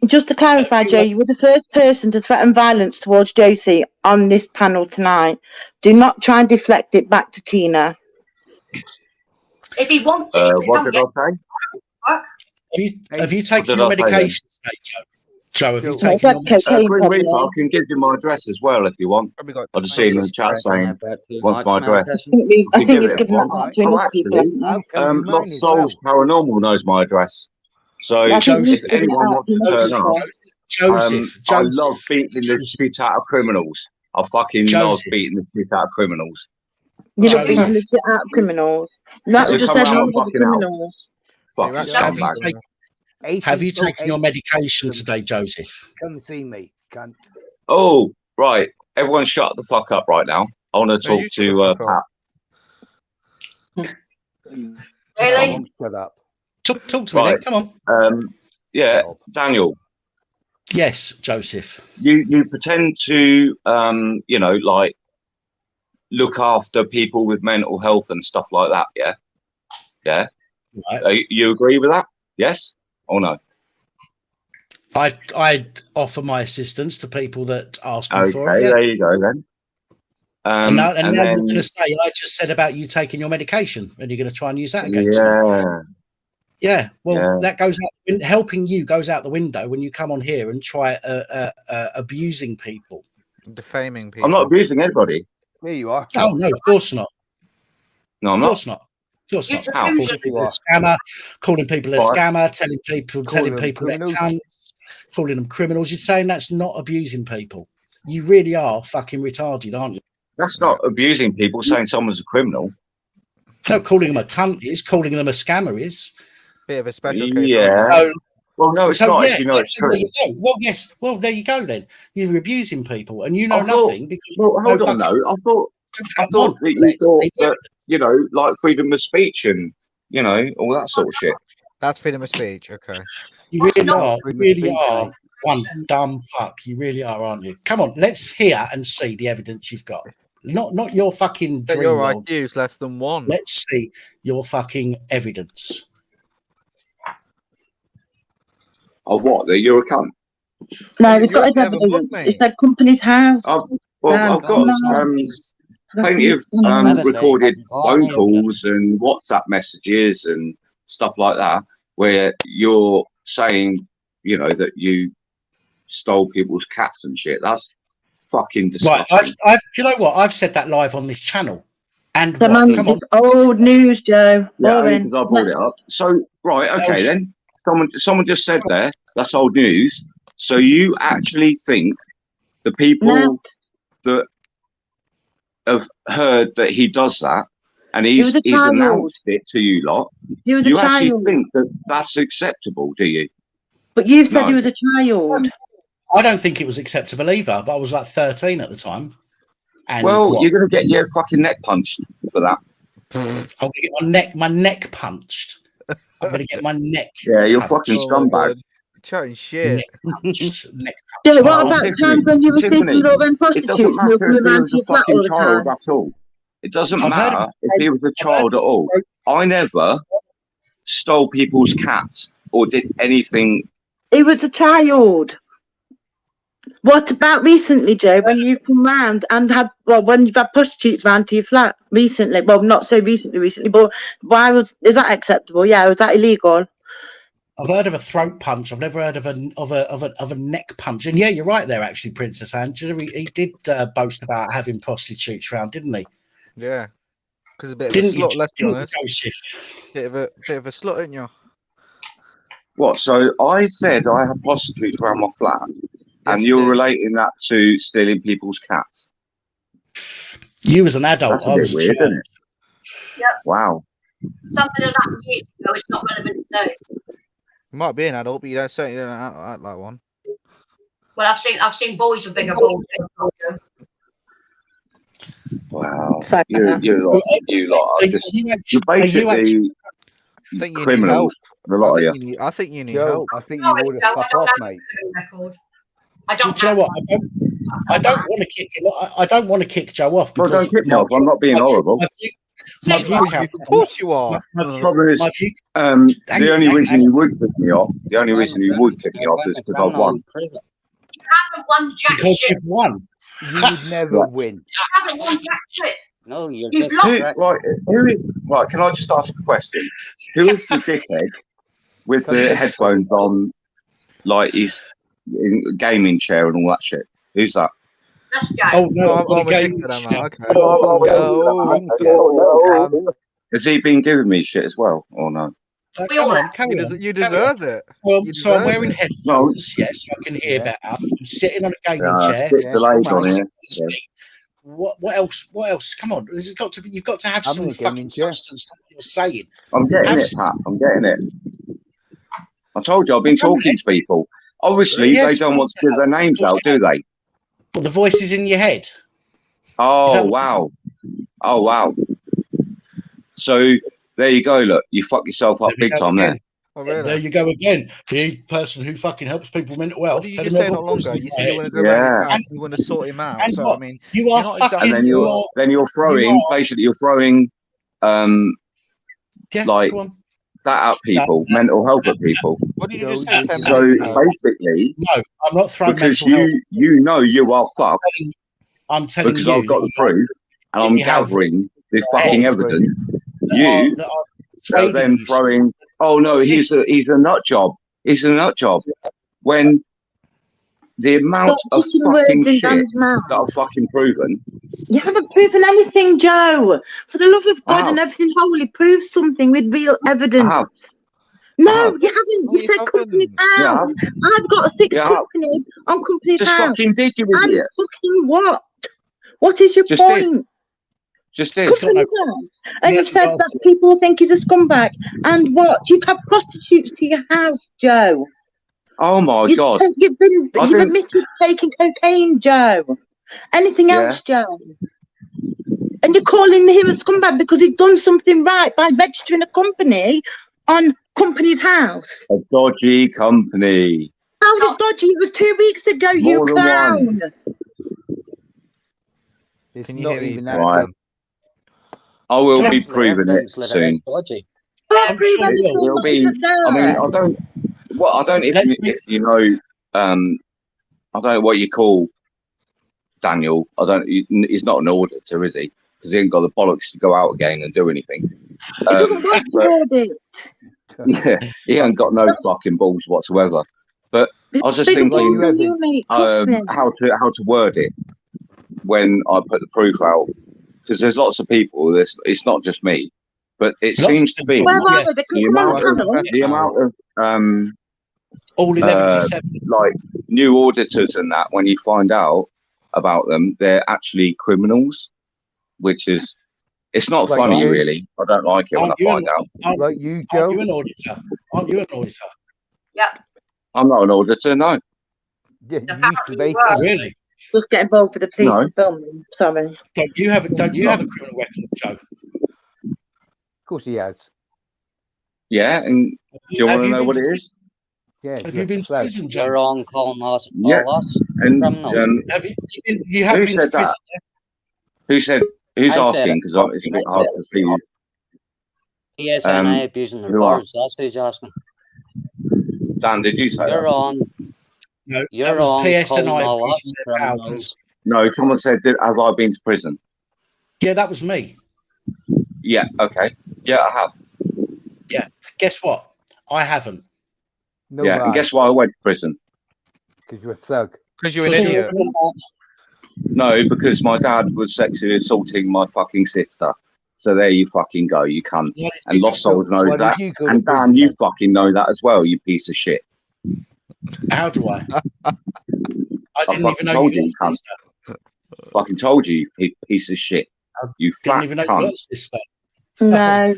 just to clarify, Joe, you were the first person to threaten violence towards Josie on this panel tonight. Do not try and deflect it back to Tina. If he wants it, what did I say? Have you taken your medication today, Joe? Joe, have you taken your medication? I can give you my address as well if you want. I'll just see in the chat saying wants my address. I think you've given that to enough people. Lost Souls Paranormal knows my address. So if anyone wants to turn up, Joseph, I love beating the shit out of criminals. I fucking love beating the shit out of criminals. You love beating the shit out of criminals. That just said criminals. Fucking scumbag. Have you taken your medication today, Joseph? Come see me, cunt. Oh, right. Everyone shut the fuck up right now. I want to talk to Pat. Really? Shut up. Talk to me then. Come on. Yeah, Daniel. Yes, Joseph. You pretend to, like, look after people with mental health and stuff like that, yeah? Yeah? Right. You agree with that? Yes or no? I offer my assistance to people that ask me for it. Okay, there you go then. And now you're going to say, I just said about you taking your medication, and you're going to try and use that against me. Yeah, well, that goes out, helping you goes out the window when you come on here and try abusing people. Defaming people. I'm not abusing anybody. There you are. Oh, no, of course not. No, I'm not. Of course not. course not. How? Calling people a scammer, calling people a Right. scammer, telling people them they're criminals. cunts, calling them criminals. You're saying that's not abusing people. You really are fucking retarded, aren't you? That's not abusing people, saying someone's a criminal. No, calling them a cunt is, calling them a scammer is. Bit of a special case. Yeah. So, Well, no, it's not. Yeah, If you know it's there true. you go. Well, yes. Well, there you go then. You're abusing people and you know I thought- nothing because Well, you hold know on, fucking- though. I thought on, that you let's thought see. that, you know, like freedom of speech and, you know, all that sort of shit. That's freedom of speech. Okay. You really not are. You freedom of really speech, are mate. one dumb fuck. You really are, aren't you? Come on, let's hear and see the evidence you've got. Not your fucking That dream your world. IQ is less than 1. Let's see your fucking evidence. Of what? That you're a cunt? No, You it's got have to have a evidence. book, mate. It's that company's house. I've got plenty of recorded phone calls and WhatsApp messages and stuff like that, where you're saying, you know, that you stole people's cats and shit. That's fucking disgusting. Right, do you know what? I've said that live on this channel. And The what? man, Come on. it's old news, Joe. Yeah, only Boring. because I brought it up. So, right, okay, then. Someone just said there, that's old news. So you actually think the people that have heard that he does that, and he's announced it to you lot, He was you a actually child. think that that's acceptable, do you? But you said No. he was a child. I don't think it was acceptable either, but I was like 13 at the time. And Well, what? you're going to get your fucking neck punched for that. I'm going to get my neck punched. I'm going to get my neck Yeah, you're punched. fucking scumbag. Chatting shit. Neck punched. Neck Yeah, punched. what about times when you were sleeping with all them It doesn't prostitutes and matter you if were he around was to a your flat fucking all the child time? at all. It doesn't I've heard matter of- if he was a child at all. I never stole people's cats or did anything. He was a child. What about recently, Joe, when you've come round and had, well, when you've had prostitutes round to your flat recently? Well, not so recently, but is that acceptable? Yeah, was that illegal? I've heard of a throat punch. I've never heard of a neck punch. And yeah, you're right there, actually, Princess Angela. He did boast about having prostitutes round, didn't he? Yeah. Because a bit of Didn't a you, slut, let's be honest. Joseph? Bit of a slut, ain't you? What? So I said I had prostitutes around my flat, and you're relating that to stealing people's cats. You as an adult, That's a I bit was weird, child. isn't it? Yep. Wow. Something that happened years ago is not relevant today. You might be an adult, but you certainly don't act like one. Well, I've seen boys with bigger balls. Wow. Sorry, You lot are just you're basically I think you need help. criminals. A lot of you. I think you need Joe, help. I think No, you ought to I fuck don't off, have mate. a record. Do you know what? I don't want to kick him. I don't want to kick Joe off. Well, Because don't kick me off. I'm not being horrible. My view, Of course you are. The problem is, my view, the only reason you would kick me off, the only reason you would kick me off is because I've won. You haven't won jack because shit. you've won. You would never win. You haven't won jack shit. No, you're You've just lost. Right, can I just ask a question? Who is the dickhead with the headphones on, like he's in a gaming chair and all that shit? Who's that? That's Jack. Oh no! I'm the game- addicted, am I? Okay. Has he been giving me shit as well, or no? We Come all on, have. carry on. You carry on. deserve it. You So I'm deserve wearing it. headphones, yes, so I can hear better. I'm sitting on a gaming chair. Sit delayed on here. Yeah. What else? What else? Come on, there's got to be. You've got to have I'm some in a gaming fucking chair. substance to what you're saying. I'm getting Have it, some- Pat. I'm getting it. I told you I've been talking to people. Obviously, Yes, they don't want to give their names out, do they? But the voice is in your head. Oh wow! Oh wow! So there you go. Look, you fuck yourself up There we big go time again. there. Oh, really? There you go again. The person who fucking helps people with mental health. What did you tell just him say I've not got long voice ago? in You my said you head. want to go round Yeah. his house, you want to sort him out. And So what? I mean, You you're are not fucking. exactly And then you you're are, then you're throwing you are- basically you're throwing yeah, like go on. that at people, mental health at people. what did you Joe, just say you 10 can So minutes ago? basically, No, I'm not throwing because mental health. you know you are fucked I'm telling because you. I've got the proof and I'm you have gathering the your fucking head evidence. that You that are are persuading then you throwing. Oh no, he's a nut job. He's a nut job. When the amount of fucking shit that I've fucking proven. You haven't proven anything, Joe. For the love of God and everything holy, prove something with real evidence. No, you haven't. You said company's house. I've got 6 companies on company's house. Just fucking did, you and idiot. Fucking what? What is your point? Just did. And you said that people think he's a scumbag. And what? You have prostitutes to your house, Joe. Oh my God. You've admitted taking cocaine, Joe. Anything else, Joe? And you're calling him a scumbag because he's done something right by registering a company on company's house. A dodgy company. How's it dodgy? It was 2 weeks ago, you clown. Can you hear me? Right. I will be proving it soon. It will be. I mean, I don't. Well, I don't. If you know, I don't know what you call Daniel. I don't. He's not an auditor, is he? Because he ain't got the bollocks to go out again and do anything. Yeah, he ain't got no fucking balls whatsoever. But I was just thinking how to word it when I put the proof out, because there's lots of people. It's not just me, but it seems to be the amount of all 11 like new auditors and that. When you find out about them, they're actually criminals, which is. It's not funny, really. I don't like it when I find out. Like you, Joe? Aren't you an auditor? Aren't you an auditor? Yep. I'm not an auditor, no. Yeah, you used to be. Really? Just get involved with the police and filming. Sorry. Don't you have a criminal record, Joe? Of course he has. Yeah, and do you want to know what it is? Yeah. Have you been to prison, Joe? You're on calling us Yeah. And have you have who been to said prison? that? Who said? Who's asking? Because it's a bit hard to see. PSNI abusing their powers. That's who's asking. Dan, did you say you're that? On. No, you're that was on PSNI abusing their powers. No, someone said, have I been to prison? Yeah, that was me. Yeah, okay. Yeah, I have. Yeah. Guess what? I haven't. No yeah, and guess why I went to prison? Because you're a thug. Because you're an idiot. No, because my dad was sexually assaulting my fucking sister. So there you fucking go, you cunt. And Lost Souls knows that. And Dan, you fucking know that as well, you piece of shit. How do I? I didn't even know you had a sister. Fucking told you, you piece of shit. You fat didn't even know cunt. you had a sister. No.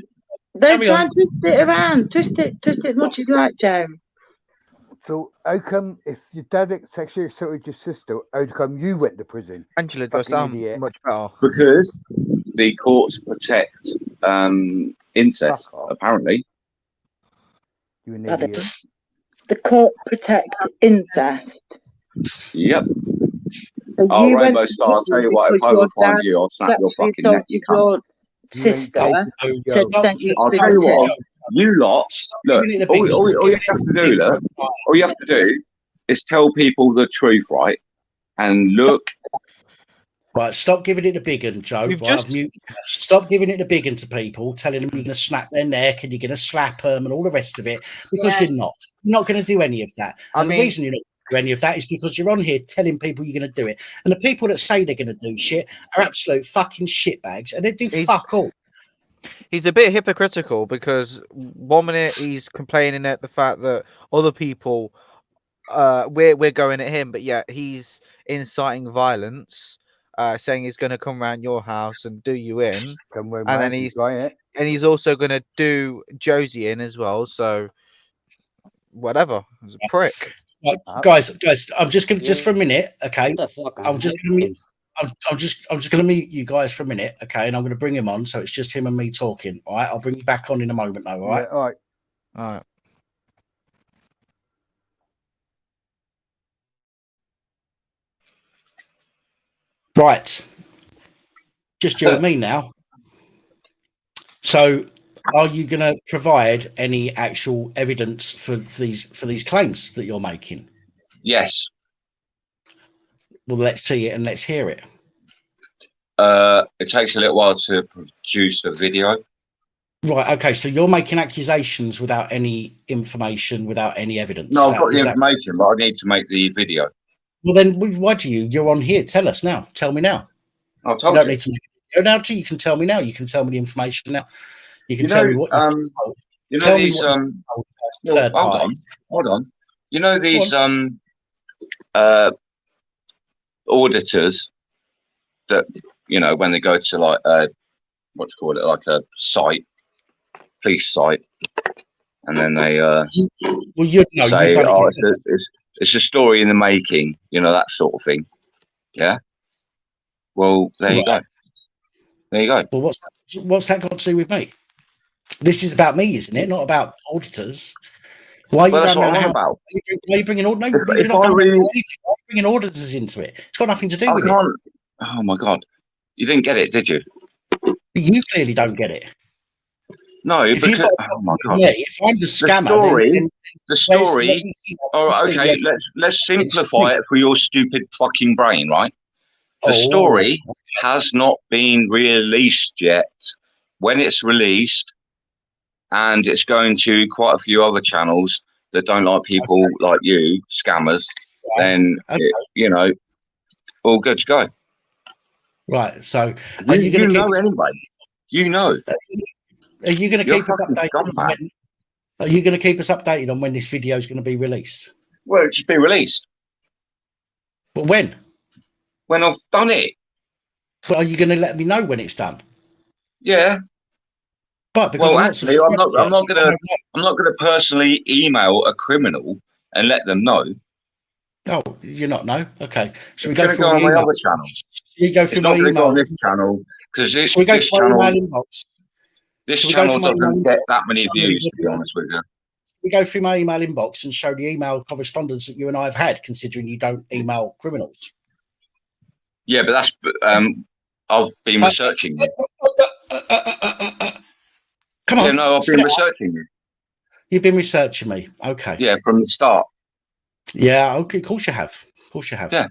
Don't try and twist it around. Twist it as much as you like, Joe. So how come if your dad sexually assaulted your sister, how come you went to prison? Angela does sound much better. Because the courts protect incest, apparently. You an idiot. The court protects incest. Yep. Oh, Rainbow Star, I'll tell you what, if I ever find you, I'll snap your fucking neck, you cunt. Sister. I'll tell you what, you lot, look, all you have to do, look, all you have to do is tell people the truth, right? And look. Right, stop giving it a big one, Joe. Right, stop giving it a big one to people, telling them you're going to snap their neck and you're going to slap them and all the rest of it, because you're not. You're not going to do any of that. And the reason you're not do any of that is because you're on here telling people you're going to do it. And the people that say they're going to do shit are absolute fucking shitbags, and they do fuck all. He's a bit hypocritical because 1 minute he's complaining at the fact that other people, we're going at him, but yet he's inciting violence, saying he's going to come around your house and do you in, and then he's also going to do Josie in as well. So whatever, he's a prick. Right, guys, I'm just gonna just for a minute, okay? I'm just gonna mute you guys for a minute, okay? And I'm gonna bring him on, so it's just him and me talking. All right, I'll bring you back on in a moment, though. All right. Yeah, all right. All right. Right. Just you and me now. So, are you going to provide any actual evidence for these claims that you're making? Yes. Well, let's see it and let's hear it. It takes a little while to produce a video. Right. Okay. So you're making accusations without any information, without any evidence. No, I've got the information, but I need to make the video. Well, then why do you? You're on here. Tell us now. Tell me now. I'll You tell don't you. need to make a video now. You can tell me now. You can tell me the information now. You can You tell know, me what you've been told. you know Tell me these what you've been told by well, third hold parties. on. You know Go these on. auditors that, you know, when they go to like what do you call it, like a site, police site, and then they Well, you know, say, you've done it oh, yourself. it's a story in the making, you know, that sort of thing. Yeah. Well, there you go. There you go. Well, what's that got to do with me? This is about me, isn't it? Not about auditors. Why are you Well, that's going what around I'm the on house? about. Why are you bringing no, If you're not I going really, around anything. Why are you bringing auditors into it? It's got nothing to do I with can't. Oh my God, you didn't get it, did you? it. You clearly don't get it. No, If you've because got a oh problem my with God, me, if I'm the scammer, the where's story. Oh, okay. Let's simplify it for your stupid fucking brain, right? The story has not been released yet. When it's released, and it's going to quite a few other channels that don't like people like you, scammers, then you know, all good to go. Right. So, are you You going to know keep us? anyway? You know. Are you going to You're keep us fucking updated? scumbag. Are you going to keep us updated on when this video is going to be released? Well, it should be released. But when? When I've done it. But are you going to let me know when it's done? Yeah. But because well, I'm actually, I'm not gonna personally email a criminal and let them know. Oh, you're not? No. Okay. Should we It's go going to through go the on my emails? other channel. Should we go It's through not my going to go email? on this channel because Should we go this through my channel, email inbox? this Should we go channel through my email doesn't get inbox that and many show views, to be everybody- honest with you. We go through my email inbox and show the email correspondence that you and I have had, considering you don't email criminals. Yeah, but that's I've been researching you. Come on. Yeah, no, I've been researching you. You've been researching me. Okay. Yeah, from the start. Yeah. Okay. Of course you have. Of course you have. Yeah.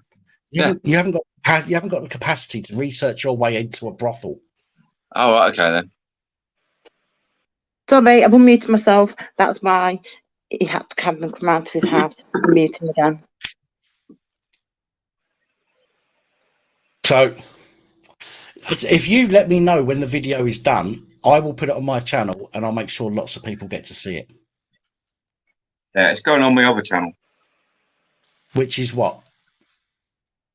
You haven't got the capacity to research your way into a brothel. Oh, right, okay then. Sorry, I've unmuted myself. That's why he had to come round to his house. Unmute him again. So, if you let me know when the video is done, I will put it on my channel and I'll make sure lots of people get to see it. Yeah, it's going on my other channel. Which is what?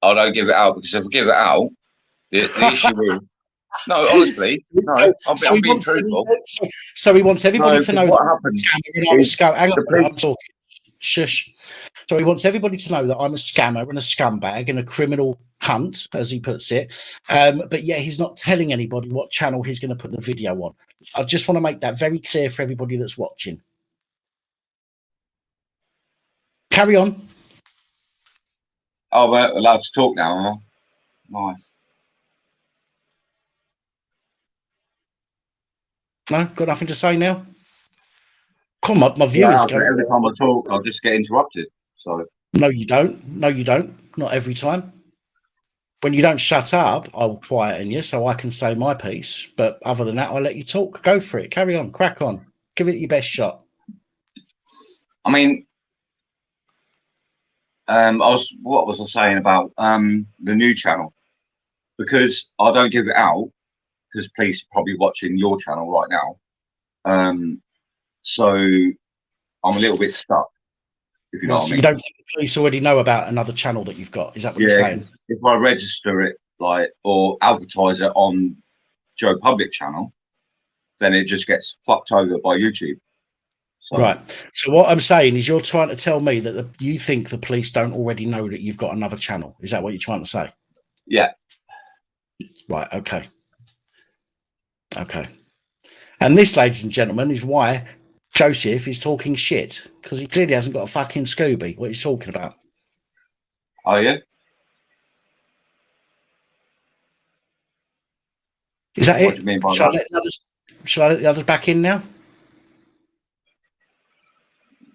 I don't give it out because if I give it out, the issue is. No, honestly, no. I'm being truthful. So he wants everybody to know what that happened. I'm a scammer. Hang on, I'm talking. Shush. So he wants everybody to know that I'm a scammer and a scumbag and a criminal cunt, as he puts it. But yeah, he's not telling anybody what channel he's going to put the video on. I just want to make that very clear for everybody that's watching. Carry on. Oh, we're allowed to talk now, huh? Nice. No, got nothing to say now. Come on, my viewers. Yeah, every time I talk, I'll just get interrupted. So. No, you don't. No, you don't. Not every time. When you don't shut up, I'll quieten you so I can say my piece. But other than that, I'll let you talk. Go for it. Carry on. Crack on. Give it your best shot. I mean, what was I saying about the new channel? Because I don't give it out because police are probably watching your channel right now. So I'm a little bit stuck. If you know what I mean. You don't think the police already know about another channel that you've got? Is that what you're saying? If I register it or advertise it on Joe Public channel, then it just gets fucked over by YouTube. So. Right. So what I'm saying is you're trying to tell me that you think the police don't already know that you've got another channel. Is that what you're trying to say? Yeah. Right. Okay. Okay. And this, ladies and gentlemen, is why Joseph is talking shit, because he clearly hasn't got a fucking Scooby. What he's talking about. Oh, yeah? Is that what it? Do you mean by shall, that? Shall I let the others back in now?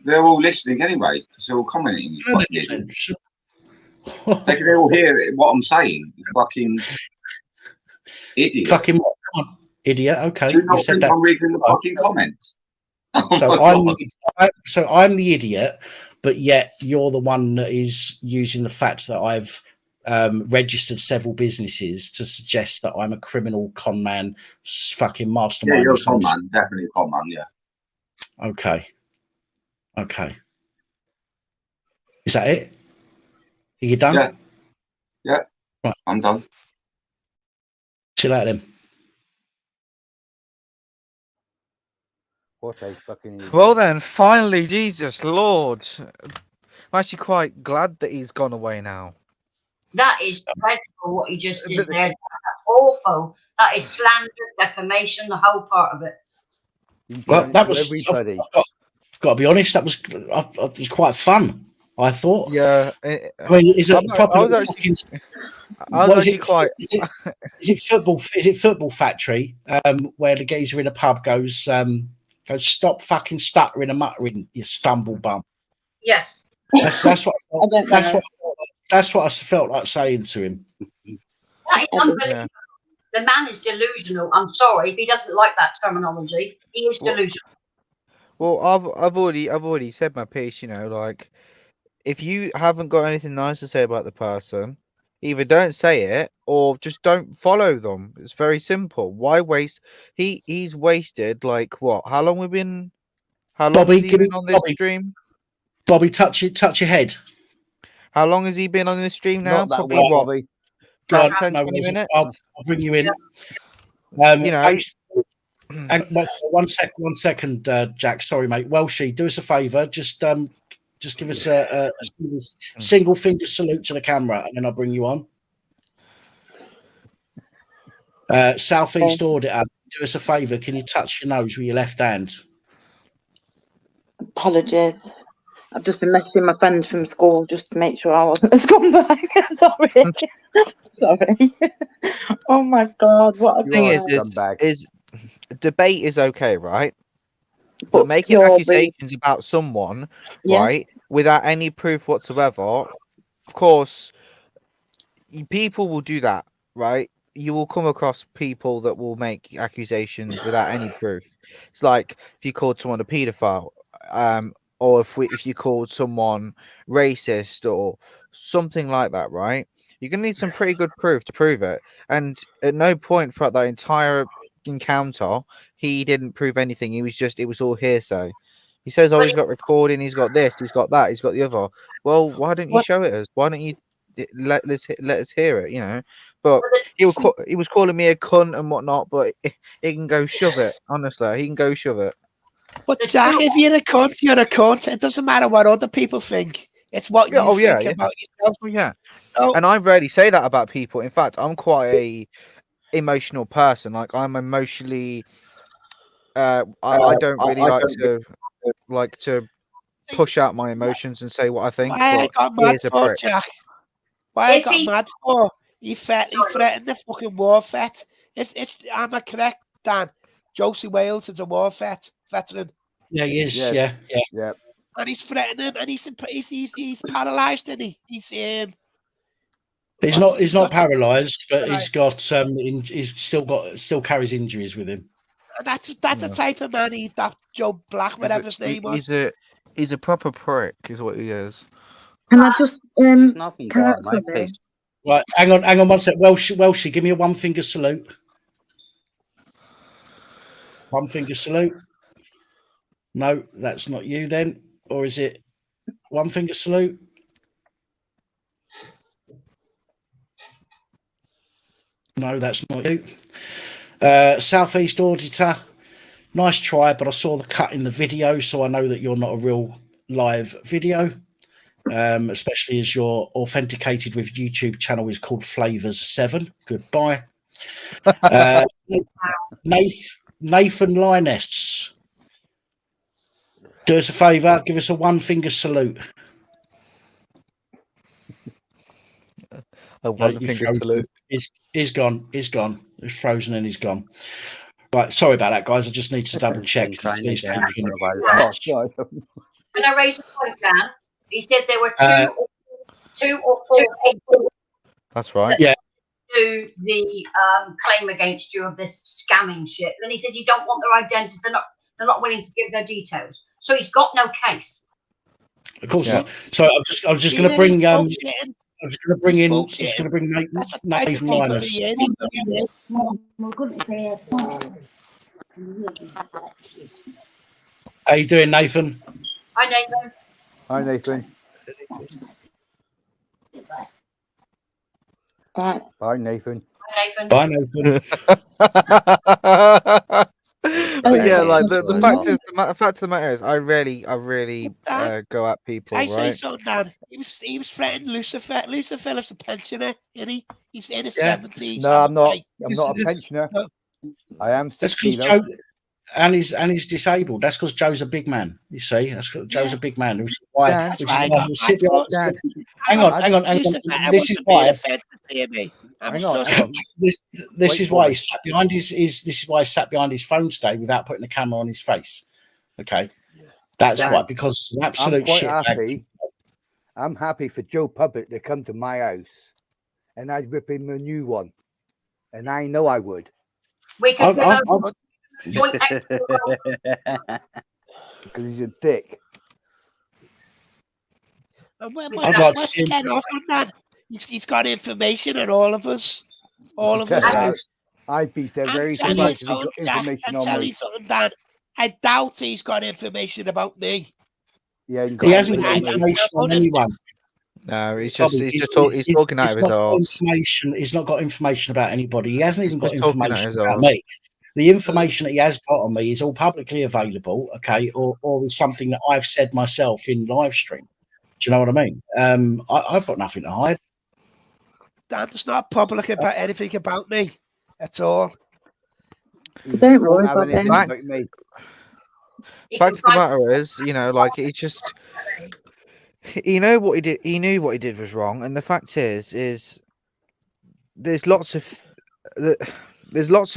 They're all listening anyway, because they're all commenting. They can all hear what I'm saying. You fucking idiot. Fucking what? Come on, idiot. Okay. Do you not said think that. I'm reading the fucking comments? So I'm the idiot but yet you're the one that is using the fact that I've registered several businesses to suggest that I'm a criminal con man, fucking mastermind. Yeah, you're a con man, definitely a con man. Yeah. Okay. Is that it? Are you done? Yeah. Right. I'm done. See you later then. What a fucking idiot. Well then, finally, Jesus Lord. I'm actually quite glad that he's gone away now. That is dreadful what he just did there. That's awful. That is slander, defamation, the whole part of it. Well, that was everybody. I've got to be honest. That was it was quite fun. I thought. Yeah. I mean, is it proper? I was actually quite. Is it football? Is it Football Factory? Where the geezer in a pub goes, stop fucking stuttering and muttering, you stumble bum. Yes. That's what I felt like saying to him. That is unbelievable. The man is delusional. I'm sorry if he doesn't like that terminology. He is delusional. Well, I've already said my piece. You know, like if you haven't got anything nice to say about the person, either don't say it or just don't follow them. It's very simple. Why waste? He's wasted like what? How long we've been? How long has he been on this stream? Bobby, touch your head. How long has he been on this stream now? Not that Probably way, what? Bobby. About 10, 20 minutes. I'll bring you in. You know. And one second, Jack. Sorry, mate. Welshie, do us a favour. Just give us a single finger salute to the camera, and then I'll bring you on. Southeast Auditor, do us a favour. Can you touch your nose with your left hand? Apologies. I've just been messaging my friends from school just to make sure I wasn't a scumbag. Sorry. Sorry. Oh my God. What a thing is debate is okay, right? But making accusations about someone, right, without any proof whatsoever, of course, people will do that, right? You will come across people that will make accusations without any proof. It's like if you called someone a paedophile, or if you called someone racist or something like that, right? You're gonna need some pretty good proof to prove it. And at no point throughout that entire encounter, he didn't prove anything. It was all hearsay. He says, "Oh, he's got recording, he's got this, he's got that, he's got the other." Well, why don't you show it us? Why don't you let us hear it? You know. But he was calling me a cunt and whatnot. But he can go shove it. Honestly, he can go shove it. But Jack, if you're a cunt, you're a cunt. It doesn't matter what other people think. It's what you think about yourself. Oh, yeah. And I rarely say that about people. In fact, I'm quite a emotional person. Like I'm emotionally. I don't really like to push out my emotions and say what I think. Why I got mad for, Jack? Why I got mad for? He threatened the fucking war vet. Am I correct, Dan? Josie Wales is a war veteran. Yeah, he is. Yeah. And he's threatening him, and he's paralysed, isn't he? He's not paralysed, but he's got he's still carries injuries with him. And that's the type of man that Joe Black, whatever his name was. He's a proper prick, is what he is. Can I just nothing Right, hang on 1 sec. Welshie, give me a one finger salute. One finger salute. No, that's not you then. Or is it one finger salute? No, that's not you. Southeast Auditor, nice try, but I saw the cut in the video, so I know that you're not a real live video, especially as you're authenticated with YouTube channel is called Flavors7. Goodbye. Nathan Linus, do us a favour, give us a one finger salute. A one finger salute. He's gone. He's frozen and he's gone. Right, sorry about that, guys. I just need to double check. When I raised the point, Dan, he said there were two or four people. That's right. Yeah. Do the claim against you of this scamming shit. Then he says you don't want their identity. They're not willing to give their details. So he's got no case. Of course not. So I'm just going to bring I'm just going to bring in Nathan Linus. How you doing, Nathan? Hi, Nathan. Hi, Nathan. Bye, Nathan. Bye, Nathan. But yeah, like the fact is, the fact of the matter is, I really go at people, I say right? something, Dan. He was threatening Lucifer. Lucifer is a pensioner, isn't he? He's in his 70s. No, I'm not. I'm not a pensioner. No. I am 60 though. Joe, and he's disabled. That's because Joe's a big man. You see, that's because Joe's a big man. Which is why. Hang on. This is why. This is why he sat behind his. This is why he sat behind his phone today without putting the camera on his face. Okay, that's why, because it's an absolute shit. I'm happy for Joe Public to come to my house, and I'd rip him a new one, and I know I would. We can because he's a dick. I'd like to see him. He's got information on all of us. All of us. I'd be very surprised if he got information on me. Dan, I doubt he's got information about me. Yeah, he hasn't got information on anyone. No, he's talking out of his arse. He's not got information about anybody. He hasn't even got information about me. The information that he has got on me is all publicly available, okay, or is something that I've said myself in live stream. Do you know what I mean? I've got nothing to hide. Dan's not public about anything about me at all. Don't worry about me. Fact of the matter is, you know, like he just, you know what he did. He knew what he did was wrong, and the fact is there's lots of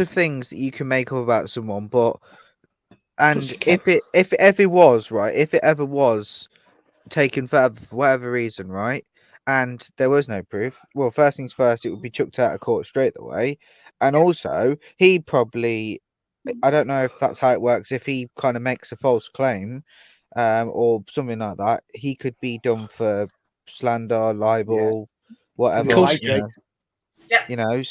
things that you can make up about someone, but if it ever was taken further for whatever reason, right, and there was no proof, well, first things first, it would be chucked out of court straight away, and also he probably, I don't know if that's how it works, if he kind of makes a false claim or something like that, he could be done for slander, libel, whatever. You know,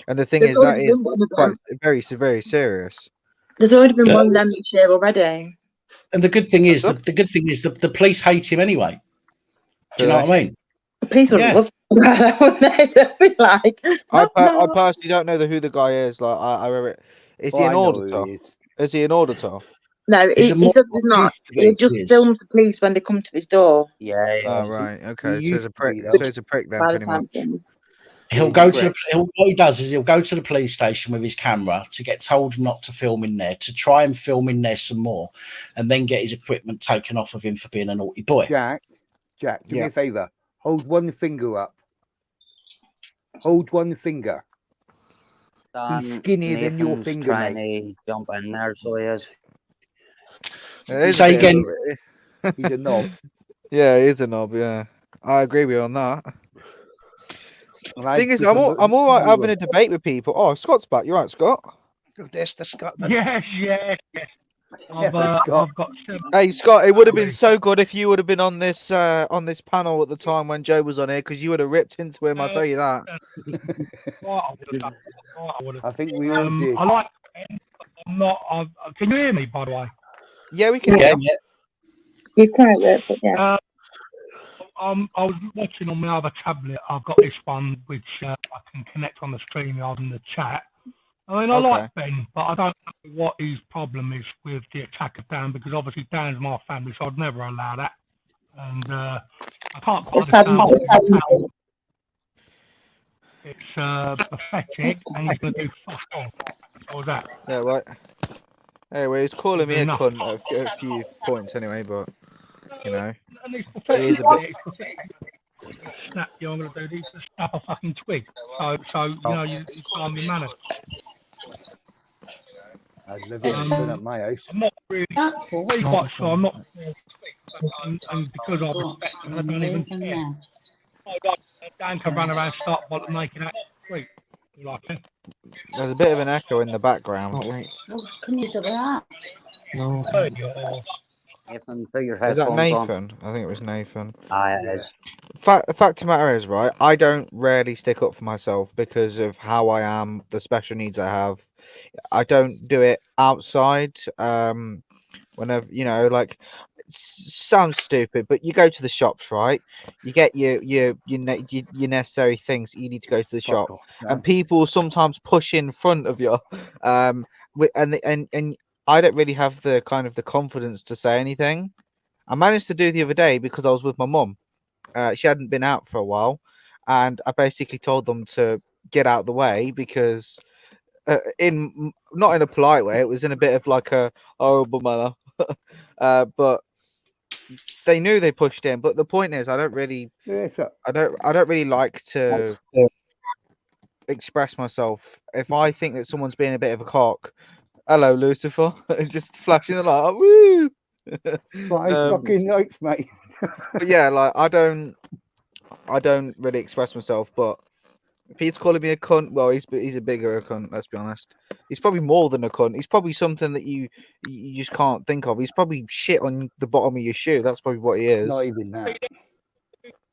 and the thing is that is quite very serious. There's already been one lemon share already. And the good thing is, the police hate him anyway. Do you know what I mean? The police would love like. I personally don't know who the guy is. Like I remember, is he an auditor? Is he an auditor? No, he not. He just films the police when they come to his door. Yeah. Oh right, okay. So he's a prick. So he's a prick then, pretty much. He'll go to what he does is he'll go to the police station with his camera to get told not to film in there, to try and film in there some more, and then get his equipment taken off of him for being a naughty boy. Jack, do me a favour. Hold one finger up. Hold one finger. He's skinnier than your finger, trying mate. to jump in there, so he is. Say again. He's a knob. Yeah, he is a knob. Yeah, I agree with you on that. Thing is, I'm all right having a debate with people. Oh, Scott's back. You're right, Scott. There's the Scott. Yes. I've got. Hey, Scott, it would have been so good if you would have been on this panel at the time when Joe was on here, because you would have ripped into him. I'll tell you that. I think we all did. I like. I'm not. Can you hear me? By the way. Yeah, we can hear you. You're quite but yeah. I was watching on my other tablet. I've got this one which I can connect on the stream rather than the chat. I mean, I like Ben, but I don't know what his problem is with the attack of Dan, because obviously Dan's my family, so I'd never allow that. And I can't quite understand. It's pathetic, and he's going to do fuck off. What was that? Yeah, right. Anyway, he's calling me a cunt at a few points anyway, but, you know. And it's pathetic. Snap, I'm going to do this, snap a fucking twig. So you know, you find me manners. I'd live at my house. I'm not really quite sure. I'm not. And because I don't even care. Dan can run around, start making that tweet. Like it. There's a bit of an echo in the background. Can you say that? No. Nathan, put your Is that headphones Nathan? on. I think it was Nathan. It is. Fact of the matter is, right, I don't rarely stick up for myself because of how I am, the special needs I have. I don't do it outside. Whenever, you know, like, sounds stupid, but you go to the shops, right? You get your necessary things that you need to go to the shop, and people sometimes push in front of you, and I don't really have the kind of the confidence to say anything. I managed to do the other day because I was with my mum. She hadn't been out for a while, and I basically told them to get out of the way because, not in a polite way, it was in a bit of like a horrible manner. But they knew they pushed in. But the point is, I don't really like to express myself. If I think that someone's being a bit of a cock, hello Lucifer, just flashing the light, woo. Fucking notes, mate. But yeah, like I don't really express myself. But if he's calling me a cunt, well, he's a bigger cunt. Let's be honest. He's probably more than a cunt. He's probably something that you just can't think of. He's probably shit on the bottom of your shoe. That's probably what he is. Not even that.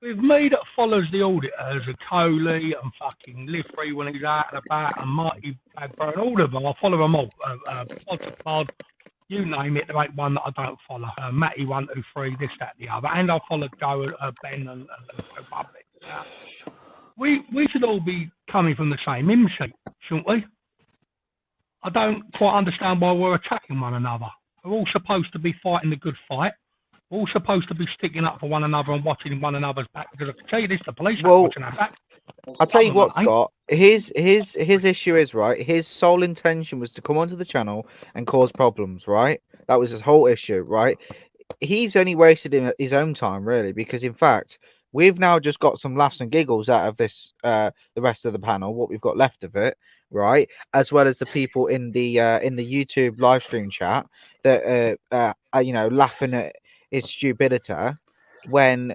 With me that follows the auditors, and Coley and fucking Liffrey when he's out and about, and Marty Bagber and all of them, I follow them all. Pod, you name it, there ain't one that I don't follow. Matty 123, this, that, the other, and I follow Joe, Ben, and Republic. We should all be coming from the same hymn sheet, shouldn't we? I don't quite understand why we're attacking one another. We're all supposed to be fighting the good fight. We're all supposed to be sticking up for one another and watching one another's back. Because I can tell you this, the police are watching our back. I'll tell you what, Scott. His issue is, right, his sole intention was to come onto the channel and cause problems, right? That was his whole issue, right? He's only wasted his own time, really, because in fact, we've now just got some laughs and giggles out of this, the rest of the panel, what we've got left of it, right? As well as the people in the YouTube live stream chat that are, you know, laughing at his stupidity when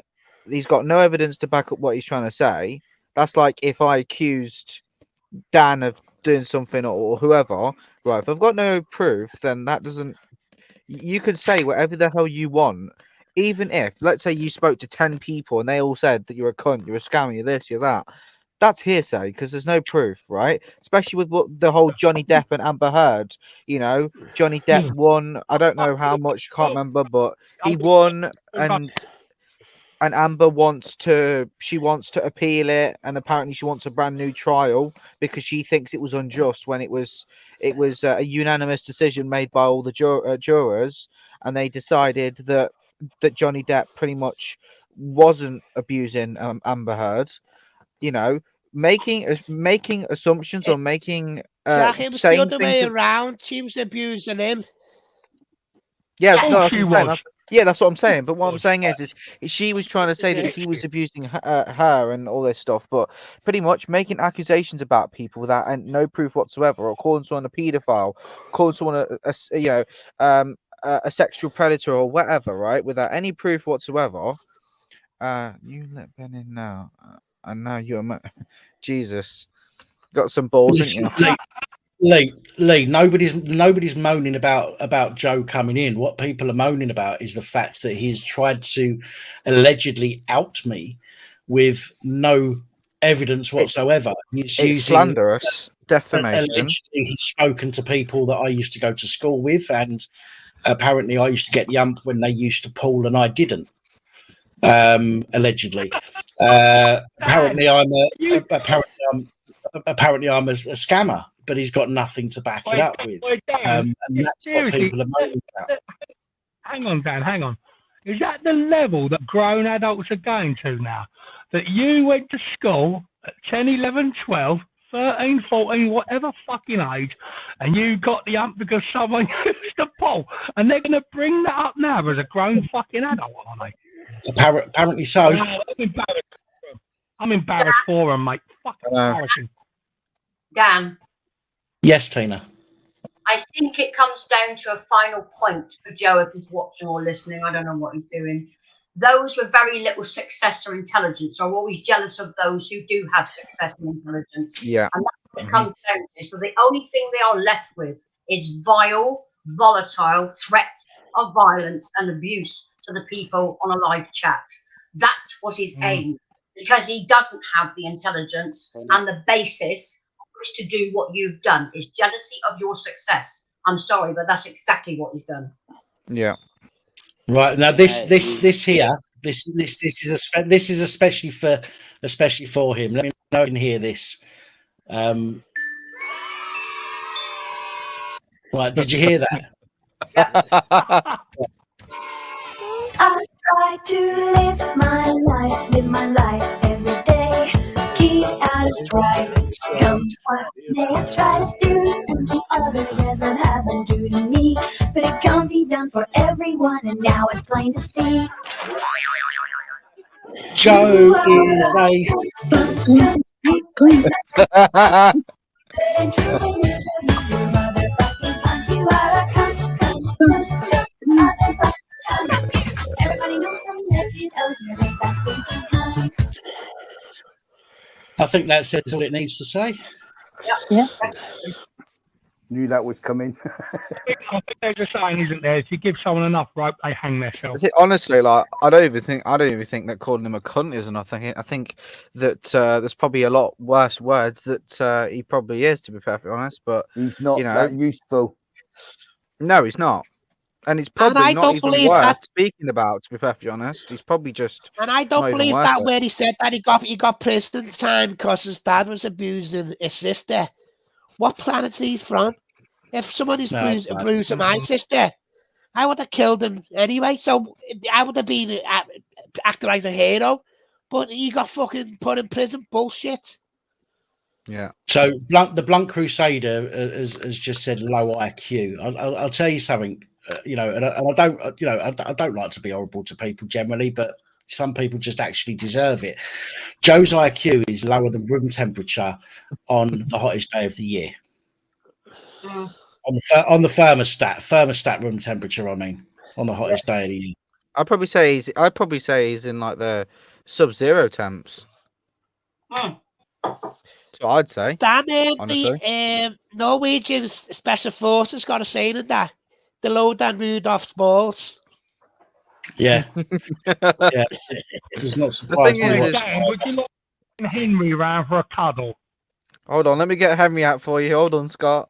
he's got no evidence to back up what he's trying to say. That's like if I accused Dan of doing something or whoever, right? If I've got no proof, then that doesn't. You can say whatever the hell you want. Even if, let's say, you spoke to 10 people and they all said that you're a cunt, you're a scammer, you're this, you're that, that's hearsay because there's no proof, right? Especially with what the whole Johnny Depp and Amber Heard, you know, Johnny Depp won. I don't know how much, can't remember, but he won, and Amber wants to appeal it, and apparently she wants a brand new trial because she thinks it was unjust when it was a unanimous decision made by all the jurors, and they decided that Johnny Depp pretty much wasn't abusing Amber Heard, you know, making assumptions or making Jack, it was the saying other way things. around. She was abusing him. Yeah, no, that's what I'm saying. Yeah, that's what I'm saying. But what I'm saying is she was trying to say that he was abusing her and all this stuff, but pretty much making accusations about people without no proof whatsoever, or calling someone a paedophile, calling someone a sexual predator or whatever, right? Without any proof whatsoever. You let Ben in now, and now you're Jesus. Got some balls, didn't you? Lee, nobody's moaning about Joe coming in. What people are moaning about is the fact that he's tried to allegedly out me with no evidence whatsoever. He's using slanderous, defamation. Allegedly, he's spoken to people that I used to go to school with, and apparently I used to get the ump when they used to pool and I didn't. Allegedly, apparently I'm a scammer, but he's got nothing to back it up with, and that's what people are moaning about. Hang on, Dan, hang on. Is that the level that grown adults are going to now? That you went to school at 10, 11, 12, 13, 14, whatever fucking age, and you got the ump because someone used to pull, and they're going to bring that up now as a grown fucking adult, aren't they? Apparently so. I'm embarrassed for him, mate. Fucking embarrassing. Dan. Yes, Tina. I think it comes down to a final point for Joe if he's watching or listening. I don't know what he's doing. Those with very little success or intelligence are always jealous of those who do have success and intelligence. Yeah. And that's what it comes down to. So the only thing they are left with is vile, volatile threats of violence and abuse to the people on a live chat. That was his aim, because he doesn't have the intelligence and the basis to do what you've done. It's jealousy of your success. I'm sorry, but that's exactly what he's done. Yeah. Right now, this here, this is especially for him. Let me know you can hear this. Right, did you hear that? I try to live my life every day. Keep out of strife. Come what may, I try to do unto others as it happened to me. But it can't be done for everyone, and now it's plain to see. Joe is a. I think that says all it needs to say. Yeah. Knew that was coming. I think there's a saying, isn't there? If you give someone enough rope, they hang themselves. Honestly, like I don't even think that calling him a cunt is enough. I think that there's probably a lot worse words that he probably is, to be perfectly honest. But he's not that useful. No, he's not. And it's probably not even worth speaking about, to be perfectly honest. He's probably just. And I don't believe that when he said that he got prison time because his dad was abusing his sister. What planet he's from? If someone is abusing my sister, I would have killed him anyway. So I would have been acting like a hero. But he got fucking put in prison. Bullshit. Yeah. So the Blunt Crusader has just said low IQ. I'll tell you something. And I don't, I don't like to be horrible to people generally, but some people just actually deserve it. Joe's IQ is lower than room temperature on the hottest day of the year. On the thermostat room temperature. I mean, on the hottest day of the year. I'd probably say he's in like the sub-zero temps. So I'd say. Dan, the Norwegian Special Forces got a saying in that. The low down Rudolph's balls. Yeah. Yeah. It does not surprise me. Would you like Henry round for a cuddle? Hold on, let me get Henry out for you. Hold on, Scott.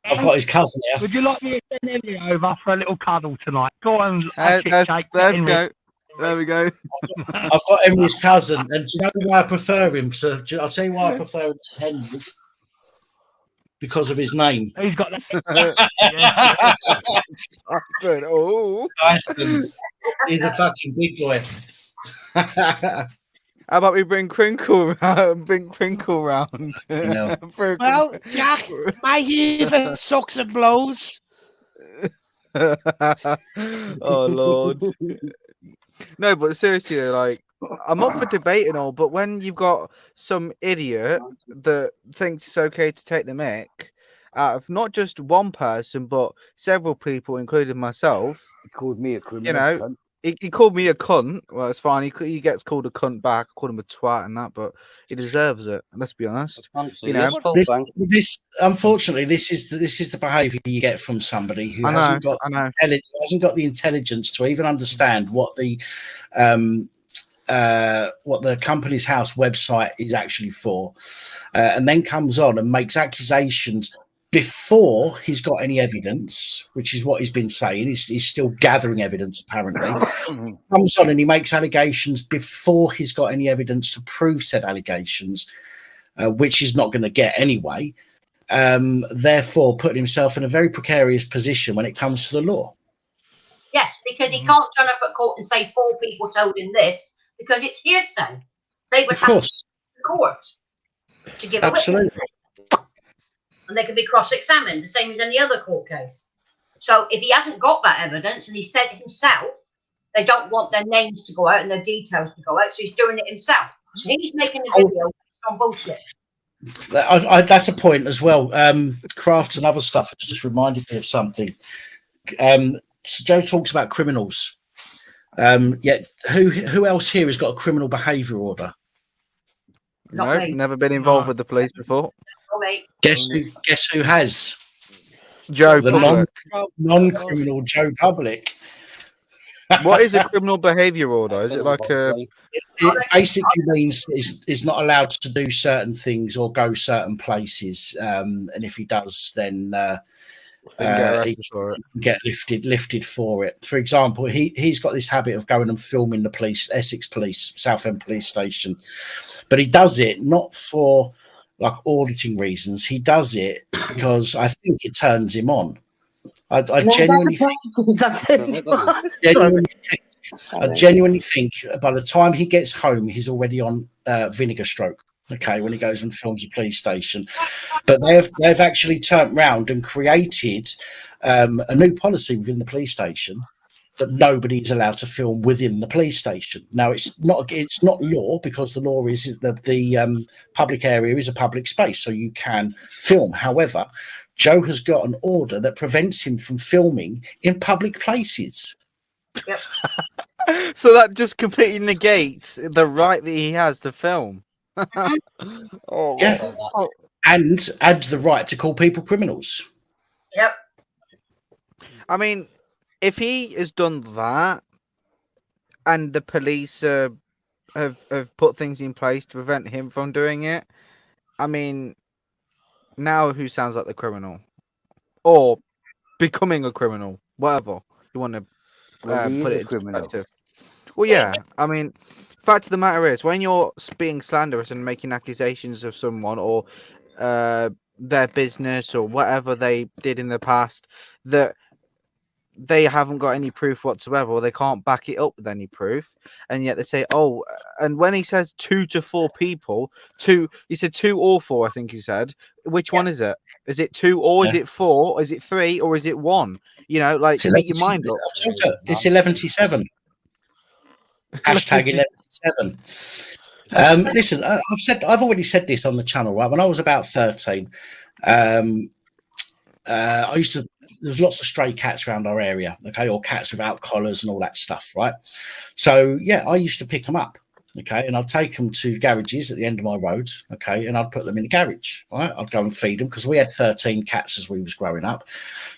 I've got his cousin here. Would you like me to send Henry over for a little cuddle tonight? Go on. Let's go. There we go. I've got Henry's cousin, and do you know why I prefer him? So I'll tell you why I prefer him to Henry. Because of his name. He's got that. Oh, he's a fucking big boy. How about we bring Crinkle round? No. Well, Jack, my Hoover sucks and blows. Oh Lord. No, but seriously, like, I'm up for debating all, but when you've got some idiot that thinks it's okay to take the mic out of not just one person, but several people, including myself. He called me a criminal. He called me a cunt. Well, it's fine. He gets called a cunt back. I called him a twat and that, but he deserves it. Let's be honest. This unfortunately, this is the behaviour you get from somebody who hasn't got the intelligence to even understand what the company's house website is actually for, and then comes on and makes accusations before he's got any evidence, which is what he's been saying. He's still gathering evidence, apparently. Comes on and he makes allegations before he's got any evidence to prove said allegations, which he's not going to get anyway. Therefore, putting himself in a very precarious position when it comes to the law. Yes, because he can't turn up at court and say 4 people told him this, because it's hearsay. They would have to court to give a witness. And they can be cross-examined, the same as any other court case. So if he hasn't got that evidence, and he said himself, they don't want their names to go out and their details to go out, so he's doing it himself. So he's making a video on bullshit. That's a point as well. Crafts and other stuff has just reminded me of something. So Joe talks about criminals. Yet who else here has got a criminal behaviour order? No, never been involved with the police before. Guess who has? Joe the Public. non-criminal Joe Public. What is a criminal behaviour order? Is it like a? It basically means is not allowed to do certain things or go certain places, and if he does, then he can get lifted for it. For example, he's got this habit of going and filming the Essex Police, Southend Police Station, but he does it not for like auditing reasons. He does it because I think it turns him on. I genuinely think by the time he gets home, he's already on vinegar stroke. Okay, when he goes and films a police station, but they've actually turned round and created a new policy within the police station that nobody is allowed to film within the police station. Now it's not law, because the law is that the public area is a public space, so you can film. However, Joe has got an order that prevents him from filming in public places. Yep. So that just completely negates the right that he has to film. Oh, yeah, and the right to call people criminals. Yep. I mean, if he has done that, and the police have put things in place to prevent him from doing it, I mean, now who sounds like the criminal, or becoming a criminal, whatever you want to put it into perspective. Well, yeah, I mean, fact of the matter is, when you're being slanderous and making accusations of someone or their business or whatever they did in the past, that they haven't got any proof whatsoever, or they can't back it up with any proof, and yet they say, oh, and when he says 2 to 4 people, he said 2 or 4, I think he said. Which one is it? Is it 2 or is it 4? Is it 3 or is it 1? You know, like, make your mind up. It's 11-7. Hashtag 11-7. Listen, I've already said this on the channel, right? When I was about 13, there's lots of stray cats around our area, okay, or cats without collars and all that stuff, right? So yeah, I used to pick them up, okay, and I'd take them to garages at the end of my road, okay, and I'd put them in a garage, right? I'd go and feed them, because we had 13 cats as we was growing up.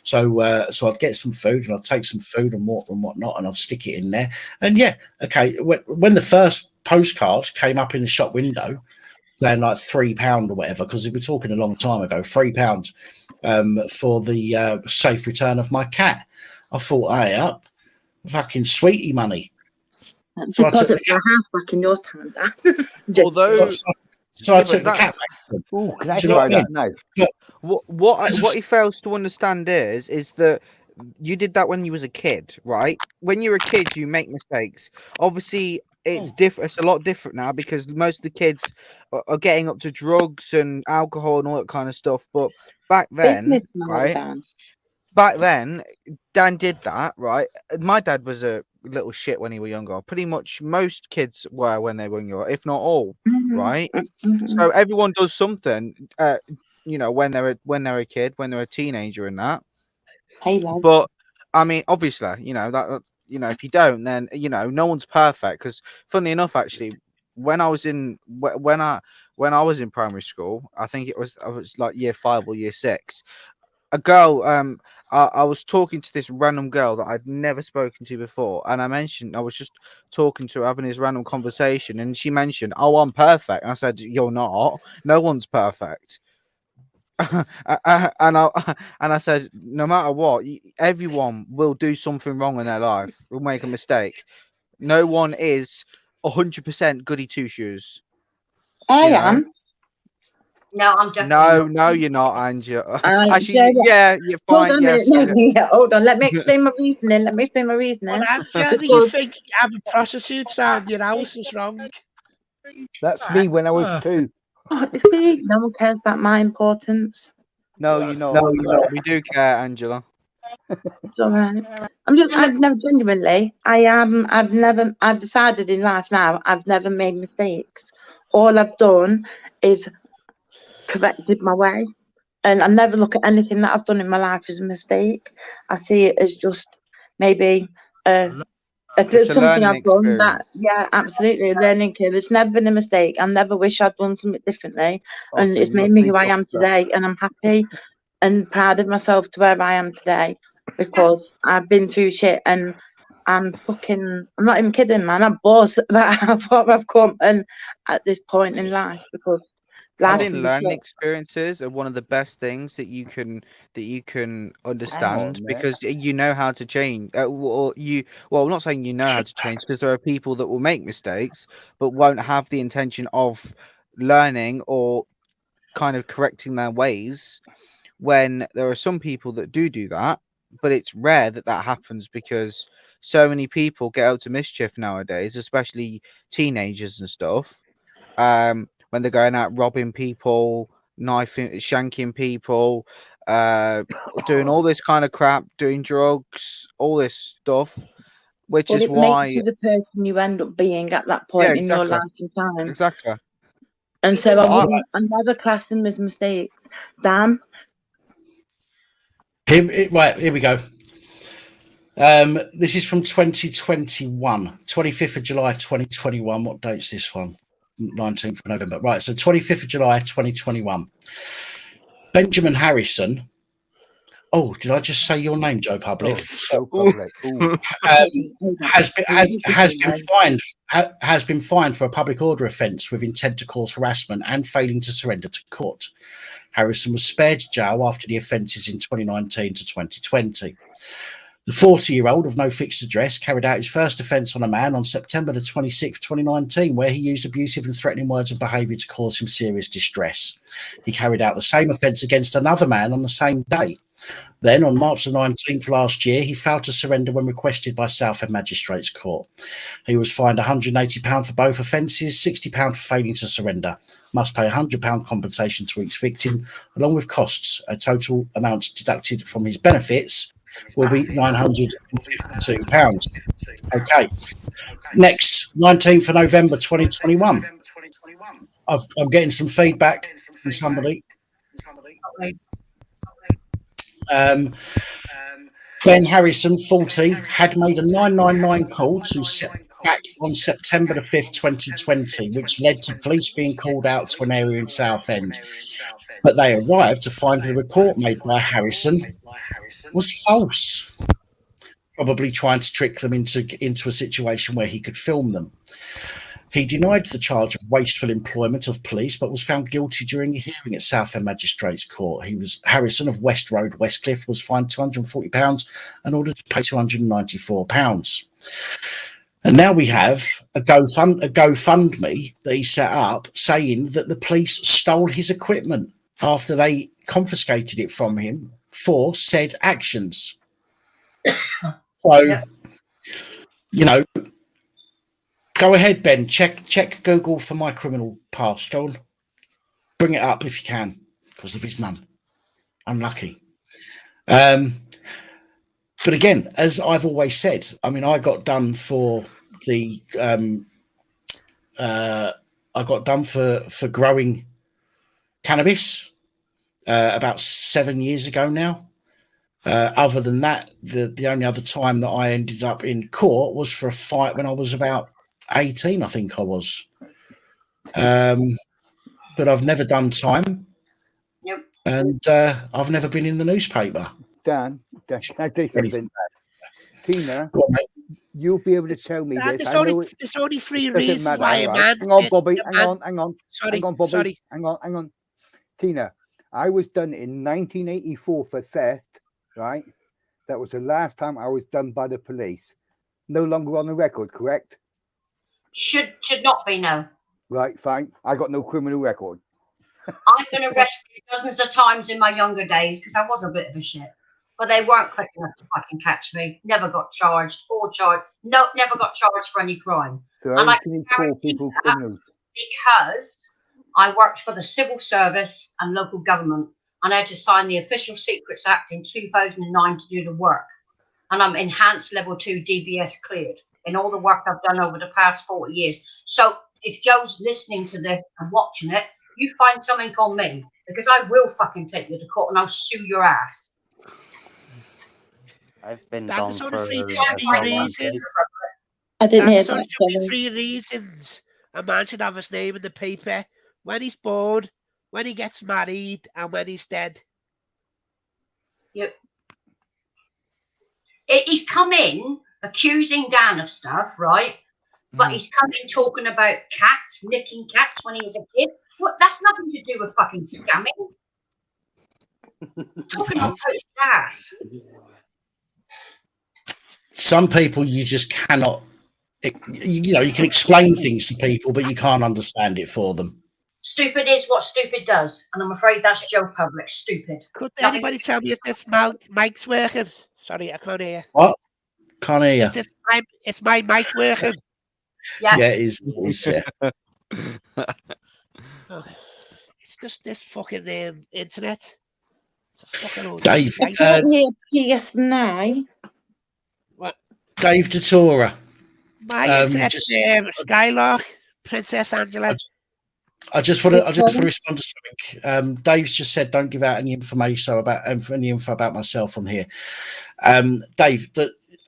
So I'd get some food, and I'd take some food and water and whatnot, and I'd stick it in there. And yeah, okay, when the first postcard came up in the shop window, saying like £3 or whatever, because we're talking a long time ago, £3 for the safe return of my cat. I thought, hey, up, fucking sweetie money. So I took the cat house back in your time. Although, so I took the cat back. Oh, can I try that? No. What he fails to understand is that you did that when you was a kid, right? When you're a kid, you make mistakes. Obviously, it's different. It's a lot different now, because most of the kids are getting up to drugs and alcohol and all that kind of stuff. But back then, right? Back then, Dan did that, right? My dad was a little shit when he was younger. Pretty much most kids were when they were younger, if not all, right? So everyone does something, you know, when they're a kid, when they're a teenager, and that. Hey, lad. But I mean, obviously, you know that. You know, if you don't, then you know no one's perfect. Because, funnily enough, actually, when I was in primary school, I think I was like year 5 or year 6. A girl, I was talking to this random girl that I'd never spoken to before, and I was just talking to her, having this random conversation, and she mentioned, "Oh, I'm perfect." And I said, "You're not. No one's perfect." And I said, no matter what, everyone will do something wrong in their life, will make a mistake. No one is 100% goody two shoes. I am. No, I'm definitely no, you're not, Angela. Yeah, Actually, yeah, you're fine. Hold on, hold on. Let me explain my reasoning. Well, Angela, you think having prostitutes around your house is wrong? That's me when I was 2. Oh, see, no one cares about my importance. No, you know. We do care, Angela. It's all right. I've never genuinely. I've decided in life now. I've never made mistakes. All I've done is corrected my way, and I never look at anything that I've done in my life as a mistake. I see it as just maybe something I've done that, yeah, absolutely, a learning curve. It's never been a mistake. I never wish I'd done something differently, and it's made me who I am today, and I'm happy. and proud of myself to where I am today, because I've been through shit, and I'm not even kidding, man. I'm bored that I've come and at this point in life, because I life think is learning short. experiences are one of the best things that you can understand, on, because you know how to change. I'm not saying you know how to change, because there are people that will make mistakes but won't have the intention of learning or kind of correcting their ways. When there are some people that do that, but it's rare that that happens, because so many people get out to mischief nowadays, especially teenagers and stuff. When they're going out robbing people, knifing, shanking people, doing all this kind of crap, doing drugs, all this stuff, which Well, is it makes why. you the person you end up being at that Yeah, point in your exactly. life and time. Exactly. And so I never class them as mistakes. Dan? Right, here we go. This is from 2021, 25th of July 2021. What date's this one? 19th of November. Right, so 25th of July 2021. Benjamin Harrison. Oh, did I just say your name, Joe Public? Joe Public. Has been fined for a public order offence with intent to cause harassment and failing to surrender to court. Harrison was spared jail after the offences in 2019 to 2020. The 40-year-old of no fixed address carried out his first offence on a man on September the 26th, 2019, where he used abusive and threatening words and behaviour to cause him serious distress. He carried out the same offence against another man on the same day. Then, on March the 19th last year, he failed to surrender when requested by Southend Magistrates Court. He was fined £180 for both offences, £60 for failing to surrender. Must pay £100 compensation to each victim, along with costs. A total amount deducted from his benefits will be £952. Okay. Next, 19th of November 2021. I'm getting some feedback from somebody. Ben Harrison, 40, had made a 999 call to set back on September the 5th, 2020, which led to police being called out to an area in Southend. But they arrived to find the report made by Harrison was false, probably trying to trick them into a situation where he could film them. He denied the charge of wasteful employment of police, but was found guilty during a hearing at Southend Magistrates Court. Harrison of West Road, Westcliff, was fined £240 and ordered to pay £294. And now we have a GoFundMe that he set up saying that the police stole his equipment after they confiscated it from him for said actions. So, go ahead, Ben. Check Google for my criminal past. Go on. Bring it up if you can, because if it's none. Unlucky. But again, as I've always said, I mean, I got done for the I got done for growing cannabis about 7 years ago now. Other than that, the only other time that I ended up in court was for a fight when I was about 18, I think I was. But I've never done time. Yep. And I've never been in the newspaper. Dan, can I tell you something? Tina, you'll be able to tell me this. There's only three reasons why a man... Hang on, Bobby. Hang on. Sorry, hang on, Bobby. sorry. Hang on. Tina, I was done in 1984 for theft, right? That was the last time I was done by the police. No longer on the record, correct? Should not be, no. Right, fine. I got no criminal record. I've been arrested dozens of times in my younger days because I was a bit of a shit. But they weren't quick enough to fucking catch me. Never got charged No, never got charged for any crime. So and how can you call people criminals? Because I worked for the civil service and local government, and I had to sign the Official Secrets Act in 2009 to do the work. And I'm enhanced level 2 DBS cleared in all the work I've done over the past 40 years. So if Joe's listening to this and watching it, you find something on me, because I will fucking take you to court and I'll sue your ass. I've been Dan, done there's for only three a reasons. I didn't hear There's that. only 3 reasons a man should have his name in the paper: when he's born, when he gets married, and when he's dead. Yep. He's come in accusing Dan of stuff, right? But he's come in talking about cats, nicking cats when he was a kid. What? That's nothing to do with fucking scamming. Talking about gas. Some people you just cannot. You know, you can explain things to people, but you can't understand it for them. Stupid is what stupid does, and I'm afraid that's Joe Public. Stupid. Could anybody tell me if this mic's working? Sorry, I can't hear. What? Can't hear you. Is my mic working? Yeah. Yeah, it is. It is, yeah. Oh, it's just this fucking internet. It's a fucking old Dave. I can't hear PS9. What? Dave Datora. My internet's Skylark, Princess Angela. I just want to respond to something. Dave's just said, "Don't give out any information about any info about myself on here." Dave,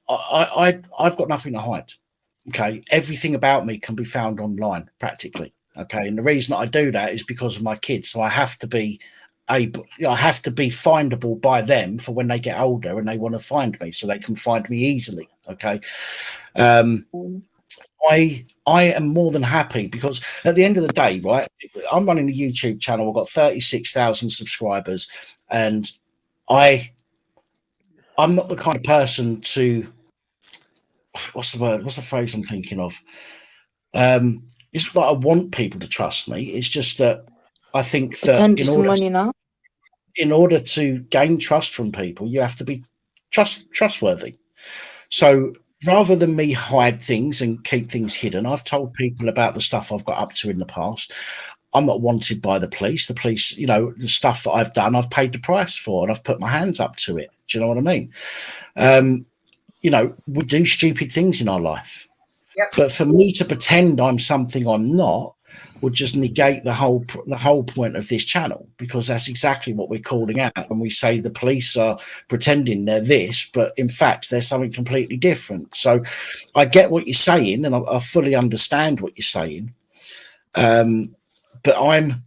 I've got nothing to hide. Okay, everything about me can be found online, practically. Okay, and the reason I do that is because of my kids. So I have to be findable by them for when they get older and they want to find me, so they can find me easily. Okay. I am more than happy, because at the end of the day, right, I'm running a YouTube channel. I've got 36,000 subscribers, and I'm not the kind of person to, what's the word? What's the phrase I'm thinking of? It's not that I want people to trust me. It's just that I think that in order to gain trust from people, you have to be trustworthy. So rather than me hide things and keep things hidden, I've told people about the stuff I've got up to in the past. I'm not wanted by the police. The police, you know, the stuff that I've done, I've paid the price for, and I've put my hands up to it. Do you know what I mean? You know, we do stupid things in our life. Yep. But for me to pretend I'm something I'm not would just negate the whole point of this channel, because that's exactly what we're calling out when we say the police are pretending they're this, but in fact they're something completely different. So I get what you're saying, and I fully understand what you're saying. But I mean,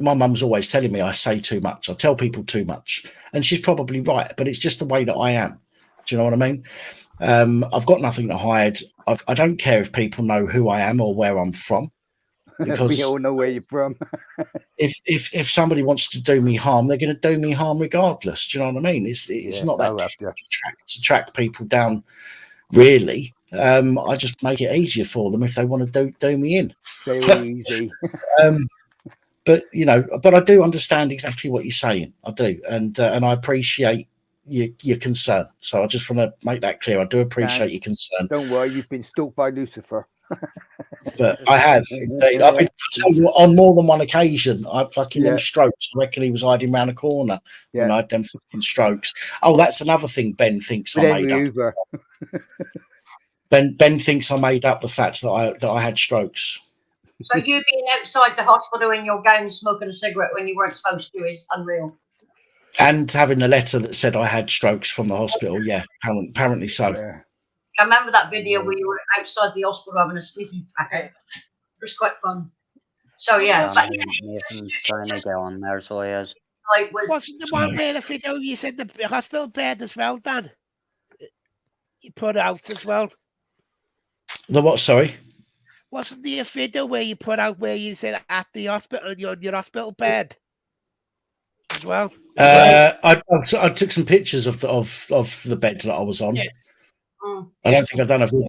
my mum's always telling me I say too much. I tell people too much, and she's probably right. But it's just the way that I am. Do you know what I mean? I've got nothing to hide. I don't care if people know who I am or where I'm from, because we all know where you're from. if somebody wants to do me harm, they're going to do me harm regardless. Do you know what I mean? It's not that difficult to track people down, really. I just make it easier for them if they want to do me in. Very easy. But you know, but I do understand exactly what you're saying. I do, and I appreciate your concern. So I just want to make that clear. I do appreciate your concern. Don't worry, you've been stalked by Lucifer. But I have. I've been on more than one occasion. I fucking them strokes. I reckon he was hiding around a corner when I had them fucking strokes. Oh, that's another thing Ben thinks I made up. Ben thinks I made up the fact that I had strokes. So you being outside the hospital in your gown smoking a cigarette when you weren't supposed to is unreal. And having a letter that said I had strokes from the hospital, apparently so. I remember that video where you were outside the hospital having a sleeping packet. It was quite fun. So Nathan's trying to get on there, so he is. Wasn't the one where the video you said the hospital bed as well, Dan? You put out as well. The what? Sorry. Wasn't there a video where you put out where you said at the hospital on your hospital bed as well? I took some pictures of the bed that I was on. Yeah. I don't think I've done a video.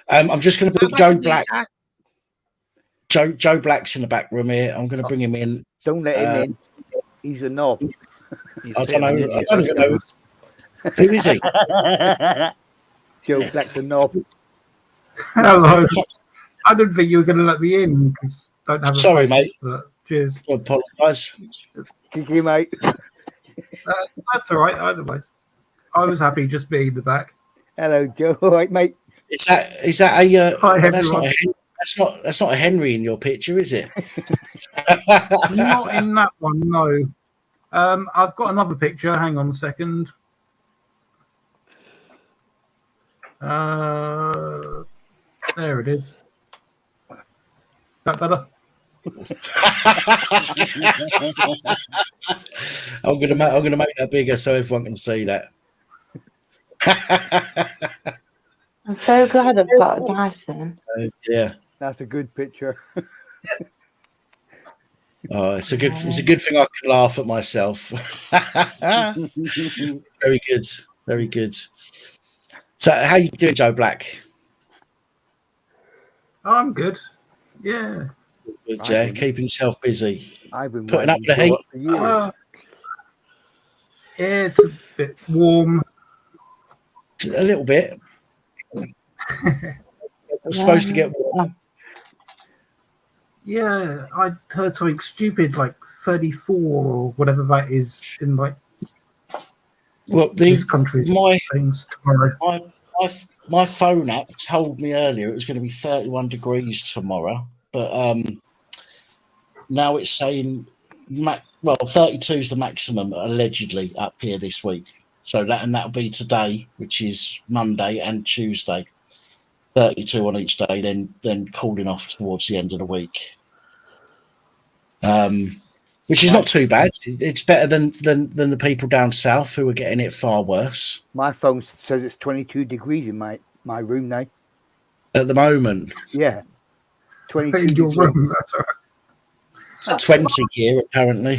I'm just going to put Joe Black. Joe Black's in the back room here. I'm going to bring him in. Don't let him in. He's a knob. I don't even know. Who is he? Joe Black's a knob. Hello. I didn't think you were going to let me in. Don't have Sorry, mate. Cheers. I apologise. Thank you, mate. That's all right. Either way, I was happy just being in the back. Hello, Joe. All right, mate. Is that a? Hi, that's not a Henry in your picture, is it? Not in that one, no. I've got another picture. Hang on a second. There it is. Is that better? I'm gonna make that bigger so everyone can see that. I'm so glad I've got a nice one. Yeah, That's a good picture. oh, it's a good thing I can laugh at myself. Very good, very good. So, how you doing, Joe Black? I'm good. Yeah. Good, yeah, keeping yourself busy. I've been putting up the heat. for years. Yeah, it's a bit warm. A little bit. We're supposed to get warm. Yeah, I heard something stupid like 34 or whatever that is in like these countries. Things tomorrow. My phone app told me earlier it was going to be 31 degrees tomorrow, but now it's saying 32 is the maximum allegedly up here this week. So that'll be today, which is Monday and Tuesday. 32 on each day, then cooling off towards the end of the week. Which is not too bad. It's better than the people down south who are getting it far worse. My phone says it's 22 degrees in my room now. At the moment. Yeah. 22 in your room, that's all right. 20 here, apparently.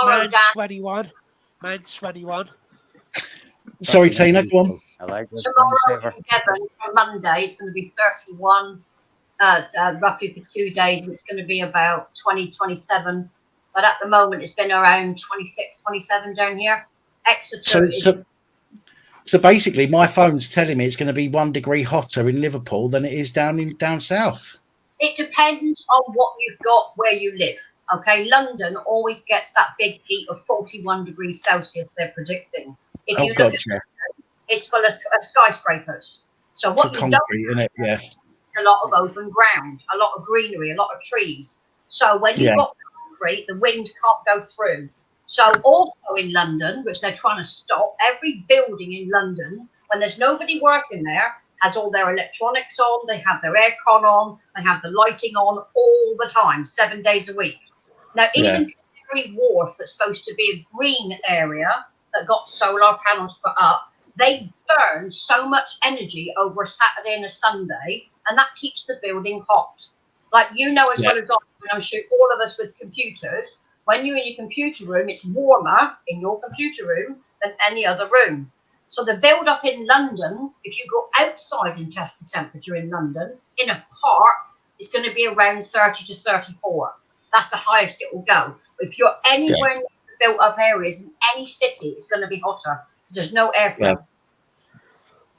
Mine's 21. Mine's 21. Sorry, Tina, go on. I like this. Tomorrow in Devon, on Monday, it's going to be 31. Roughly for 2 days, and it's going to be about 20, 27. But at the moment, it's been around 26, 27 down here. Exeter. So basically, my phone's telling me it's going to be 1 degree hotter in Liverpool than it is down south. It depends on what you've got where you live. Okay, London always gets that big heat of 41 degrees Celsius. They're predicting. If you look at London, it's full of skyscrapers. So what you concrete, isn't it? Yeah. A lot of open ground, a lot of greenery, a lot of trees. So when you've got concrete, the wind can't go through. So also in London, which they're trying to stop, every building in London, when there's nobody working there, has all their electronics on, they have their aircon on, they have the lighting on all the time, 7 days a week. Now, even Canary Wharf, that's supposed to be a green area that got solar panels put up, they burn so much energy over a Saturday and a Sunday, and that keeps the building hot. Like, you know as well as I, and I'm sure all of us with computers, when you're in your computer room, it's warmer in your computer room than any other room. So the build-up in London, if you go outside and test the temperature in London, in a park, it's going to be around 30 to 34. That's the highest it will go. If you're anywhere in the built-up areas in any city, it's going to be hotter. There's no airflow. Yeah.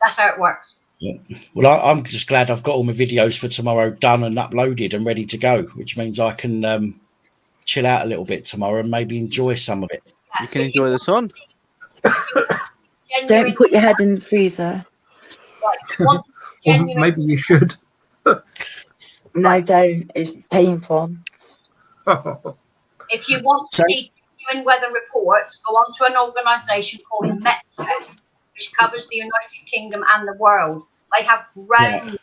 That's how it works. Yeah. Well, I'm just glad I've got all my videos for tomorrow done and uploaded and ready to go, which means I can chill out a little bit tomorrow and maybe enjoy some of it. You can enjoy the sun. Don't put your head in the freezer. Well, maybe you should. No, don't. It's painful. If you want to see genuine weather reports, go on to an organisation called MetCheck, which covers the United Kingdom and the world. They have ground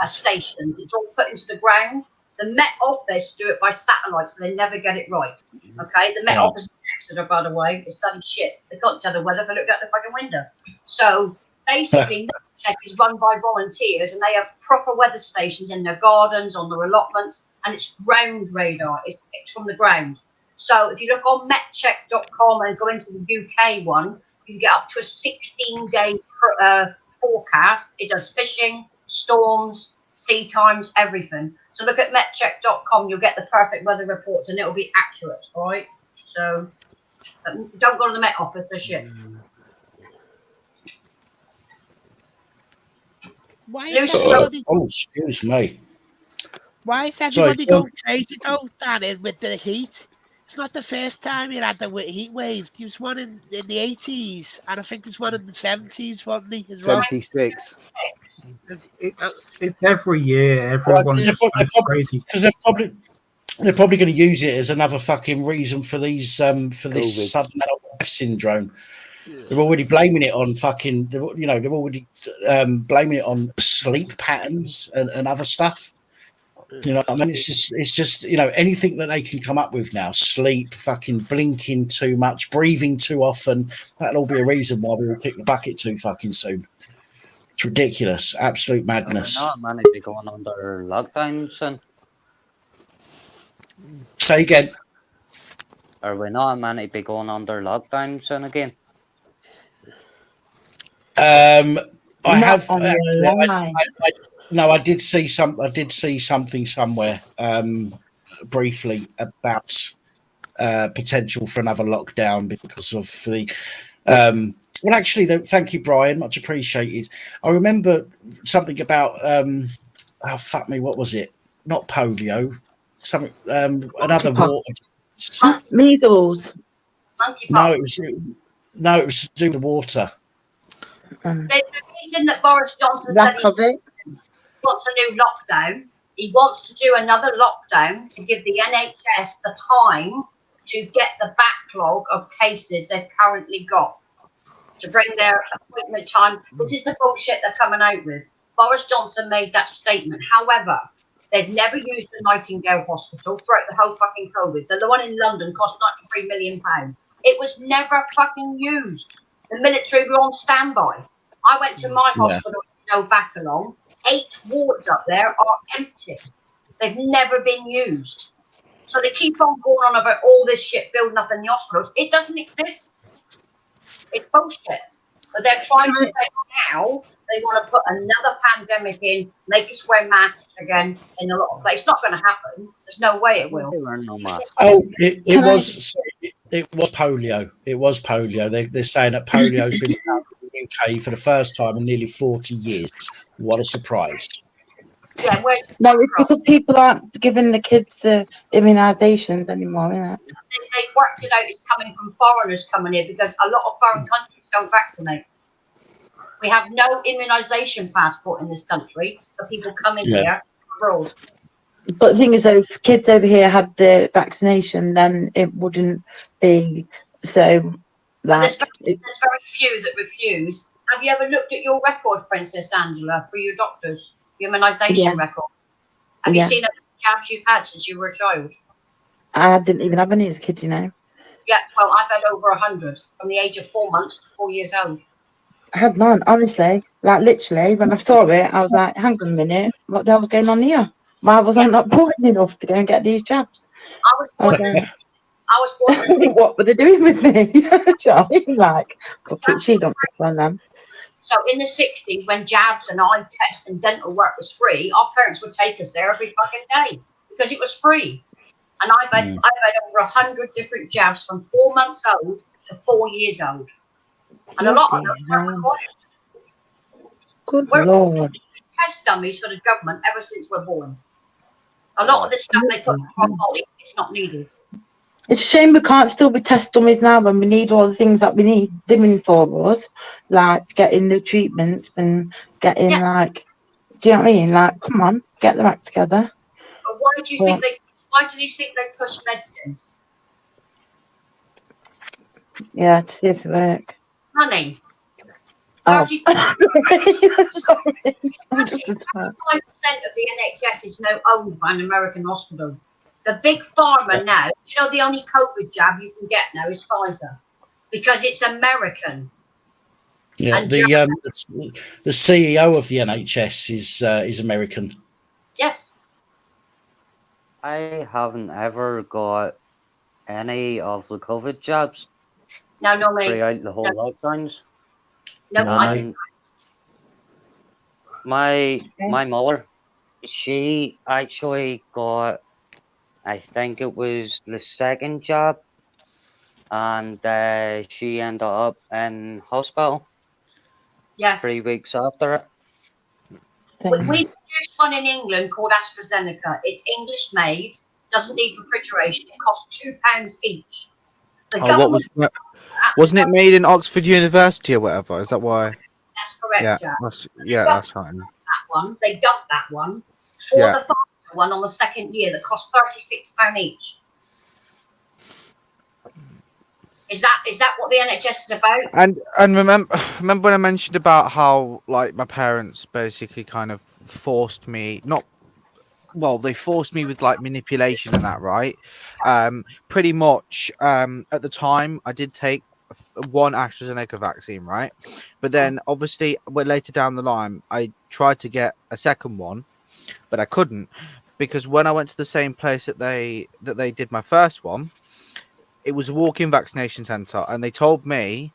stations. It's all put into the ground. The Met Office do it by satellite, so they never get it right. Okay, the Met Office in Exeter, by the way, is bloody shit. They can't tell the weather, they look out the fucking window. So basically, MetCheck is run by volunteers, and they have proper weather stations in their gardens, on their allotments, and it's ground radar. It's picked from the ground. So if you look on metcheck.com and go into the UK one, you can get up to a 16-day forecast. It does fishing, storms, sea times, everything. So look at metcheck.com. You'll get the perfect weather reports, and it'll be accurate. All right. So don't go to the Met Office. They're shit. Why is everybody? Oh, excuse me. Why is everybody going crazy though, Dan, with the heat? It's not the first time you had the heat wave. There was one in the 80s, and I think there's one in the 70s, wasn't there, as well? 76. It's every year. Everyone's crazy. Because they're probably going to use it as another fucking reason for these this sudden death syndrome. They're already blaming it on fucking. They're already blaming it on sleep patterns and other stuff. You know, I mean, it's just, you know, anything that they can come up with now. Sleep, fucking blinking too much, breathing too often. That'll all be a reason why we all kick the bucket too fucking soon. It's ridiculous, absolute madness. We're not meant to be going under lockdown soon. Say again. Are we not meant to be going under lockdown soon again? I have. on Actually, your line. no, I did see some. I did see something somewhere briefly about potential for another lockdown because of the. Well, actually, thank you, Brian. Much appreciated. I remember something about. Oh fuck me! What was it? Not polio. Something. Another water. Measles. No, it was. No, it was to do with water. The reason that Boris Johnson said he wants a new lockdown, he wants to do another lockdown to give the NHS the time to get the backlog of cases they've currently got, to bring their appointment time. This is the bullshit they're coming out with. Boris Johnson made that statement. However, they've never used the Nightingale Hospital throughout the whole fucking COVID. The one in London cost £93 million. It was never fucking used. The military were on standby. I went to my hospital, back along. 8 wards up there are empty. They've never been used. So they keep on going on about all this shit building up in the hospitals. It doesn't exist. It's bullshit. But they're trying to say now they want to put another pandemic in, make us wear masks again in a lot of places. It's not going to happen. There's no way it will. Oh, it was polio. It was polio. They're saying that polio's been found in the UK for the first time in nearly 40 years. What a surprise. Yeah, no, it's because people aren't giving the kids the immunisations anymore, isn't it? They've worked it out. It's coming from foreigners coming here because a lot of foreign countries don't vaccinate. We have no immunisation passport in this country for people coming here abroad. But the thing is, though, if kids over here had the vaccination, then it wouldn't be so. There's very few that refuse. Have you ever looked at your record, Princess Angela, for your doctors, your immunisation record? Have you seen how many jabs you've had since you were a child? I didn't even have any as a kid, you know. Yeah, well, I've had over 100 from the age of 4 months to 4 years old. I had none, honestly. Like, literally, when I saw it, I was like, hang on a minute, what the hell's going on here? Why was I not important enough to go and get these jabs? I was born in the what were they doing with me? Charlie, like, she don't run them. So in the 60s, when jabs and eye tests and dental work was free, our parents would take us there every fucking day because it was free. And I've had over 100 different jabs from 4 months old to 4 years old. And a lot of them are required. Good We're Lord. test dummies for the government ever since we're born. A lot of the stuff they put in our bodies, it's not needed. It's a shame we can't still be test dummies now when we need all the things that we need doing for us, like getting the treatments and getting like, do you know what I mean? Like, come on, get them act together. But why do you think they push medicines? Yeah, to see if it work. Money. Oh. 35% Sorry. of the NHS is now owned by an American hospital. The big pharma now, you know, the only COVID jab you can get now is Pfizer because it's American. Yeah, And the CEO of the NHS is American. Yes. I haven't ever got any of the COVID jabs. No, not me. Throughout the whole lockdowns. No, my mother, she actually got, I think it was the second jab, and she ended up in hospital. Yeah. 3 weeks after it. We produced one in England called AstraZeneca. It's English made, doesn't need refrigeration. It costs £2 each. Wasn't it made in Oxford University or whatever? Is that why? That's correct, That's right. That one, they dumped that one for the Pfizer one on the second year that cost £36 each. Is that what the NHS is about? And remember when I mentioned about how like my parents basically kind of forced me, not well, they forced me with like manipulation and that, right? Pretty much. At the time, I did take one AstraZeneca vaccine, right? But then, obviously, later down the line, I tried to get a second one, but I couldn't because when I went to the same place that they did my first one, it was a walk-in vaccination centre, and they told me,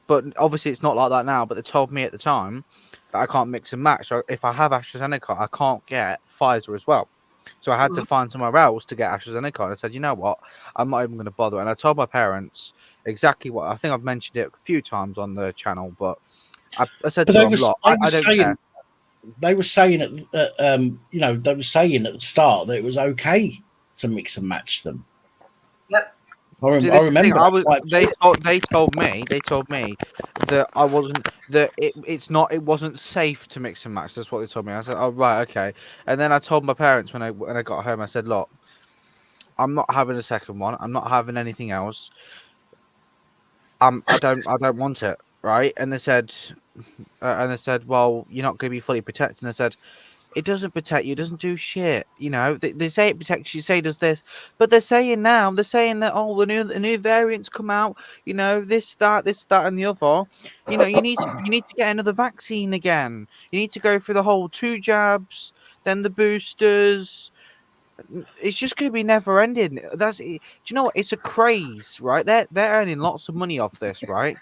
but obviously it's not like that now, but they told me at the time that I can't mix and match. So if I have AstraZeneca, I can't get Pfizer as well. So I had to find somewhere else to get AstraZeneca. And I said, you know what? I'm not even going to bother. And I told my parents exactly what I think I've mentioned it a few times on the channel, but I said to them, look, I don't care. They were saying you know, they were saying at the start that it was okay to mix and match them. Yep. I remember. They told me that I wasn't it wasn't safe to mix and match. That's what they told me. I said, oh right, okay. And then I told my parents when I got home, I said, look, I'm not having a second one. I'm not having anything else. I don't want it, right? And they said, well, you're not going to be fully protected. And I said, it doesn't protect you. It doesn't do shit. You know, they say it protects you, say it does this, but they're saying that, oh, the new variants come out. You know, this, that, and the other. You know, you need to get another vaccine again. You need to go through the whole 2 jabs, then the boosters. It's just going to be never ending. Do you know what? It's a craze, right? They're earning lots of money off this, right?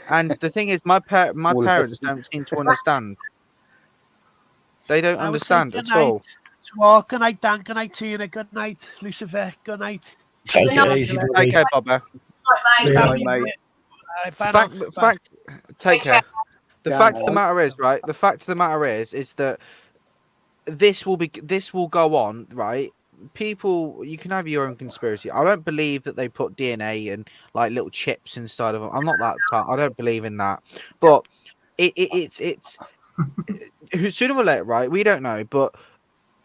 And the thing is, my parents don't seem to understand. They don't understand at all. Well, good night, Dan. Good night, Tina. Good night, Lucifer. Good night. Take it easy, Take care, Bobber. Mate. Take care. The fact of the matter is, right? The fact of the matter is that this will go on, right? People, you can have your own conspiracy. I don't believe that they put DNA and like little chips inside of them. I'm not that type. I don't believe in that. But it's sooner or later, right? We don't know, but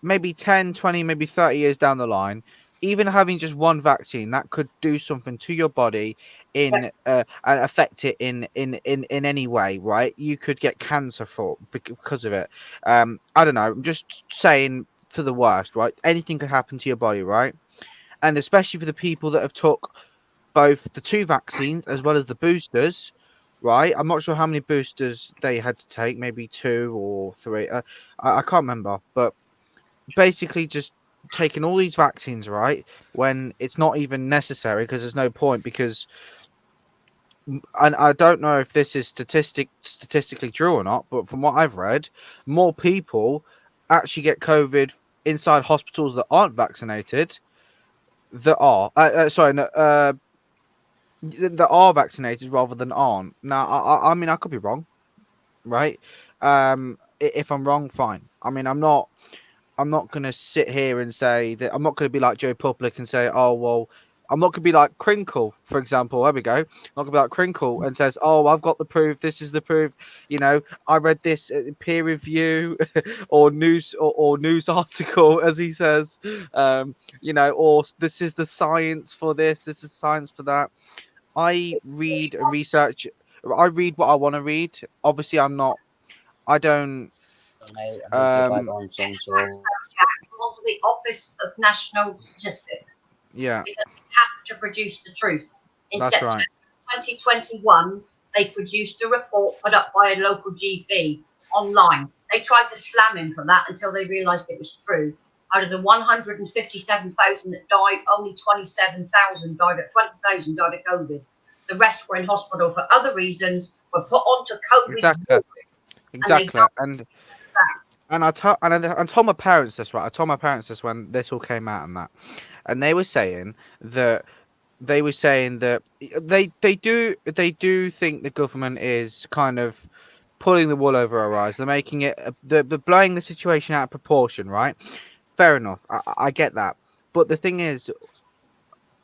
maybe 10, 20, maybe 30 years down the line, even having just one vaccine that could do something to your body and affect it in any way, right? You could get cancer because of it. I don't know. I'm just saying for the worst, right? Anything could happen to your body, right? And especially for the people that have took both the 2 vaccines as well as the boosters, right? I'm not sure how many boosters they had to take, maybe 2 or 3. I can't remember, but basically just taking all these vaccines, right, when it's not even necessary because there's no point, because, and I don't know if this is statistically true or not, but from what I've read, more people actually get COVID inside hospitals that aren't vaccinated that are that are vaccinated rather than aren't. Now, I mean, I could be wrong, right? If I'm wrong, fine. I mean, I'm not going to sit here and say that. I'm not going to be like Joe Public and say, oh, well, I'm not going to be like Crinkle, for example. There we go. I'm not going to be like Crinkle and says, oh, I've got the proof. This is the proof. You know, I read this peer review or news article, as he says, you know, or this is the science for this. This is science for that. I read and research. I read what I want to read. Obviously, I don't. Onto the Office of National Statistics. Yeah. Because they have to produce the truth. In That's September right. 2021, they produced a report put up by a local GP online. They tried to slam him for that until they realised it was true. Out of the 157,000 that died, only 20,000 died of COVID. The rest were in hospital for other reasons, were put onto COVID. Exactly. And I told my parents this, right? I told my parents this when this all came out and that. And they were saying that they do think the government is kind of pulling the wool over our eyes. They're making it they're blowing the situation out of proportion, right? Fair enough. I get that. But the thing is,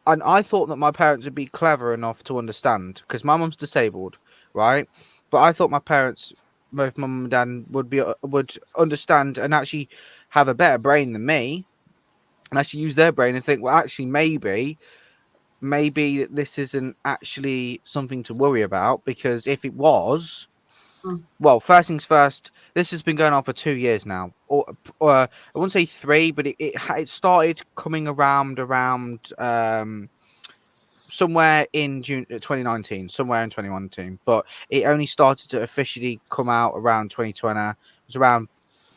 and I thought that my parents would be clever enough to understand, because my mum's disabled, right? But I thought my parents, both mum and dad, would understand and actually have a better brain than me, and actually use their brain and think, well, actually, maybe this isn't actually something to worry about, because if it was, Well, first things first. This has been going on for 2 years now, or I wouldn't say 3, but it started coming around somewhere in June 2019, somewhere in 2019. But it only started to officially come out around 2020. It was around,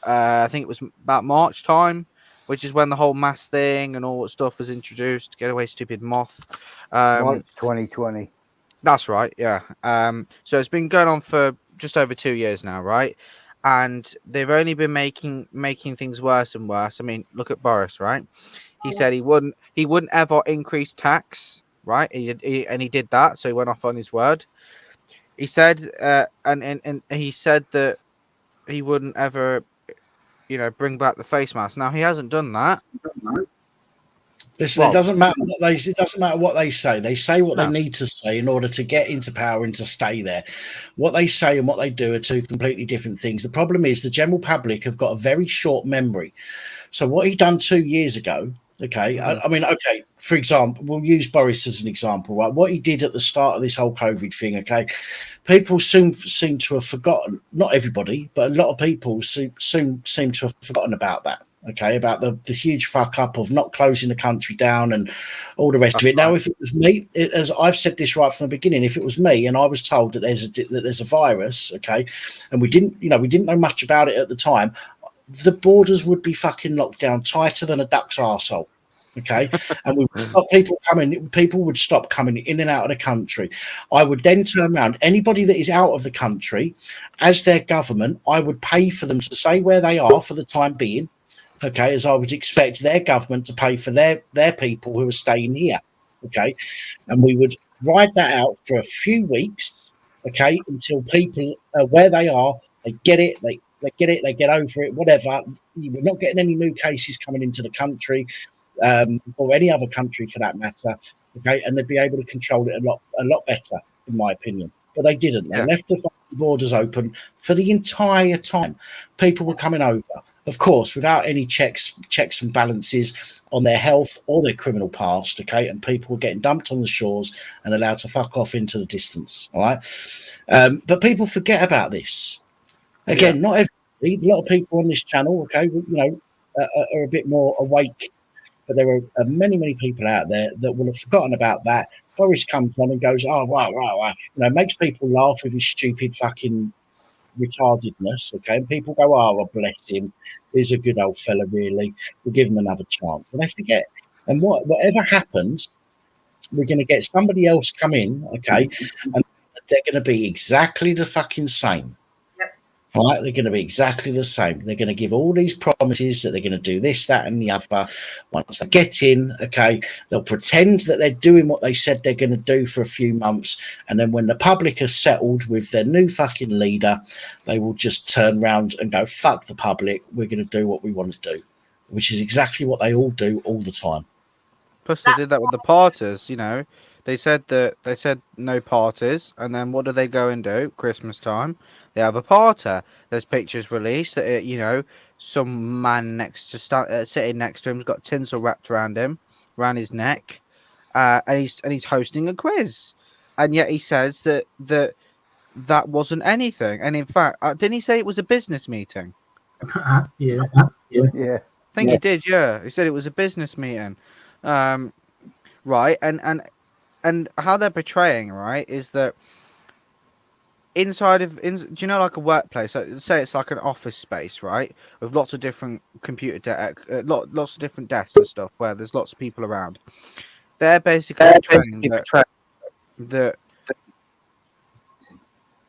I think it was about March time, which is when the whole mask thing and all that stuff was introduced. Get away, stupid moth. March 2020. That's right, yeah. So it's been going on for just over 2 years now, right? And they've only been making things worse and worse. I mean, look at Boris, right? He said he wouldn't ever increase tax, right? He did that, so he went off on his word. He said, and he said that he wouldn't ever, bring back the face mask. Now he hasn't done that. Listen, it doesn't matter what they say. They say what they need to say in order to get into power and to stay there. What they say and what they do are two completely different things. The problem is the general public have got a very short memory. So what he done 2 years ago, okay, I mean, okay, for example, we'll use Boris as an example, right? What he did at the start of this whole COVID thing, okay, people soon seem to have forgotten, not everybody, but a lot of people soon seem to have forgotten about that. Okay, about the huge fuck up of not closing the country down and all the rest of it. Now, if it was me, as I've said this right from the beginning, if it was me and I was told that there's a virus, okay, and we didn't know much about it at the time, the borders would be fucking locked down tighter than a duck's arsehole. Okay, and we would stop people would stop coming in and out of the country. I would then turn around anybody that is out of the country as their government. I would pay for them to stay where they are for the time being. Okay, as I would expect their government to pay for their people who are staying here. Okay, and we would ride that out for a few weeks. Okay, until people where they are, they get it, they get it, they get over it, whatever. We're not getting any new cases coming into the country, or any other country for that matter. Okay, and they'd be able to control it a lot better, in my opinion. But they didn't. They left the borders open for the entire time. People were coming over. Of course, without any checks and balances on their health or their criminal past, okay, and people were getting dumped on the shores and allowed to fuck off into the distance, all right? But people forget about this. Again, not everybody. A lot of people on this channel, okay, are a bit more awake, but there are many people out there that will have forgotten about that. Boris comes on and goes, oh, wow, makes people laugh with his stupid fucking retardedness, okay, and people go, oh, well, bless him, he's a good old fella, really, we'll give him another chance, and they forget. And whatever happens, we're going to get somebody else come in, okay, and they're going to be exactly the fucking same. Right, they're going to be exactly the same. They're going to give all these promises that they're going to do this, that, and the other. Once they get in, okay, they'll pretend that they're doing what they said they're going to do for a few months, and then when the public has settled with their new fucking leader, they will just turn around and go, fuck the public, we're going to do what we want to do, which is exactly what they all do all the time. Plus, they did that with the parties, They said no parties, and then what do they go and do? Christmas time, they have a party. There's pictures released that some man sitting next to him's got tinsel wrapped around his neck, and he's hosting a quiz, and yet he says that wasn't anything. And in fact, didn't he say it was a business meeting? Yeah. I think he did. Yeah, he said it was a business meeting, right? And how they're portraying, right, is that do you know, like a workplace, say it's like an office space, right, with lots of different lots of different desks and stuff where there's lots of people around. They're basically portraying that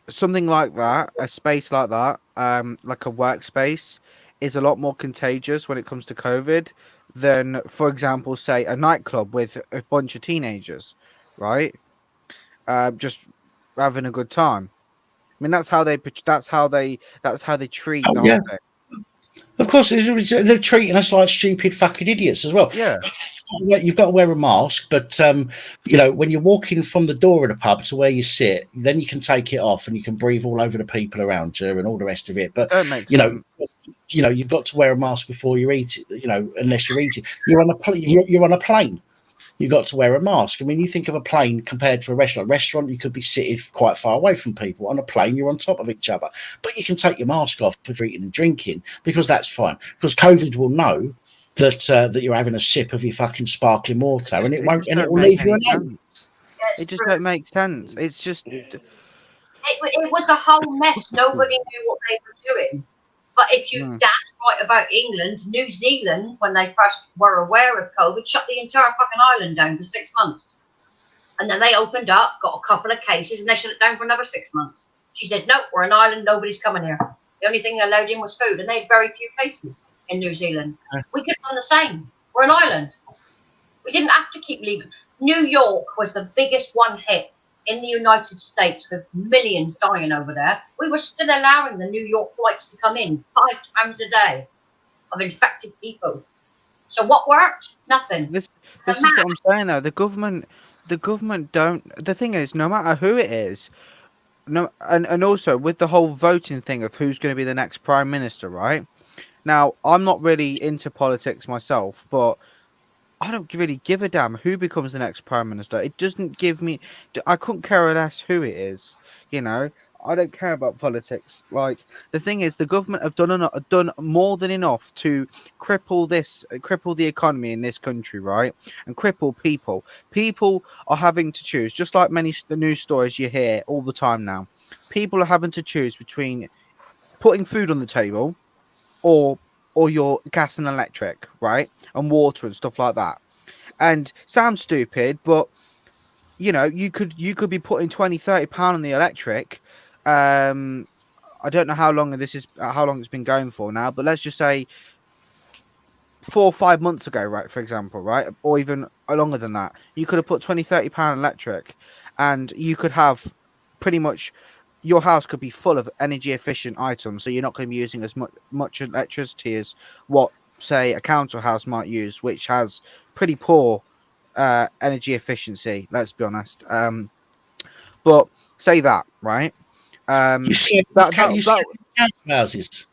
something like that, a space like that, like a workspace, is a lot more contagious when it comes to COVID than, for example, say a nightclub with a bunch of teenagers, right? Just having a good time. I mean, that's how they treat the whole thing. Of course, they're treating us like stupid fucking idiots as well. Yeah. You've got to wear a mask, but when you're walking from the door of the pub to where you sit, then you can take it off and you can breathe all over the people around you and all the rest of it. But you've got to wear a mask before you eat it. Unless you're eating, you're on a plane. you've got to wear a mask. I mean, you think of a plane compared to a restaurant. A restaurant, you could be seated quite far away from people. On a plane, you're on top of each other. But you can take your mask off if you're eating and drinking, because that's fine. Because COVID will know that you're having a sip of your fucking sparkling water, and it won't, and it will leave you alone. It just don't make sense. It's just it was a whole mess. Nobody knew what they were doing. But if you dance right about England, New Zealand, when they first were aware of COVID, shut the entire fucking island down for 6 months. And then they opened up, got a couple of cases, and they shut it down for another 6 months. She said, no, we're an island, nobody's coming here. The only thing they allowed in was food, and they had very few cases in New Zealand. We could have done the same. We're an island. We didn't have to keep leaving. New York was the biggest one hit in the United States, with millions dying over there. We were still allowing the New York flights to come in 5 times a day of infected people. So what worked? Nothing. This is what I'm saying though. The government don't. The thing is, no matter who it is, and also with the whole voting thing of who's going to be the next prime minister, right? Now, I'm not really into politics myself, but I don't really give a damn who becomes the next prime minister. It doesn't give me. I couldn't care less who it is. You know, I don't care about politics. Like, the thing is, the government have done more than enough to cripple the economy in this country, right? And cripple people. People are having to choose, just like the news stories you hear all the time now. People are having to choose between putting food on the table, or your gas and electric, right? And water and stuff like that. And sounds stupid, but you know, you could be putting £20-30 on the electric. I don't know how long it's been going for now, but let's just say 4 or 5 months ago, right, for example, right? Or even longer than that. You could have put £20-30 electric, and you could have pretty much your house could be full of energy efficient items, so you're not going to be using as much electricity as what, say, a council house might use, which has pretty poor energy efficiency, let's be honest. But say that, right? You see council houses.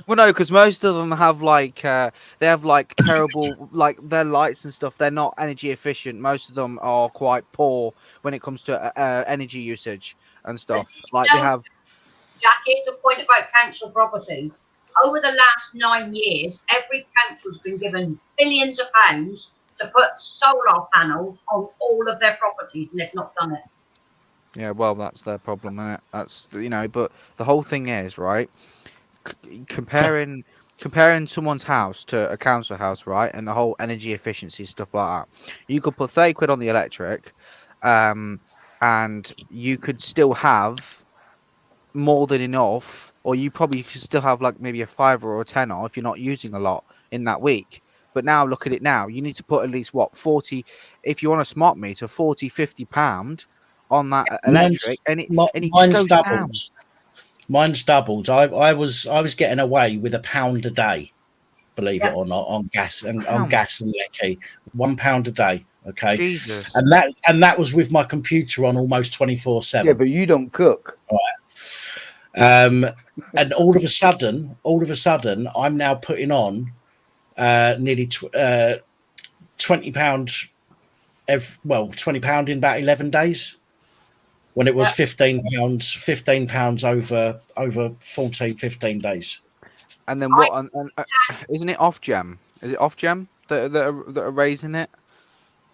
Well, no, because most of them have they have terrible their lights and stuff. They're not energy efficient. Most of them are quite poor when it comes to energy usage and stuff. Like they have. Jack, here's the point about council properties. Over the last 9 years, every council's been given billions of pounds to put solar panels on all of their properties, and they've not done it. Yeah, well, that's their problem, isn't it? That's, you know, but the whole thing is, right, comparing someone's house to a council house, right, and the whole energy efficiency stuff like that. You could put 30 quid on the electric, and you could still have more than enough, or you probably could still have like maybe a £5 or a £10 if you're not using a lot in that week. But now look at it now. You need to put at least 40, if you want a smart meter, £40-50 on that electric, and it just goes down. Mine's doubled. I was getting away with £1 a day, believe it or not, on gas and lecky. £1 a day. Okay. Jesus. And that was with my computer on almost 24/7. Yeah, but you don't cook. Right. And all of a sudden, I'm now putting on nearly £20 £20 in about 11 days, when it was £15 over 15 days. And then what? Isn't it off gem? Is it off gem that are raising it?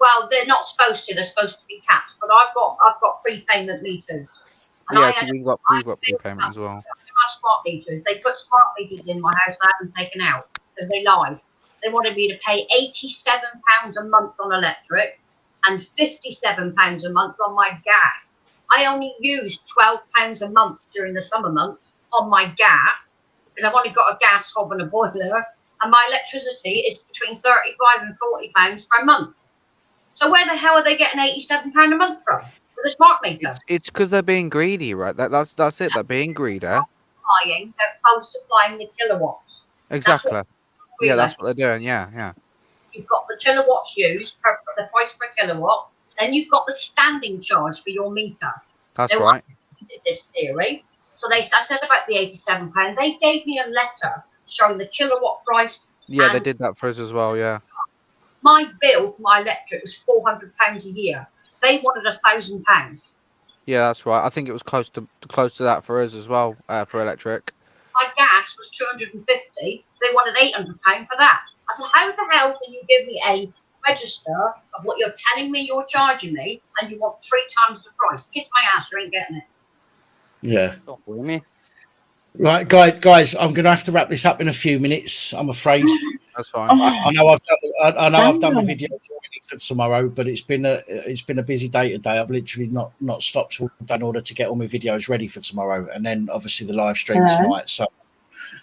Well, they're not supposed to. They're supposed to be capped. But I've got prepayment meters. And yeah, so we've got prepayment as well. I have smart meters. They put smart meters in my house. I haven't taken out because they lied. They wanted me to pay £87 a month on electric and £57 a month on my gas. I only use £12 a month during the summer months on my gas, because I've only got a gas hob and a boiler, and my electricity is between £35 and £40 per month. So where the hell are they getting £87 a month from with a smart meter? It's because they're being greedy, right? That's it. They're being greedy. They're supplying the kilowatts. Exactly. That's what they're doing. Yeah. You've got the kilowatts used, the price per kilowatt. Then you've got the standing charge for your meter. That's right. Did this theory. So I said about the £87. They gave me a letter showing the kilowatt price. Yeah, they did that for us as well. Yeah. My bill for my electric was £400 a year. They wanted £1,000. Yeah, that's right. I think it was close to that for us as well, for electric. My gas was 250. They wanted £800 for that. I said, how the hell can you give me a register of what you're telling me you're charging me, and you want 3 times the price? Kiss my ass, you ain't getting it. Yeah. Don't blame me. Right, guys, I'm going to have to wrap this up in a few minutes. I'm afraid. That's fine. I know I've done the video already for tomorrow, but it's been a busy day today. I've literally not stopped in order to get all my videos ready for tomorrow, and then obviously the live stream tonight. So,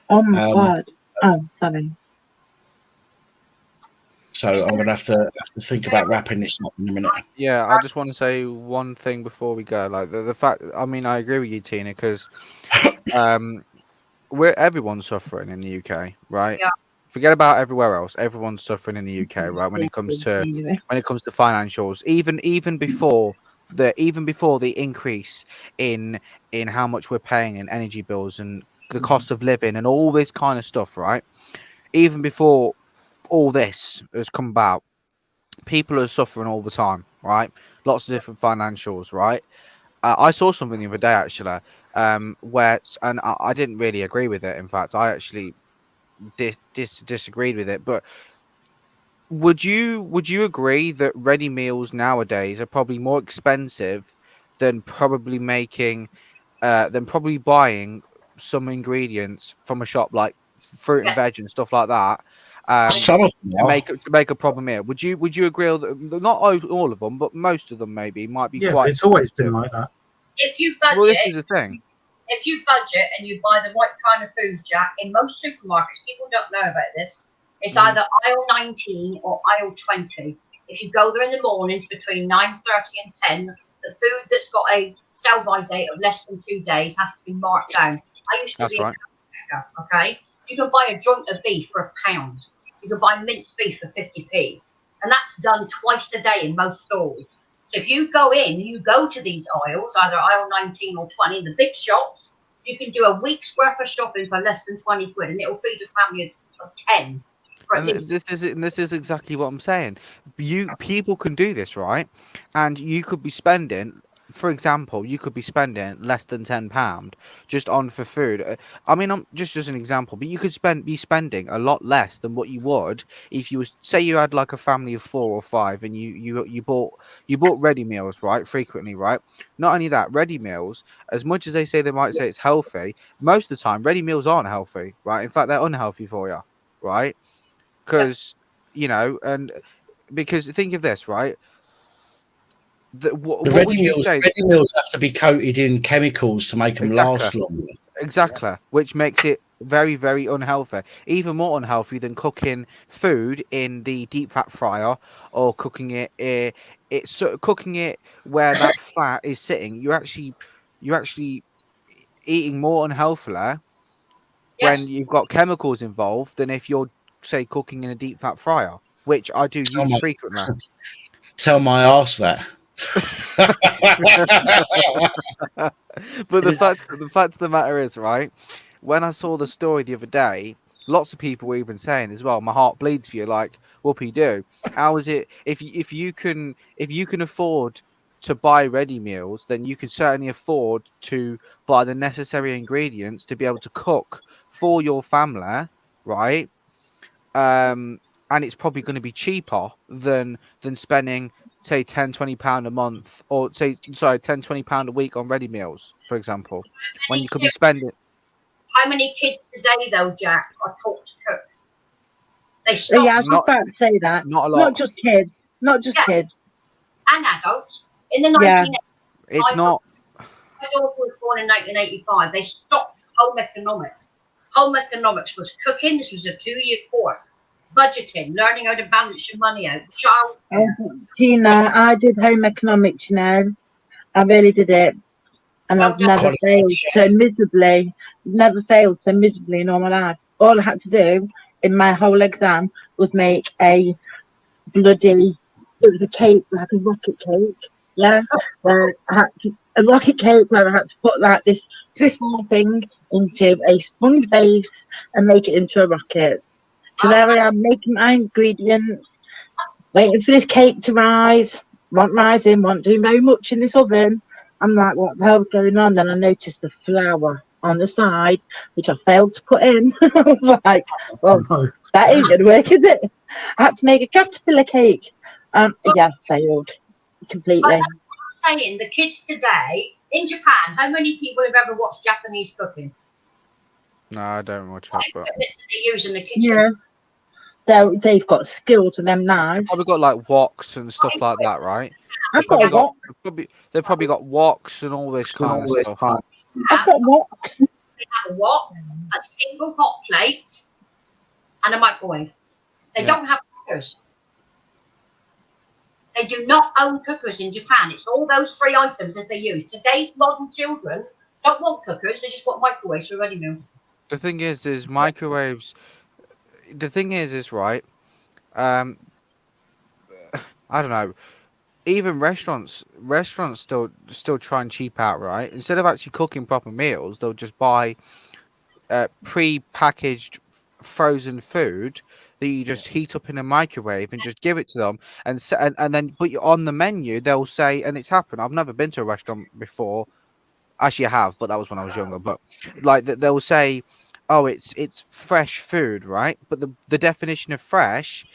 oh my god! Oh, sorry. So I'm going to have to think about wrapping this up in a minute. Yeah, I just want to say one thing before we go. Like the fact, I mean, I agree with you, Tina, because everyone's suffering in the UK, right? Yeah. Forget about everywhere else. Everyone's suffering in the UK, right? When it comes to financials, even before the increase in how much we're paying in energy bills and the cost of living and all this kind of stuff, right? Even before all this has come about, people are suffering all the time, right? Lots of different financials, right? I saw something the other day actually, where I didn't really agree with it. In fact, I actually disagreed with it. But would you agree that ready meals nowadays are probably more expensive than probably buying some ingredients from a shop like fruit and veg and stuff like that? Some of them to make a proper meal. Would you agree that not all of them, but most of them maybe might be quite it's always expensive? been like that. If you budget, Well, this is the thing. If you budget and you buy the right kind of food, Jack, in most supermarkets, people don't know about this. It's either aisle 19 or aisle 20. If you go there in the mornings between 9:30 and 10, the food that's got a sell-by date of less than 2 days has to be marked down. I used to That's be right. a checker, okay? You can buy a joint of beef for £1. You can buy minced beef for 50p. And that's done twice a day in most stores. So if you go to these aisles, either aisle 19 or 20, the big shops, you can do a week's worth of shopping for less than 20 quid, and it'll feed a family of 10. And this is exactly what I'm saying. People can do this, right? And you could be spending, for example, less than £10 just on for food. I mean, I'm just as an example, but you could be spending a lot less than what you would if you was, say you had like a family of 4 or 5 and you bought ready meals, right? Frequently, right? Not only that, ready meals, as much as they might say it's healthy, most of the time ready meals aren't healthy, right? In fact, they're unhealthy for you, right? Because and because think of this, right? What ready would you meals, say? ready meals have to be coated in chemicals to make them last longer. Exactly, which makes it very, very unhealthy. Even more unhealthy than cooking food in the deep fat fryer or cooking it. Cooking it where that fat is sitting. You're actually eating more unhealthily when you've got chemicals involved than if you're, say, cooking in a deep fat fryer, which I do use frequently. Tell my arse that. But the fact of the matter is, right, when I saw the story the other day, lots of people were even saying as well, my heart bleeds for you, like, whoopee do. How is it if you can afford to buy ready meals, then you can certainly afford to buy the necessary ingredients to be able to cook for your family, right? And it's probably going to be cheaper than spending, say, £10-20 a month, or say, sorry, £10-20 a week on ready meals, for example, when you could be spending. How many kids today, though, Jack, are taught to cook? They stop. Yeah, I was about to say that. Not a lot. Not just kids. Not just kids. And adults. In the 1980s, it's not. My daughter was born in 1985. They stopped home economics. Home economics was cooking. This was a 2-year course. Budgeting, learning how to balance your money out. Tina, I did home economics, I really did it. And I've never failed so miserably. Never failed so miserably in all my life. All I had to do in my whole exam was make a it was a cake, like a rocket cake. Yeah. Where I had a rocket cake where I had to put like this small thing into a sponge base and make it into a rocket. So there I am, making my ingredients, waiting for this cake to rise. Want rising, want doing very much in this oven. I'm like, what the hell's going on? Then I noticed the flour on the side, which I failed to put in. I was like, well, that ain't gonna work, is it? I had to make a caterpillar cake. Yeah, failed completely. Like I'm saying, the kids today in Japan, how many people have ever watched Japanese cooking? No, I don't watch it. What But equipment do they use in the kitchen? Yeah. They've got skills with them knives. Probably got like woks and stuff like that, right? I've got a wok. They've probably got woks and all this kind of stuff. I've got woks. They have a wok, a single hot plate, and a microwave. They don't have cookers. They do not own cookers in Japan. It's all those three items as they use. Today's modern children don't want cookers. They just want microwaves for ready meal. The thing is microwaves. The thing is right. I don't know. Even restaurants still try and cheap out, right? Instead of actually cooking proper meals, they'll just buy pre-packaged frozen food that you just heat up in a microwave and just give it to them, and then but on the menu they'll say, and it's happened. I've never been to a restaurant before. Actually, I have, but that was when I was younger. But like they'll say, oh, it's fresh food, right? But the definition of fresh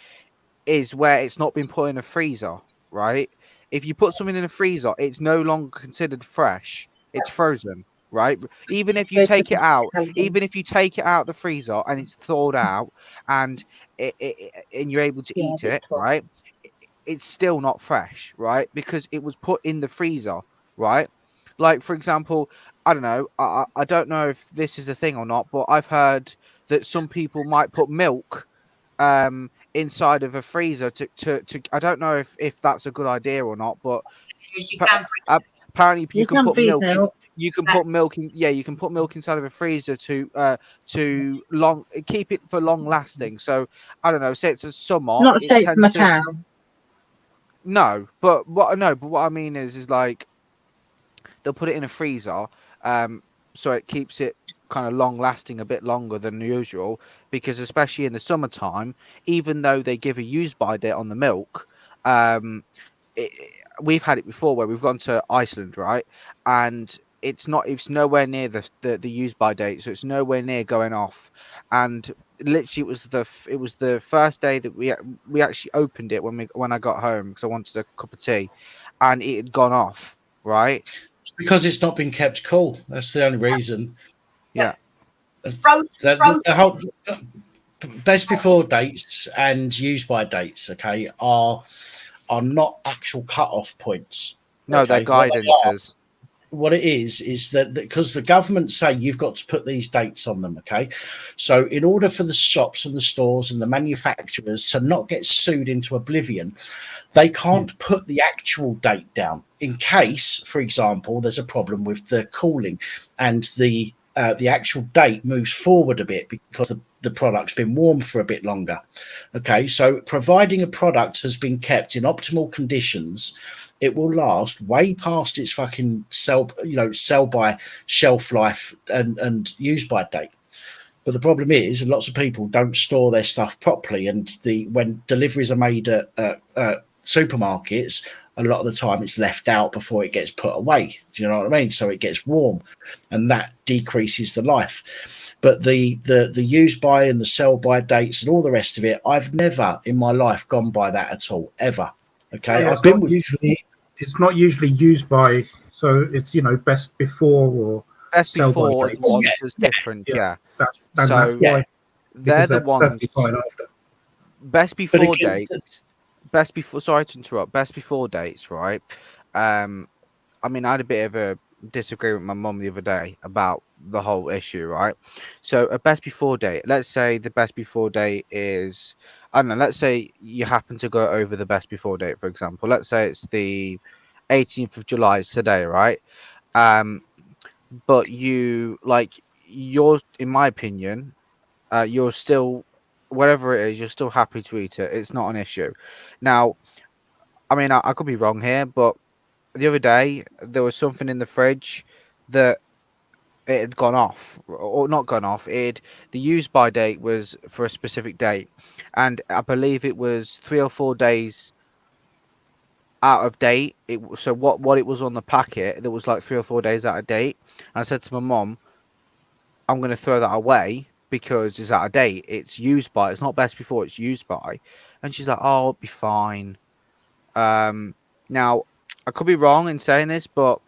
is where it's not been put in a freezer, right? If you put something in a freezer, it's no longer considered fresh. It's frozen, right? Even if you take it out, the freezer and it's thawed out and and you're able to eat it, right? It's still not fresh, right? Because it was put in the freezer, right? Like, for example, I don't know. I don't know if this is a thing or not, but I've heard that some people might put milk inside of a freezer to I don't know if that's a good idea or not, but apparently you can put milk in, you can put milk in, you can put milk inside of a freezer to keep it for long lasting. So I don't know, say it's a summer, Not it safe tends from a to cow. no, but what I mean is like they'll put it in a freezer, so it keeps it kind of long lasting a bit longer than usual, because especially in the summertime, even though they give a use by date on the milk, we've had it before where we've gone to Iceland, right, and it's nowhere near the use by date, so it's nowhere near going off. And literally it was the first day that we actually opened it when I got home because I wanted a cup of tea, and it had gone off, right? Because it's not been kept cool. That's the only reason. Yeah. The whole best before dates and use by dates, okay, are not actual cut-off points. No, okay? they're guidances. What it is that because the government say you've got to put these dates on them, okay? So in order for the shops and the stores and the manufacturers to not get sued into oblivion, they can't put the actual date down in case, for example, there's a problem with the cooling and the actual date moves forward a bit because the product's been warm for a bit longer. Okay, so providing a product has been kept in optimal conditions, it will last way past its fucking sell by shelf life and use by date. But the problem is, lots of people don't store their stuff properly, and when deliveries are made at supermarkets, a lot of the time it's left out before it gets put away. Do you know what I mean? So it gets warm, and that decreases the life. But the use by and the sell by dates and all the rest of it, I've never in my life gone by that at all, ever. Okay, Yeah, I've been with. It's not usually used by, so it's best before or best sell by before date. ones is different. Yeah. That's So why, they're the ones. perfectly fine after. Best before dates. Best before. Sorry to interrupt. Best before dates, right? I mean, I had a bit of a disagreement with my mum the other day about the whole issue, right? So a best before date. Let's say the best before date is, I don't know. Let's say you happen to go over the best before date, for example. Let's say it's the 18th of July. It's today, right? But you're, in my opinion, you're still, whatever it is, you're still happy to eat it. It's not an issue. Now, I mean, I could be wrong here, but the other day there was something in the fridge that it had gone off, or not gone off. The use by date was for a specific date, and I believe it was 3 or 4 days out of date. So what it was on the packet that was like 3 or 4 days out of date. And I said to my mom, I'm going to throw that away because it's out of date. It's used by. It's not best before. It's used by. And she's like, oh, it'll be fine. Now I could be wrong in saying this, but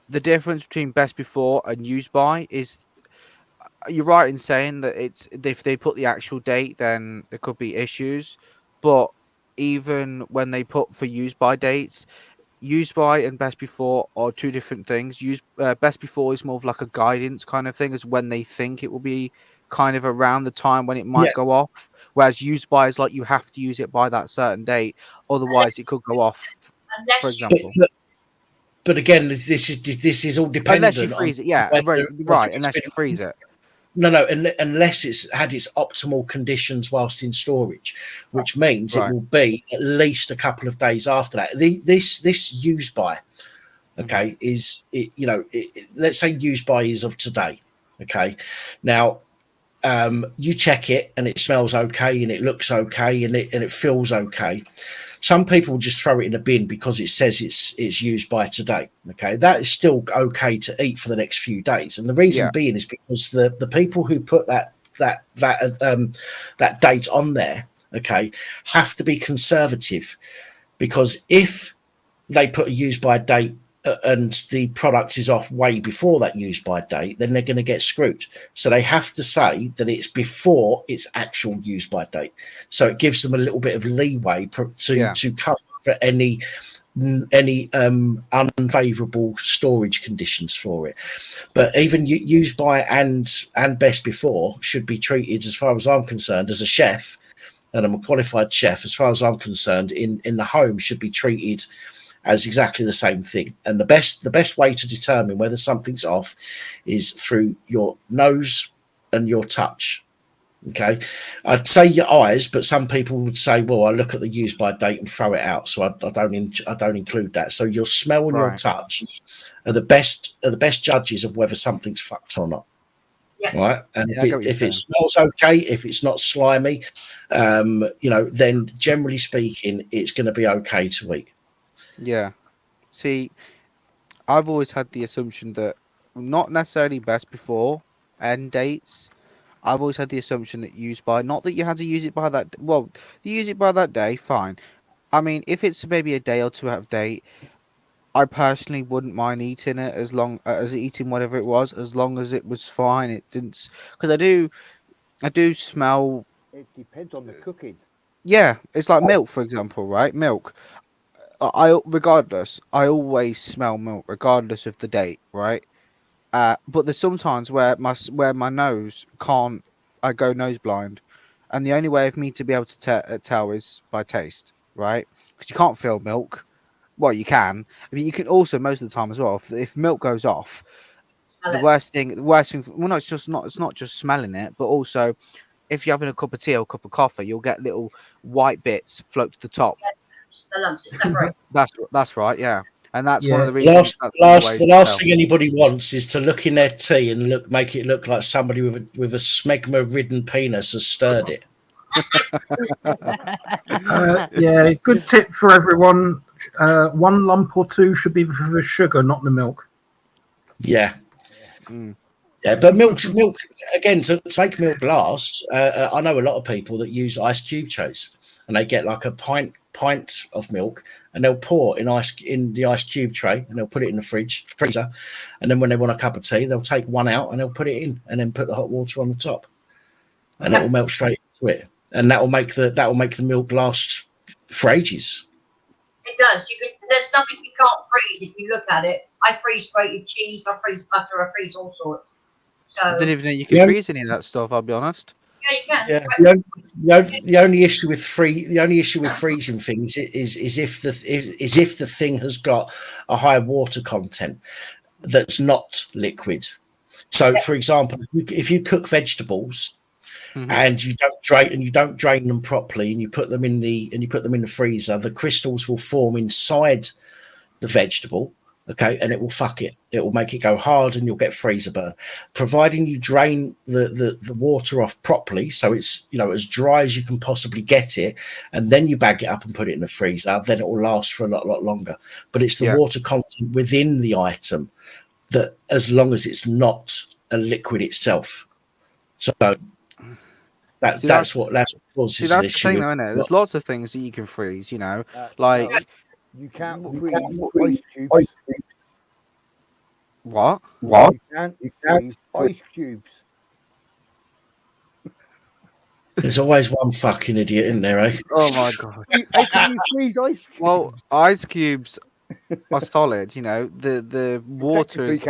the difference between best before and used by is, you're right in saying that it's, if they put the actual date, then there could be issues. But even when they put for used by dates, used by and best before are two different things. Best before is more of like a guidance kind of thing, as when they think it will be kind of around the time when it might go off. Whereas used by is like you have to use it by that certain date, otherwise it could go off. For example. But again, this is all dependent. Unless you freeze it, yeah, right. Unless you freeze it. No, unless it's had its optimal conditions whilst in storage, which means it will be at least a couple of days after that. This used by, okay, is it, let's say used by is of today, okay. Now, you check it and it smells okay and it looks okay and it feels okay. Some people just throw it in a bin because it says it's used by today. Okay, that is still okay to eat for the next few days, and the reason being is because the people who put that date on there, okay, have to be conservative, because if they put a use by date and the product is off way before that use by date, then they're going to get screwed. So they have to say that it's before its actual use by date. So it gives them a little bit of leeway to cover for any unfavorable storage conditions for it. But even use by and best before should be treated, as far as I'm concerned, as a chef, and I'm a qualified chef, as far as I'm concerned, in the home should be treated as exactly the same thing. And the best way to determine whether something's off is through your nose and your touch. Okay, I'd say your eyes, but some people would say, well, I look at the use by date and throw it out, so I don't include that. So your smell and your touch are the best judges of whether something's fucked or not. Right, and if it smells okay, if it's not slimy, then generally speaking, it's going to be okay to eat. Yeah. See, I've always had the assumption that not necessarily best before end dates. I've always had the assumption that used by, not that you had to use it by that. Well, you use it by that day, fine. I mean, if it's maybe a day or two out of date, I personally wouldn't mind eating it as long as eating whatever it was, as long as it was fine. It didn't, because I do smell. It depends on the cooking. Yeah, it's like milk, for example, right? Milk. I always smell milk regardless of the date, right? But there's sometimes where my nose can't. I go nose blind, and the only way of me to be able to tell is by taste, right? Because you can't feel milk. Well, you can. I mean, you can also most of the time as well. If milk goes off, the worst thing. Well, no, it's not just smelling it, but also if you're having a cup of tea or a cup of coffee, you'll get little white bits float to the top. The lumps to separate. That's right, yeah, and that's one of the reasons. The last thing anybody wants is to look in their tea and make it look like somebody with a smegma-ridden penis has stirred it. Yeah, good tip for everyone. 1 lump or 2 should be for the sugar, not the milk. Yeah. Yeah, but milk again, to make milk last. I know a lot of people that use ice cube trays, and they get like a pint of milk, and they'll pour in the ice cube tray, and they'll put it in the freezer, and then when they want a cup of tea, they'll take one out and they'll put it in, and then put the hot water on the top, and it will melt straight into it, and that will make the milk last for ages. It does. There's nothing you can't freeze if you look at it. I freeze grated cheese, I freeze butter, I freeze all sorts. So I didn't even know you could freeze any of that stuff. I'll be honest. Yeah, you can. Yeah. The only issue with freezing things is if the thing has got a high water content that's not liquid. So, for example, if you cook vegetables and you don't drain them properly, and you put them in the freezer, the crystals will form inside the vegetable, Okay, and it will fuck it. It will make it go hard, and you'll get freezer burn. Providing you drain the water off properly, so it's as dry as you can possibly get it, and then you bag it up and put it in the freezer. Then it will last for a lot longer. But it's the water content within the item that, as long as it's not a liquid itself, so that's what causes See, that's the the issue. thing, though, isn't it? There's lots of things that you can freeze. Like you can't freeze ice cubes. What? You can't freeze ice cubes. There's always one fucking idiot in there, eh? Oh my god! How can you freeze ice cubes? Well, ice cubes are solid. The water is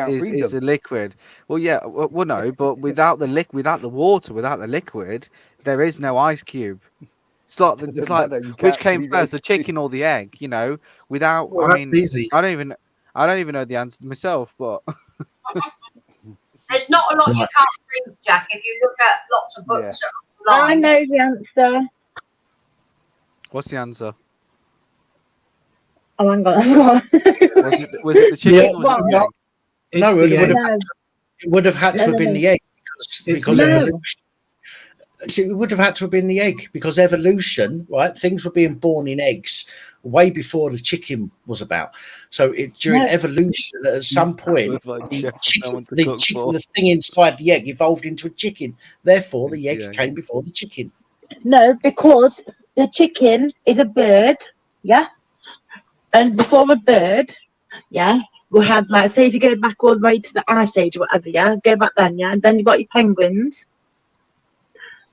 a liquid. Well, yeah, well, no, but without the water, without the liquid, there is no ice cube. It's like which came first, the chicken or the egg? Without. Well, I mean, easy. I don't even know the answer myself, but. There's not a lot you can't freeze, Jack. If you look at lots of books online. I know the answer. What's the answer? Oh, hang on. Was it the chicken or was it the egg? No, it would have had to have been the egg because evolution. See, it would have had to have been the egg because evolution, right? Things were being born in eggs way before the chicken was about. So during evolution, at some point, the thing inside the egg evolved into a chicken. Therefore, the egg came before the chicken. No, because the chicken is a bird, yeah? And before a bird, yeah, we had, like, say if you go back all the way to the Ice Age or whatever, yeah? Go back then, yeah? And then you've got your penguins.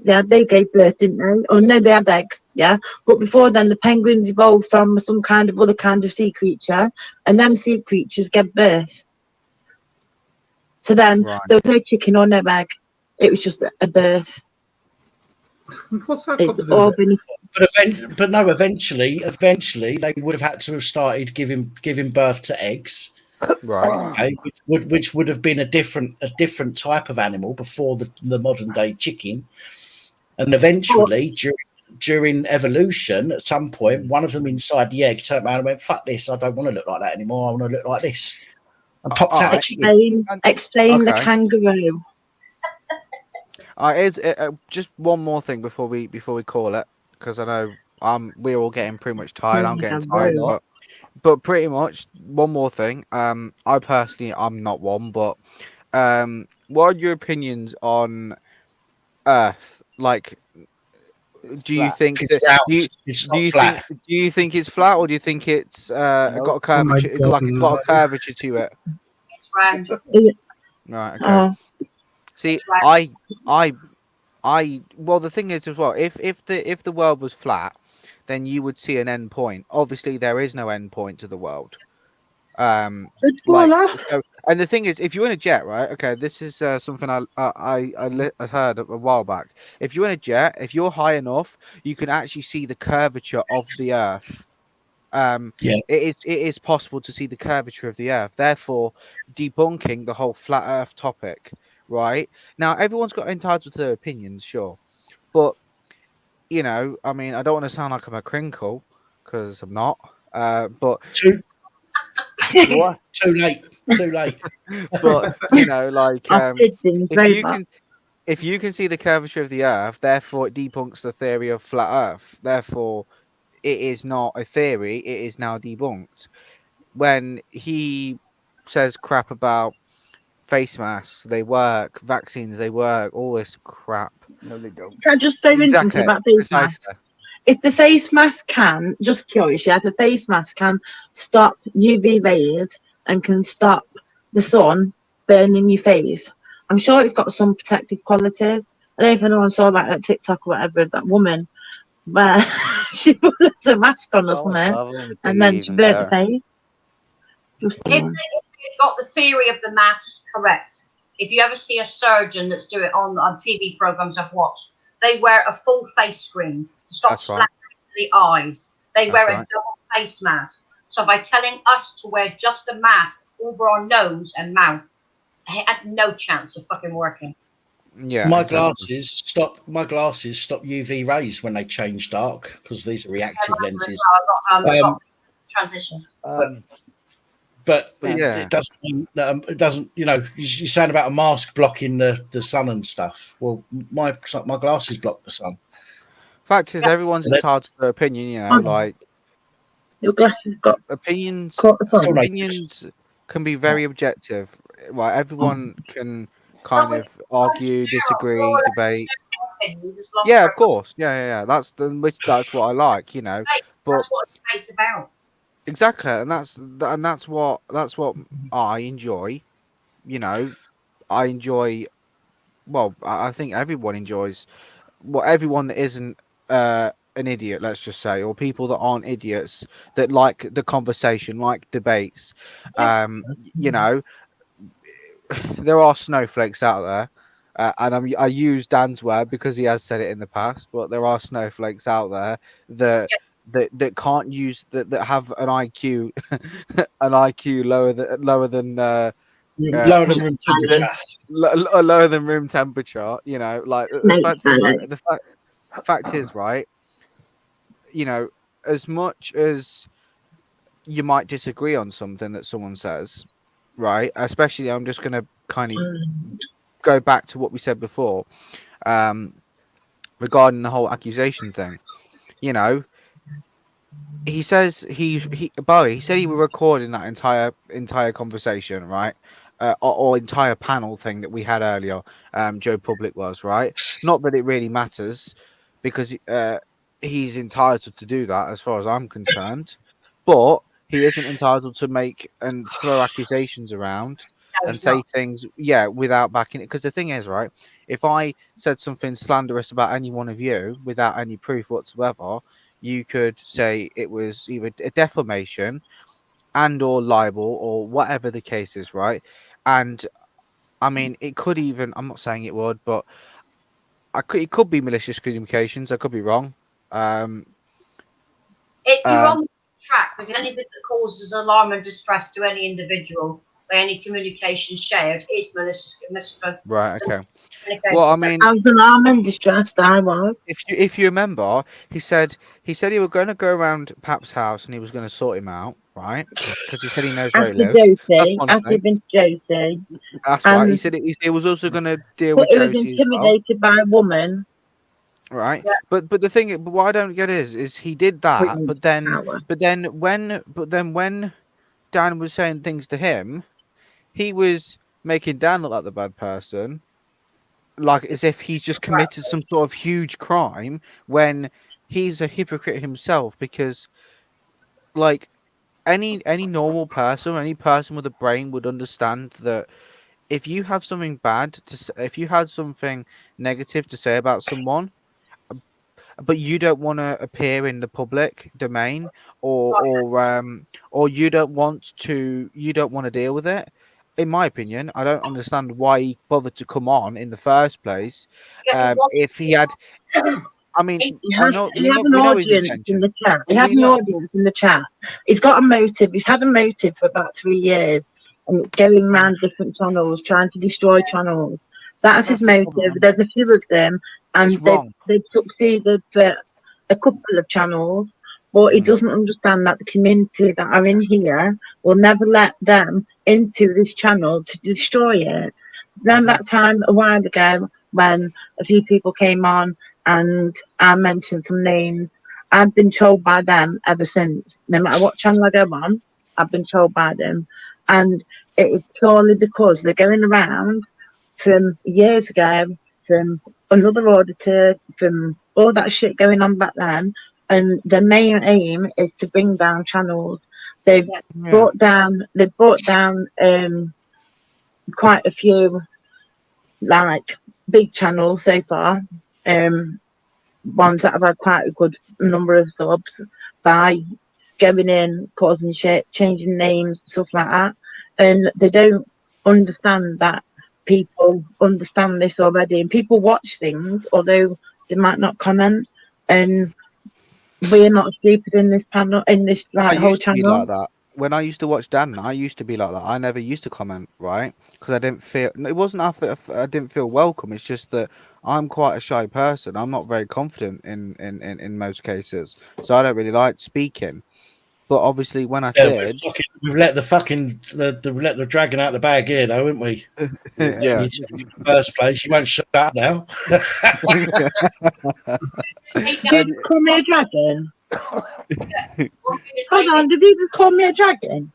Yeah, they gave birth, didn't they? Oh, no, they had eggs, yeah? But before then, the penguins evolved from some kind of other kind of sea creature, and them sea creatures gave birth. So then, there was no chicken or no egg. It was just a birth. What's that got to do with it? But no, eventually, they would have had to have started giving birth to eggs. Right. Okay, which would have been a different type of animal before the modern day chicken. And eventually, during evolution, at some point, one of them inside the egg turned around and went, "Fuck this! I don't want to look like that anymore. I want to look like this," and popped out a chicken. Explain the kangaroo. Just one more thing before we call it, because I know we're all getting pretty much tired. I'm getting tired, but pretty much one more thing. I personally, I'm not one, but what are your opinions on Earth? Like, do you think it's flat? Do you think it's flat, or do you think it's got a curvature? It's got a curvature to it. It's round. Right. Okay. See, well, the thing is as well, if the world was flat, then you would see an end point. Obviously, there is no end point to the world. And the thing is, if you're in a jet, right? Okay, this is something I heard a while back. If you're in a jet, if you're high enough, you can actually see the curvature of the Earth. It is possible to see the curvature of the Earth, therefore debunking the whole flat Earth topic. Right now, everyone's got entitled to their opinions, sure, but I mean, I don't want to sound like I'm a crinkle because I'm not. But too late. But like, if you can see the curvature of the Earth, therefore it debunks the theory of flat Earth. Therefore, it is not a theory; it is now debunked. When he says crap about face masks, they work. Vaccines, they work. All this crap. No, they don't. Can I just throw in something about face masks? If the face mask can, just curious, yeah, if the face mask can stop UV rays and can stop the sun burning your face, I'm sure it's got some protective qualities. I don't know if anyone saw that at TikTok or whatever, that woman where she put the mask on or something, and then she burnt the face. If they've got the theory of the masks correct, if you ever see a surgeon that's doing it on TV programs I've watched, they wear a full face screen to stop splattering the eyes. They wear a double face mask. So by telling us to wear just a mask over our nose and mouth, it had no chance of fucking working. Yeah, my glasses stop UV rays when they change dark because these are reactive lenses. Got transition. But yeah, it doesn't mean that, it doesn't. You know, you're saying about a mask blocking the sun and stuff. Well, my glasses block the sun. Fact is, everyone's entitled to their opinion. You know, like your glasses got opinions. caught the sun. Opinions can be very objective. Right, everyone can kind of argue, disagree, debate. Yeah, of course. Yeah. That's what I like. You know, but That's what debate's about. exactly, and that's what I enjoy. You know, I enjoy. Well, I think everyone enjoys. Well, everyone that isn't an idiot, let's just say, or people that aren't idiots that like the conversation, like debates. You know, there are snowflakes out there. And I use Dan's word because he has said it in the past, but there are snowflakes out there that that can't use that have an IQ an IQ lower than lower than room temperature. Lower than room temperature. You know, like the fact is, right? You know, as much as you might disagree on something that someone says, right? Especially, I'm just gonna kind of go back to what we said before, regarding the whole accusation thing. You know, he says Bowie. He said he was recording that entire conversation, right? Or entire panel thing that we had earlier. Joe Public was right. Not that it really matters, because he's entitled to do that, as far as I'm concerned. But he isn't entitled to make and throw accusations around and say things, without backing it. Because the thing is, right, if I said something slanderous about any one of you without any proof whatsoever, you could say it was either a defamation and or libel or whatever the case is, right? And I mean, it could even, I'm not saying it would, but it could be malicious communications. I could be wrong. You're on the track, because anything that causes alarm and distress to any individual by any communication shared is malicious. Right. Okay. Well, I mean, I was alarmed and distressed. I was. If you remember, he said he was going to go around Pap's house and he was going to sort him out, right? Because he said he knows where he lives. After he'd been Josie. That's right. He said he was also going to deal with But he was Josie intimidated by a woman. Right, but what I don't get is he did that, but then when Dan was saying things to him, he was making Dan look like the bad person, like as if he's just committed some sort of huge crime when he's a hypocrite himself. Because, like, any normal person, any person with a brain would understand that if you have something bad to say, if you had something negative to say about someone, but you don't want to appear in the public domain, or you don't want to deal with it. In my opinion, I don't understand why he bothered to come on in the first place. If he had, I mean, we have an audience in the chat. We have an audience in the chat. He's got a motive. He's had a motive for about 3 years, and it's going around different channels, trying to destroy channels. That's his motive. There's a few of them, and they've succeeded for a couple of channels. But he doesn't understand that the community that are in here will never let them into this channel to destroy it. Then that time a while ago, when a few people came on and I mentioned some names, I've been told by them ever since. No matter what channel I go on, I've been told by them. And it was purely because they're going around from years ago, from another auditor, from all that shit going on back then. And the main aim is to bring down channels. They've brought down quite a few, like, big channels so far. Ones that have had quite a good number of subs by going in, causing shit, changing names, stuff like that. And they don't understand that people understand this already, and people watch things, although they might not comment. And we're not stupid in this panel, in this whole channel. Like that. When I used to watch Dan, I used to be like that. I never used to comment, right? Because I didn't feel. It wasn't I didn't feel welcome. It's just that I'm quite a shy person. I'm not very confident in most cases, so I don't really like speaking. But obviously, when I did, We've let the fucking let the dragon out of the bag here, though, haven't we? Yeah. You took it in the first place. You won't shut up now. Did you call me a dragon? Hold on, did you just call me a dragon?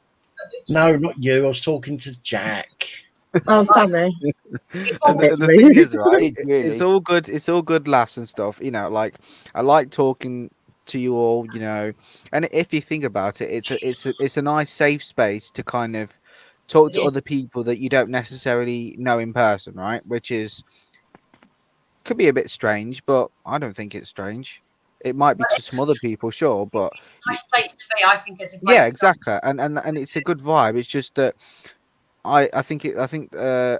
No, not you. I was talking to Jack. Oh, sorry. And the thing is, right, it's all good. It's all good laughs and stuff. You know, like I like talking to you all. You know, and if you think about it, it's a nice safe space to kind of talk to other people that you don't necessarily know in person, right? Which is could be a bit strange, but I don't think it's strange. It might be to some other people, sure, but Nice place to be. I think it's a great yeah, exactly, and it's a good vibe. It's just that I think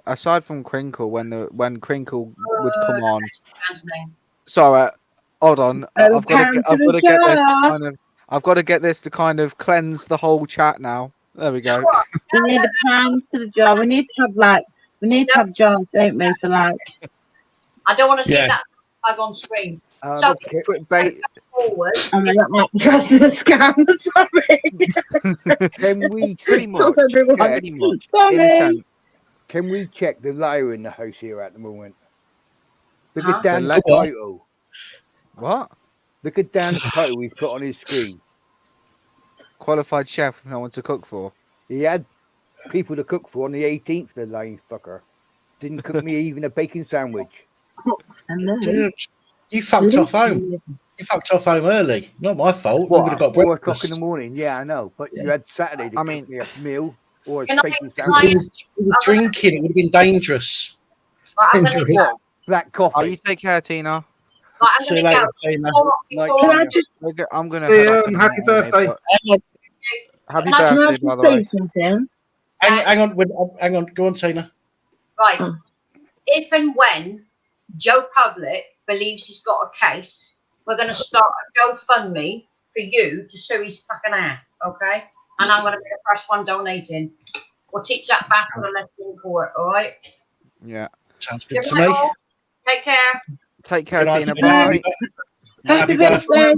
aside from Crinkle, when Crinkle would come on, man's name. sorry, hold on, I've got to get this to kind of cleanse the whole chat now. There we go. We need a pound to the jar. We need to have jars, don't we, for like. I don't want to see that flag on screen. So forward. And I got my dress in a scam. Sorry. Can we pretty much? Sorry. Can we check the liar in the house here at the moment? Look Huh? at Dan's The liar? title. What? Look at Dan's title he's put on his screen. Qualified chef with no one to cook for. He had people to cook for on the 18th, the lying fucker. Didn't cook me even a bacon sandwich. Dude, you fucked off home. You fucked off home early. Not my fault. We would have got 4 o'clock breakfast. in the morning. Yeah, I know. But you had Saturday to cook me a meal or a Can I- bacon can I- sandwich. We were drinking. It would have been dangerous. Right, I'm going to go. What? Black coffee. Oh, you take care, Tina. Right, I'm See you going to later, go. Tina. I'm gonna. See head you, off in a happy minute anyway, birthday. but- Happy Can I- birthday, by the way. Hang on. Hang on. Go on, Tina. Right. If and when Joe Public believes he's got a case, we're going to start a GoFundMe for you to sue his fucking ass, okay? And I'm going to be the first one donating. We'll teach that bastard a lesson in court, all right? Yeah. Sounds Good good to night, me. all. Take care. Take care, Good night, Tina. Tina. Bye. Happy birthday.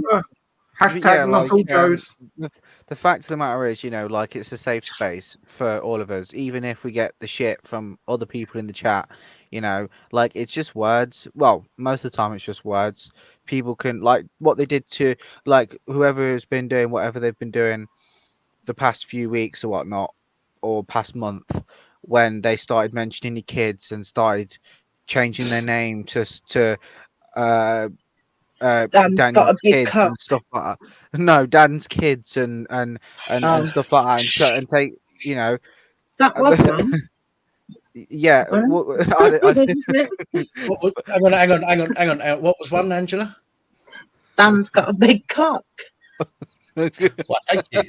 Hashtag not all Joes. The fact of the matter is, you know, like it's a safe space for all of us, even if we get the shit from other people in the chat, you know, like it's just words. Well, most of the time it's just words. People can, like what they did to, like whoever has been doing whatever they've been doing the past few weeks or whatnot, or past month, when they started mentioning the kids and started changing their name to Dan's got a Dan's big kids cock. and stuff like that. No, Dan's kids and stuff like that, and take, you know. That was one. Yeah. Hang on. What was one, Angela? Dan's got a big cock. Well, thank you.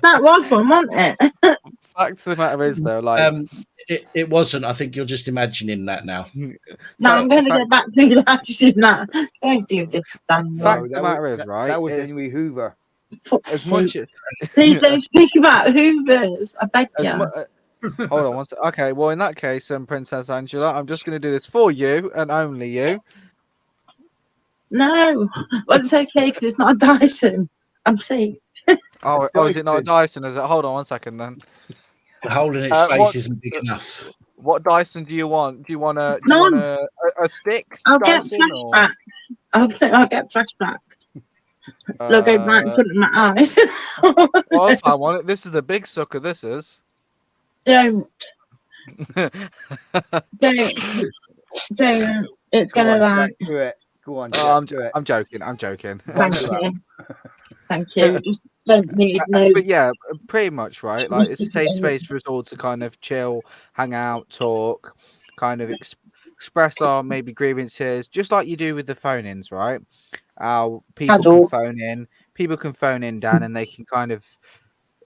That was one, wasn't it? Fact of the matter is, though, like it wasn't. I think you're just imagining that now. No, I'm going to go back to imagining that. Don't do this, Dan. Fact of the matter is, right? That was is Henry Hoover. as much. Please don't speak about Hoovers. I beg you. Hold on one second. Okay, well, in that case, Princess Angela, I'm just going to do this for you and only you. No, well, it's okay because it's not a Dyson. I'm safe. Oh, is it not a Dyson? Is it? Hold on one second then. The hole in its face isn't big enough. What Dyson do you want? Do you want a stick? I'll get Dyson, flashback. I'll get flashback. Look, I might put it in my eyes. Well, if I want it, this is a big sucker. This is. Don't. It's gonna like. Do it. Go on. Oh, I'm joking. I'm joking. Thank you. Thank you. Just don't need no. But yeah, pretty much, right? Like it's a safe space for us all to kind of chill, hang out, talk, kind of express our maybe grievances, just like you do with the phone-ins, right? People can phone in. People can phone in, Dan, and they can kind of,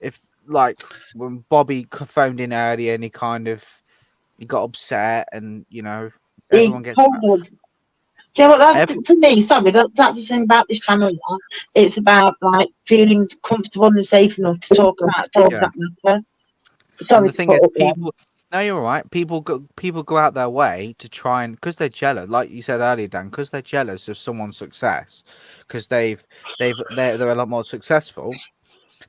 if like when Bobby phoned in earlier and he got upset, and you know everyone gets. Do you know what that's for me? Sorry, that's the thing about this channel. It's about like feeling comfortable and safe enough to talk about stuff that matter. And the thing is, people. No, you're right. People go out their way to try and, because they're jealous, like you said earlier, Dan, because they're jealous of someone's success, because they're a lot more successful.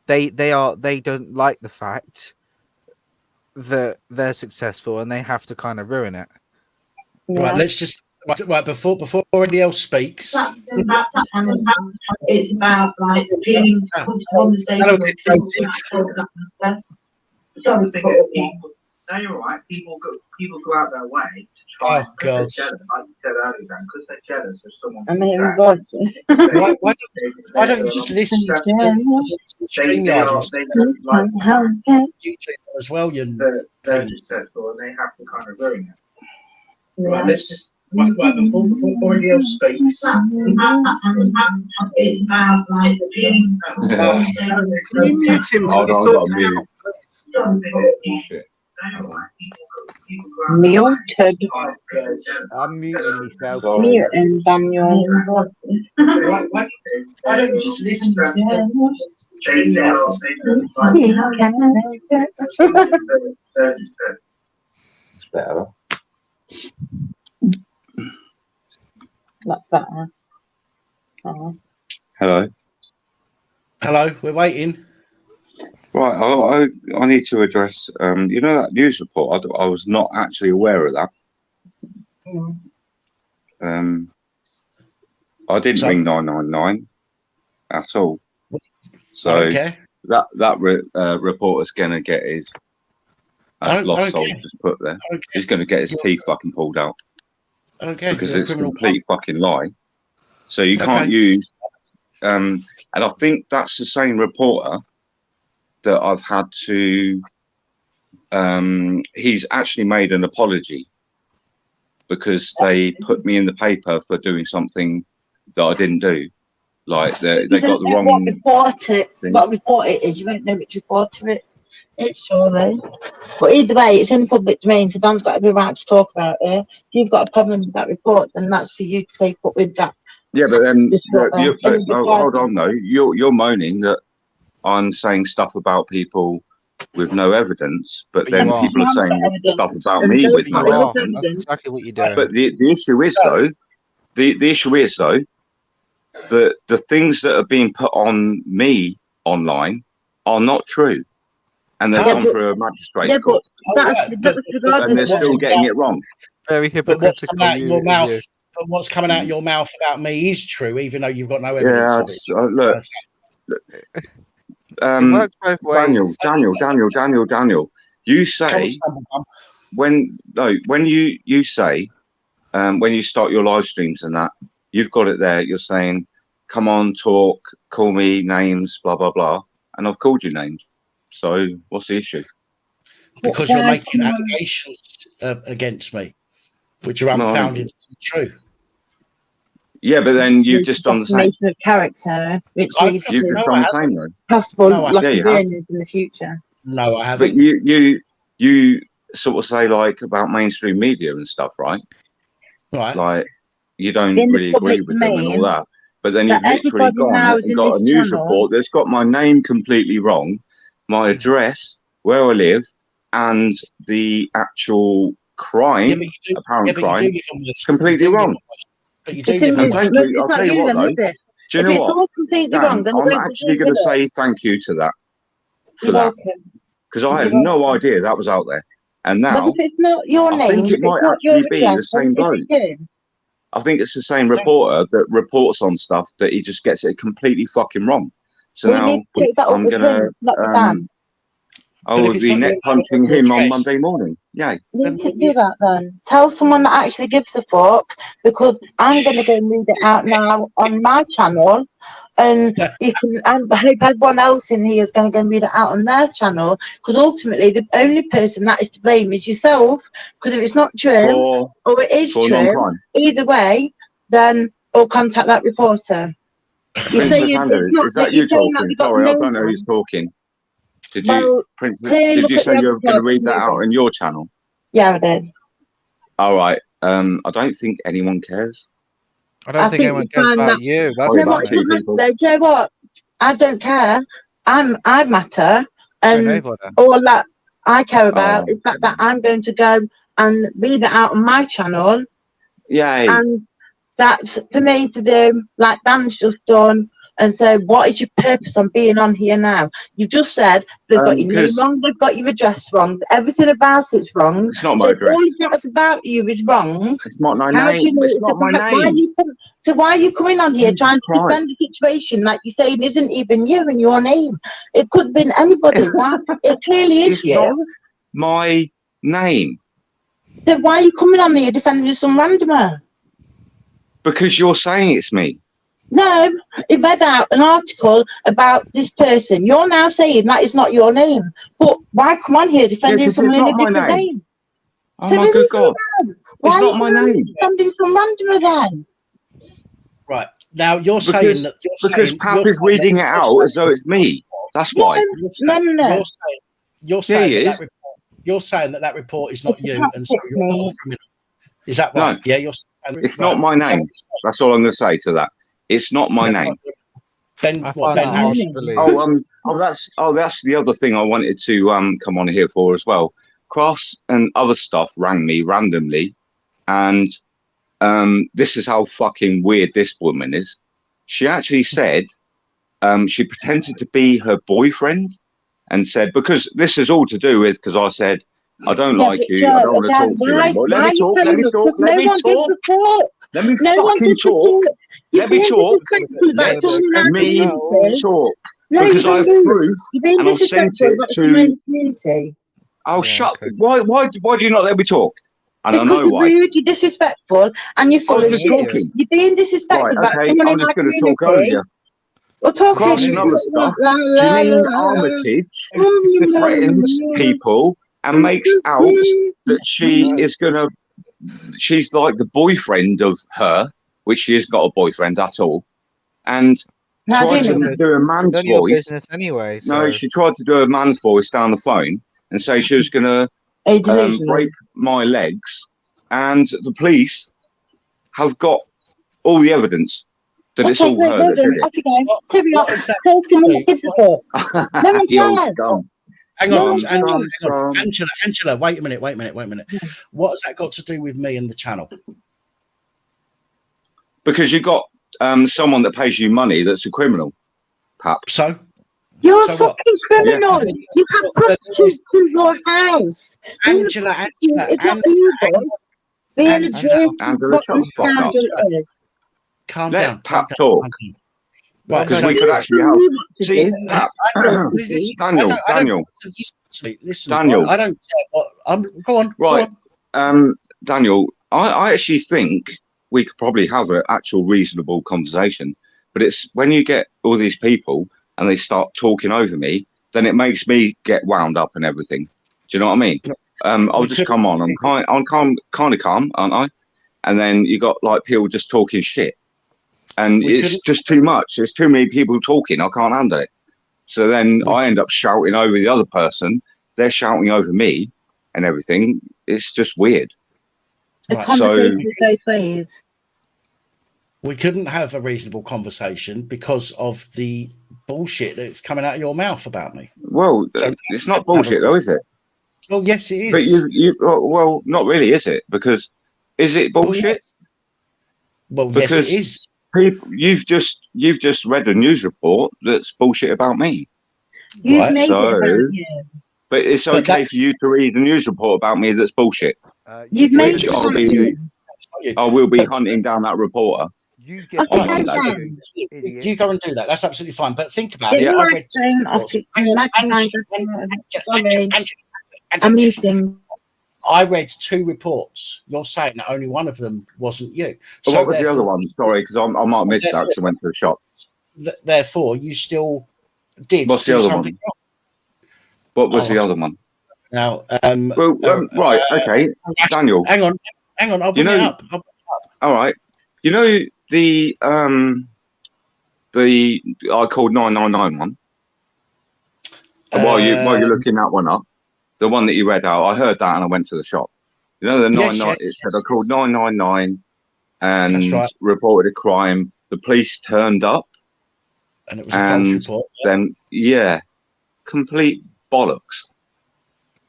they don't like the fact that they're successful and they have to kind of ruin it. Right, let's just right before anybody else speaks. It's about like being conversation. No, you're right. People go out their way to try. Oh God! Jealous, like you said earlier, Dan, because they're jealous of someone. I mean, why don't you just listen to StreamYard as well? They're successful and they have to kind of ruin it. Right, let's just before anybody else speaks. It's about like being. Hold on, I've got a minute. Shit. Muted. I'm muting myself. Muting Daniel. Why don't you just listen to It's better. That's better. Hello, we're waiting. Right, I need to address. You know that news report? I was not actually aware of that. I didn't ring 999 at all. So that reporter's gonna get his lost soul just put there. He's gonna get his teeth fucking pulled out. I don't care. Because it's a complete fucking lie. So you can't use. And I think that's the same reporter that I've had to. He's actually made an apology because they put me in the paper for doing something that I didn't do. Like they got the wrong. What report it is? You won't know which reporter it is, surely. But either way, it's in the public domain, so Dan's got every right to talk about it. If you've got a problem with that report, then that's for you to take up with that. Yeah, but then hold on though. You're moaning that I'm saying stuff about people with no evidence, but then people are saying stuff about me with no evidence. That's exactly what you're doing. But the issue is though, the issue is though, that the things that are being put on me online are not true, and they've gone through a magistrate court, and they're still getting it wrong. Very hypocritical. But what's coming out of your mouth about me is true, even though you've got no evidence of it. Daniel, you say when you say when you start your live streams and that, you've got it there. You're saying, "Come on, talk, call me names, blah blah blah," and I've called you names. So what's the issue? Because you're making allegations against me, which are unfounded and true. Yeah, but then you've just done the same. Of character, which leads you've just done the same, though. Possible in the future. No, I haven't. But you sort of say like about mainstream media and stuff, right? Right. Like you don't really agree with them and all that. But then you've literally gone and got a news report that's got my name completely wrong, my address, where I live, and the actual crime, apparent crime, completely wrong. But you do I'll tell you what though. Do you know what? Dan, I'm actually going to say thank you to that for that because I had no idea that was out there, and now if it's not your name, I think it might actually be the same bloke. I think it's the same reporter that reports on stuff that he just gets it completely fucking wrong. So now I'm going to. I will be neck punching him on Monday morning. Yay. You could do that then. Tell someone that actually gives a fuck, because I'm going to go and read it out now on my channel. And you can, I hope everyone else in here is going to go and read it out on their channel, because ultimately the only person that is to blame is yourself. Because if it's not true or it is true, either way, then or contact that reporter. You say is that you talking? Sorry, I don't know who's talking. Did you say you were going to read that out on your channel? Yeah, I did. All right. I don't think anyone cares. I don't think anyone cares about you. That's about two people. Do you know what? I don't care. I matter, and all that I care about is the fact that I'm going to go and read it out on my channel. Yay! And that's for me to do, like Dan's just done. And so, what is your purpose on being on here now? You've just said they've got your name wrong, they've got your address wrong, everything about it's wrong. It's not my address. All that's about you is wrong. It's not my How do you name. know It's not my name. Why are you coming on here trying to defend a situation that you're saying isn't even you and your name? It could have been anybody. Why? It clearly is It's you. not my name. So why are you coming on here defending some randomer? Because you're saying it's me. No, it read out an article about this person. You're now saying that is not your name. But why come on here defending someone in a different name? Oh my good God. Why It's not my name. defending some randomer then? Right. Now you're saying that because Pap is reading it out as though it's me. That's why. No. You're saying that report is not you, and so you're not a criminal. Is that right? No. Yeah, you're saying It's not my name. That's all I'm going to say to that. It's not my name. Ben Harrison. That's the other thing I wanted to come on here for as well. Cross and other stuff rang me randomly, and this is how fucking weird this woman is. She actually said she pretended to be her boyfriend and said, because this is all to do with, because I said, I don't like you, I don't want to talk to you anymore. Let me talk. Let me talk. Let me talk. Let me fucking talk. Let me talk. Let me talk. Because I have proof and I've sent it to... Oh, shut... Why do you not let me talk? And I know why. You're rude, you're disrespectful, and you're full of shit. Talking. You're being disrespectful. Right, okay, I'm just going to talk over you. We'll talk Cross and other stuff. Janine Armitage threatens people and makes out that she is gonna, she's like the boyfriend of her, which she has got a boyfriend at all, and tried to do a man's voice. Anyway, No, she tried to do a man's voice down the phone and say she was gonna break my legs, and the police have got all the evidence that it's all her that did it. Hang on, Angela, wait a minute. What has that got to do with me and the channel? Because you got someone that pays you money that's a criminal, Pap. So? You're a fucking criminal. Yeah. You have prostitutes in your house. Angela. It's not illegal. Being a Jew. Angela, shut the fuck up. Calm down. Pap talk. Right, because we could actually help. See, Daniel. Listen, Daniel. I don't care what. Go on. Right, Daniel. I actually think we could probably have an actual reasonable conversation, but it's when you get all these people and they start talking over me, then it makes me get wound up and everything. Do you know what I mean? I'll just come on. I'm kind of calm, aren't I? And then you got like people just talking shit. And it's just too much. There's too many people talking. I can't handle it. So then I end up shouting over the other person. They're shouting over me and everything. It's just weird. We couldn't have a reasonable conversation because of the bullshit that's coming out of your mouth about me. Well, it's not bullshit though, is it? Well, yes, it is. But well, not really, is it? Because is it bullshit? Well, yes, it is. People, you've just read a news report that's bullshit about me. You've made it about you. But it's okay for you to read a news report about me that's bullshit. You've made it. I will be hunting down that reporter. You go and do that. That's absolutely fine. But think about it. I read 2 reports. You're saying that only one of them wasn't you. So what was the other one? Sorry, because I might have missed that because I went to the shop. Therefore, you still did. What's the other one? What was the other one? Now, right, okay, Daniel. Hang on. I'll bring it up. All right. You know the I called 999 one. While you're looking that one up. The one that you read out, I heard that and I went to the shop. You know, the 99. It said I called 999 and reported a crime. The police turned up, and it was a false report. Then complete bollocks.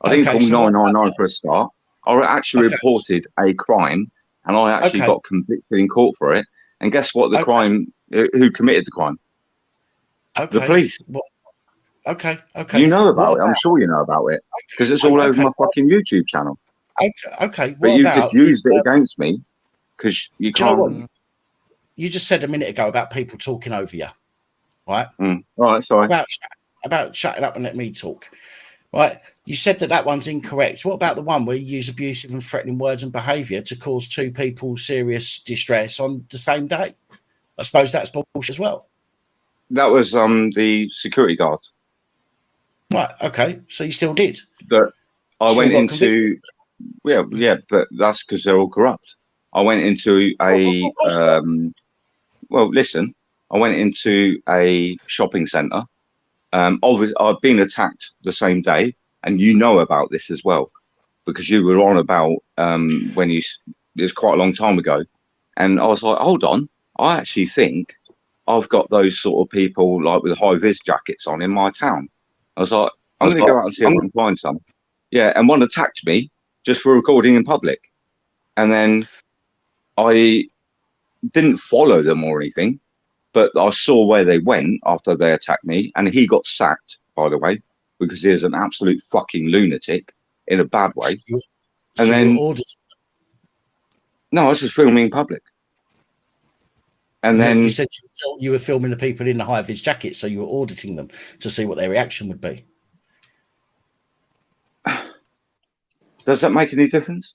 I didn't call 999 for a start. I actually reported a crime, and I actually got convicted in court for it. And guess what? The crime, who committed the crime? Okay. The police. What? Okay. Okay. You know about What it. I'm sure you know about it because it's all over my fucking YouTube channel. Okay. But you just used it against me because you do you know can't. what? You just said a minute ago about people talking over you, right? All right, sorry. About shutting up and let me talk, right? You said that one's incorrect. What about the one where you use abusive and threatening words and behaviour to cause two people serious distress on the same day? I suppose that's bullshit as well. That was the security guard. Right. Okay. So you still did. That I Still went got into. convicted. Yeah, but that's because they're all corrupt. I went into a. Well, listen. I went into a shopping centre. Obviously, I'd been attacked the same day, and you know about this as well, because you were on about when it was quite a long time ago, and I was like, hold on, I actually think I've got those sort of people like with high vis jackets on in my town. I was like, I'm going to go out and see if I can find some. Yeah, and one attacked me just for recording in public, and then I didn't follow them or anything. But I saw where they went after they attacked me, and he got sacked, by the way, because he is an absolute fucking lunatic in a bad way. And then, no, I was just filming in public. And then you said you were filming the people in the high vis jackets, so you were auditing them to see what their reaction would be. Does that make any difference?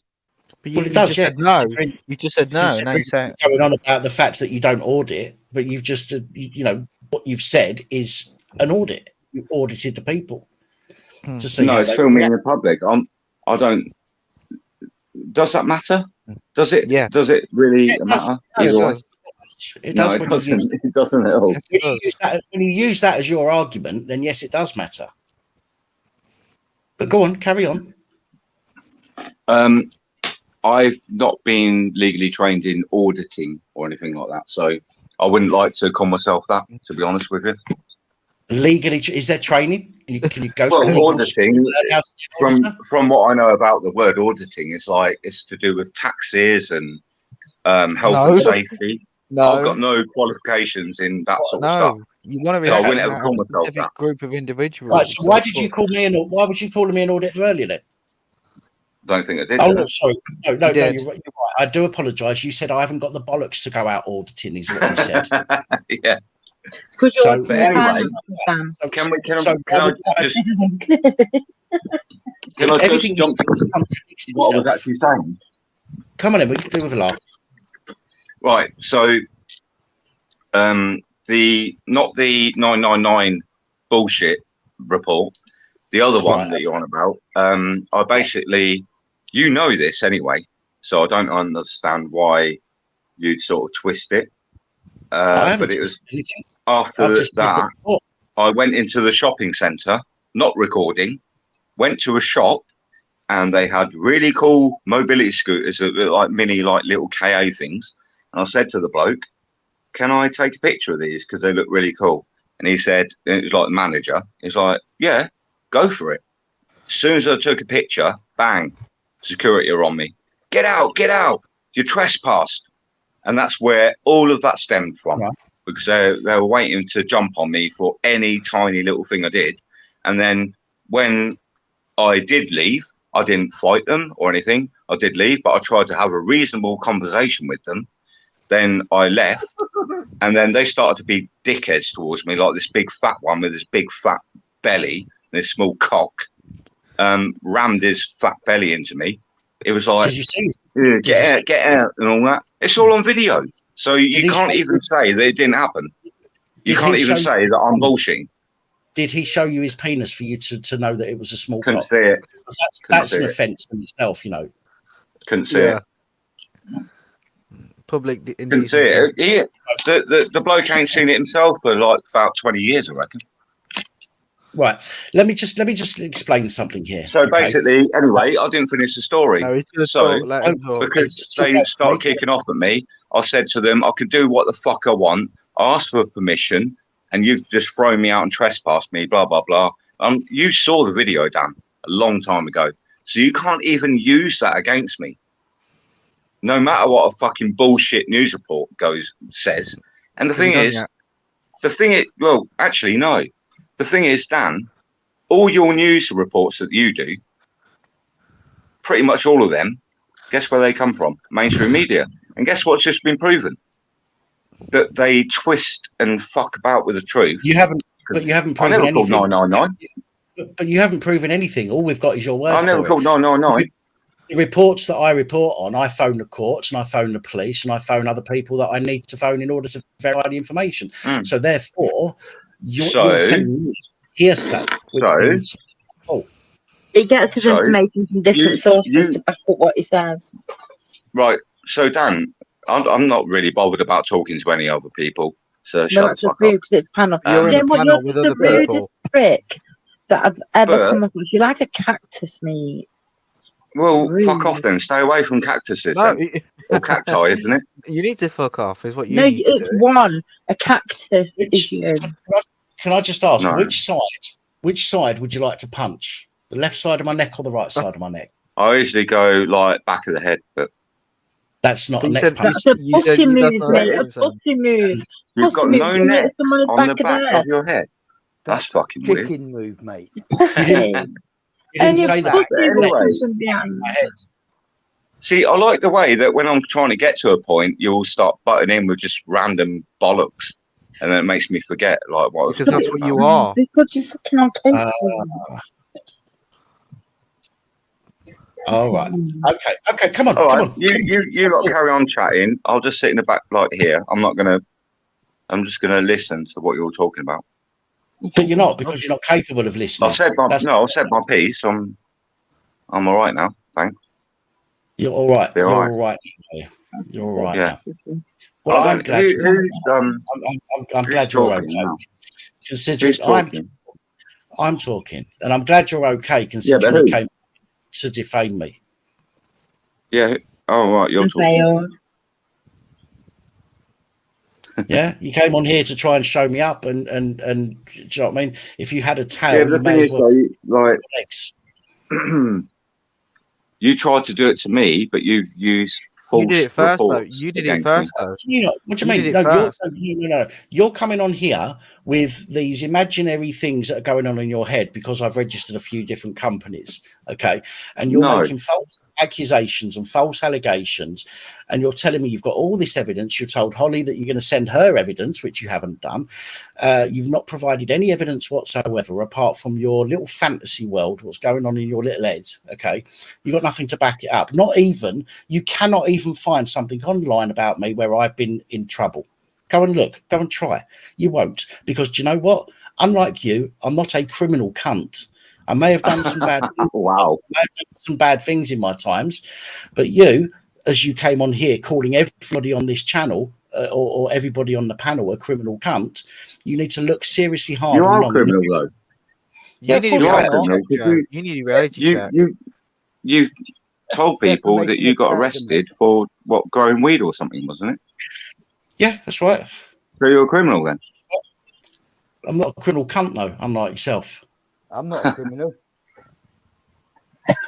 But well, it does. Yeah. Said no. You just said no. Now you're saying going on about the fact that you don't audit, but you've just, what you've said is an audit. You've audited the people to see. No, it's filming in public. I don't. Does that matter? Does it? Yeah. Does it really matter? It does. No, it doesn't. It doesn't at all. When you use that as your argument, then yes, it does matter. But go on, carry on. I've not been legally trained in auditing or anything like that, so I wouldn't like to call myself that, to be honest with you. Legally, is there training? Can you go? Well, auditing, from what I know about the word auditing, it's to do with taxes and health and safety. No, I've got no qualifications in that sort of stuff. You want to be so I wouldn't ever call myself that. Group of individuals. Right, so why did you call me why would you call me an auditor earlier then? Don't think I did. Oh, no, sorry. No, you're right. I do apologise. You said I haven't got the bollocks to go out auditing, is what you said. Yeah. So, anyway, can I just jump to what I was actually saying? Come on in, we can do with a laugh. Right, so not the 999 bullshit report, the other one that you're on about, I basically, you know this anyway, so I don't understand why you'd sort of twist it. But it was after that, I went into the shopping centre, not recording, went to a shop, and they had really cool mobility scooters that look like mini, like little KA things. And I said to the bloke, can I take a picture of these? Because they look really cool. And he said, it was like the manager, he's like, yeah, go for it. As soon as I took a picture, bang, security are on me. Get out, you're trespassed. And that's where all of that stemmed from, because they were waiting to jump on me for any tiny little thing I did. And then when I did leave, I didn't fight them or anything. I did leave, but I tried to have a reasonable conversation with them. Then I left, and then they started to be dickheads towards me, like this big fat one with this big fat belly and this small cock, rammed his fat belly into me. It was like, did you see? Get out, and all that. It's all on video, so you can't even say that it didn't happen. You can't even say that I'm bullshitting. Did he show you his penis for you to know that it was a small Couldn't cock? see it. That's an offence in itself, Couldn't see it. Public couldn't see it. The bloke ain't seen it himself for like about 20 years, I reckon. Right. Let me just explain something here. So basically, anyway, I didn't finish the story. Because they started kicking off at me, I said to them, I can do what the fuck I want. I asked for permission, and you've just thrown me out and trespassed me, blah, blah, blah. You saw the video, Dan, a long time ago. So you can't even use that against me. No matter what a fucking bullshit news report says. And the thing is, The thing is, well, actually, no. The thing is, Dan, all your news reports that you do, pretty much all of them, guess where they come from? Mainstream media. And guess what's just been proven? That they twist and fuck about with the truth. You haven't proven I never called anything. 999. But you haven't proven anything. All we've got is your word. I never called 999. The reports that I report on, I phone the courts and I phone the police and I phone other people that I need to phone in order to verify the information. So therefore, you're telling me hearsay. He gets his information from different sources to back up what he says. Right. So Dan, I'm not really bothered about talking to any other people. So shut the fuck up. It's panel. You're in a panel with other people. Prick that I've ever But- come across. You're like a cactus, mate. Well, fuck off then. Stay away from cactuses. No, then. Or cacti, isn't it? You need to fuck off, is what you No, need to it's do. one. A cactus is you. Can I just ask, No. which side would you like to punch? The left side of my neck or the right side of my neck? I usually go like back of the head, but that's not But a you neck said- punch. That's a pussy move, mate. A pussy move. you've Pussy got move. no You neck hit someone's on the back back of of the head. your head. That's fucking weird. Chicken move, mate. Pussy. You didn't say But that. anyway, see, I like the way that when I'm trying to get to a point, you'll start butting in with just random bollocks, and then it makes me forget like what. I was Because that's talking what you about. are. Because you're fucking on cake. All right. Okay. Come on. All come right, on. you lot carry on chatting. I'll just sit in the back like here. I'm just gonna listen to what you're talking about. But you're not, because you're not capable of listening. I've said my piece. I'm all right now. Thanks. You're all right. You're You're all all right. You're all right. Yeah. Now. Well, I'm glad. I'm who's glad you're talking okay. now? Considering Who's talking? I'm talking, and I'm glad you're okay. but Considering who? you came to defame me. Yeah. Oh right, you're talking. Yeah, you came on here to try and show me up, and do you know what I mean? If you had a tail, Yeah, but the you thing may is, as well though, like, legs. you tried to do it to me, but you used false You did it first, though. reports You did it against first, me. though. You know, what do you You mean? did it No, first. no. You're coming on here with these imaginary things that are going on in your head because I've registered a few different companies, okay? And you're No. making false accusations and false allegations, and you're telling me you've got all this evidence. You told Holly that you're going to send her evidence, which you haven't done. You've not provided any evidence whatsoever apart from your little fantasy world, what's going on in your little head, okay? You've got nothing to back it up. You cannot even find something online about me where I've been in trouble. Go and look. Go and try. You won't, because do you know what? Unlike you, I'm not a criminal cunt. I may have done some bad things. Wow. I may have done some bad things in my times, but you, as you came on here calling everybody on this channel or everybody on the panel a criminal cunt, you need to look seriously hard. You and are long. criminal, though. Yeah, You of need a course I are reality am. criminal, check, 'cause Joe. You need a reality check. You've told people that you got arrested for what, growing weed or something, wasn't it? Yeah, that's right. So you're a criminal then? I'm not a criminal cunt, though, unlike yourself. I'm not a criminal.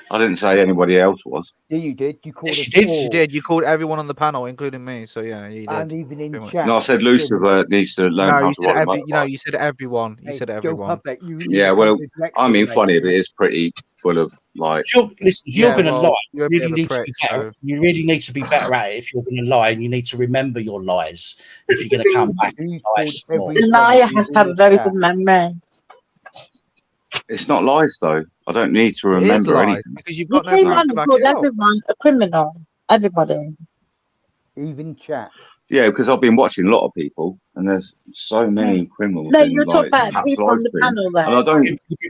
I didn't say anybody else was. Yeah, you did. You called Yes, us you did. all. You did. You called everyone on the panel, including me. So yeah, you did. And even in Pretty much. chat. No, I said Lucifer needs to learn No, how you to said ride a you motorbike. said everyone. You Hey, said Joe everyone. Puppet, you need Yeah, to well, come to lecture, I mean, mate. funny, but it's pretty full of like. If you're Yeah, going to well, lie, you're a you bit of really a need to prick, be better. so. You really need to be better at it if you're going to lie, and you need to remember your lies if you're going to come back and lie some more. The liar has to have a very good memory. It's not lies though. I don't need to It is remember lies anything. because you've You got no came proof on to and back called it up. everyone a criminal. Everybody. Even chat. Yeah, because I've been watching a lot of people, and there's so many criminals No, in you're talking like about past people live on the stream, panel there. and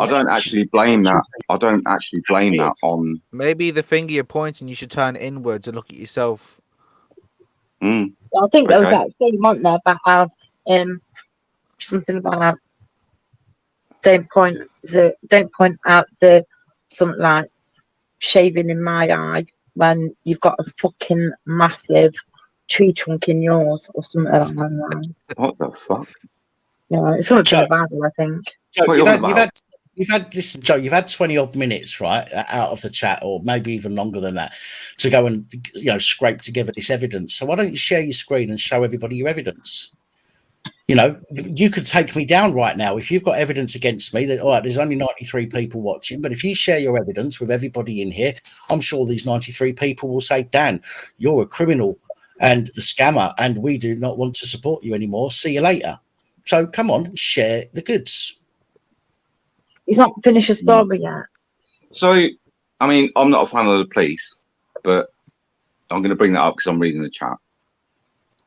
I don't actually blame that. I don't actually blame that on. Maybe the finger you're pointing, you should turn inwards and look at yourself. Mm, Well, I think there was okay. that thing on there about how something about don't point out the something like shaving in my eye when you've got a fucking massive tree trunk in yours or something like that. What the fuck? Yeah, it's something Joe, from the Bible, I think. Joe, What are you on about? listen, Joe, you've had 20 odd minutes, right, out of the chat, or maybe even longer than that, to go and scrape together this evidence. So why don't you share your screen and show everybody your evidence? You know, you could take me down right now if you've got evidence against me. That all right, there's only 93 people watching, but if you share your evidence with everybody in here, I'm sure these 93 people will say, Dan, you're a criminal and a scammer, and we do not want to support you anymore. See you later. So come on, share the goods. He's not finished his story yet. So, I mean, I'm not a fan of the police, but I'm going to bring that up because I'm reading the chat.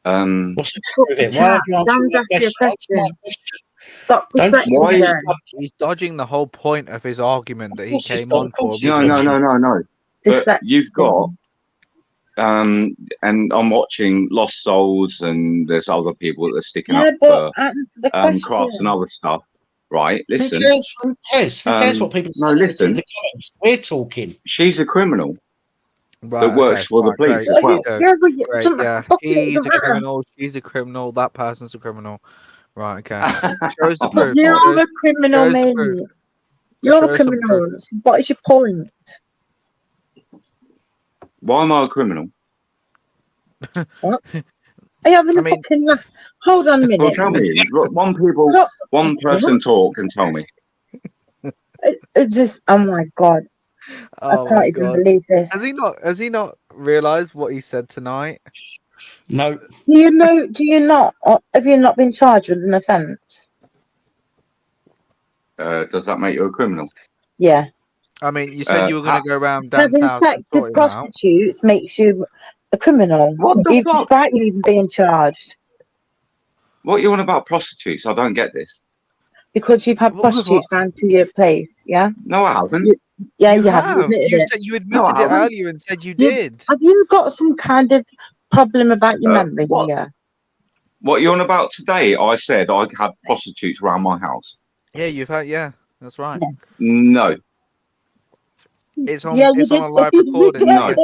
What's the point of it? Why aren't you answering my question? Stop Why is He's dodging the whole point of his argument that he course he's came not. on Of for. course he's No. But you've got, and I'm watching Lost Souls, and there's other people that are sticking up for Cross and other stuff, right? Listen. Who cares? Who cares what people say? No, listen. In the comments? We're talking. She's a criminal Right, that works for the police as well. He's a criminal. She's a criminal. That person's a criminal. Right. Okay. Show us the proof. You're a criminal, mate. You're a criminal. What is your point? Why am I a criminal? What? Are you having a fucking laugh? Hold on a minute. Well, tell me. One person talk and tell me. It's just, oh my God. Oh I can't even believe this. Has he not realised what he said tonight? No. Do you not, have you not been charged with an offence? Does that make you a criminal? Yeah. I mean, you said you were going to go around Having downtown sex and sort with him out. prostitutes makes you a criminal. What the fuck? Without you even being charged. What you on about prostitutes? I don't get this. Because you've had prostitutes round to your place, yeah? No, I haven't. Yeah, you have. You admitted it earlier and said you did. Have you got some kind of problem about your memory? Yeah. What you on about today? I said I had prostitutes around my house. Yeah, you've had. Yeah, that's right. No. It's on. It's on a live recording. No.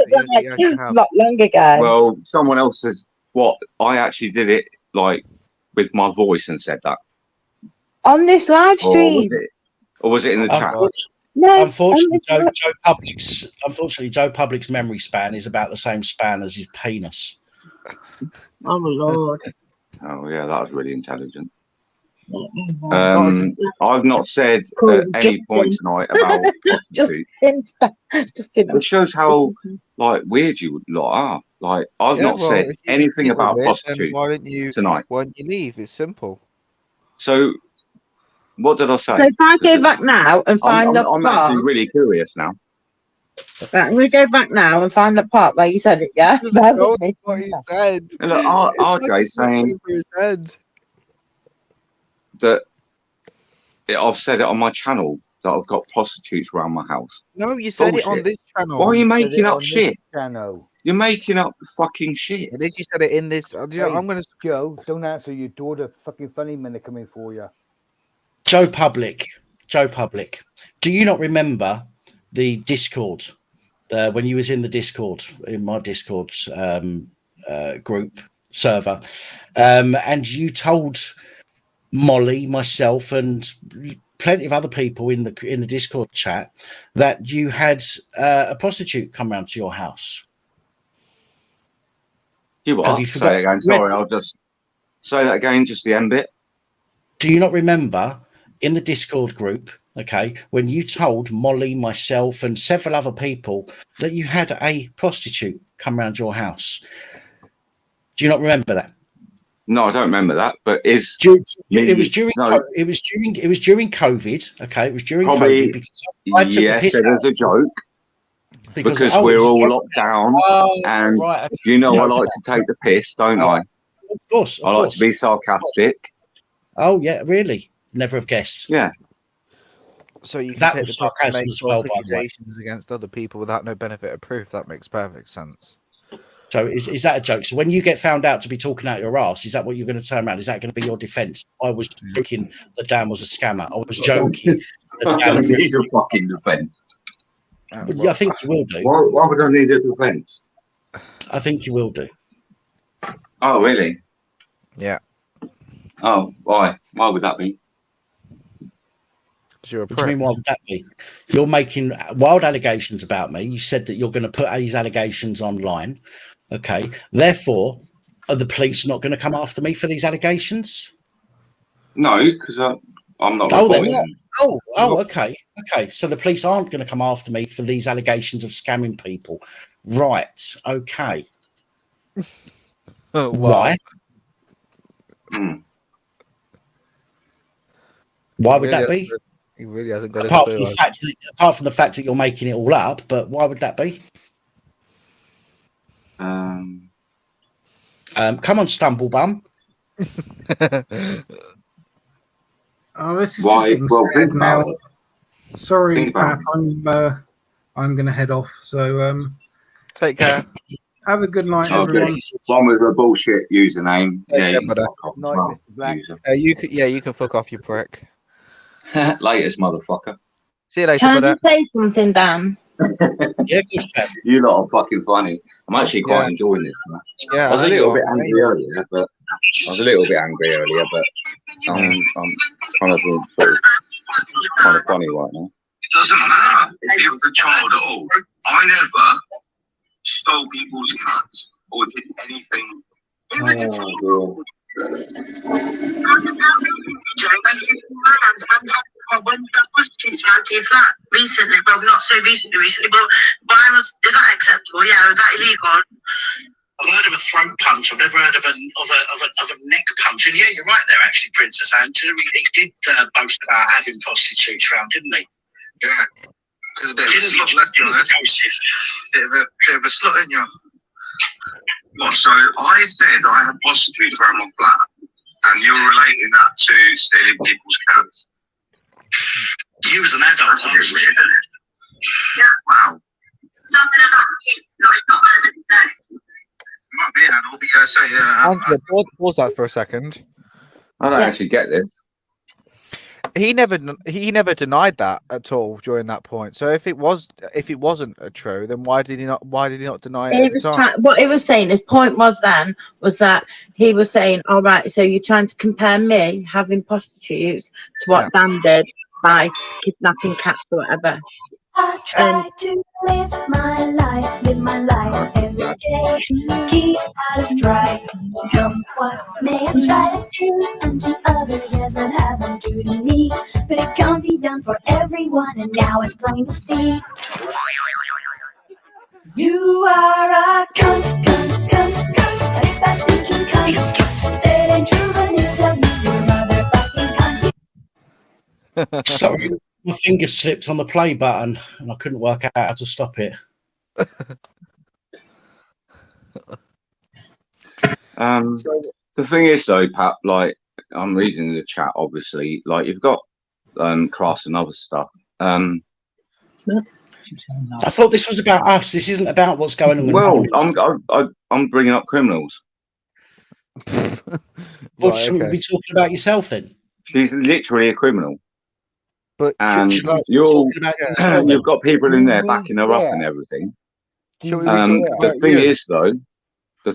Not long ago. Well, someone else says what? I actually did it like with my voice and said that. On this live stream. Or was it in the chat? No, unfortunately, Joe Public's memory span is about the same span as his penis. Oh my Lord! Oh yeah, that was really intelligent. I've not said at any point tonight about prostitutes. It shows how weird you lot are. Like I've not said anything about prostitutes. Why didn't you tonight? Why didn't you leave? It's simple. So. What did I say? So if I go back now and find I'm actually really curious now. Right, I'm going to go back now and find the part where you said it, yeah? What he said. And look, RJ's saying that I've said it on my channel that I've got prostitutes around my house. No, you said it on this channel. Why are you making up shit? Channel. You're making up fucking shit. And then you said it in this. I'm going to. Joe, don't answer your door. The fucking funny men are coming for you. Joe Public, do you not remember the Discord when you was in the Discord, in my Discord group server, and you told Molly, myself, and plenty of other people in the Discord chat that you had a prostitute come round to your house? You what? Say it again. Sorry, I'll just say that again. Just the end bit. Do you not remember? In the Discord group, okay, when you told Molly, myself, and several other people that you had a prostitute come round your house. Do you not remember that? No, I don't remember that. But it was during COVID. Okay, it was during probably, COVID because I took the piss it was a joke. Because we're all locked down, and you know I like to take the piss, don't I? Of course, I like to be sarcastic. Oh yeah, really? Never have guessed. Yeah. So you can that take was the piss and sarcasm make as well, by the way. accusations against other people without no benefit of proof. That makes perfect sense. So is that a joke? So when you get found out to be talking out your ass, is that what you're going to turn around? Is that going to be your defence? I was thinking that Dan was a scammer. I was joking. I don't need a fucking defence. Yeah, I think you will do. Why would I need a defence? I think you will do. Oh, really? Yeah. Oh, why? Why would that be? You're a what do you mean, why would that be? You're making wild allegations about me. You said that you're going to put these allegations online. Okay. Therefore, are the police not going to come after me for these allegations? No, because I'm not Oh, they're recording. not. Okay. So the police aren't going to come after me for these allegations of scamming people. Right. Okay. Wow. Why? Why would that be? He really hasn't got Apart a from clue. the fact that you're making it all up, but why would that be? Come on, Stumblebum. Oh, this is Why? just getting Well, sad think now. about it. Sorry, Think about Pap. I'm going to head off. So take care. Have a good night, Okay. everyone. One with a bullshit username. Yeah, You can brother. fuck off. Night, Well, Mr. Black. You can fuck off, you prick. Latest, motherfucker. See you later, Can I brother. just say something, Dan? Yeah, you lot are fucking funny. I'm actually quite enjoying this. Man. Yeah, I was I a know little you bit are. angry earlier, but I'm kind of funny right now. It doesn't matter if he was a child at all. I never stole people's cats or did anything. Oh, When prostitutes ran to your flat recently, well, not so recently, but violence, is that acceptable? Yeah, is that illegal? I've heard of a throat punch. I've never heard of a neck punch. And yeah, you're right there, actually, Princess Angela. He did boast about having prostitutes around, didn't he? Yeah. Because a bit of a slut, let's be honest. Bit of a slut, ain't you? What, so I said I had prostitutes around my flat, and you're relating that to stealing people's cats. You was an adult, I was isn't it? Yeah. Wow. Something about it's not might be an adult, but you say, yeah. Angela, pause that for a second. I don't actually get this. He never denied that at all during that point. So if it wasn't true, then why did he not deny it at the time? What he was saying, his point was that he was saying, all right, so you're trying to compare me having prostitutes to what Dan did by kidnapping cats or whatever. I try to live my life every day. Keep out of strife, come what may. I try to do unto others as would have them do to me. But it can't be done for everyone, and now it's plain to see. You are a cunt. And if that stinking cunt said ain't true, but it tell you you're motherfucking cunt. Sorry, my finger slipped on the play button and I couldn't work out how to stop it. The thing is, though, Pat, like, I'm reading the chat, obviously. Like, you've got Cross and other stuff. I thought this was about us. This isn't about what's going on. Well, I'm bringing up criminals. Well, shouldn't we be talking about yourself then? She's literally a criminal. But you've got people in there backing her up and everything. The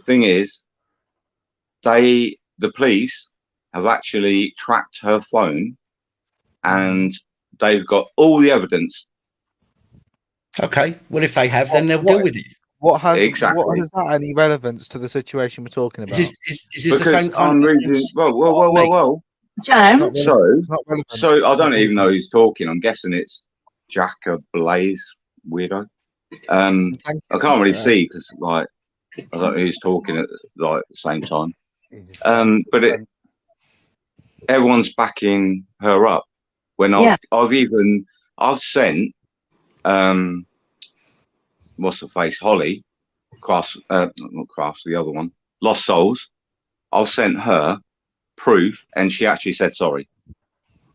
thing is, the police have actually tracked her phone, and they've got all the evidence. Okay, well, if they have, then they'll deal with it. What has Exactly. that any relevance to the situation we're talking about? Is this the same kind of Whoa. James? So I don't even know who's talking. I'm guessing it's Jack or Blaze, weirdo. I can't really see because like I don't know who's talking at like the same time. But everyone's backing her up. When I've sent what's the face, Holly, not Crafts, the other one, Lost Souls. I've sent her proof, and she actually said sorry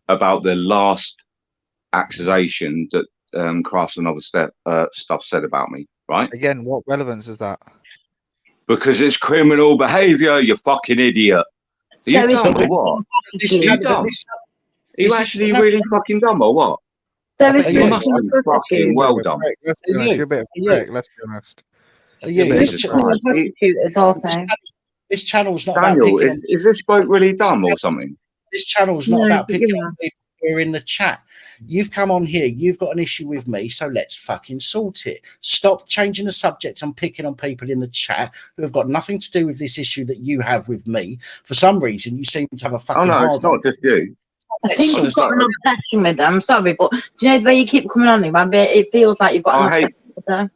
about the last accusation that Crafts and other stuff said about me. Right? Again, what relevance is that? Because it's criminal behaviour, you fucking idiot. Are you dumb or what? Are you actually really fucking dumb or what? You must be fucking well done. You're a bit of a prick, let's be honest. This channel's not Daniel, about picking is this bloke really dumb or something? This channel's not about picking on people we're in the chat. You've come on here, you've got an issue with me, so let's fucking sort it. Stop changing the subject and picking on people in the chat who have got nothing to do with this issue that you have with me. For some reason, you seem to have a fucking no, it's not just you. I think you've got an obsession with them. I'm sorry, but do you know the way you keep coming on him? It feels like you've got an obsession with them.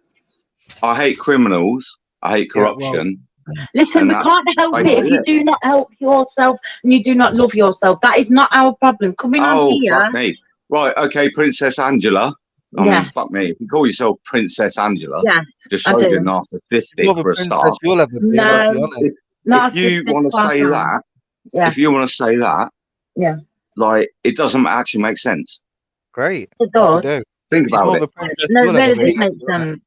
I hate criminals. I hate corruption. Listen, we can't help it if you do not help yourself and you do not love yourself. That is not our problem. Coming on here. Fuck me. Right, okay, Princess Angela. I mean, fuck me. If you call yourself Princess Angela, just shows you're narcissistic for a start. If you want to say that, if you want to say that, like, it doesn't actually make sense. Great. It does. Think about it. No, it doesn't make sense.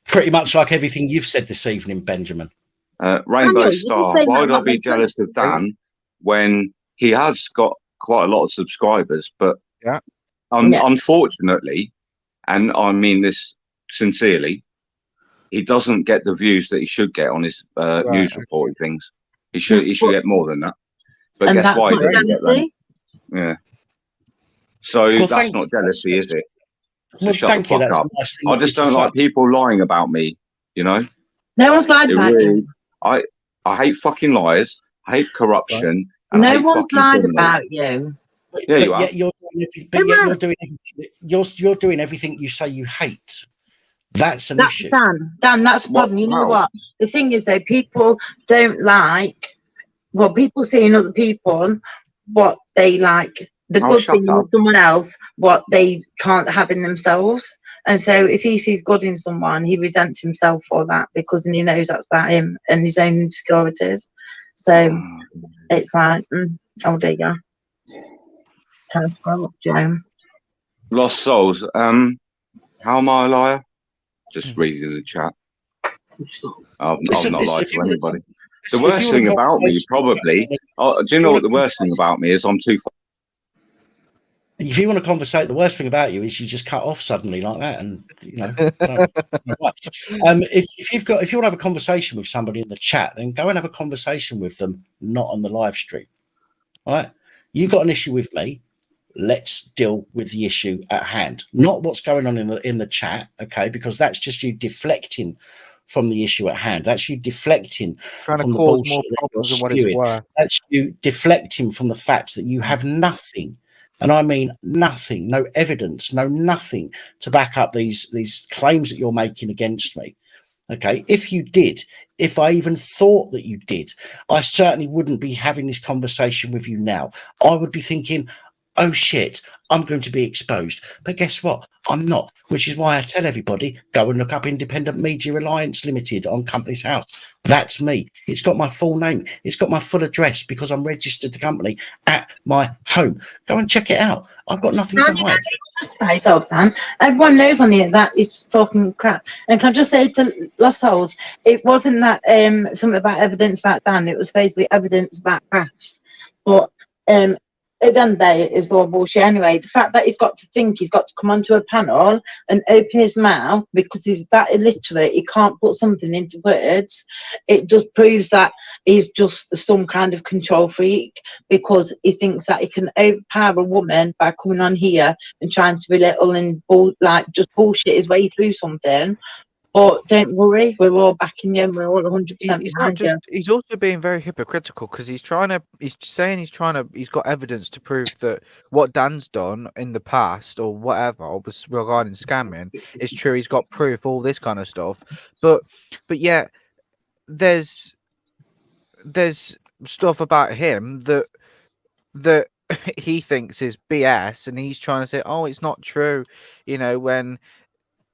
Pretty much like everything you've said this evening, Benjamin. Rainbow Star, why would I be jealous of Dan when he has got quite a lot of subscribers, but unfortunately, and I mean this sincerely, he doesn't get the views that he should get on his news reporting things. He should get more than that. But and guess why he doesn't get that? Yeah. So that's not jealousy, is it? So shut the fuck up. I just don't like people lying about me, you know? No one's lied about you. I hate fucking liars. I hate corruption. And no one's lied about you. Yeah, you are. You're doing everything you say you hate. That's an issue. Dan, that's the problem. You know what? The thing is, though, people don't like. Well, people see in other people what they like. The good thing in someone else, what they can't have in themselves. And so if he sees good in someone, he resents himself for that because he knows that's about him and his own insecurities. So it's like, oh dear. Kind of grow up, Joe. Lost souls. How am I a liar? Just reading the chat. I'm not lying to anybody. The worst thing about me, probably. Do you know what the worst thing about me is? I'm too. If you want to conversate, the worst thing about you is you just cut off suddenly like that, and you know. If you want to have a conversation with somebody in the chat, then go and have a conversation with them, not on the live stream. All right? You got an issue with me. Let's deal with the issue at hand, not what's going on in the chat. Okay, because that's just you deflecting from the issue at hand. That's you deflecting from the cause more bullshit problems than what it's worth. That's you deflecting from the fact that you have nothing. And I mean nothing, no evidence, no nothing to back up these claims that you're making against me. Okay, if you did, if I even thought that you did, I certainly wouldn't be having this conversation with you now. I would be thinking, oh shit, I'm going to be exposed. But guess what? I'm not, which is why I tell everybody, go and look up Independent Media Alliance Limited on Company's House. That's me. It's got my full name. It's got my full address because I'm registered the company at my home. Go and check it out. I've got nothing to hide. Yourself, Dan. Everyone knows on here that he's talking crap. And can I just say to Lost Souls, it wasn't that something about evidence about Dan. It was basically evidence about crafts. But at the end of the day, it's all bullshit anyway. The fact that he's got to think he's got to come onto a panel and open his mouth because he's that illiterate, he can't put something into words. It just proves that he's just some kind of control freak because he thinks that he can overpower a woman by coming on here and trying to belittle and just bullshit his way through something. But don't worry, we're all backing you. We're all 100% behind you. He's also being very hypocritical because he's got evidence to prove that what Dan's done in the past or whatever was regarding scamming is true. He's got proof, all this kind of stuff. But yet there's stuff about him that he thinks is BS, and he's trying to say, oh, it's not true, when.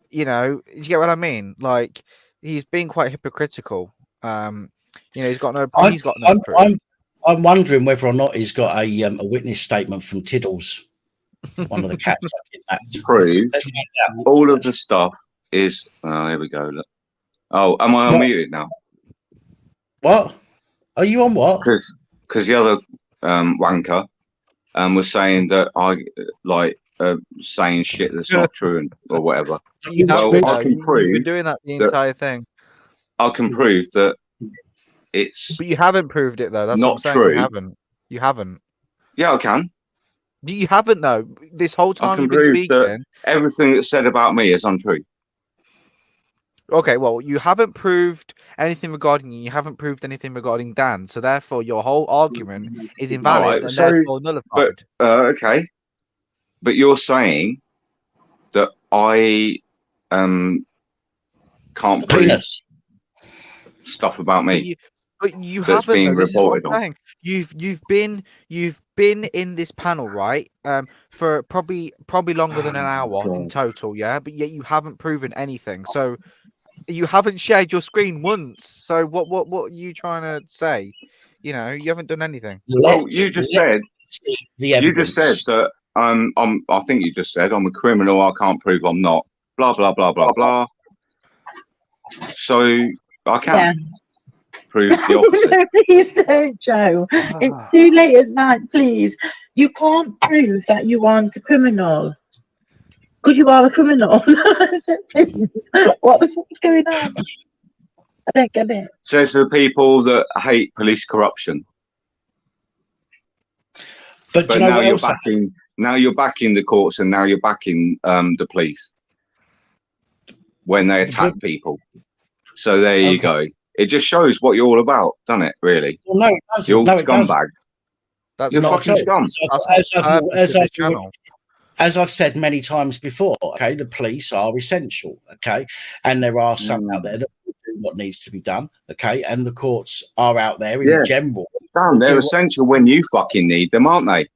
You get what I mean? Like, he's being quite hypocritical. He's got no proof. I'm wondering whether or not he's got a witness statement from Tiddles, one of the cats. Prove all of the stuff is. Oh, here we go. Look. Oh, am I unmuted now? What? Are you on what? Because the other wanker was saying that I like. Saying shit that's not true or whatever. I can prove you've been doing that the entire thing. I can prove that it's. But you haven't proved it though. That's not what I'm saying. true. You haven't. Yeah, I can. You haven't though. This whole I time can you've been prove speaking. that everything that's said about me is untrue. Okay, well, you haven't proved anything regarding you. You haven't proved anything regarding Dan. So therefore, your whole argument is All invalid right, and so, therefore nullified. but okay, but you're saying that I can't prove stuff about me. But you that's haven't. being Though. This is what reported I'm on. saying. You've been in this panel, right? For probably longer than an hour in total, yeah. But yet you haven't proven anything. So you haven't shared your screen once. So what are you trying to say? You know, you haven't done anything. Well, you just said that I think you just said I'm a criminal. I can't prove I'm not. Blah blah blah blah blah. So I can't prove the opposite. No, please don't, Joe. It's too late at night, please. You can't prove that you aren't a criminal. Because you are a criminal. What the fuck is going on? I don't get it. Says the people that hate police corruption. But you know now what you're else backing. Now you're backing the courts, and now you're backing the police when they attack people. So there you go. It just shows what you're all about, doesn't it? Really? Well, no, it doesn't. You're all No, it doesn't. scumbags. That's You're not fucking true. scum. As I've said many times before, okay, the police are essential, okay, and there are some out there that will do what needs to be done, okay, and the courts are out there in general. Damn, they're essential when you fucking need them, aren't they? Do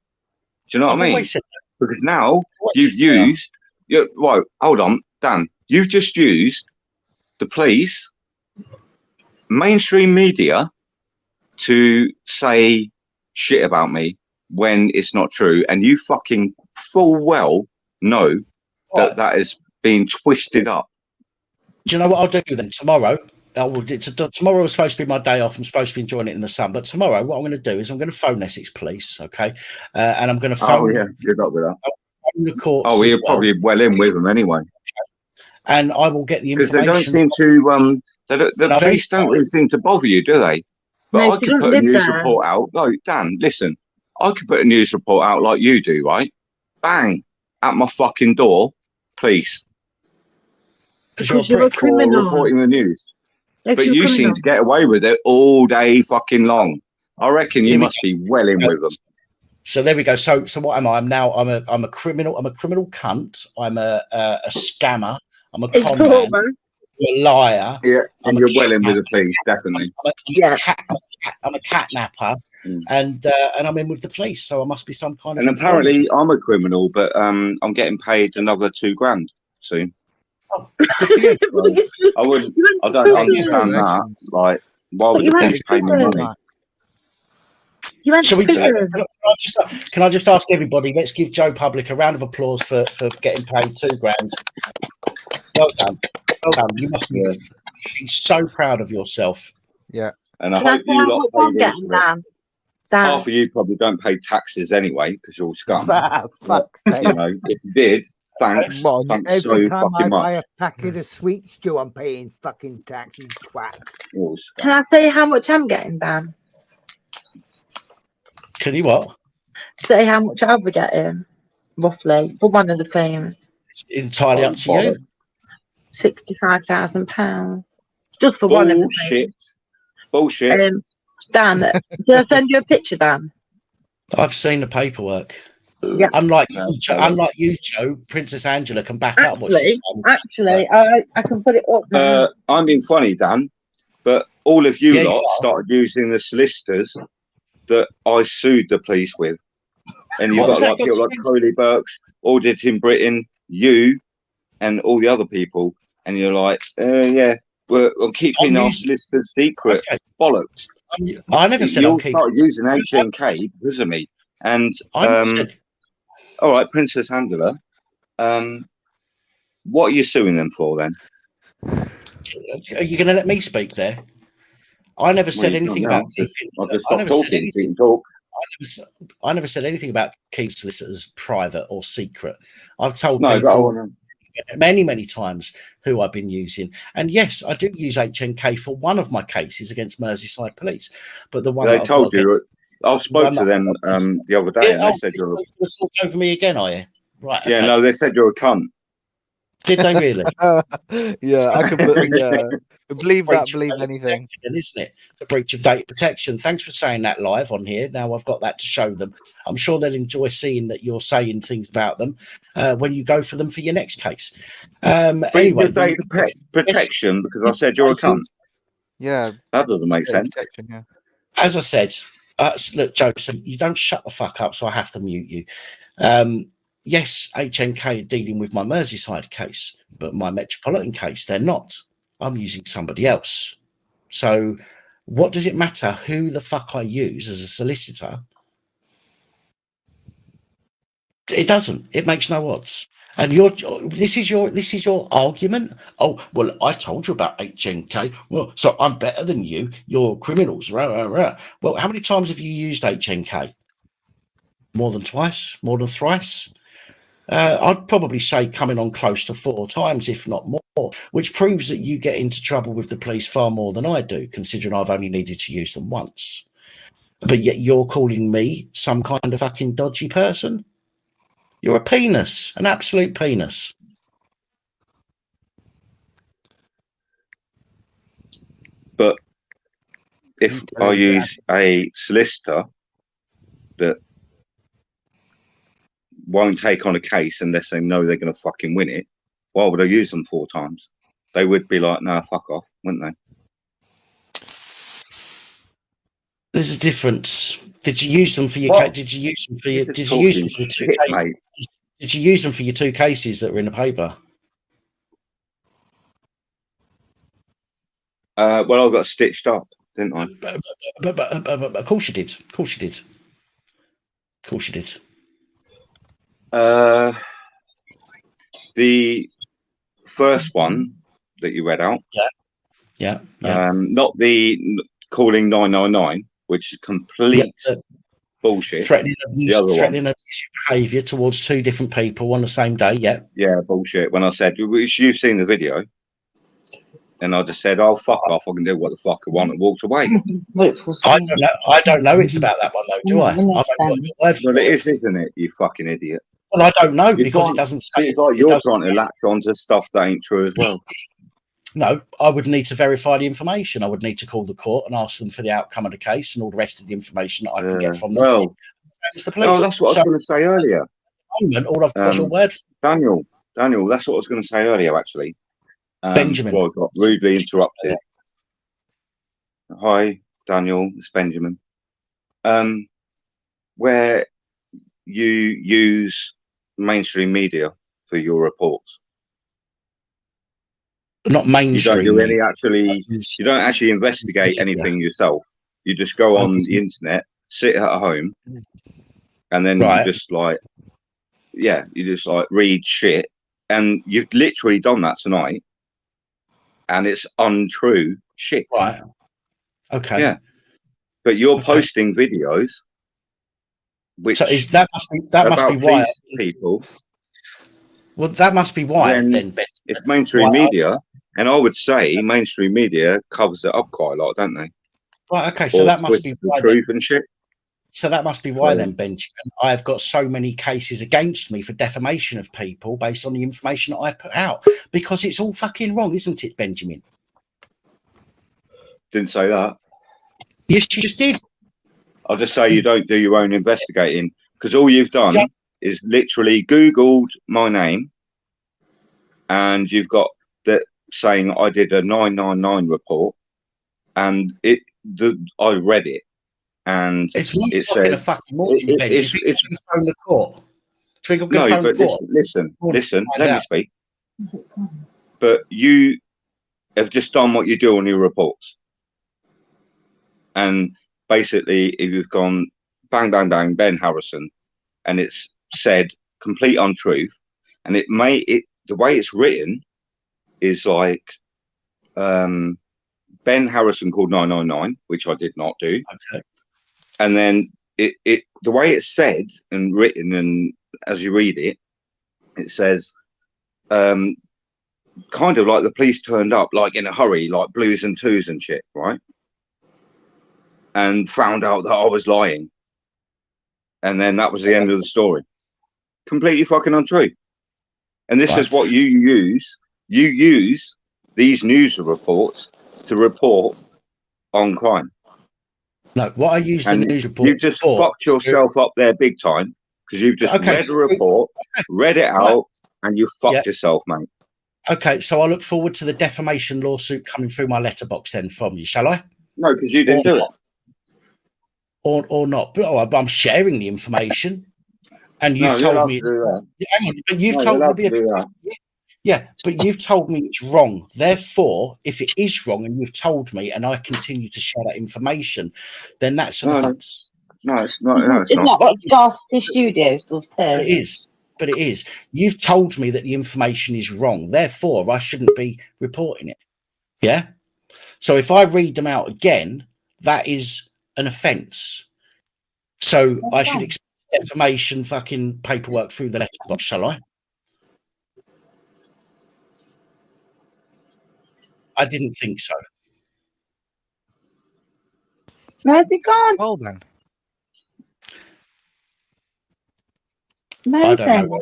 you know what I mean? always said that. Because now you've used. Well, hold on, Dan. You've just used the police, mainstream media, to say shit about me when it's not true, and you fucking full well know that that is being twisted up. Do you know what I'll do then tomorrow? Tomorrow was supposed to be my day off. I'm supposed to be enjoying it in the sun. But tomorrow, what I'm going to do is I'm going to phone Essex Police, okay? And I'm going to phone. Oh yeah, good luck with that. The courts. Oh, you're probably well in with them anyway. And I will get the Because information. they don't seem to. The police don't really seem to bother you, do they? But No, I could put a news report out. No, Dan, listen. I could put a news report out like you do, right? Bang, at my fucking door, police. Because you're a criminal. Reporting the news. But you seem to get away with it all day fucking long. I reckon you must be well in with them. So there we go. So what am I? I'm a criminal. I'm a criminal cunt. I'm a scammer. I'm a con man. I'm a liar. Yeah, and I'm you're well in with the police, definitely. I'm a catnapper, and I'm in with the police. So I must be some kind of. And apparently, I'm a criminal, but I'm getting paid another $2,000 soon. Oh, good for you. I don't understand that. Like, why would the police pay me money? Can I just ask everybody? Let's give Joe Public a round of applause for getting paid $2,000. Well done, well done. You must be so proud of yourself. Yeah, and I hope you lot pay into it. Half of you probably don't pay taxes anyway because you're all scum. Fuck. You know, if you did, thanks. Thanks Every so time fucking I buy much. a packet of sweets, Joe, I'm paying fucking tax, you twat. Can I say how much I'm getting, Dan? Can you what? Say how much I'll be getting, roughly, for one of the claims. It's entirely up to you. £65,000. Just for one of the claims. Bullshit. Dan, did I send you a picture, Dan? I've seen the paperwork. Yeah. Unlike you, Joe, Princess Angela can back up what she's saying. Actually, I can put it up now. I'm being funny, Dan, but all of you lot started using the solicitors that I sued the police with. And you've got like people like Coley Burks, Auditing Britain, you, and all the other people. And you're like, yeah, we're keeping our solicitors secret. Okay. Bollocks. I never said you'll start using HNK because of me. And all right, Princess Angela, what are you suing them for then? Are you going to let me speak there? I never said anything about. I never said anything about key solicitors private or secret. I've told people many times who I've been using, and yes, I do use HNK for one of my cases against Merseyside Police. But the one they told you I spoke to them the other day, and they said you're. You're going to talk over me again, are you? Right. Yeah, okay. no, they said you're a cunt. Did they really? Yeah, I can believe that. Believe data anything. protection, isn't it? The breach of data protection. Thanks for saying that live on here. Now I've got that to show them. I'm sure they'll enjoy seeing that you're saying things about them when you go for them for your next case. Anyway, of data protection, because I said you're a cunt. Yeah, that doesn't make sense. Yeah. As I said, look, Joseph, you don't shut the fuck up, so I have to mute you. Yes, HNK are dealing with my Merseyside case, but my Metropolitan case, they're not. I'm using somebody else. So what does it matter who the fuck I use as a solicitor? It doesn't. It makes no odds. And this is your argument. Oh, well, I told you about HNK. Well, so I'm better than you. You're criminals. Rah, rah, rah. Well, how many times have you used HNK? More than twice? More than thrice? I'd probably say coming on close to 4 times, if not more, which proves that you get into trouble with the police far more than I do, considering I've only needed to use them once. But yet you're calling me some kind of fucking dodgy person? You're a penis, an absolute penis. But if I use a solicitor that won't take on a case unless they know they're going to fucking win it, why would I use them 4 times? They would be like, "No, fuck off," wouldn't they? There's a difference. Did you use them for your case? Did you use them for your? Did you use them for the 2 cases? Did you use them for your 2 cases that were in the paper? Well, I got stitched up, didn't I? But of course you did. Of course you did. Of course you did. The first one that you read out. Yeah. Not the calling 999, which is complete bullshit. Threatening abusive behaviour towards 2 different people on the same day. Yeah, bullshit. When I said you've seen the video, and I just said, "Oh, fuck off! I can do what the fuck I want," and walked away. I don't know it's about that one though, do I? I've only got your word for Well, it is, isn't it? You fucking idiot. Well, I don't know because it doesn't say. It's like you're trying to latch onto stuff that ain't true as well. No, I would need to verify the information. I would need to call the court and ask them for the outcome of the case and all the rest of the information that I can get from them. Well, the police. Oh, that's what I was going to say earlier. All I've got your word for. Daniel, that's what I was going to say earlier, actually. Benjamin. Well, I got rudely interrupted. Hi, Daniel, it's Benjamin. Where you use mainstream media for your reports. Not mainstream. You don't actually investigate anything yourself. You just go on the internet, sit at home, and then you just read shit. And you've literally done that tonight, and it's untrue shit. Right. Okay. Yeah. But you're posting videos, which that must be why people. Well, that must be why. Then it's mainstream media, and I would say mainstream media covers it up quite a lot, don't they? Right. Okay. So that must be the truth and shit. So that must be why then, Benjamin, I've got so many cases against me for defamation of people based on the information that I've put out, because it's all fucking wrong, isn't it, Benjamin? Didn't say that. Yes, you just did. I'll just say you don't do your own investigating, because all you've done is literally Googled my name, and you've got that saying I did a 999 report, and I read it. And it says, fucking morning, Ben. It's phone the court. No, but listen, let me speak. But you have just done what you do on your reports. And basically, if you've gone bang, bang, bang, Ben Harrison, and it's said complete untruth, and the way it's written is like Ben Harrison called 999, which I did not do. Okay. And then the way it's said and written, and as you read it, it says kind of like the police turned up like in a hurry, like blues and twos and shit, right? And found out that I was lying. and then that was the end of the story. Completely fucking untrue. And this is what you use. You use these news reports to report on crime. No, what I use the news report. You just fucked yourself up there big time because you've just read a report, read it out, and you fucked yourself, mate. Okay, so I look forward to the defamation lawsuit coming through my letterbox then from you, shall I? No, because you didn't do it. Or not. But I'm sharing the information. And you've told me it's hang on, but you've told me but you've told me it's wrong. Therefore, if it is wrong and you've told me and I continue to share that information, then that's an offence. No, it's not. No, it's Isn't that what Darcy Studios does too? It is. But it is. You've told me that the information is wrong. Therefore, I shouldn't be reporting it. Yeah? So if I read them out again, that is an offence. So I should expect defamation fucking paperwork through the letterbox, shall I? I didn't think so. Where's it gone? Well then. I don't know.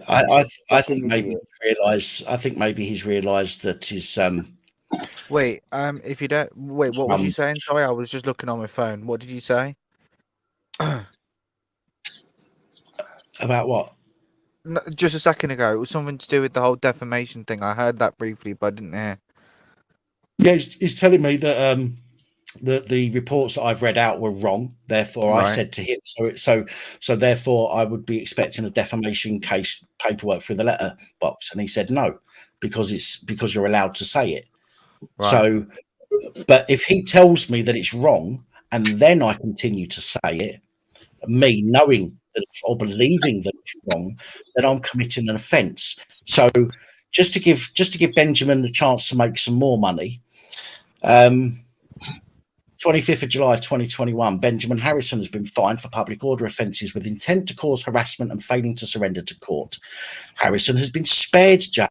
I think maybe he realised. I think maybe he's realised that his Wait, if you don't wait, what was you saying? Sorry, I was just looking on my phone. What did you say? About what? No, just a second ago, it was something to do with the whole defamation thing. I heard that briefly, but I didn't hear. Yeah, he's telling me that the reports that I've read out were wrong. Therefore, I said to him, so therefore, I would be expecting a defamation case paperwork through the letterbox, and he said no, because you're allowed to say it. Right. So, but if he tells me that it's wrong, and then I continue to say it, me knowing that or believing that it's wrong, then I'm committing an offence. So, just to give Benjamin the chance to make some more money. 25th of July 2021, Benjamin Harrison has been fined for public order offences with intent to cause harassment and failing to surrender to court. Harrison has been spared jail,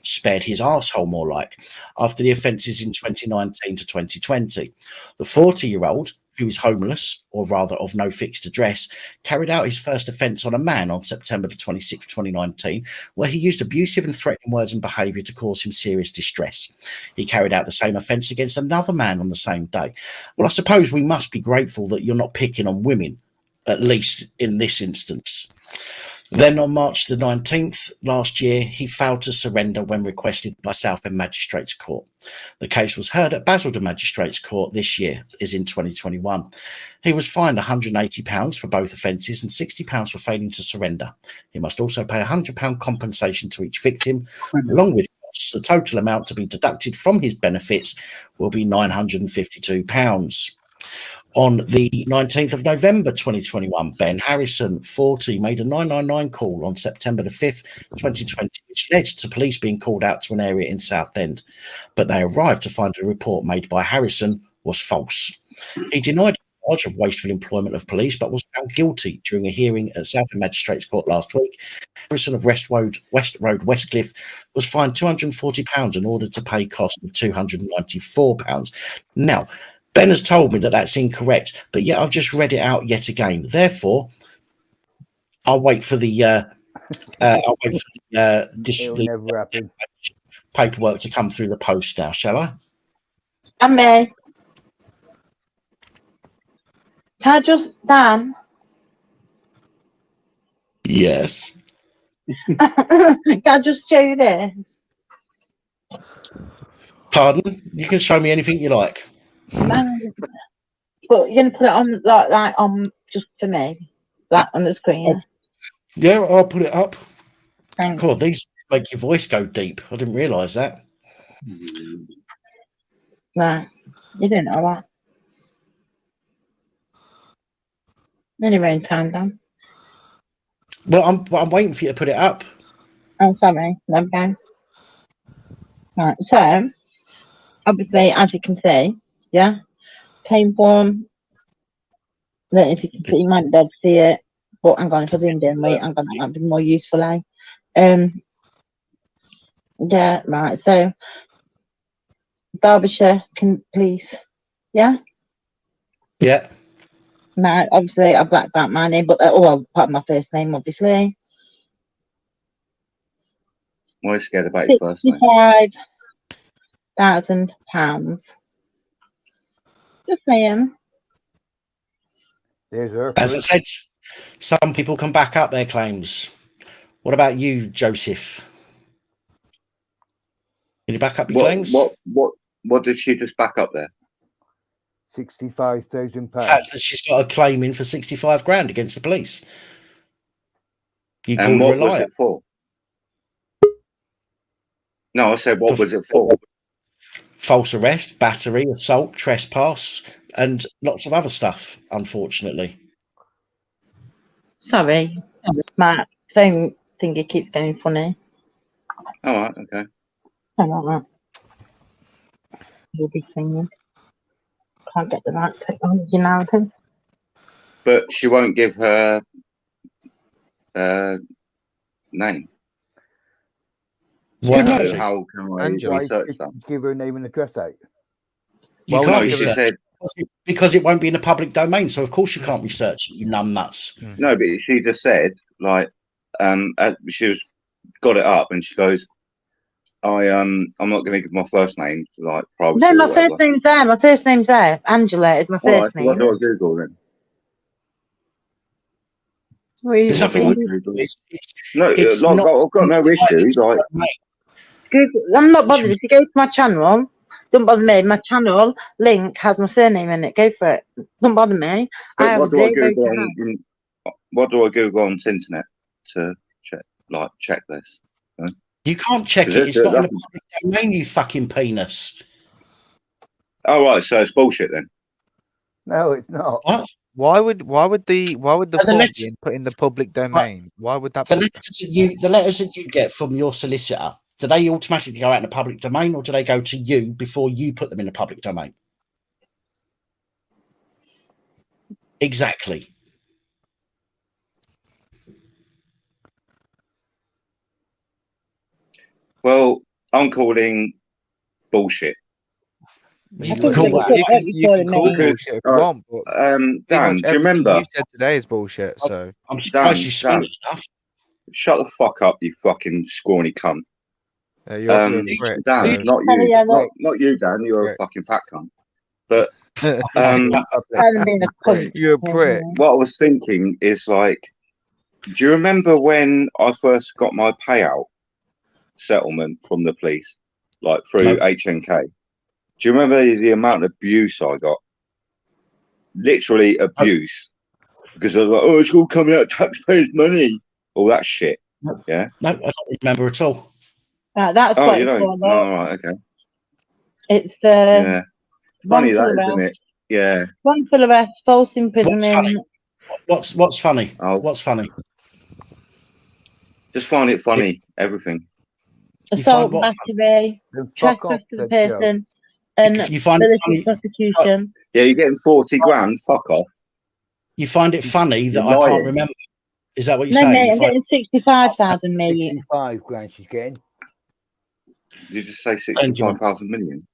spared his arsehole more like, after the offences in 2019 to 2020. The 40-year-old, who is homeless, or rather of no fixed address, carried out his first offence on a man on September 26, 2019, where he used abusive and threatening words and behaviour to cause him serious distress. He carried out the same offence against another man on the same day. Well, I suppose we must be grateful that you're not picking on women, at least in this instance. Then on March the 19th last year, he failed to surrender when requested by Southend Magistrates Court. The case was heard at Basildon Magistrates Court this year, is in 2021. He was fined £180 for both offences and £60 for failing to surrender. He must also pay £100 compensation to each victim, along with costs. The total amount to be deducted from his benefits will be £952. On the 19th of November 2021, Ben Harrison, 40, made a 999 call on September the 5th, 2020, which led to police being called out to an area in Southend. But they arrived to find a report made by Harrison was false. He denied the charge of wasteful employment of police, but was found guilty during a hearing at Southend Magistrates Court last week. Harrison of West Road, Westcliff, was fined £240 and ordered to pay costs of £294. Now, Ben has told me that that's incorrect, but yet I've just read it out yet again. Therefore, I'll wait for the paperwork to come through the post now, shall I? I may. Can I just, Dan? Yes. Can I just show you this? Pardon? You can show me anything you like. But you're gonna put it on like on just for me, that on the screen. Yeah, I'll put it up. Cool, these make your voice go deep. I didn't realise that. Right, you didn't know that. Anyway, in time, Dan. Well, I'm waiting for you to put it up. Oh, sorry. Okay. Right. So, obviously, as you can see, yeah, came one. That if you can see, you might be able to see it. But hang on, if I zoomed in, wait, hang on, that'd be more useful, eh? Yeah, right. So, Derbyshire, can please, yeah. Yeah. No, obviously I blacked out my name, but I'll put my first name, obviously. Why are you scared about your first name? £65,000. Just saying. There's her. As I said, some people can back up their claims. What about you, Joseph? Can you back up your claims? What did she just back up there? £65,000. The fact that she's got a claim in for 65 grand against the police. You And called her what a liar. was it for? No, I said, what was it for? False arrest, battery, assault, trespass, and lots of other stuff, unfortunately. Sorry, my phone thingy keeps going funny. All right, okay. I like that. You'll be singing. Can't get the right technology nowadays. But she won't give her name. Why So can't she? how can I Angela, research that? give her name and address out. You Well, can't no, she research said because it won't be in the public domain. So of course you can't research it, you numbnuts. no, but she just said like she was got it up and she goes, I'm not going to give my first name like privacy. No, my or whatever. first name's there. My first name's there. Angela is my All right, first so what name. do I Google then? There's nothing wrong Google. with it. No, it's like, not. I've got no issue. Like, Google, I'm not bothered. If you go to my channel, don't bother me. My channel link has my surname in it. Go for it. Don't bother me. I have what do I zero Google to what do I Google on the internet to check this? Huh? You can't check it. It's not in the public domain, you fucking penis. Oh right, so it's bullshit then. No, it's not. What? Why would the form letter- be put in the public domain? Why would that The be? letters that you get from your solicitor, do they automatically go out in the public domain, or do they go to you before you put them in the public domain? Exactly. Well, I'm calling bullshit. You can call bullshit if you want, but Dan, do you remember? you said today is bullshit. So I'm surprised you spent Dan, enough. shut the fuck up, you fucking scrawny cunt. you're a prick, Dan, so- not you, Dan. You're a fucking fat cunt. But you're a prick. What I was thinking is like, do you remember when I first got my payout settlement from the police, like through HNK? Do you remember the amount of abuse I got? Literally abuse, because I was like, "Oh, it's all coming out of taxpayers' money," all that shit. Yeah. No, I don't remember at all. That's Oh, what you it's don't? for. Oh, right, okay. It's the Yeah. Funny that, wrongful isn't it? Yeah. wrongful arrest, false imprisonment. What's funny? Oh. What's funny? Just find it funny. Everything. Assault, what battery, trespass to the person, and You find it malicious prosecution. Yeah, you're getting 40 grand. Fuck off. You find it funny that You're I lying. can't remember. Is that what you're No, saying? mate, You I'm find- getting 65,000, mate. 65 grand she's getting. Did you just say 65,000 million?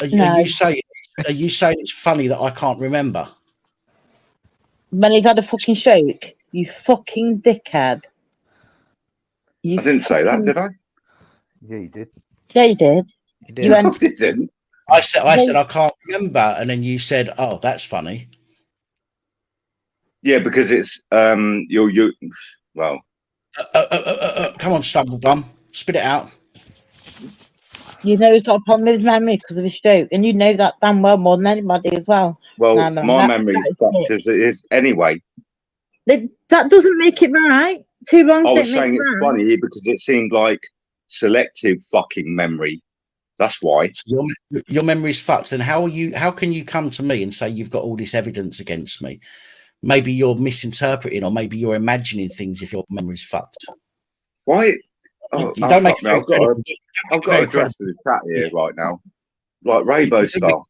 Are No. you saying it's funny that I can't remember? When he's had a fucking stroke, you fucking dickhead. I didn't say that, did I? Yeah, you did. Yeah, you did. You I went, didn't. I said I can't remember, and then you said, "Oh, that's funny." Yeah, because it's you. Well, Come on, Stumblebum, spit it out. you know he's got a problem with his memory because of his stroke, and you know that damn well more than anybody as well. well, No, my that- memory's that is fucked it. as it is anyway. That doesn't make it right. Two wrongs I don't was make saying it it's right. funny because it seemed like selective fucking memory. That's why. Your memory's fucked. Then how can you come to me and say you've got all this evidence against me? Maybe you're misinterpreting, or maybe you're imagining things if your memory's fucked. Why? Oh, You don't make fuck me. I've got to address the chat here right now, like Rainbow Star.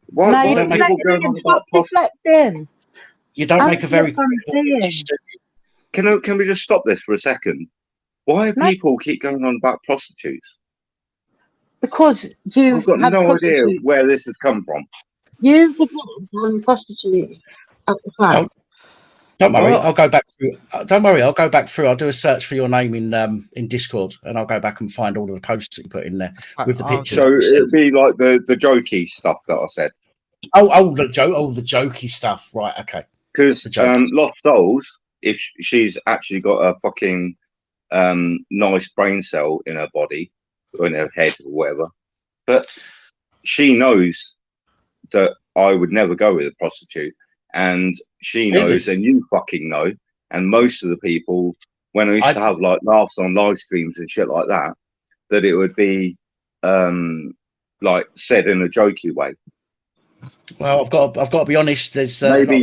Why? No, Why you are don't people make going on about deflecting. You don't make a very. Can we just stop this for a second? Why do people keep going on about prostitutes? Because you've I've got had no idea prostitutes. where this has come from. You've been prostitutes, Don't worry, What? I'll go back through. Don't worry, I'll go back through. I'll do a search for your name in Discord, and I'll go back and find all of the posts that you put in there with the pictures. So it'd be like the jokey stuff that I said. The jokey stuff, right? Okay. Because Lost Souls, if she's actually got a fucking nice brain cell in her body or in her head or whatever, but she knows that I would never go with a prostitute, and she knows, and you fucking know, and most of the people, when I used to have like laughs on live streams and shit like that, that it would be like said in a jokey way. Well, I've got to be honest. There's maybe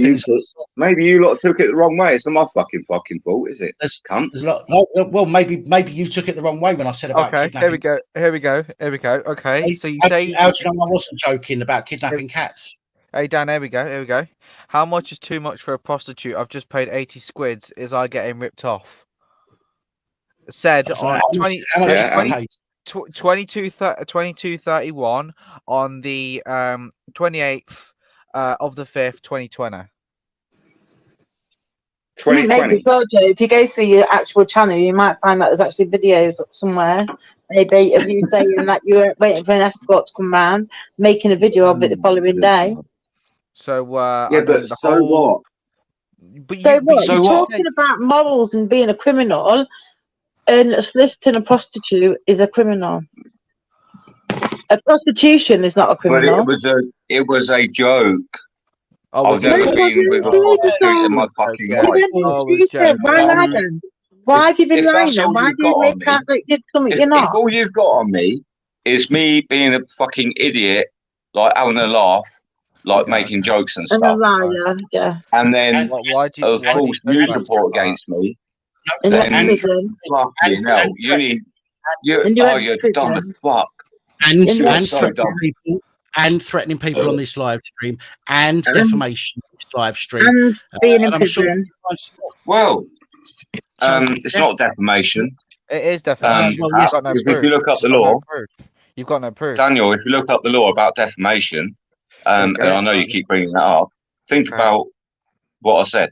you lot took it the wrong way. It's not my fucking fault, is it? Cunt. There's well, maybe you took it the wrong way when I said about kidnapping. Here we go. Okay, so you say how do you know I wasn't joking about kidnapping cats? Hey Dan, here we go. How much is too much for a prostitute? I've just paid 80 squids. Is I getting ripped off? Said on 2231 on the 28th of the 5th, 2020. 2020. If you go through your actual channel, you might find that there's actually videos somewhere. Maybe of you saying that you were waiting for an escort to come round, making a video of it the following day. So but so what? But you're talking about morals and being a criminal, and soliciting a prostitute is a criminal. A prostitution is not a criminal. But it was a joke. I've never been with a prostitute in my fucking life. Why have you been lying then? Why do you make out that you're something you're not? If all you've got on me is me being a fucking idiot, like having a laugh, like making jokes and stuff, and then a false news report against me, then fucking hell, you're dumb as fuck. And threatening people on this live stream, and defamation on this live stream, and being in prison. Well, it's not defamation. It is defamation. If you look up the law, you've got no proof. Daniel, if you look up the law about defamation, and I know you keep bringing that up, think about what I said.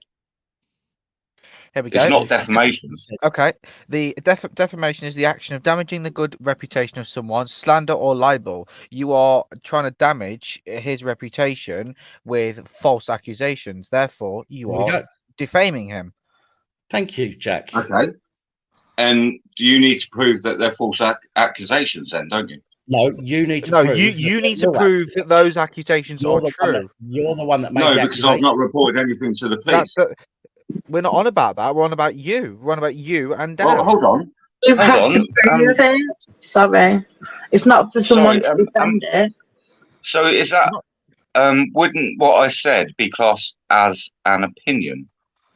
Here we go. It's not defamation. Okay. The defamation is the action of damaging the good reputation of someone, slander or libel. You are trying to damage his reputation with false accusations. Therefore, you are defaming him. Thank you, Jack. Okay. And you need to prove that they're false accusations then, don't you? No, you need to prove you need to prove that those accusations are true. You're the one that made the accusation. Because I've not reported anything to the police. We're not on about that. We're on about you. We're on about you and Dan. Well, hold on. You have to prove it. Sorry. It's not for someone to defend it. So is that wouldn't what I said be classed as an opinion?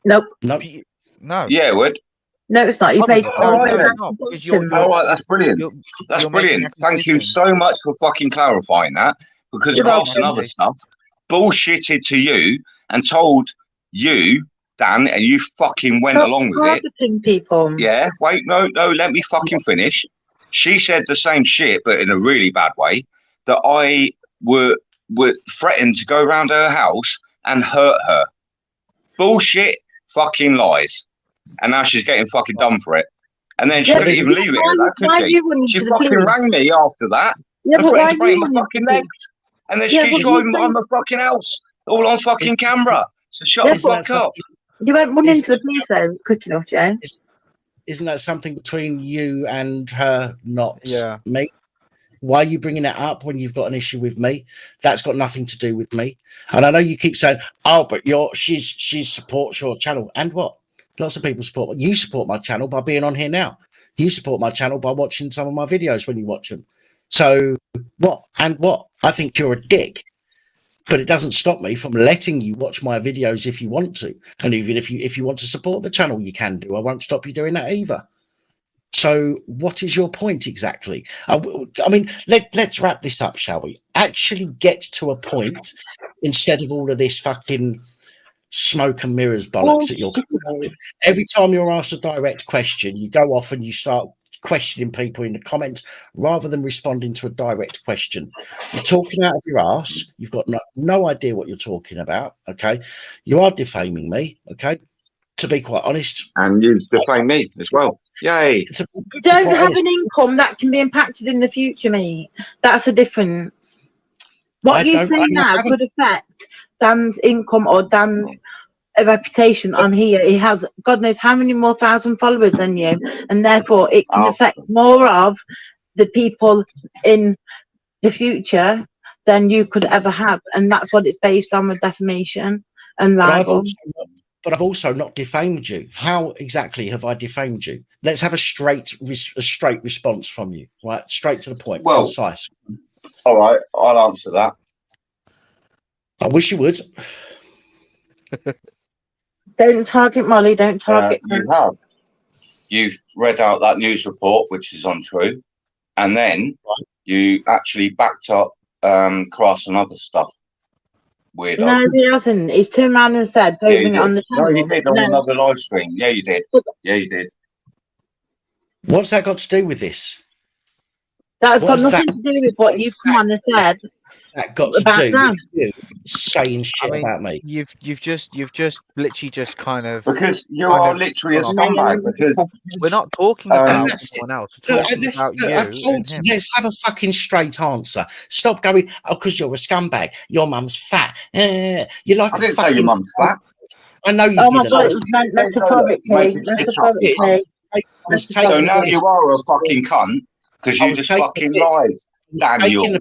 Nope. Nope. No. Yeah, it would. No, it's not. You paid all right, that's brilliant. That's brilliant. Thank you so much for fucking clarifying that, because Ralph's and other stuff bullshitted to you and told you, Dan, and you fucking went along with it. People. Yeah, wait, no, let me fucking finish. She said the same shit, but in a really bad way, that I were threatened to go around her house and hurt her. Bullshit fucking lies. And now she's getting fucking done for it. And then she couldn't even leave it at that, she fucking rang me after that and threatened to break my fucking legs. And then she's driving behind my fucking house, all on fucking camera. So shut the fuck up. You won't run into the police though quick enough, Joe. Isn't that something between you and her, not me? Why are you bringing it up when you've got an issue with me? That's got nothing to do with me. And I know you keep saying, "Oh, but she supports your channel," and what? Lots of people support. You support my channel by being on here now. You support my channel by watching some of my videos when you watch them. So what? And what? I think you're a dick. But it doesn't stop me from letting you watch my videos if you want to. And even if you want to support the channel, you can do. I won't stop you doing that either. So what is your point exactly? I mean, let's wrap this up, shall we? Actually get to a point instead of all of this fucking smoke and mirrors bollocks that you're coming up with. Every time you're asked a direct question, you go off and you start questioning people in the comments rather than responding to a direct question. You're talking out of your ass. You've got no idea what you're talking about. Okay, you are defaming me. Okay, to be quite honest, and you defame me as well. Yay! You don't have an income that can be impacted in the future, mate. That's the difference. What you say now could affect Dan's income or Dan's reputation on here. He has God knows how many more thousand followers than you, and therefore it can affect more of the people in the future than you could ever have, and that's what it's based on with defamation and libel. But I've also not defamed you. How exactly have I defamed you? Let's have a straight response from you, right? Straight to the point, concise. All right, I'll answer that. I wish you would. Don't target Molly. Don't target. You've read out that news report, which is untrue, and then you actually backed up Cross and other stuff. Weirdo. No, he hasn't. He's turned around and said, "Don't bring it on the channel." No, you did on another live stream. Yeah, you did. Yeah, you did. What's that got to do with this? That's got nothing to do with what you've come on and said. That got to do with you saying shit about me. You've just literally just kind of, because you are literally a scumbag. Because we're not talking about someone else. We're talking about you. I've told you, let's have a fucking straight answer. Stop going, oh, because you're a scumbag. Your mum's fat. You're like I didn't say your mum's fat. I know you didn't. My God, it was metaphorically. So now you are a fucking cunt because you just fucking lied, Daniel.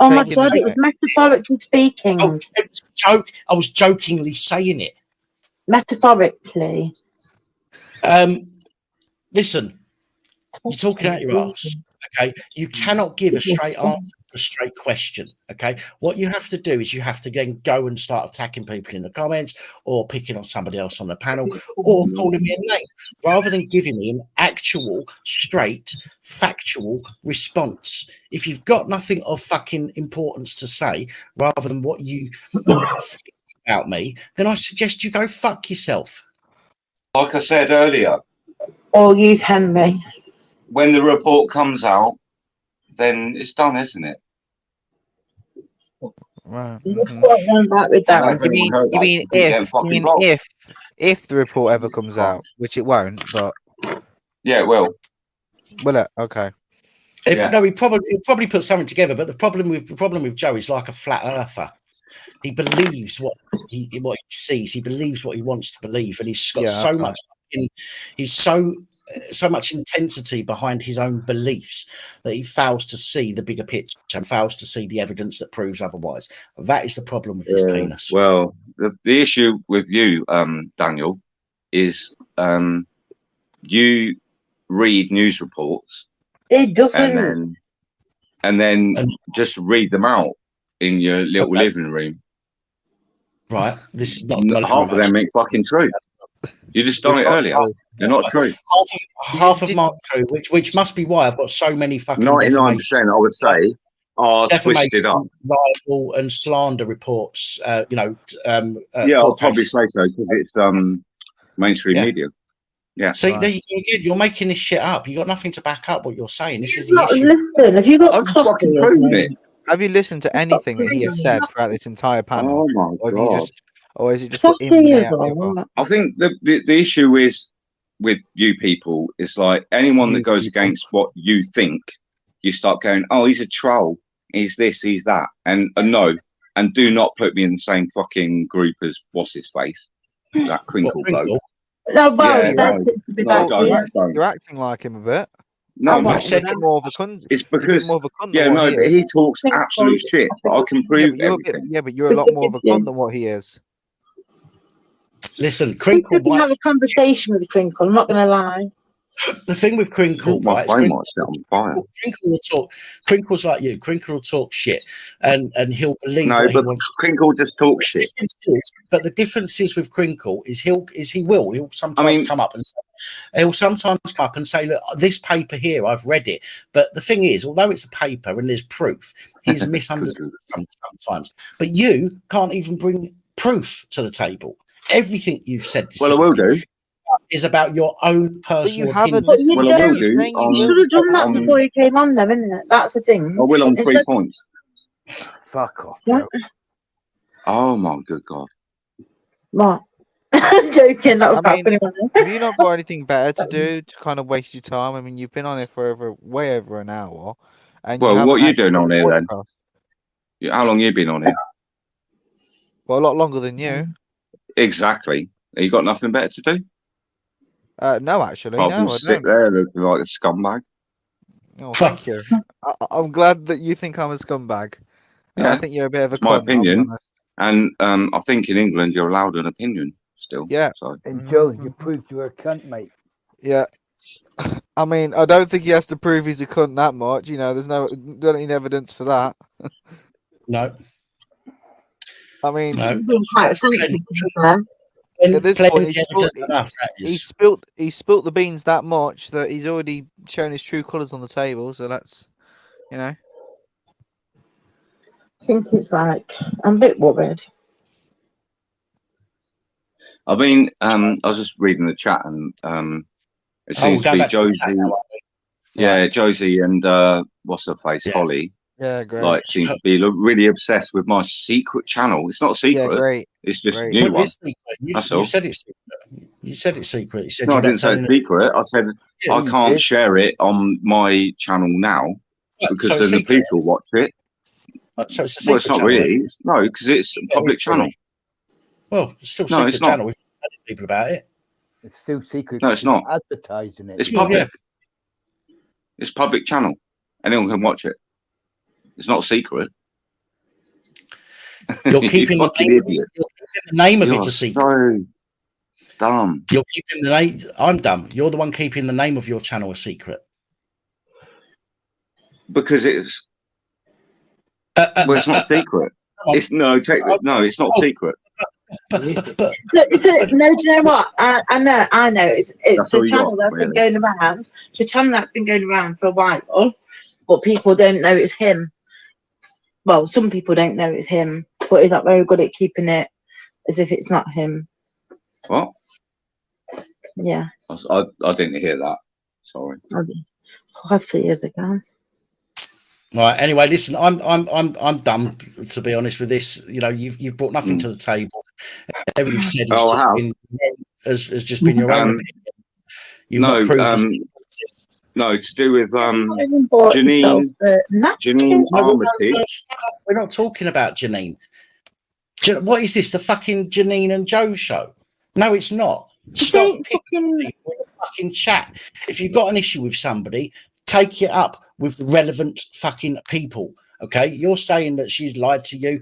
Oh my God, it was metaphorically speaking. Oh, it was a joke. I was jokingly saying it. Metaphorically. Listen, you're talking out your ass. Okay, you cannot give a straight answer to a straight question. Okay, what you have to do is you have to then go and start attacking people in the comments, or picking on somebody else on the panel, or calling me a name, rather than giving me an actual, straight, factual response. If you've got nothing of fucking importance to say, rather than what you think about me, then I suggest you go fuck yourself. Like I said earlier, or use Henry. When the report comes out, then it's done, isn't it? Right. You mean if the report ever comes out, which it won't, but yeah, it will. Will it? Okay. No, he'll probably put something together. But the problem with Joe is like a flat earther. He believes what he sees. He believes what he wants to believe, and he's got so much intensity behind his own beliefs that he fails to see the bigger picture and fails to see the evidence that proves otherwise. That is the problem with this penis. Well, the issue with you, Daniel, is you read news reports. It doesn't. And then just read them out in your little living room. Right. This is not half of them ain't fucking true. You just done it earlier. They're not true. Half of mine true, which must be why I've got so many fucking 99%, I would say, are twisted up. Libel and slander reports. Yeah, I'll probably say so because it's mainstream media. Yeah. See, you're making this shit up. You got nothing to back up what you're saying. This is the not issue. Listen, have you got I'm fucking proving it. Have you listened to anything that he has said throughout this entire panel? Oh my God. Or is it just put in there? I think the issue is with you people is like anyone that goes against what you think, you start going, oh, he's a troll, he's this, he's that, and no, and do not put me in the same fucking group as what's his face, that Crinkle bloke. No, you're acting like him a bit. No, I said more of a cunt. It's because but he talks absolute shit, but I can prove everything. But you're a lot more of a cunt than what he is. Listen, Crinkle. We have a conversation with Crinkle. I'm not going to lie. The thing with Crinkle, my phone might set on fire. Crinkle will talk. Crinkle's like you. Crinkle will talk shit, and he'll believe. No, but Crinkle just talks shit. But the difference is with Crinkle is he'll sometimes come up and say, look, this paper here, I've read it. But the thing is, although it's a paper and there's proof, he's misunderstood sometimes. But you can't even bring proof to the table. Everything you've said. Well, I will do. is about your own But you personal haven't opinion. listened. Well, I will do. You should have done that before you came on, though, isn't it? That's the thing. I will on 3 points. Fuck off. What? Oh my good God. What? I'm joking. That was I mean, quite funny. have you not got anything better to do to kind of waste your time? I mean, you've been on it for way over an hour, and Well, you what are you haven't doing on actually here then? podcast. How long you been on here? Well, a lot longer than you. Exactly. Have you got nothing better to do? No, actually, Apart no, from I sit don't. there looking like a scumbag. Oh, thank you. I'm glad that you think I'm a scumbag. Yeah, I think you're a bit of a it's my cunt, I'll be opinion. honest. And I think in England you're allowed an opinion still. Yeah. So. And Joe, you proved you're a cunt, mate. Yeah. I mean, I don't think he has to prove he's a cunt that much. You know, there's don't need evidence for that. No. I mean, No. at this point, He's he spilt the beans that much that he's already shown his true colours on the table. So that's, you know. I think it's like, I'm a bit worried. I mean, I was just reading the chat and it seems to be Josie. Yeah, Josie and what's her face, Holly. Yeah, great. Like seem to be really obsessed with my secret channel. It's not a secret. Yeah, great. It's just a Well, new it one. is secret. That's You all. said it's secret. You said it's secret. You said No, I you're not didn't say telling it's them. secret. I said Yeah, I you can't did. share it on my channel now because so it's then the secret. police will watch it. So it's a Well, secret it's not channel. really. No, because it's a public channel. Well, it's still a No, secret it's not. channel. We've been telling people about it. It's still secret. No, it's not. Advertising it. It's public. It's public channel. Anyone can watch it. It's not secret. You're keeping you the fucking name, idiot. you're keeping the name of You're it a secret. so dumb. You're keeping the name. I'm dumb. You're the one keeping the name of your channel a secret. Because it's well, it's not secret. It's no, it's not secret. No, do you know what? I know. It's That's all a you channel got, that's been really. going around. It's a channel that's been going around for a while, but people don't know it's him. Well, some people don't know it's him, but he's not very good at keeping it as if it's not him. What? Yeah. I didn't hear that. Sorry. 5 years ago. Right. Anyway, listen. I'm dumb, to be honest with this. You know, you've brought nothing to the table. Everything you've said has just been your own opinion. You've not proved no, to do with Janine Armitage. We're not talking about Janine. What is this? The fucking Janine and Joe show? No, it's not. Stop picking people in the fucking chat. If you've got an issue with somebody, take it up with the relevant fucking people. Okay, you're saying that she's lied to you.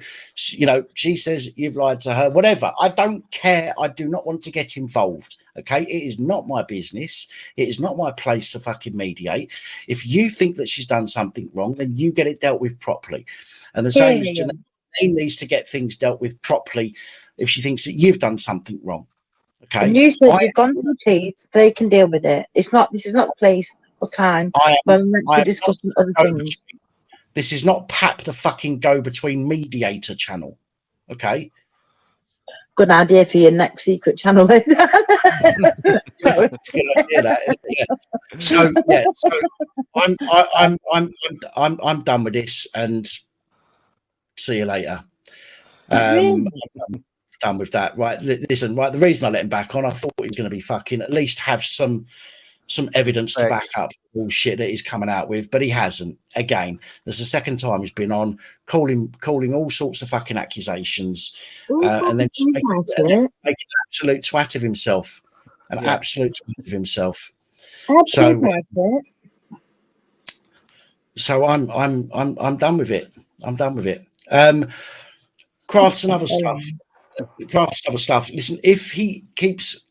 You know, she says you've lied to her. Whatever. I don't care. I do not want to get involved. Okay, it is not my business. It is not my place to fucking mediate. If you think that she's done something wrong, then you get it dealt with properly. And the same as Janine needs to get things dealt with properly if she thinks that you've done something wrong. Okay. And you said you've gone to the police, they can deal with it. This is not the place or time when we're meant to be discussing other things. This is not PAP the fucking go-between mediator channel. Okay. Good idea for your next secret channel then. Good idea, that. Yeah. So I'm done with this and see you later. I'm done with that. Right. Listen, right. The reason I let him back on, I thought he was going to be fucking at least have some evidence to back up the bullshit that he's coming out with, but he hasn't. Again, there's the second time he's been on calling all sorts of fucking accusations, and then just make an absolute twat of himself. An absolute twat of himself. So I'm done with it. I'm done with it. Crafts and other stuff. Listen, if he keeps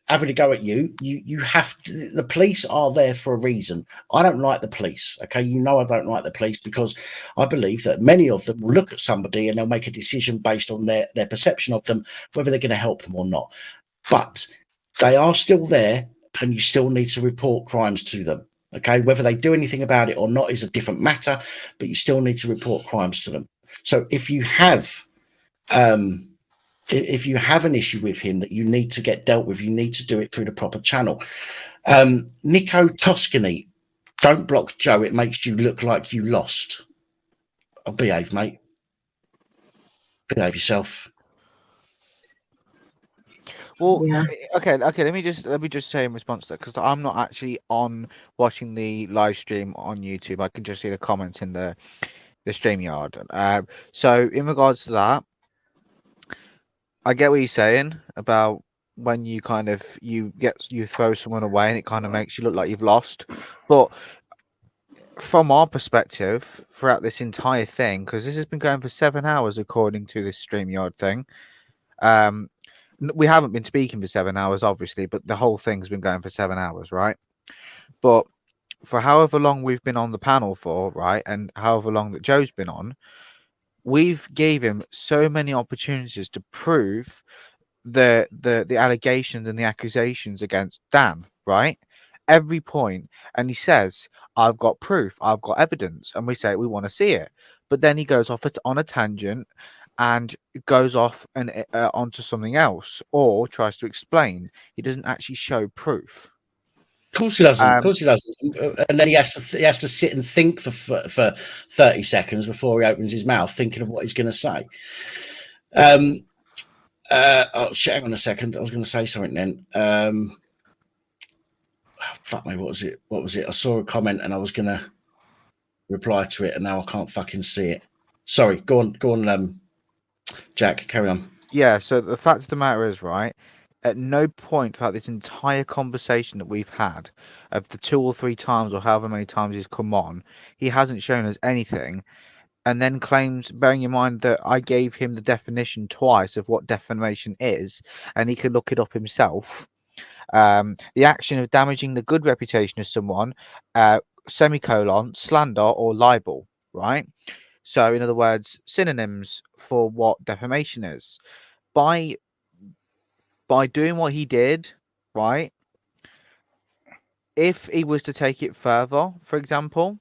having to go at you, you have to. The police are there for a reason. I don't like the police. Okay, you know I don't like the police because I believe that many of them will look at somebody and they'll make a decision based on their perception of them, whether they're going to help them or not. But they are still there, and you still need to report crimes to them. Okay, whether they do anything about it or not is a different matter, but you still need to report crimes to them. So if you have if you have an issue with him that you need to get dealt with, you need to do it through the proper channel. Nico Toscany, don't block Joe. It makes you look like you lost. I'll behave, mate. Behave yourself. Well, okay. Let me just say in response to that, because I'm not actually on watching the live stream on YouTube. I can just see the comments in the StreamYard. So in regards to that, I get what you're saying about when you kind of you throw someone away and it kind of makes you look like you've lost. But from our perspective, throughout this entire thing, because this has been going for 7 hours according to this StreamYard thing, we haven't been speaking for 7 hours, obviously, but the whole thing's been going for 7 hours, right? But for however long we've been on the panel for, right, and however long that Joe's been on, we've gave him so many opportunities to prove the allegations and the accusations against Dan, right? Every point, and he says, I've got proof, I've got evidence, and we say we want to see it. But then he goes off on a tangent and goes off and onto something else, or tries to explain. He doesn't actually show proof. Of course he doesn't. Of course he doesn't. And then he has to sit and think for 30 seconds before he opens his mouth, thinking of what he's going to say. Hang on a second. I was going to say something then. Fuck me. What was it? I saw a comment and I was going to reply to it, and now I can't fucking see it. Sorry. Go on. Jack, carry on. Yeah. So the fact of the matter is, right, at no point throughout this entire conversation that we've had, of the 2 or 3 times or however many times he's come on, he hasn't shown us anything, and then claims, bearing in mind that I gave him the definition twice of what defamation is, and he could look it up himself. The action of damaging the good reputation of someone, semicolon, slander or libel, right? So, in other words, synonyms for what defamation is. By doing what he did, right, if he was to take it further, for example,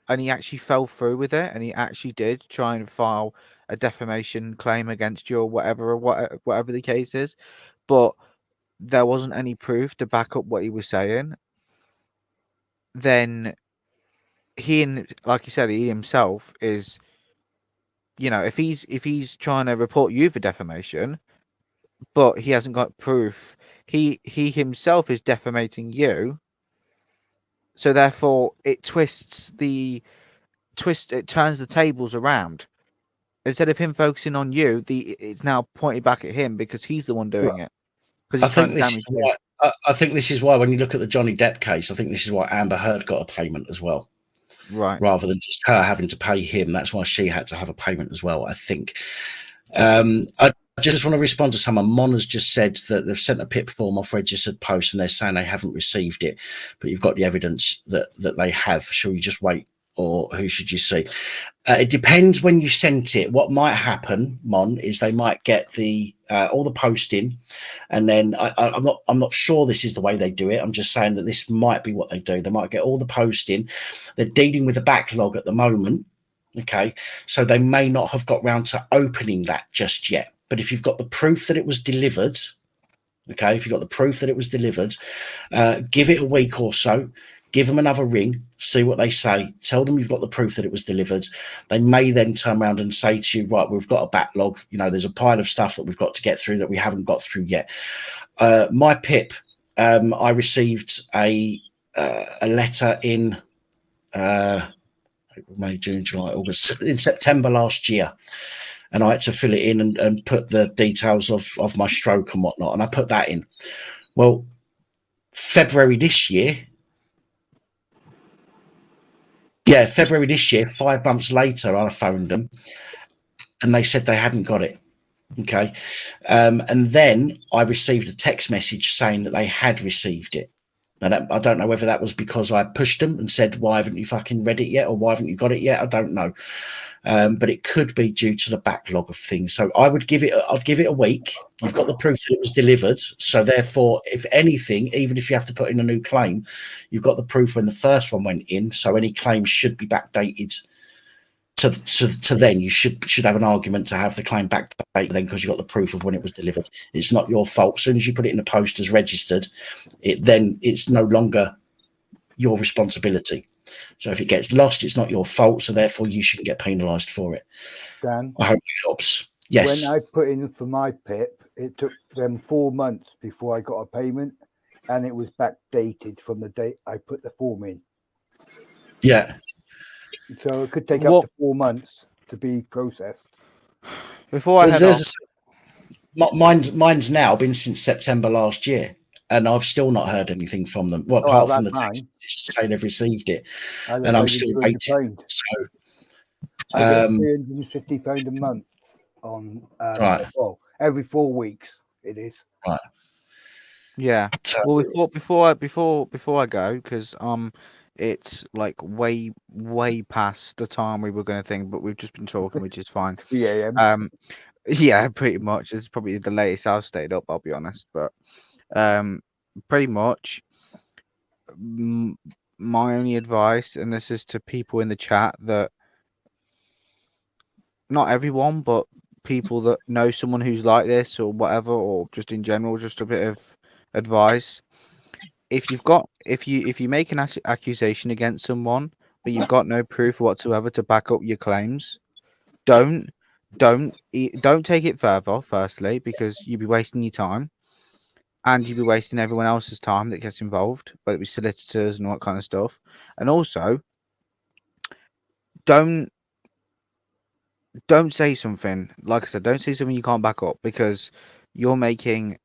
and he actually fell through with it, and he actually did try and file a defamation claim against you or whatever the case is, but there wasn't any proof to back up what he was saying, then like you said, he himself is, if he's trying to report you for defamation, but he hasn't got proof, he himself is defamating you. So therefore, it turns the tables around. Instead of him focusing on you, it's now pointed back at him because he's the one doing it. I think this is why when you look at the Johnny Depp case, I think this is why Amber Heard got a payment as well. Right. Rather than just her having to pay him. That's why she had to have a payment as well, I think. I just want to respond to someone. Mon has just said that they've sent a PIP form off registered post and they're saying they haven't received it, but you've got the evidence that they have. Shall you just wait, or who should you see? It depends when you sent it. What might happen, Mon, is they might get the all the posting, and then I'm not sure this is the way they do it. I'm just saying that this might be what they do. They might get all the posting. They're dealing with the backlog at the moment. Okay, so they may not have got round to opening that just yet. But if you've got the proof that it was delivered, okay, if you've got the proof that it was delivered, give it a week or so, give them another ring, see what they say, tell them you've got the proof that it was delivered. They may then turn around and say to you, right, we've got a backlog, there's a pile of stuff that we've got to get through that we haven't got through yet. My PIP, I received a letter in May, June, July, August, in September last year. And I had to fill it in and put the details of my stroke and whatnot. And I put that in. Well, February this year, 5 months later, I phoned them and they said they hadn't got it. Okay. And then I received a text message saying that they had received it. And I don't know whether that was because I pushed them and said, why haven't you fucking read it yet? Or why haven't you got it yet? I don't know. But it could be due to the backlog of things. So I'd give it a week. You've got the proof that it was delivered. So therefore, if anything, even if you have to put in a new claim, you've got the proof when the first one went in. So any claims should be backdated to then you should have an argument to have the claim back then, because you got the proof of when it was delivered. It's not your fault. As soon as you put it in the post as registered, it's no longer your responsibility. So if it gets lost, it's not your fault. So therefore, you shouldn't get penalised for it. Dan, I hope it helps. Yes. When I put in for my PIP, it took them 4 months before I got a payment, and it was backdated from the date I put the form in. Yeah. So it could take up to 4 months to be processed. Before I head off, mine's now been since September last year, and I've still not heard anything from them. Well, apart from the text saying they've received it, and I'm still waiting. So, I get £350 a month on right. well, every 4 weeks. It is right. Yeah. Well, before I go, because it's like way past the time we were going to think, but we've just been talking, which is fine. 3 a.m. Yeah, pretty much. This is probably the latest I've stayed up, I'll be honest. But pretty much, my only advice, and this is to people in the chat, that not everyone, but people that know someone who's like this or whatever, or just in general, just a bit of advice. If you make an accusation against someone, but you've got no proof whatsoever to back up your claims, don't take it further. Firstly, because you'd be wasting your time, and you'd be wasting everyone else's time that gets involved, whether it be solicitors and all that kind of stuff. And also, don't say something, like I said, don't say something you can't back up, because you're making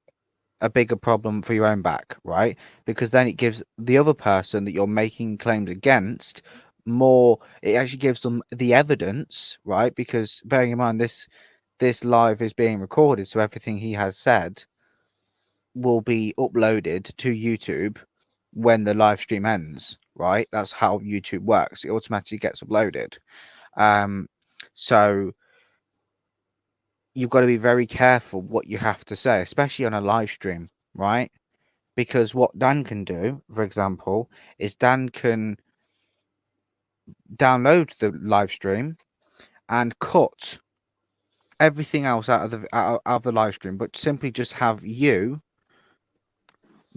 a bigger problem for your own back, right? Because then it gives the other person that you're making claims against more, it actually gives them the evidence, right? Because bearing in mind this live is being recorded, so everything he has said will be uploaded to YouTube when the live stream ends, right? That's how YouTube works. It automatically gets uploaded. So you've got to be very careful what you have to say, especially on a live stream, right? Because what Dan can do, for example, is Dan can download the live stream and cut everything else out of the live stream, but simply just have you,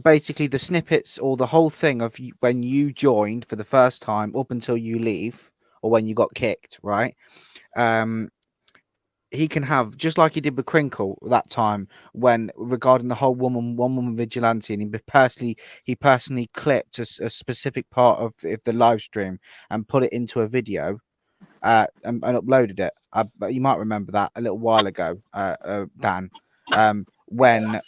basically the snippets or the whole thing of when you joined for the first time up until you leave, or when you got kicked, right? He can have, just like he did with Crinkle that time, when regarding the whole one woman vigilante, and he personally clipped a specific part of the live stream and put it into a video and uploaded it. You might remember that a little while ago, Dan, when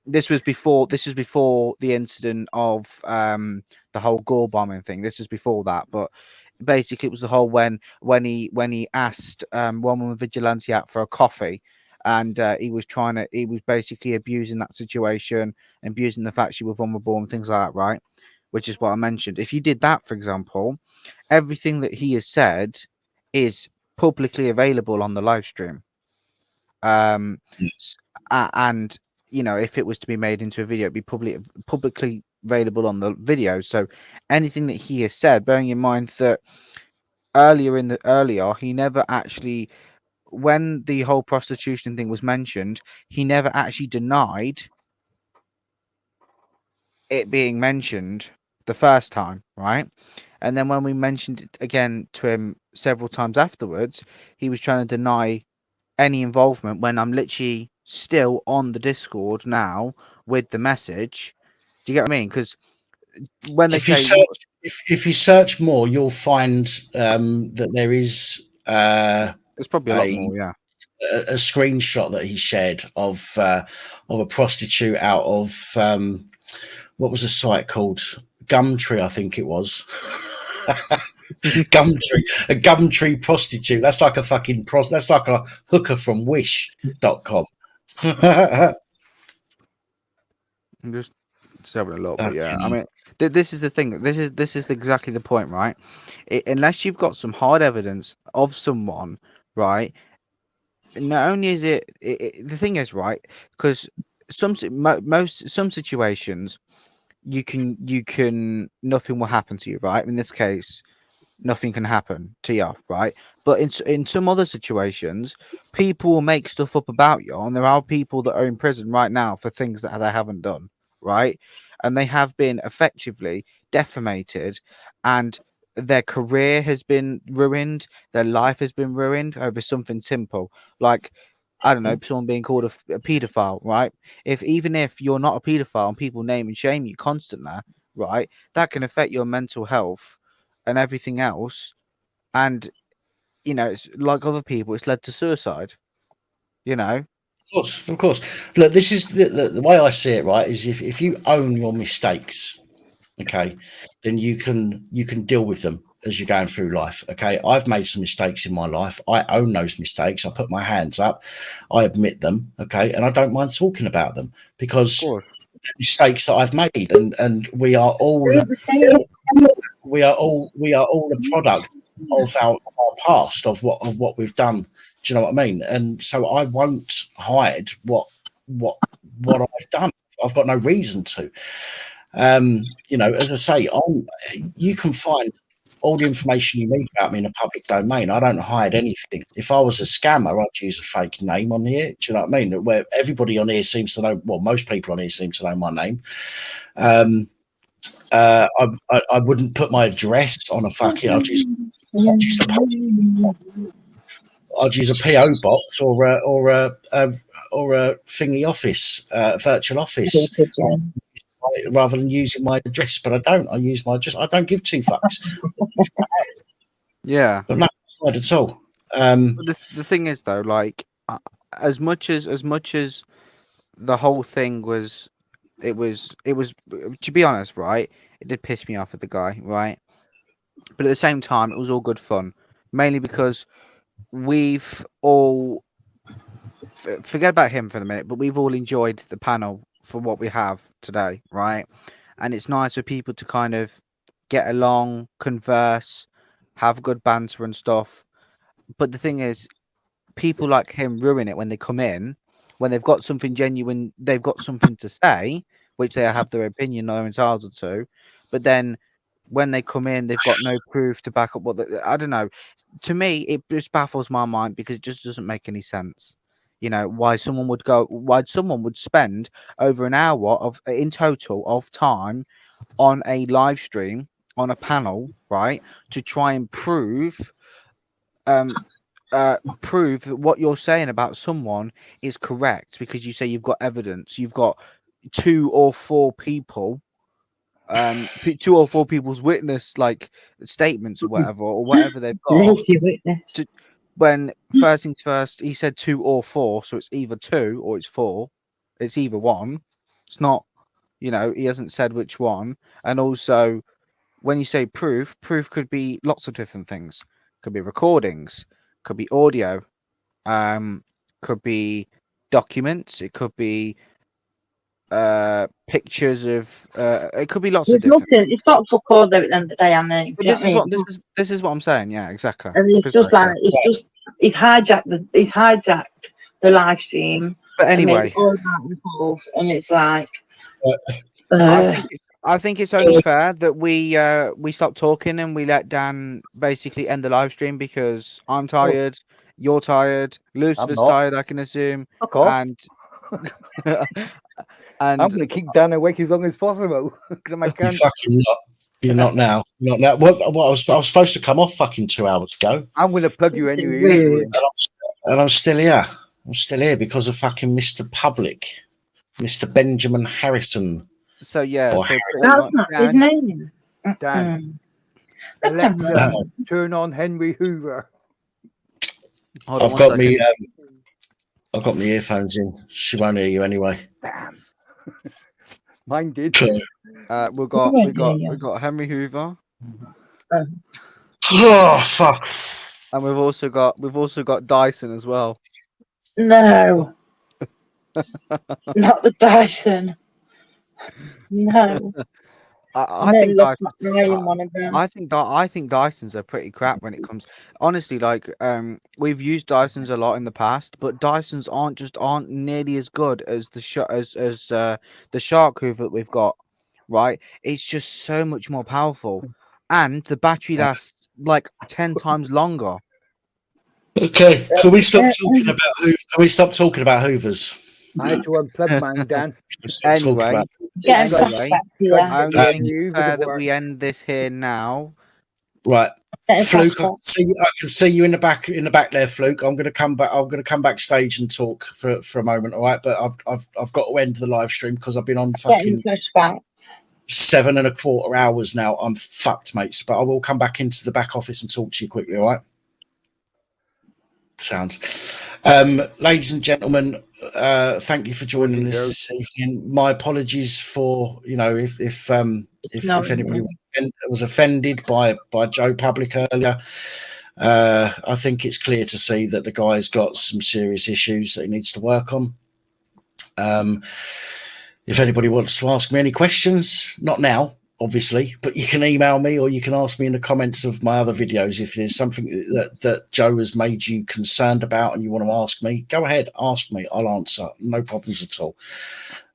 this was before the incident of the whole Gore bombing thing. This was before that, but basically it was the whole when he asked one woman vigilante out for a coffee, and he was basically abusing that situation, abusing the fact she was vulnerable and things like that, right? Which is what I mentioned. If you did that, for example, everything that he has said is publicly available on the live stream. And you know, if it was to be made into a video, it'd be publicly available on the video. So anything that he has said, bearing in mind that earlier he never actually, when the whole prostitution thing was mentioned, he never actually denied it being mentioned the first time, right? And then when we mentioned it again to him several times afterwards, he was trying to deny any involvement, when I'm literally still on the Discord now with the message. Do you get what I mean? Because when they if you search more, you'll find that there is there's probably a lot more, yeah. A screenshot that he shared of a prostitute out of what was the site called? Gumtree, I think it was. A Gumtree prostitute. That's like a fucking that's like a hooker from Wish.com. I'm just having a look, but yeah, I mean, this is the thing. This is exactly the point, right? Unless you've got some hard evidence of someone, right? Not only is it the thing is, right, because some situations you can nothing will happen to you, right? In this case, nothing can happen to you, right? But in some other situations, people will make stuff up about you, and there are people that are in prison right now for things that they haven't done, right? And they have been effectively defamated, and their career has been ruined, their life has been ruined over something simple, like, I don't know, someone being called a paedophile, right? Even if you're not a paedophile and people name and shame you constantly, right, that can affect your mental health and everything else. And it's like other people, it's led to suicide. Of course. Look, this is the way I see it. Right, is if you own your mistakes, okay, then you can deal with them as you're going through life. Okay, I've made some mistakes in my life. I own those mistakes. I put my hands up. I admit them. Okay, and I don't mind talking about them because mistakes that I've made, and we are all a product of our past, of what we've done. Do you know what I mean? And so I won't hide what I've done. I've got no reason to. As I say, you can find all the information you need about me in a public domain. I don't hide anything. If I was a scammer, I'd use a fake name on here. Do you know what I mean? Where everybody on here seems to know, well, most people on here seem to know my name. I wouldn't put my address on a fucking. I'd use a PO box or a thingy office, virtual office, rather than using my address. But I don't. I use my address. I don't give two fucks. Yeah, I'm not at all. But the thing is, though, like, as much as the whole thing was, it was to be honest, right, it did piss me off at the guy, right, but at the same time it was all good fun, mainly because we've all forget about him for the minute, but we've all enjoyed the panel for what we have today, right? And it's nice for people to kind of get along, converse, have good banter and stuff. But the thing is, people like him ruin it when they come in, when they've got something genuine, they've got something to say, which they have their opinion, they're entitled to. But then when they come in, they've got no proof to back up I don't know. To me, it just baffles my mind because it just doesn't make any sense. Why someone would spend over an hour in total of time on a live stream, on a panel, right, to try and prove that what you're saying about someone is correct, because you say you've got evidence, you've got 2 or 4 people, 2 or 4 people's witness statements or whatever they've got. When first things first, he said 2 or 4, so it's either 2 or it's 4. It's either one. It's not, he hasn't said which one. And also, when you say proof could be lots of different things. Could be recordings, could be audio, could be documents, it could be pictures of it could be lots of different. It's got fuck all there at the end of the day, and then this is what I'm saying. Yeah, exactly. And it's just like he's hijacked the live stream. But anyway, and it's like I think it's only fair that we stop talking and we let Dan basically end the live stream, because I'm tired, you're tired, Lucifer's tired, I can assume, and I'm going to keep Dan awake as long as possible. You're fucking not. You're not now. Not now. What I was supposed to come off fucking 2 hours ago. I'm going to plug you anyway. And I'm still here. I'm still here because of fucking Mr. Public, Mr. Benjamin Harrison. So yeah, that's not his name. Dan. Alexa, turn on Henry Hoover. I've got me. I've got my earphones in. She won't hear you anyway. Damn. Mine did. We got Henry Hoover. Oh fuck! And we've also got Dyson as well. No, not the Dyson. No. I think Dysons are pretty crap when it comes. Honestly, we've used Dysons a lot in the past, but Dysons aren't nearly as good as the Shark Hoover that we've got. Right? It's just so much more powerful, and the battery lasts like 10 times longer. Okay, can we stop talking about Can we stop talking about Hoovers? I had to unplug mine, Dan. Anyway, Getting anyway, back to you. I only think it's fair that we end this here now. Right, Getting Fluke, I flashbacks. can see you in the back there, Fluke. I'm going to come back. I'm going to come backstage and talk for a moment, all right? But I've got to end the live stream because I've been on fucking Getting flashbacks. 7.25 hours now. I'm fucked, mates. But I will come back into the back office and talk to you quickly, all right? Sounds. Ladies and gentlemen, thank you for joining us this evening. My apologies for, you know, if anybody was offended by Joe Public earlier. I think it's clear to see that the guy's got some serious issues that he needs to work on. If anybody wants to ask me any questions, not now, obviously, but you can email me or you can ask me in the comments of my other videos. If there's something that Joe has made you concerned about and you want to ask me, go ahead, ask me. I'll answer. No problems at all.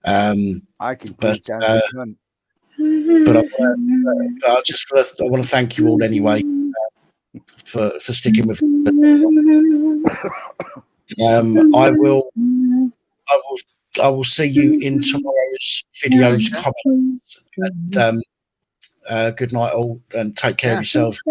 I can I want to thank you all anyway for sticking with me. I will see you in tomorrow's videos comments. And, good night all, and take care of yourselves.